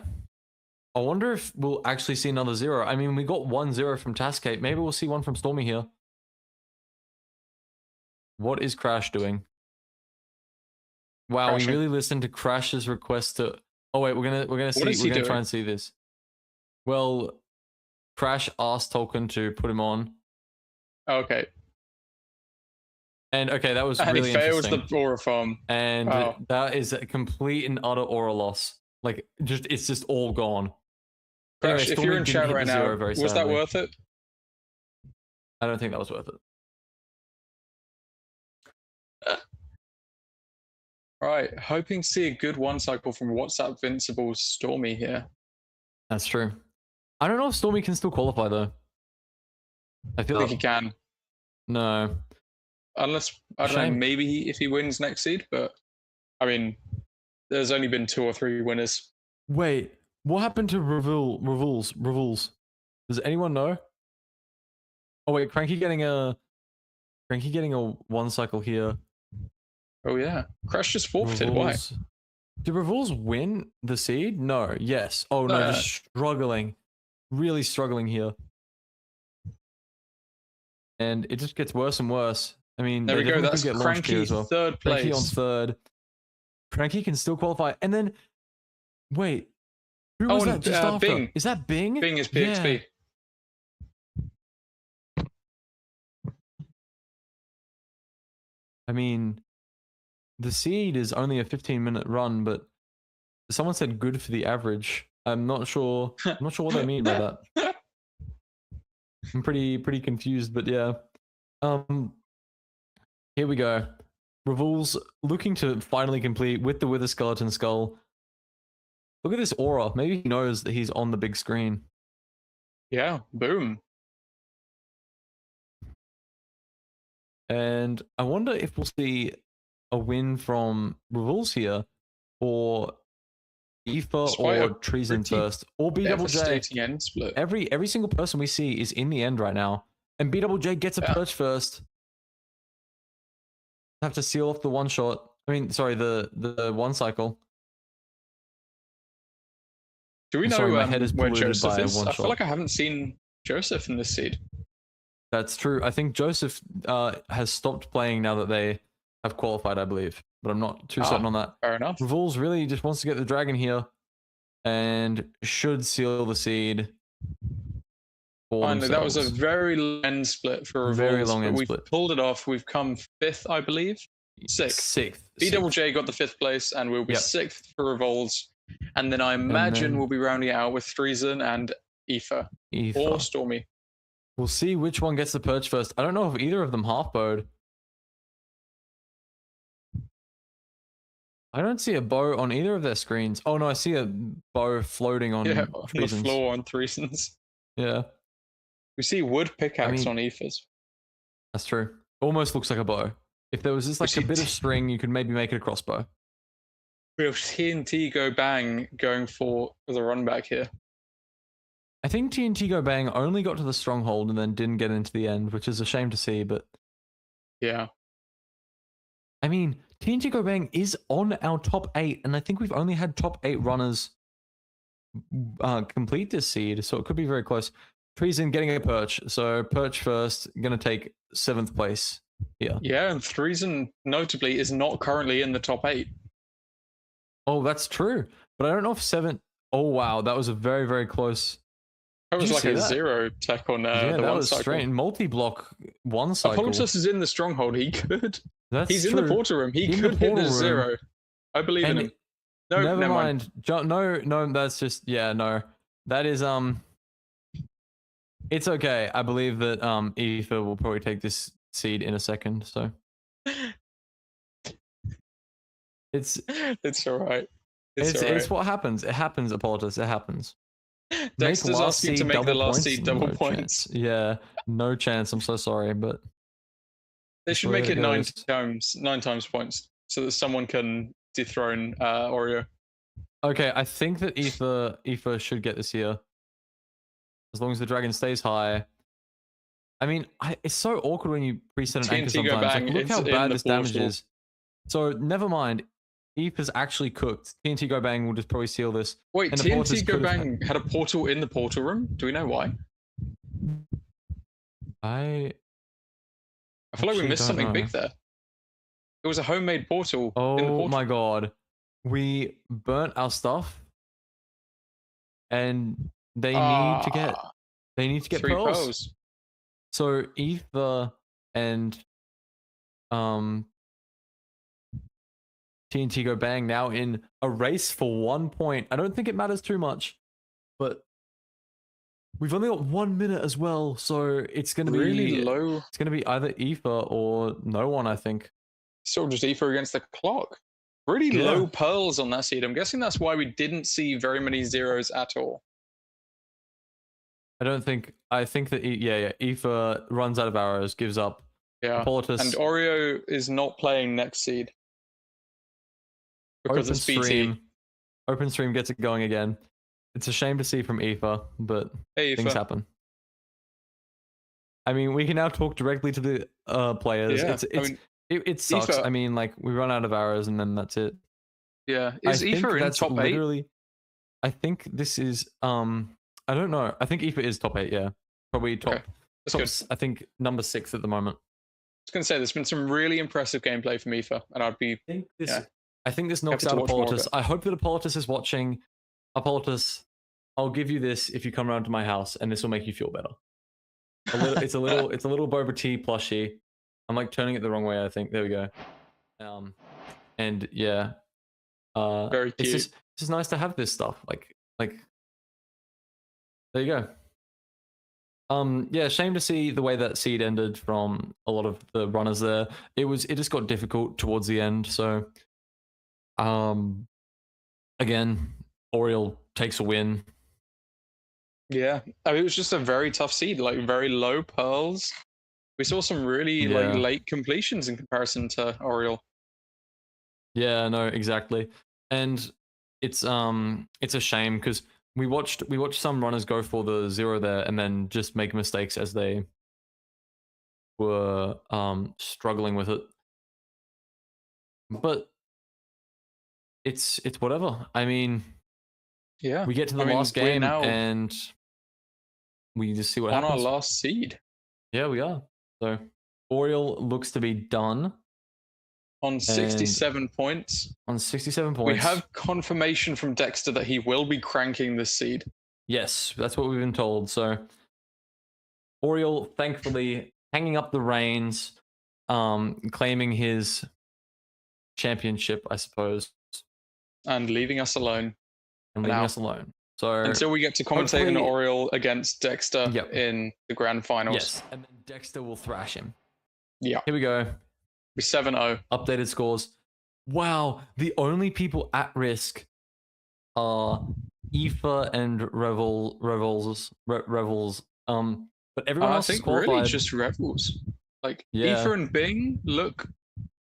I wonder if we'll actually see another 0. I mean, we got 1-0 from Tascate. Maybe we'll see one from Stormy here. What is Crash doing? Wow, we really listened to Crash's request to... Oh wait, we're gonna try and see this. Well, Crash asked Tolkien to put him on. Okay. And okay, that was really interesting. And he fails the aura farm. And that is a complete and utter aura loss. Like, it's just all gone. Crash, anyway, if you're in chat right now, was that worth it? I don't think that was worth it. Right, hoping to see a good one cycle from WhatsApp Vincible's Stormy here. That's true. I don't know if Stormy can still qualify though. I think he can. No. Unless, I don't know, maybe if he wins next seed, but I mean, there's only been 2 or 3 winners. Wait, what happened to Revuls? Does anyone know? Oh wait, Cranky getting a one cycle here. Oh yeah, Crash just forfeited. Why? Did Revuls win the seed? No. Yes. Oh no, just struggling, really struggling here, and it just gets worse and worse. I mean, there we go. That's get Cranky as well. 3rd place. Cranky on 3rd. Cranky can still qualify, and then wait, who was that just after? Bing. Is that Bing? Bing is PXP. Yeah. I mean, the seed is only a 15-minute run, but someone said good for the average. I'm not sure. I'm not sure what they mean by that. I'm pretty confused, but yeah. Here we go. Revol's looking to finally complete with the Wither Skeleton Skull. Look at this aura. Maybe he knows that he's on the big screen. Yeah, boom. And I wonder if we'll see a win from Revol's here, or Aoife or Treason first, or BJJ. Every single person we see is in the end right now, and BJJ gets a perch first. Have to seal off the one shot. I mean, sorry, the one cycle. Do we know where Joseph is? I feel like I haven't seen Joseph in this seed. That's true. I think Joseph has stopped playing now that they have qualified, I believe. but I'm not too certain on that. Fair enough. Revolves really just wants to get the dragon here and should seal the seed for Finally, that was a themselves. very long end split for Very Revolves, long but end we've split. pulled it off. We've come 5th, I believe. 6th. Sixth. BJJ got the 5th place, and we'll be Yep. 6th for Revolves. And then I imagine then we'll be rounding it out with Threeson and Aoife. Or Stormy. We'll see which one gets the perch first. I don't know if either of them half-bowed. I don't see a bow on either of their screens. Oh no, I see a bow floating on Yeah, on the Threesons. floor on Threesons. Yeah. We see wood pickaxe mean- on Aoife's. That's true. Almost looks like a bow. If there was just like a bit of string, you could maybe make it a crossbow. We have TNT Go Bang going for the run back here. I think TNT Go Bang only got to the stronghold and then didn't get into the end, which is a shame to see, but Yeah. I mean, TNT Go Bang is on our top 8, and I think we've only had top 8 runners complete this seed, so it could be very close. Treason getting a perch, so perch first, gonna take 7th place here. Yeah, and Threeson notably is not currently in the top 8. Oh, that's true, but I don't know if 7. Oh wow, that was a very, very close. That was Did you like see a that? 0 tech on Yeah, the that one was cycle. strange. Multi-block one cycle. Apolotus is in the stronghold. He could. That's He's true. in the portal room. He In could the hit the portal room. 0. I believe in And him. No, never mind. No, that's just no. That is It's okay. I believe that Aoife will probably take this seed in a second. So it's It's all right. it's what happens. It happens, Apolotus. It happens. Dexter's asking to make the last seed double No points. chance. Yeah, no chance. I'm so sorry, but They that's should the way make it goes. 9 times points, so that someone can dethrone Oreo. Okay, I think that Aoife should get this here. As long as the dragon stays high. I mean, it's so awkward when you preset an anchor TNT Go sometimes. Bang, Like, look it's how in bad the this damage portal. is. So never mind. Aoife's actually cooked. TNT Go Bang will just probably seal this. Wait, And the portals TNT Go could have Bang had a portal in the portal room. Do we know why? I feel like we actually missed don't something know. big there. It was a homemade portal in the Oh portal. my god. We burnt our stuff. And they need to get 3 pearls. pearls. So Aoife and TNT Go Bang now in a race for 1 point. I don't think it matters too much, but we've only got 1 minute as well, so it's gonna be Really low. It's gonna be either Aoife or no one, I think. Still just Aoife against the clock. Really Yeah. low pearls on that seed. I'm guessing that's why we didn't see very many zeros at all. I think that Aoife runs out of arrows, gives up. Yeah. Apolotus, And Oreo is not playing next seed. Because it's BT. Open stream gets it going again. It's a shame to see from Aoife, but Hey, things Aoife. happen. I mean, we can now talk directly to the players. Yeah, It sucks. Aoife- I mean, like, we run out of arrows and then that's it. Yeah. Is I think Aoife in that's top 8? literally. I think this is I don't know. I think Aoife is top 8. Yeah, probably top. Okay, that's good. I think number 6 at the moment. I was going to say, there's been some really impressive gameplay from Aoife, and I'd be. I think this knocks Happy to out watch more of Apolotus. it. I hope that Apolotus is watching. Apolotus, I'll give you this if you come around to my house, and this will make you feel better. It's a little boba tea plushie. I'm like turning it the wrong way, I think. There we go. And yeah. Very cute. It's just nice to have this stuff. Like there you go. Yeah, shame to see the way that seed ended from a lot of the runners there. It just got difficult towards the end, so again, Oriel takes a win. Yeah. I mean, it was just a very tough seed, like very low pearls. We saw some really like late completions in comparison to Oriel. Yeah, no, exactly. And it's a shame because we watched some runners go for the 0 there and then just make mistakes as they were struggling with it. But it's whatever. I mean, yeah, we get to the last game and we just see what happens. On our last seed. Yeah, we are. So Oriel looks to be done. On 67 points. On 67 points. We have confirmation from Dexter that he will be cranking this seed. Yes, that's what we've been told. So Oriole, thankfully, hanging up the reins, claiming his championship, I suppose, and leaving us alone. and leaving us alone. So until we get to commentate an Oriole against Dexter in the grand finals. Yes, and then Dexter will thrash him. Yeah. Here we go. We're 7-0. Updated scores. Wow, the only people at risk are Aoife and Revels. But everyone else is qualified. Really just Revels. Like Aoife and Bing look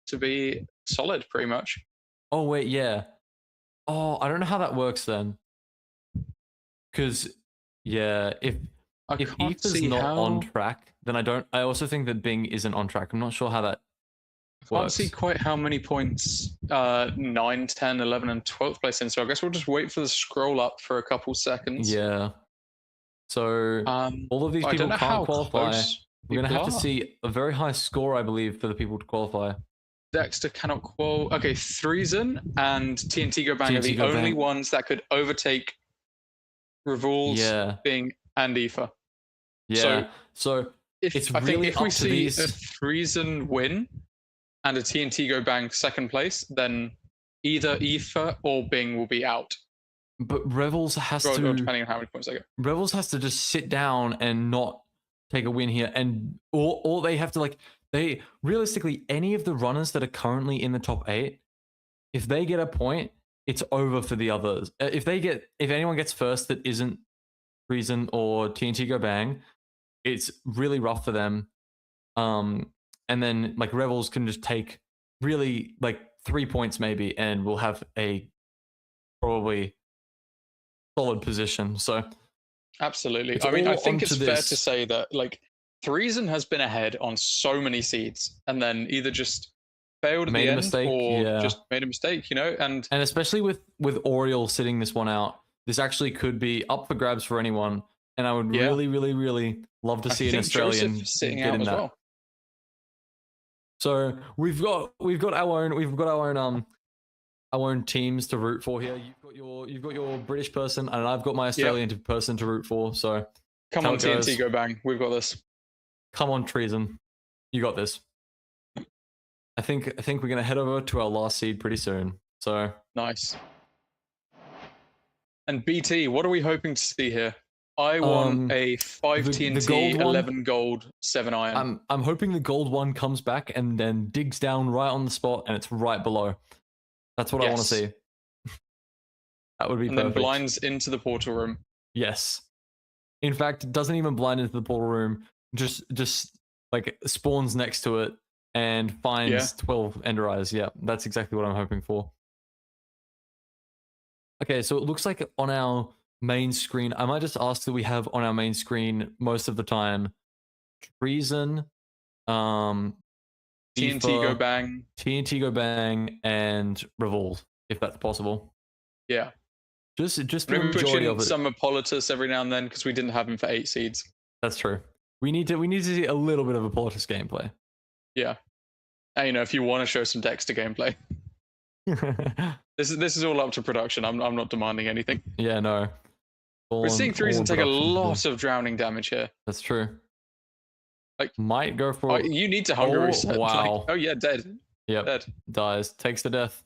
to be solid, pretty much. Oh wait, yeah. Oh, I don't know how that works then. Because if Aoife's not on track, then I also think that Bing isn't on track. I'm not sure how that I can't see quite how many points 9, 10, 11, and 12th place in. So I guess we'll just wait for the scroll up for a couple seconds. Yeah. So all of these people can't qualify. We're going to have to see a very high score, I believe, for the people to qualify. Dexter cannot qualify. Okay, Threeson and TNT Go Bang are the only ones that could overtake Revuls, Bing, and Aoife. Yeah. So it's really if up we to see these. a Threeson win and a TNT Go Bang second place, then either Aoife or Bing will be out. But Revels has to, depending on how many points they get. Revels has to just sit down and not take a win here, and or they have to they realistically, any of the runners that are currently in the top 8, if they get a point, it's over for the others. If anyone gets first that isn't Reason or TNT Go Bang, it's really rough for them. And then Revels can just take really 3 points maybe, and we'll have a probably solid position. So absolutely. I mean, I think it's fair to say that Threeson has been ahead on so many seeds, and then either just failed at the end or just made a mistake, and especially with Oriole sitting this one out, this actually could be up for grabs for anyone, and I would really, really, really love to see an Australian sitting get out in as that. Well. So we've got our own teams to root for here. You've got your British person, and I've got my Australian person to root for. So come on, TNT Go Bang, we've got this. Come on, Treason, you got this. I think we're gonna head over to our last seed pretty soon. So nice. And BT, what are we hoping to see here? I want a 5 TNT, 11 gold, 7 iron. I'm hoping the gold one comes back and then digs down right on the spot, and it's right below. That's what I want to see. That would be perfect. And then blinds into the portal room. Yes. In fact, it doesn't even blind into the portal room. Just spawns next to it and finds 12 Ender Eyes. Yeah, that's exactly what I'm hoping for. Okay, so it looks like on our main screen, I might just ask that we have on our main screen most of the time Treason, TNT Go Bang, and Revolt, if that's possible. Yeah. Just maybe the majority of it. Some Appolitus every now and then, because we didn't have him for 8 seeds. That's true. We need to see a little bit of Appolitus gameplay. Yeah. And if you want to show some Dexter gameplay. This is all up to production. I'm not demanding anything. Yeah, no. We're seeing Threeson take a lot of drowning damage here. That's true. Might go for. You need to hunger reset. Wow. Oh yeah, dead. Yep. Dead. Dies. Takes the death.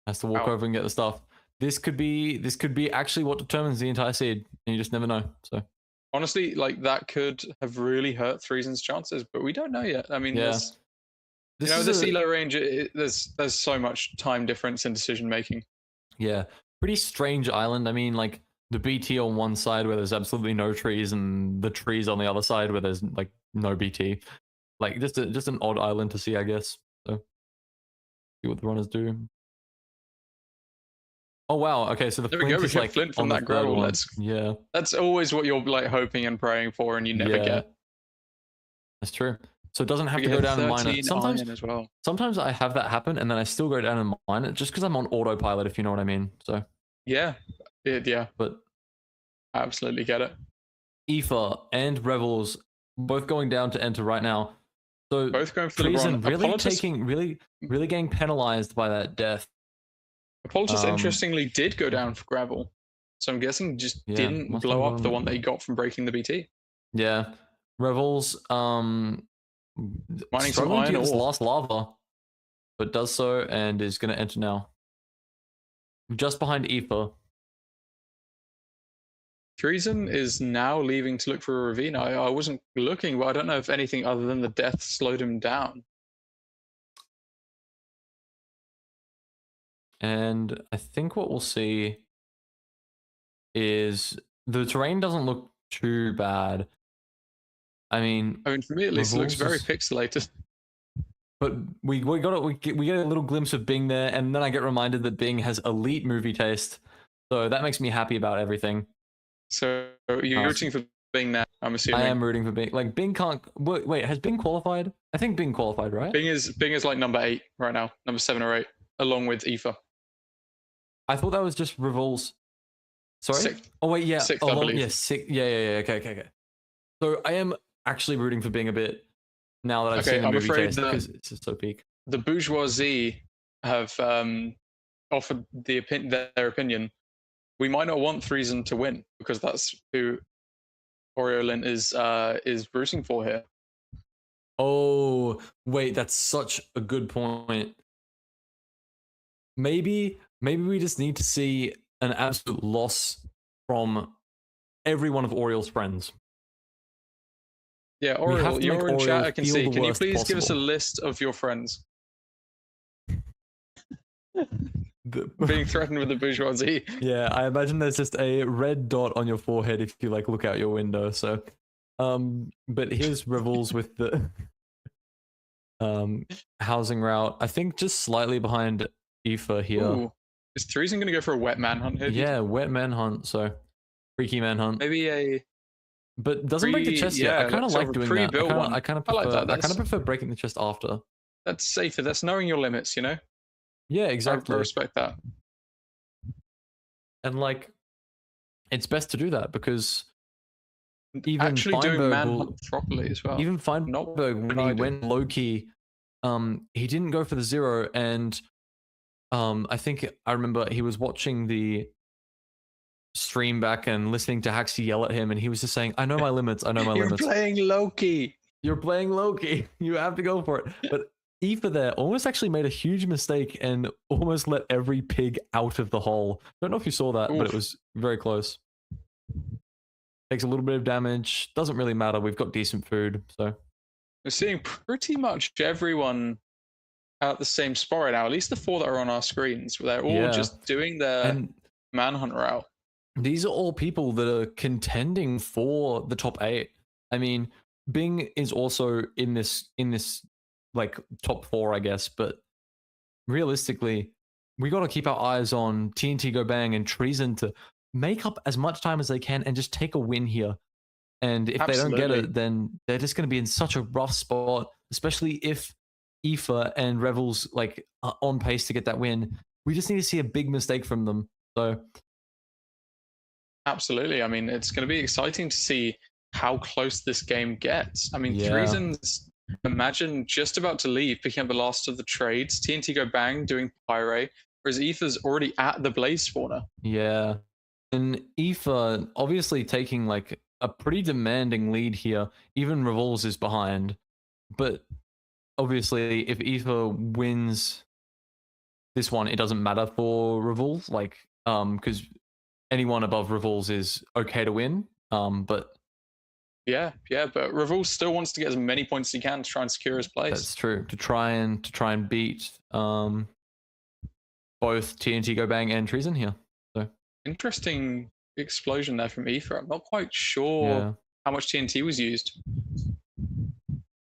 Has to walk over and get the stuff. This could be actually what determines the entire seed, and you just never know. So honestly, that could have really hurt Threeson's chances, but we don't know yet. I mean, this Elo range, there's so much time difference in decision making. Yeah, pretty strange island. I mean, the BT on one side where there's absolutely no trees, and the trees on the other side where there's no BT. Just an odd island to see, I guess. So see what the runners do. Oh wow! Okay, so the Flint is Flint from that gravel. That's always what you're hoping and praying for, and you never get. That's true. So it doesn't have to go down and mine it. Sometimes I have that happen, and then I still go down and mine it just because I'm on autopilot, if you know what I mean. So yeah. But I absolutely get it. Aoife and Revels both going down to enter right now. So Both going for Treason LeBron. really Apologists, really getting penalized by that death. Apologists interestingly did go down for gravel. So I'm guessing just Yeah, didn't must have blow up the gone. one that he got from breaking the BT. Yeah, Revels Mining some struggling to iron get this ore. last lava, but does so and is going to enter now. Just behind Aoife. Treason is now leaving to look for a ravine. I wasn't looking, but I don't know if anything other than the death slowed him down. And I think what we'll see is the terrain doesn't look too bad. I mean, For me at least, it looks Revels very is, pixelated. but we get a little glimpse of Bing there, and then I get reminded that Bing has elite movie taste, so that makes me happy about everything. So you're rooting for Bing now, I'm assuming. I am rooting for Bing. Like Bing can't. Wait, has Bing qualified? I think Bing qualified, right? Bing is like number 8 right now, number 7 or 8, along with Aoife. I thought that was just Revels. Sorry. Sixth. Oh wait, yeah. Sixth, I believe. Yeah, six. Yeah. Okay. So I am actually rooting for Bing a bit now that I've seen the movie taste because it's just so peak. The bourgeoisie have offered their opinion. We might not want Threeson to win because that's who Oriolin is rooting for here. Oh wait, that's such a good point. Maybe we just need to see an absolute loss from every one of Oriel's friends. Yeah, Oriel, you're in chat, I can see. Can you please give us a list of your friends? Being threatened with the bourgeoisie. Yeah, I imagine there's just a red dot on your forehead if you like look out your window. So, but here's Revels with the housing route. I think just slightly behind Aoife here. Ooh. Is Threeson going to go for a wet manhunt here? Yeah, wet manhunt. So, freaky manhunt. Maybe a. But doesn't break the chest yet. I kind of like doing that. I kind of prefer. Like that. I kind of prefer breaking the chest after. That's safer. That's knowing your limits, you know. Yeah, exactly. I respect that. And like, it's best to do that because even actually Feinberg doing manhunt properly as well. Even Feinberg, when he went low key, he didn't go for the 0, and I think I remember he was watching the stream back and listening to Haxi yell at him, and he was just saying, "I know my limits. I know my limits." You're playing low key. You're playing low key. You have to go for it. But Aoife there almost actually made a huge mistake and almost let every pig out of the hole. Don't know if you saw that, but it was very close. Takes a little bit of damage. Doesn't really matter. We've got decent food, so. We're seeing pretty much everyone at the same spot right now. At least the 4 that are on our screens. They're all just doing their manhunt route. These are all people that are contending for the top 8. I mean, Bing is also in this like top 4, I guess, but realistically, we got to keep our eyes on TNT Go Bang and Treason to make up as much time as they can and just take a win here. And if they don't get it, then they're just going to be in such a rough spot, especially if Aoife and Revels like are on pace to get that win. We just need to see a big mistake from them. So absolutely. I mean, it's going to be exciting to see how close this game gets. I mean, Threeson's imagine just about to leave, picking up the last of the trades. TNT Go Bang doing Pyre, whereas Aoife's already at the Blaze spawner. Yeah. And Aoife obviously taking like a pretty demanding lead here. Even Revels is behind. But obviously, if Aoife wins this one, it doesn't matter for Revels. Like, because anyone above Revels is okay to win. But yeah, but Revels still wants to get as many points as he can to try and secure his place. That's true. To try and beat both TNT Go Bang and Treason here. So interesting explosion there from Aoife. I'm not quite sure how much TNT was used.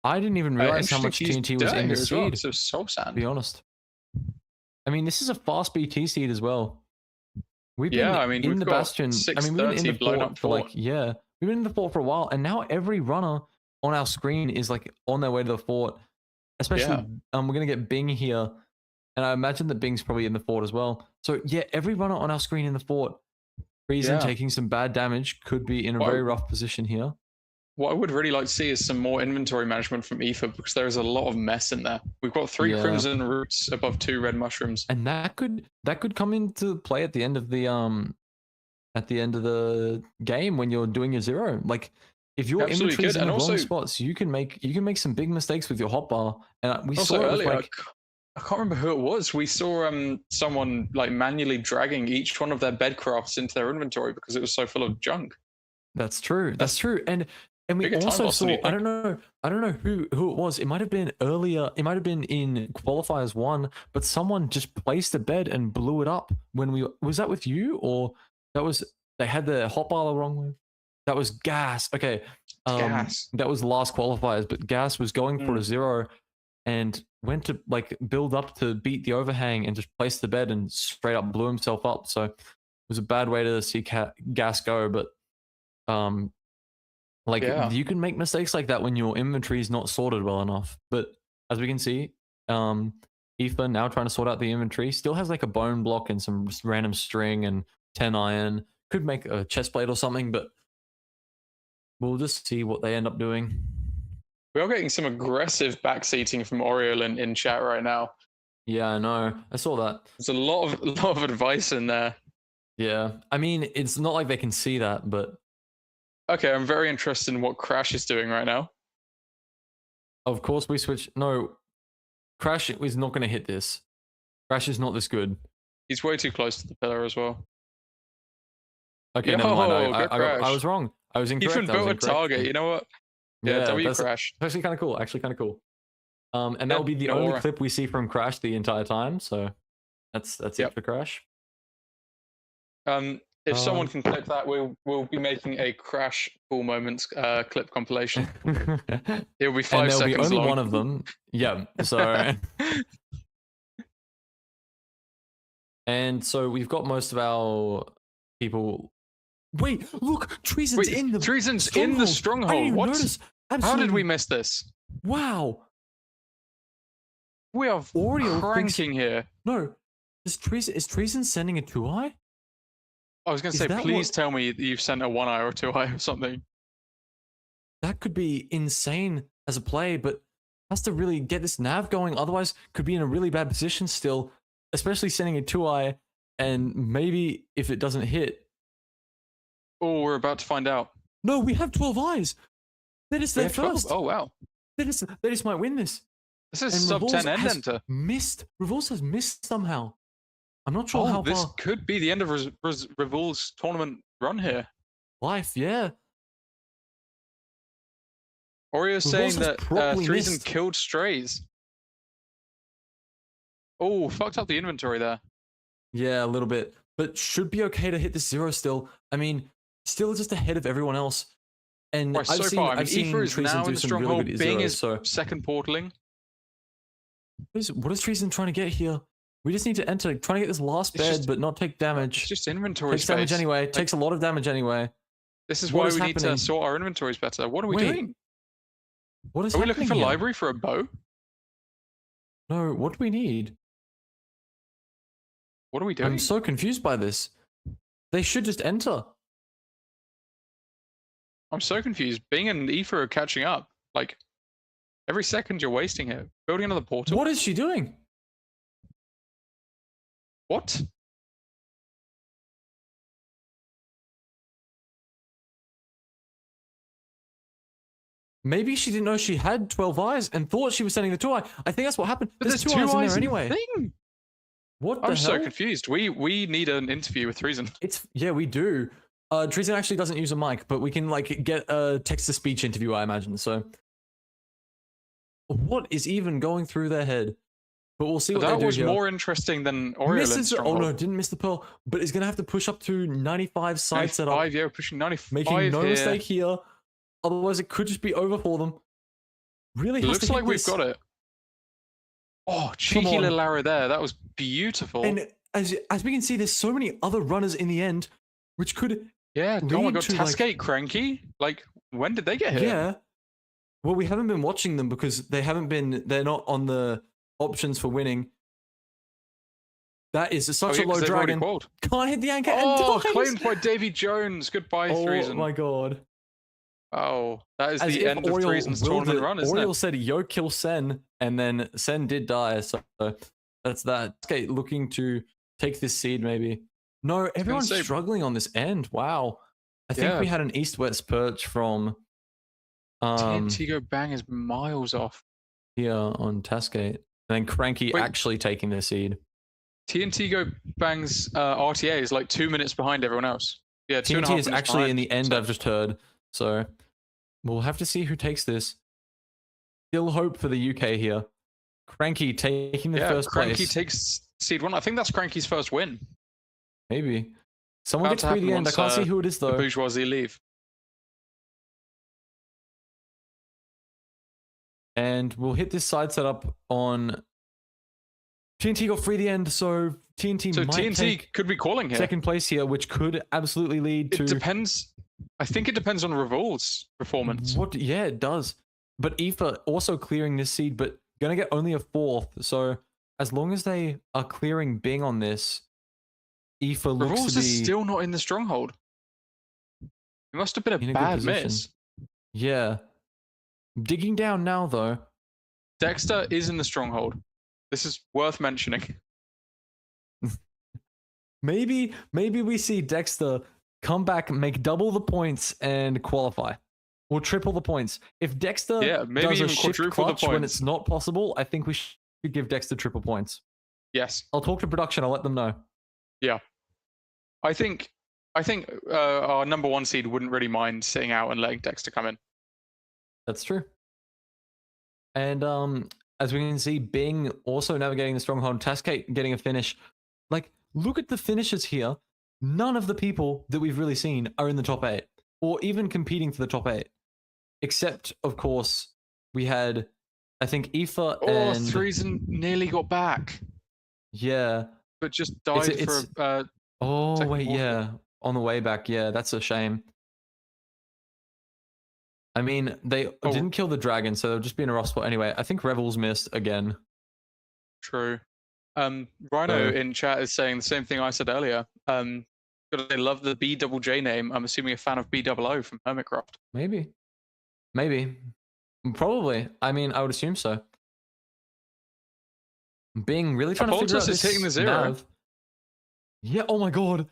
I didn't even realize how much TNT was in the seed. Well. So Soul Sand. To be honest. I mean, this is a fast BT seed as well. We've been in the Bastion. I mean, we've been in the fort for like, we've been in the fort for a while, and now every runner on our screen is like on their way to the fort. Especially, we're gonna get Bing here, and I imagine that Bing's probably in the fort as well. So yeah, every runner on our screen in the fort, Treason taking some bad damage, could be in a very rough position here. what I would really like to see is some more inventory management from Aoife, because there is a lot of mess in there. We've got 3 Yeah. crimson roots above 2 red mushrooms. And that could come into play at the end of the game when you're doing your zero. Like if your Absolutely inventory's could. in And the wrong also, spots, you can make some big mistakes with your hotbar. And we also saw it with earlier, like I can't remember who it was. We saw someone like manually dragging each one of their bedcrafts into their inventory because it was so full of junk. That's true. That's true. And we bigger time also loss than saw, you I think. don't know who it was. It might have been earlier. It might have been in qualifiers 1, but someone just placed a bed and blew it up when was that with you, or that was they had the hotbar the wrong way? That was Gas. Okay. Gas. That was last qualifiers, but Gas was going for a 0 and went to like build up to beat the overhang and just placed the bed and straight up blew himself up. So it was a bad way to see Gas go, but like you can make mistakes like that when your inventory is not sorted well enough. But as we can see, Aoife now trying to sort out the inventory still has like a bone block and some random string and 10 iron. Could make a chest plate or something, but we'll just see what they end up doing. We are getting some aggressive backseating from Oriole in chat right now. Yeah, I know. I saw that. There's a lot of advice in there. Yeah, I mean, it's not like they can see that, but okay, I'm very interested in what Crash is doing right now. Of course, we switch. No, Crash is not going to hit this. Crash is not this good. He's way too close to the pillar as well. Okay, never mind. I was wrong. I was incorrect. Even built a target. You know what? Yeah, W Crash. That's actually kind of cool. And that will be the only clip we see from Crash the entire time. So that's it for Crash. If someone can clip that, we'll be making a Crash cool moments clip compilation. It'll be 5 seconds long. And there'll be only one of them. Yeah. So. And so we've got most of our people. Wait, look, Treason's in the stronghold. What? How did we miss this? Wow. We are cranking here. No, is Treason sending a 2-eye? I was going to say, please tell me that you've sent a 1-eye or a 2-eye or something. That could be insane as a play, but has to really get this nav going. Otherwise, could be in a really bad position still, especially sending a 2-eye, and maybe if it doesn't hit. Oh, we're about to find out. No, we have 12 eyes. That is their first. Oh, wow. They just might win this. This is sub 10 end enter. Revolves has missed somehow. I'm not sure how this far. Could be the end of Revolve's tournament run here. Life, yeah. Oreo's saying that Treason killed strays. Oh, fucked up the inventory there. Yeah, a little bit. But should be okay to hit this 0 still. I mean, still just ahead of everyone else. And I've seen Aoife is now in the stronghold. Bing is second portaling. What is Treason trying to get here? We just need to enter, trying to get this last bed, but not take damage. It's just inventory takes damage anyway. Takes a lot of damage anyway. This is why we need to sort our inventories better. What are we doing? What is Are we happening looking for here? library for a bow? No, what do we need? What are we doing? I'm so confused by this. They should just enter. I'm so confused. Bing and Aoife are catching up. Like, every second you're wasting here. Building another portal. What is she doing? What? Maybe she didn't know she had 12 eyes and thought she was sending the 2-eye. I think that's what happened. But there's 2 eyes in there anyway. What the hell? I'm so confused. We need an interview with Treason. Yeah, we do. Treason actually doesn't use a mic, but we can like get a text-to-speech interview, I imagine. So, what is even going through their head? But we'll see what they do. That was here. more interesting than Oriole. Oh no, didn't miss the pearl. But he's gonna have to push up to 95 side setup. 95, yeah, pushing 95. Making no mistake here. Otherwise, it could just be over for them. Really, looks like we've got it. Oh, cheeky little arrow there. That was beautiful. And as we can see, there's so many other runners in the end, which could oh my god, Tascade Cranky. Like, when did they get here? Yeah. Well, we haven't been watching them because they're not on the options for winning. That is such a low dragon. Can't hit the anchor. Oh, claimed by Davy Jones. Goodbye, Treason. Oh my god. Oh, that is As the if end of Oriole Treason's willed tournament it. run, isn't Oriole it? said, "Yo, kill Sen," and then Sen did die. So that's that. Skate looking to take this seed, maybe. No, I was gonna everyone's say, struggling on this end. Wow. I think yeah, we had an east-west perch from TNT Go Bang is miles off. here on Tasgate. And then Cranky Wait, actually taking the seed. TNT Go Bang's RTA is like 2 minutes behind everyone else. Yeah, two and a TNT half is minutes actually in behind. the end, So, I've just heard. So we'll have to see who takes this. Still hope for the UK here. Cranky taking the yeah, first Cranky place. takes seed 1. I think that's Cranky's first win. Maybe. Someone About gets to through happen the end. I once can't see who it is, the though. bourgeoisie leave. And we'll hit this side setup on TNT got free the end, so TNT So might TNT take could be calling here. second place here, which could absolutely lead to It depends. I think it depends on Revol's performance. what. Yeah, it does. But Aoife also clearing this seed, but gonna get only a fourth. So as long as they are clearing Bing on this, Aoife looks Revol's to is be still not in the stronghold. It must have been in a a good bad position. miss. Yeah, digging down now though. Dexter is in the stronghold. This is worth mentioning. Maybe we see Dexter come back, make double the points, and qualify, or triple the points. If Dexter Yeah, maybe does a even shift quadruple the clutch when points. it's not possible, I think we should give Dexter triple points. Yes. I'll talk to production. I'll let them know. Yeah. I think our number 1 seed wouldn't really mind sitting out and letting Dexter come in. That's true. And as we can see, Bing also navigating the stronghold. Tascate getting a finish. Like, look at the finishes here. None of the people that we've really seen are in the top 8, or even competing for the top 8. Except, of course, we had, I think, Aoife and... Treason nearly got back, Yeah. but just died for oh, second wait, quarter. yeah. On the way back, yeah, that's a shame. I mean, they didn't kill the dragon, so they'll just be in a rough spot anyway. I think Rebels missed again. True. Rhino in chat is saying the same thing I said earlier. But they love the BJJ name. I'm assuming a fan of BOO from Hermitcraft. Maybe. Probably. I mean, I would assume so. Being really trying to figure out this hitting the zero. nav. Yeah, oh my god.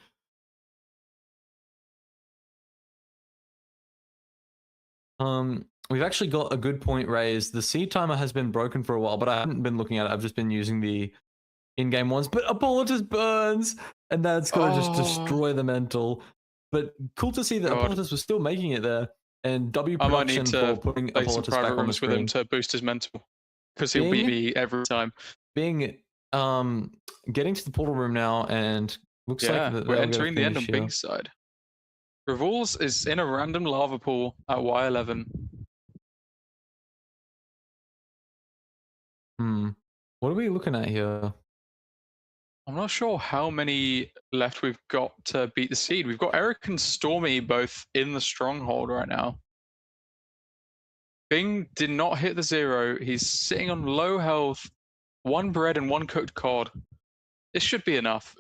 We've actually got a good point raised. The seed timer has been broken for a while, but I haven't been looking at it. I've just been using the in-game ones. But Apollotus burns, and that's gonna just destroy the mental. But cool to see that Apollotus was still making it there. And W production for putting Apollotus back on the screen. With him to boost his mental, because he'll beat me every time. Being getting to the portal room now, and looks like we're entering the end on Bing's side. Revol's is in a random lava pool at Y11. What are we looking at here? I'm not sure how many left we've got to beat the seed. We've got Eric and Stormy both in the stronghold right now. Bing did not hit the 0. He's sitting on low health, 1 bread and 1 cooked cod. It should be enough.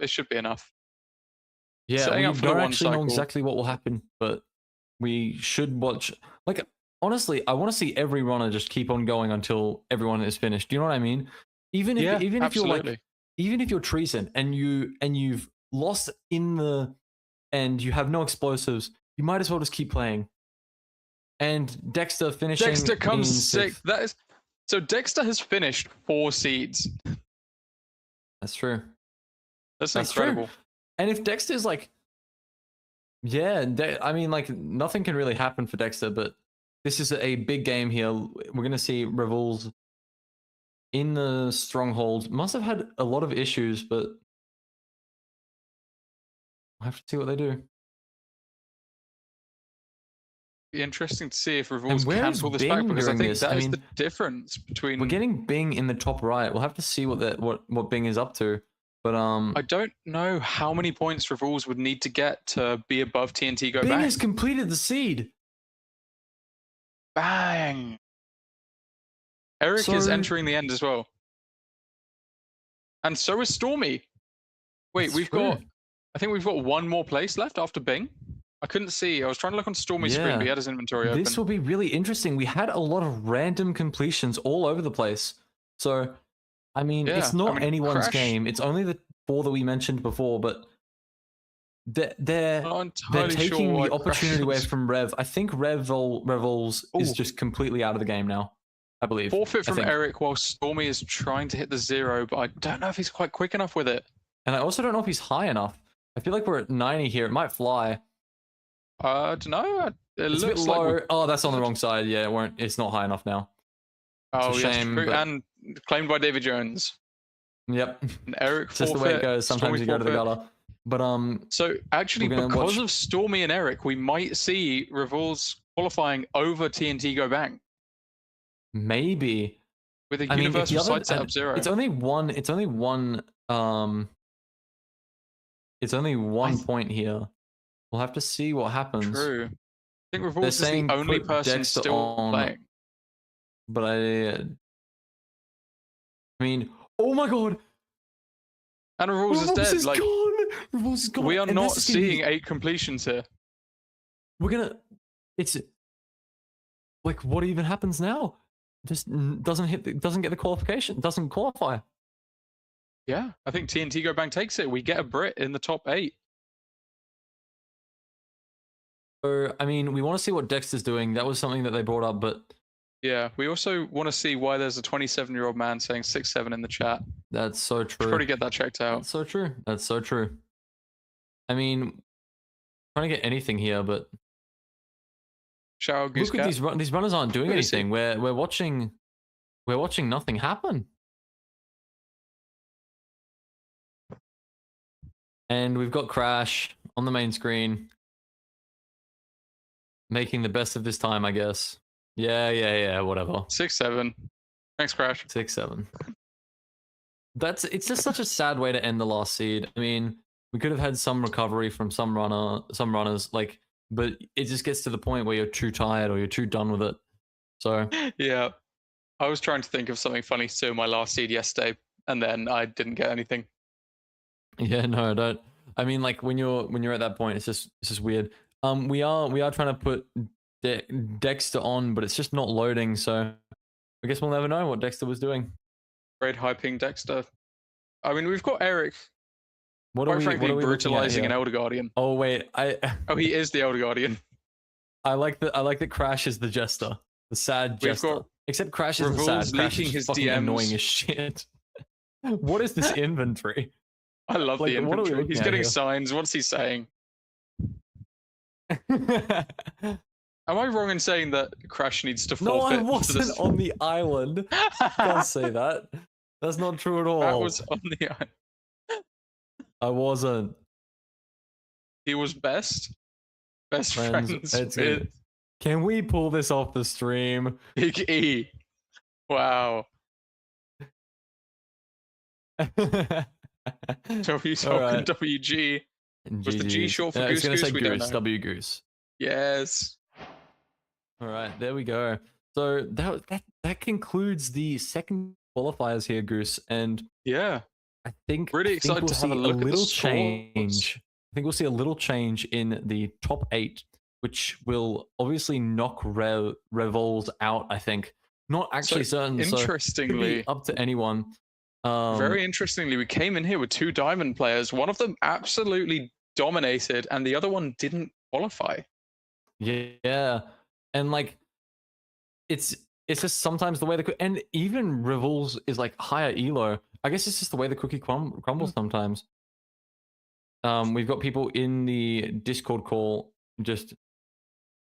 Yeah, we don't actually know exactly what will happen, but we should watch. Like, honestly, I want to see every runner just keep on going until everyone is finished. Do you know what I mean? Even if you're like, even if you're Treason and you've lost in the and you have no explosives, you might as well just keep playing. And Dexter finishing. Dexter comes 6th. That is so. Dexter has finished 4 seeds. That's true. That's incredible. True. And if Dexter's like, yeah, I mean, like, nothing can really happen for Dexter, but this is a big game here. We're gonna see Revol's in the stronghold. Must have had a lot of issues, but we'll have to see what they do. Be interesting to see if Revol's can pull this back, because I think that is the difference between. We're getting Bing in the top right. We'll have to see what Bing is up to. But I don't know how many points Revol's would need to get to be above TNT Go Bang. Bing has completed the seed. Bang. Eric is entering the end as well. And so is Stormy. Wait, I think we've got 1 more place left after Bing. I couldn't see. I was trying to look on Stormy's screen, but he had his inventory This open. will be really interesting. We had a lot of random completions all over the place. So, I mean, it's not anyone's Crash, game. It's only the 4 that we mentioned before, but they're not entirely taking sure the opportunity away Crash from Rev. I think Revels is just completely out of the game now, I believe. forfeit from Eric while Stormy is trying to hit the 0, but I don't know if he's quite quick enough with it. And I also don't know if he's high enough. I feel like we're at 90 here. It might fly. I don't know. It's a bit low. Oh, that's on the wrong side. Yeah, it won't. It's not high enough now. Oh, it's a shame. Yes, but... And claimed by David Jones. Yep. And Eric It's just the way it goes. Sometimes you go to the gutter. But So actually, because of Stormy and Eric, we might see Revol's qualifying over TNT Go Bang. Maybe. With a universal side setup 0. It's only one. It's only one. It's only one point here. We'll have to see what happens. True. I think Revol's is the only person still playing. But I mean, oh my god! And Revol's is dead. Like, Revol's is gone. We are not seeing 8 completions here. We're gonna. It's like, what even happens now? Just doesn't get the qualification. Doesn't qualify. Yeah, I think TNT Go Bang takes it. We get a Brit in the top 8. So, I mean, we want to see what Dexter's doing. That was something that they brought up, but... Yeah, we also want to see why there's a 27-year-old man saying 6'7" in the chat. That's so true. Should probably get that checked out. That's so true. That's so true. I mean, trying to get anything here, but... Shout out Goose Look at these runners aren't doing anything. We're watching nothing happen. And we've got Crash on the main screen. Making the best of this time, I guess. Yeah, whatever. 6'7". Thanks, Crash. 6'7". It's just such a sad way to end the last seed. I mean, we could have had some recovery from some runners, like, but it just gets to the point where you're too tired or you're too done with it. So yeah, I was trying to think of something funny to do in my last seed yesterday, and then I didn't get anything. Yeah, no, I don't. I mean, like when you're at that point, it's just weird. We are trying to put Dexter on, but it's just not loading. So I guess we'll never know what Dexter was doing. Great hyping Dexter. I mean, we've got Eric. What are we brutalizing an Elder Guardian? Oh wait, Oh, he is the Elder Guardian. I like that Crash is the jester, the sad jester. Except Crash isn't sad. Crash is fucking DMs. Annoying as shit. What is this inventory? I love the inventory. He's getting signs. What's he saying? Am I wrong in saying that Crash needs to forfeit? No, I wasn't on the island. Can't say that. That's not true at all. That was on the island. I wasn't. He was best friends with... Can we pull this off the stream? Big E. Wow. W talk and WG. Was the G short for Goose Goose? We don't know. W Goose. Yes. All right, there we go. So that concludes the second qualifiers here, Goose, and yeah, I think really excited to have a look at the change. I think we'll see a little change in the top 8, which will obviously knock Revol's out. I think not actually certain. Interestingly, so up to anyone. Very interestingly, we came in here with 2 diamond players. One of them absolutely dominated, and the other one didn't qualify. Yeah, and like, it's just sometimes the way and even Revol's is like higher elo. I guess it's just the way the cookie crumbles sometimes. We've got people in the Discord call just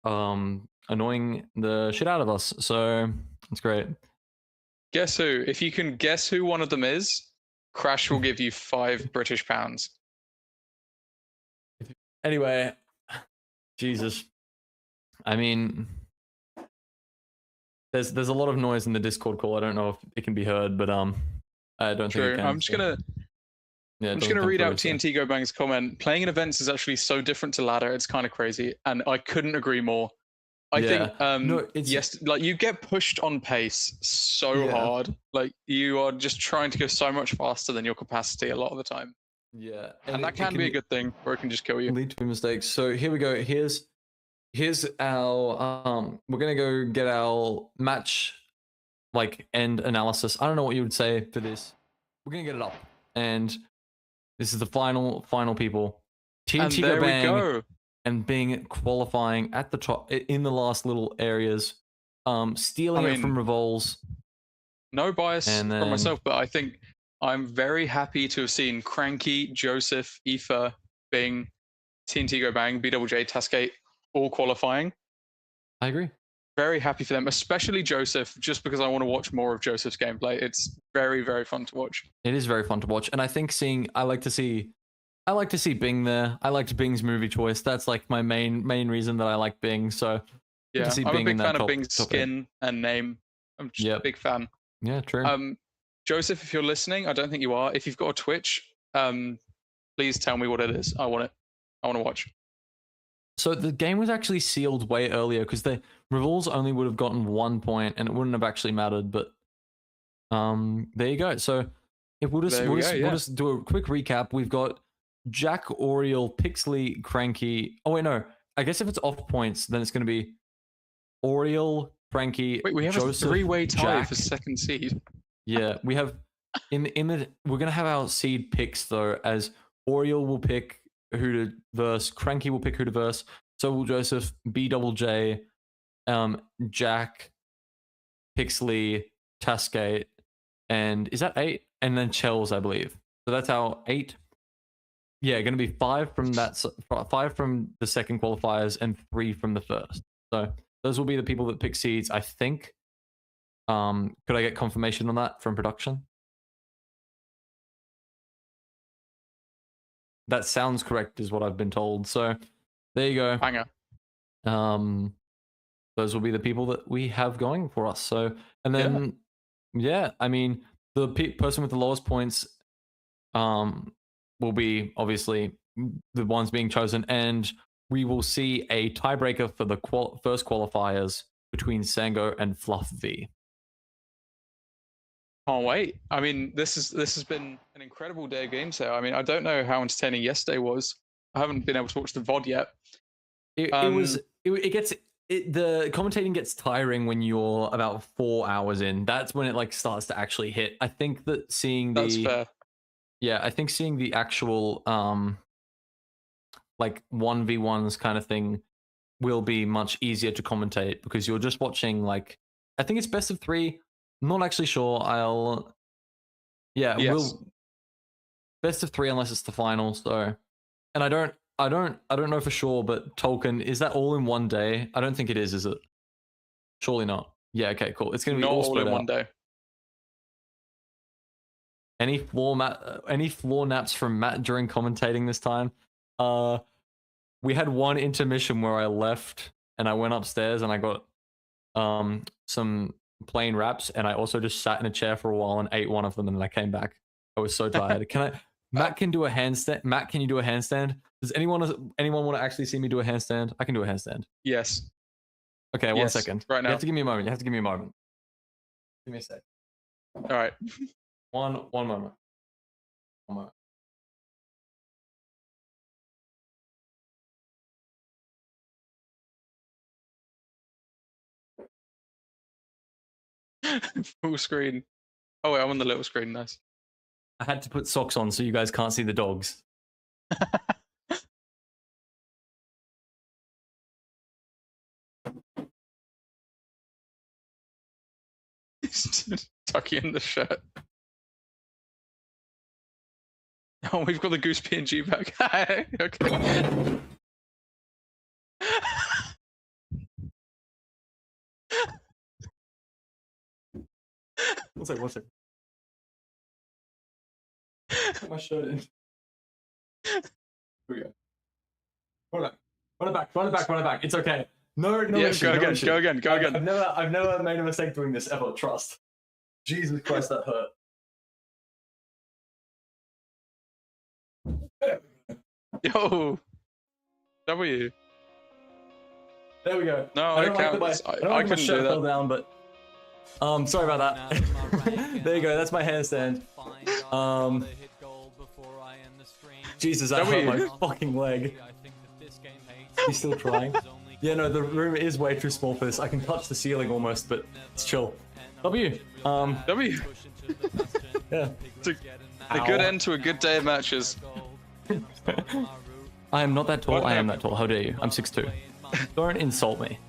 annoying the shit out of us. So it's great. Guess who? If you can guess who one of them is, Crash will give you £5 British. Anyway, Jesus. I mean, there's a lot of noise in the Discord call. I don't know if it can be heard, but I don't think it can. I'm just gonna read out TNT Go Bang's comment. Playing in events is actually so different to ladder. It's kind of crazy, and I couldn't agree more. I think yes, like you get pushed on pace so hard. Like you are just trying to go so much faster than your capacity a lot of the time. Yeah, And that can be a good thing, or it can just kill you. lead to mistakes. So here we go. Here's our we're gonna go get our match like end analysis. I don't know what you would say for this. We're gonna get it up, and this is the final people. Team And Tigo there we Bang go. and Bing qualifying at the top in the last little areas, stealing it from Revols. No bias And from then- myself, but I think I'm very happy to have seen Cranky, Joseph, Aoife, Bing, Team Tigo Bang, BJJ, Tascate all qualifying. I agree. Very happy for them, especially Joseph, just because I want to watch more of Joseph's gameplay. It's very, very fun to watch. It is very fun to watch, and I think I like to see Bing there. I liked Bing's movie choice. That's like my main reason that I like Bing. So Yeah, see I'm Bing a in big that fan of top Bing's eight. skin and name. I'm just a big fan. Yeah, true. Joseph, if you're listening, I don't think you are. If you've got a Twitch, please tell me what it is. I want it. I want to watch. So the game was actually sealed way earlier because the Revols only would have gotten 1 point and it wouldn't have actually mattered. But there you go. So if we'll just do a quick recap. We've got Jack, Oriel, Pixley, Cranky. Oh wait, no. I guess if it's off points, then it's going to be Oriel, Cranky. Wait, we have Joseph, a three-way tie Jack. for second seed. Yeah, we have we're gonna have our seed picks though, as Oriel will pick who to verse, Cranky will pick who to verse, so will Joseph, BJJ, Jack, Pixley, Tascate, and is that 8? And then Chels, I believe. So that's our 8. Yeah, gonna be 5 from that 5 from the second qualifiers and 3 from the first. So those will be the people that pick seeds, I think. Could I get confirmation on that from production? That sounds correct, is what I've been told. So there you go. Banger. Those will be the people that we have going for us. So, and then, yeah, I mean, the person with the lowest points, will be obviously the ones being chosen, and we will see a tiebreaker for the first qualifiers between Sango and Fluff V. Can't wait. I mean, this has been an incredible day of games here. I mean, I don't know how entertaining yesterday was. I haven't been able to watch the VOD yet. The commentating gets tiring when you're about 4 hours in. That's when it like starts to actually hit. I think that That's fair. Yeah, I think seeing the actual like 1v1s kind of thing will be much easier to commentate because you're just watching like, I think it's best of 3. I'm not actually sure. We'll best of 3 unless it's the final. So, and I don't know for sure, but Tolkien, is that all in one day? I don't think it is it? Surely not. Yeah, okay, cool. It's gonna be not all in out. one day. Any floor naps from Matt during commentating this time? We had one intermission where I left and I went upstairs and I got some plain wraps, and I also just sat in a chair for a while and ate one of them, and then I came back. I was so tired. Matt can do a handstand. Matt, can you do a handstand? Does anyone want to actually see me do a handstand? I can do a handstand. Yes. Okay, 1 second. Right now. You have to give me a moment. Give me a sec. All right. One moment. One moment. Full screen. Oh wait, I'm on the little screen. Nice. I had to put socks on so you guys can't see the dogs. Tucky in the shirt. Oh, we've got the Goose PNG back. Okay. One second. Put my shirt in. Here we go. Run it back. It's okay. No issue. Go again. I've never made a mistake doing this ever. Trust. Jesus Christ, that hurt. Yo. W. There we go. No, I it counts. I couldn't my do shirt that. fell down, but sorry about that. There you go. That's my handstand. Jesus, that hurt my fucking leg. He's still trying. Yeah, no, the room is way too small for this. I can touch the ceiling almost, but it's chill. W. W. Yeah. It's a good end to a good day of matches. I am not that tall. I am that tall. How dare you? I'm 6'2". Don't insult me.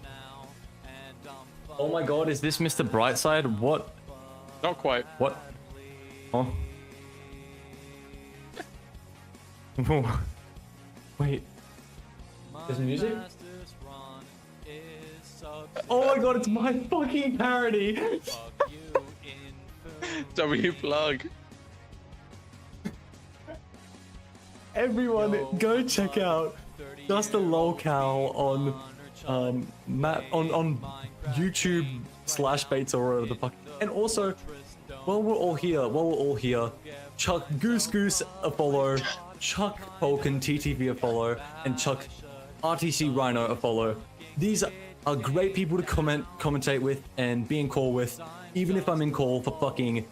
Oh my god, is this Mr. Brightside? What? Not quite. What? Oh. Wait. There's music? Oh my god, it's my fucking parody! W plug. Everyone, go check out Just a Lolcow on on YouTube /Bates or whatever the fuck. And also, while we're all here, chuck Goose a follow, chuck Tolkien TTV a follow, and chuck RTC Rhino a follow. These are great people to commentate with and be in call with. Even if I'm in call for fucking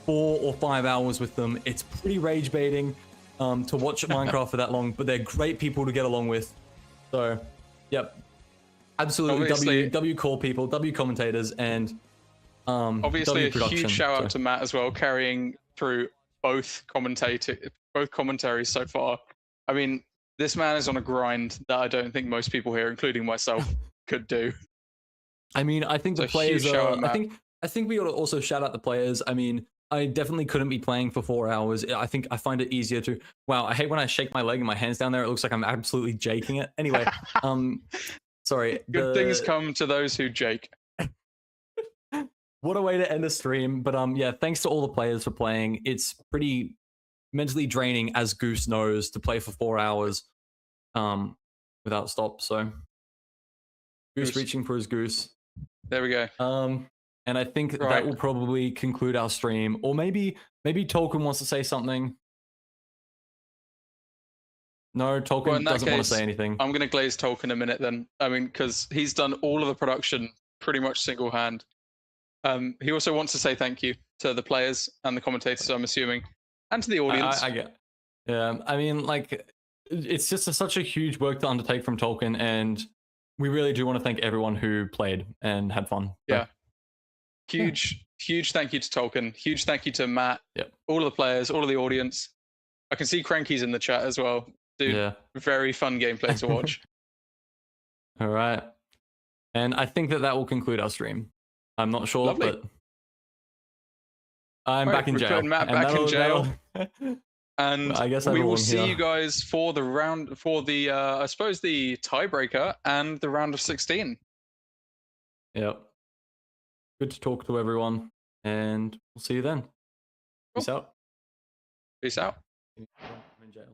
4 or 5 hours with them, it's pretty rage baiting to watch Minecraft for that long, but they're great people to get along with. So, yep. Absolutely, W call people, W commentators, and obviously W a huge shout out to Matt as well, carrying through both commentaries so far. I mean, this man is on a grind that I don't think most people here, including myself, could do. I mean, I think the players are. I think we ought to also shout out the players. I mean, I definitely couldn't be playing for 4 hours. I think I find it easier to. Wow, I hate when I shake my leg and my hands down there. It looks like I'm absolutely jaking it. Anyway, sorry. Good things come to those who jake. What a way to end a stream. But yeah, thanks to all the players for playing. It's pretty mentally draining, as Goose knows, to play for 4 hours without stop. So Goose reaching for his goose. There we go. And I think that will probably conclude our stream. Or maybe Tolkien wants to say something. No, Tolkien doesn't want to say anything. I'm going to glaze Tolkien a minute then. I mean, because he's done all of the production pretty much single hand. He also wants to say thank you to the players and the commentators, I'm assuming, and to the audience. I get. Yeah, I mean, like, it's just such a huge work to undertake from Tolkien, and we really do want to thank everyone who played and had fun. Yeah. Huge thank you to Tolkien. Huge thank you to Matt. Yep. All of the players, all of the audience. I can see Cranky's in the chat as well. Dude, yeah. Very fun gameplay to watch. All right. And I think that will conclude our stream. I'm not sure, Lovely. But I'm back in jail. Putting Matt back in jail. And I guess we will see you guys for the round, for the, I suppose, the tiebreaker and the round of 16. Yep. Good to talk to everyone, and we'll see you then. Peace out. Peace out. I'm in jail.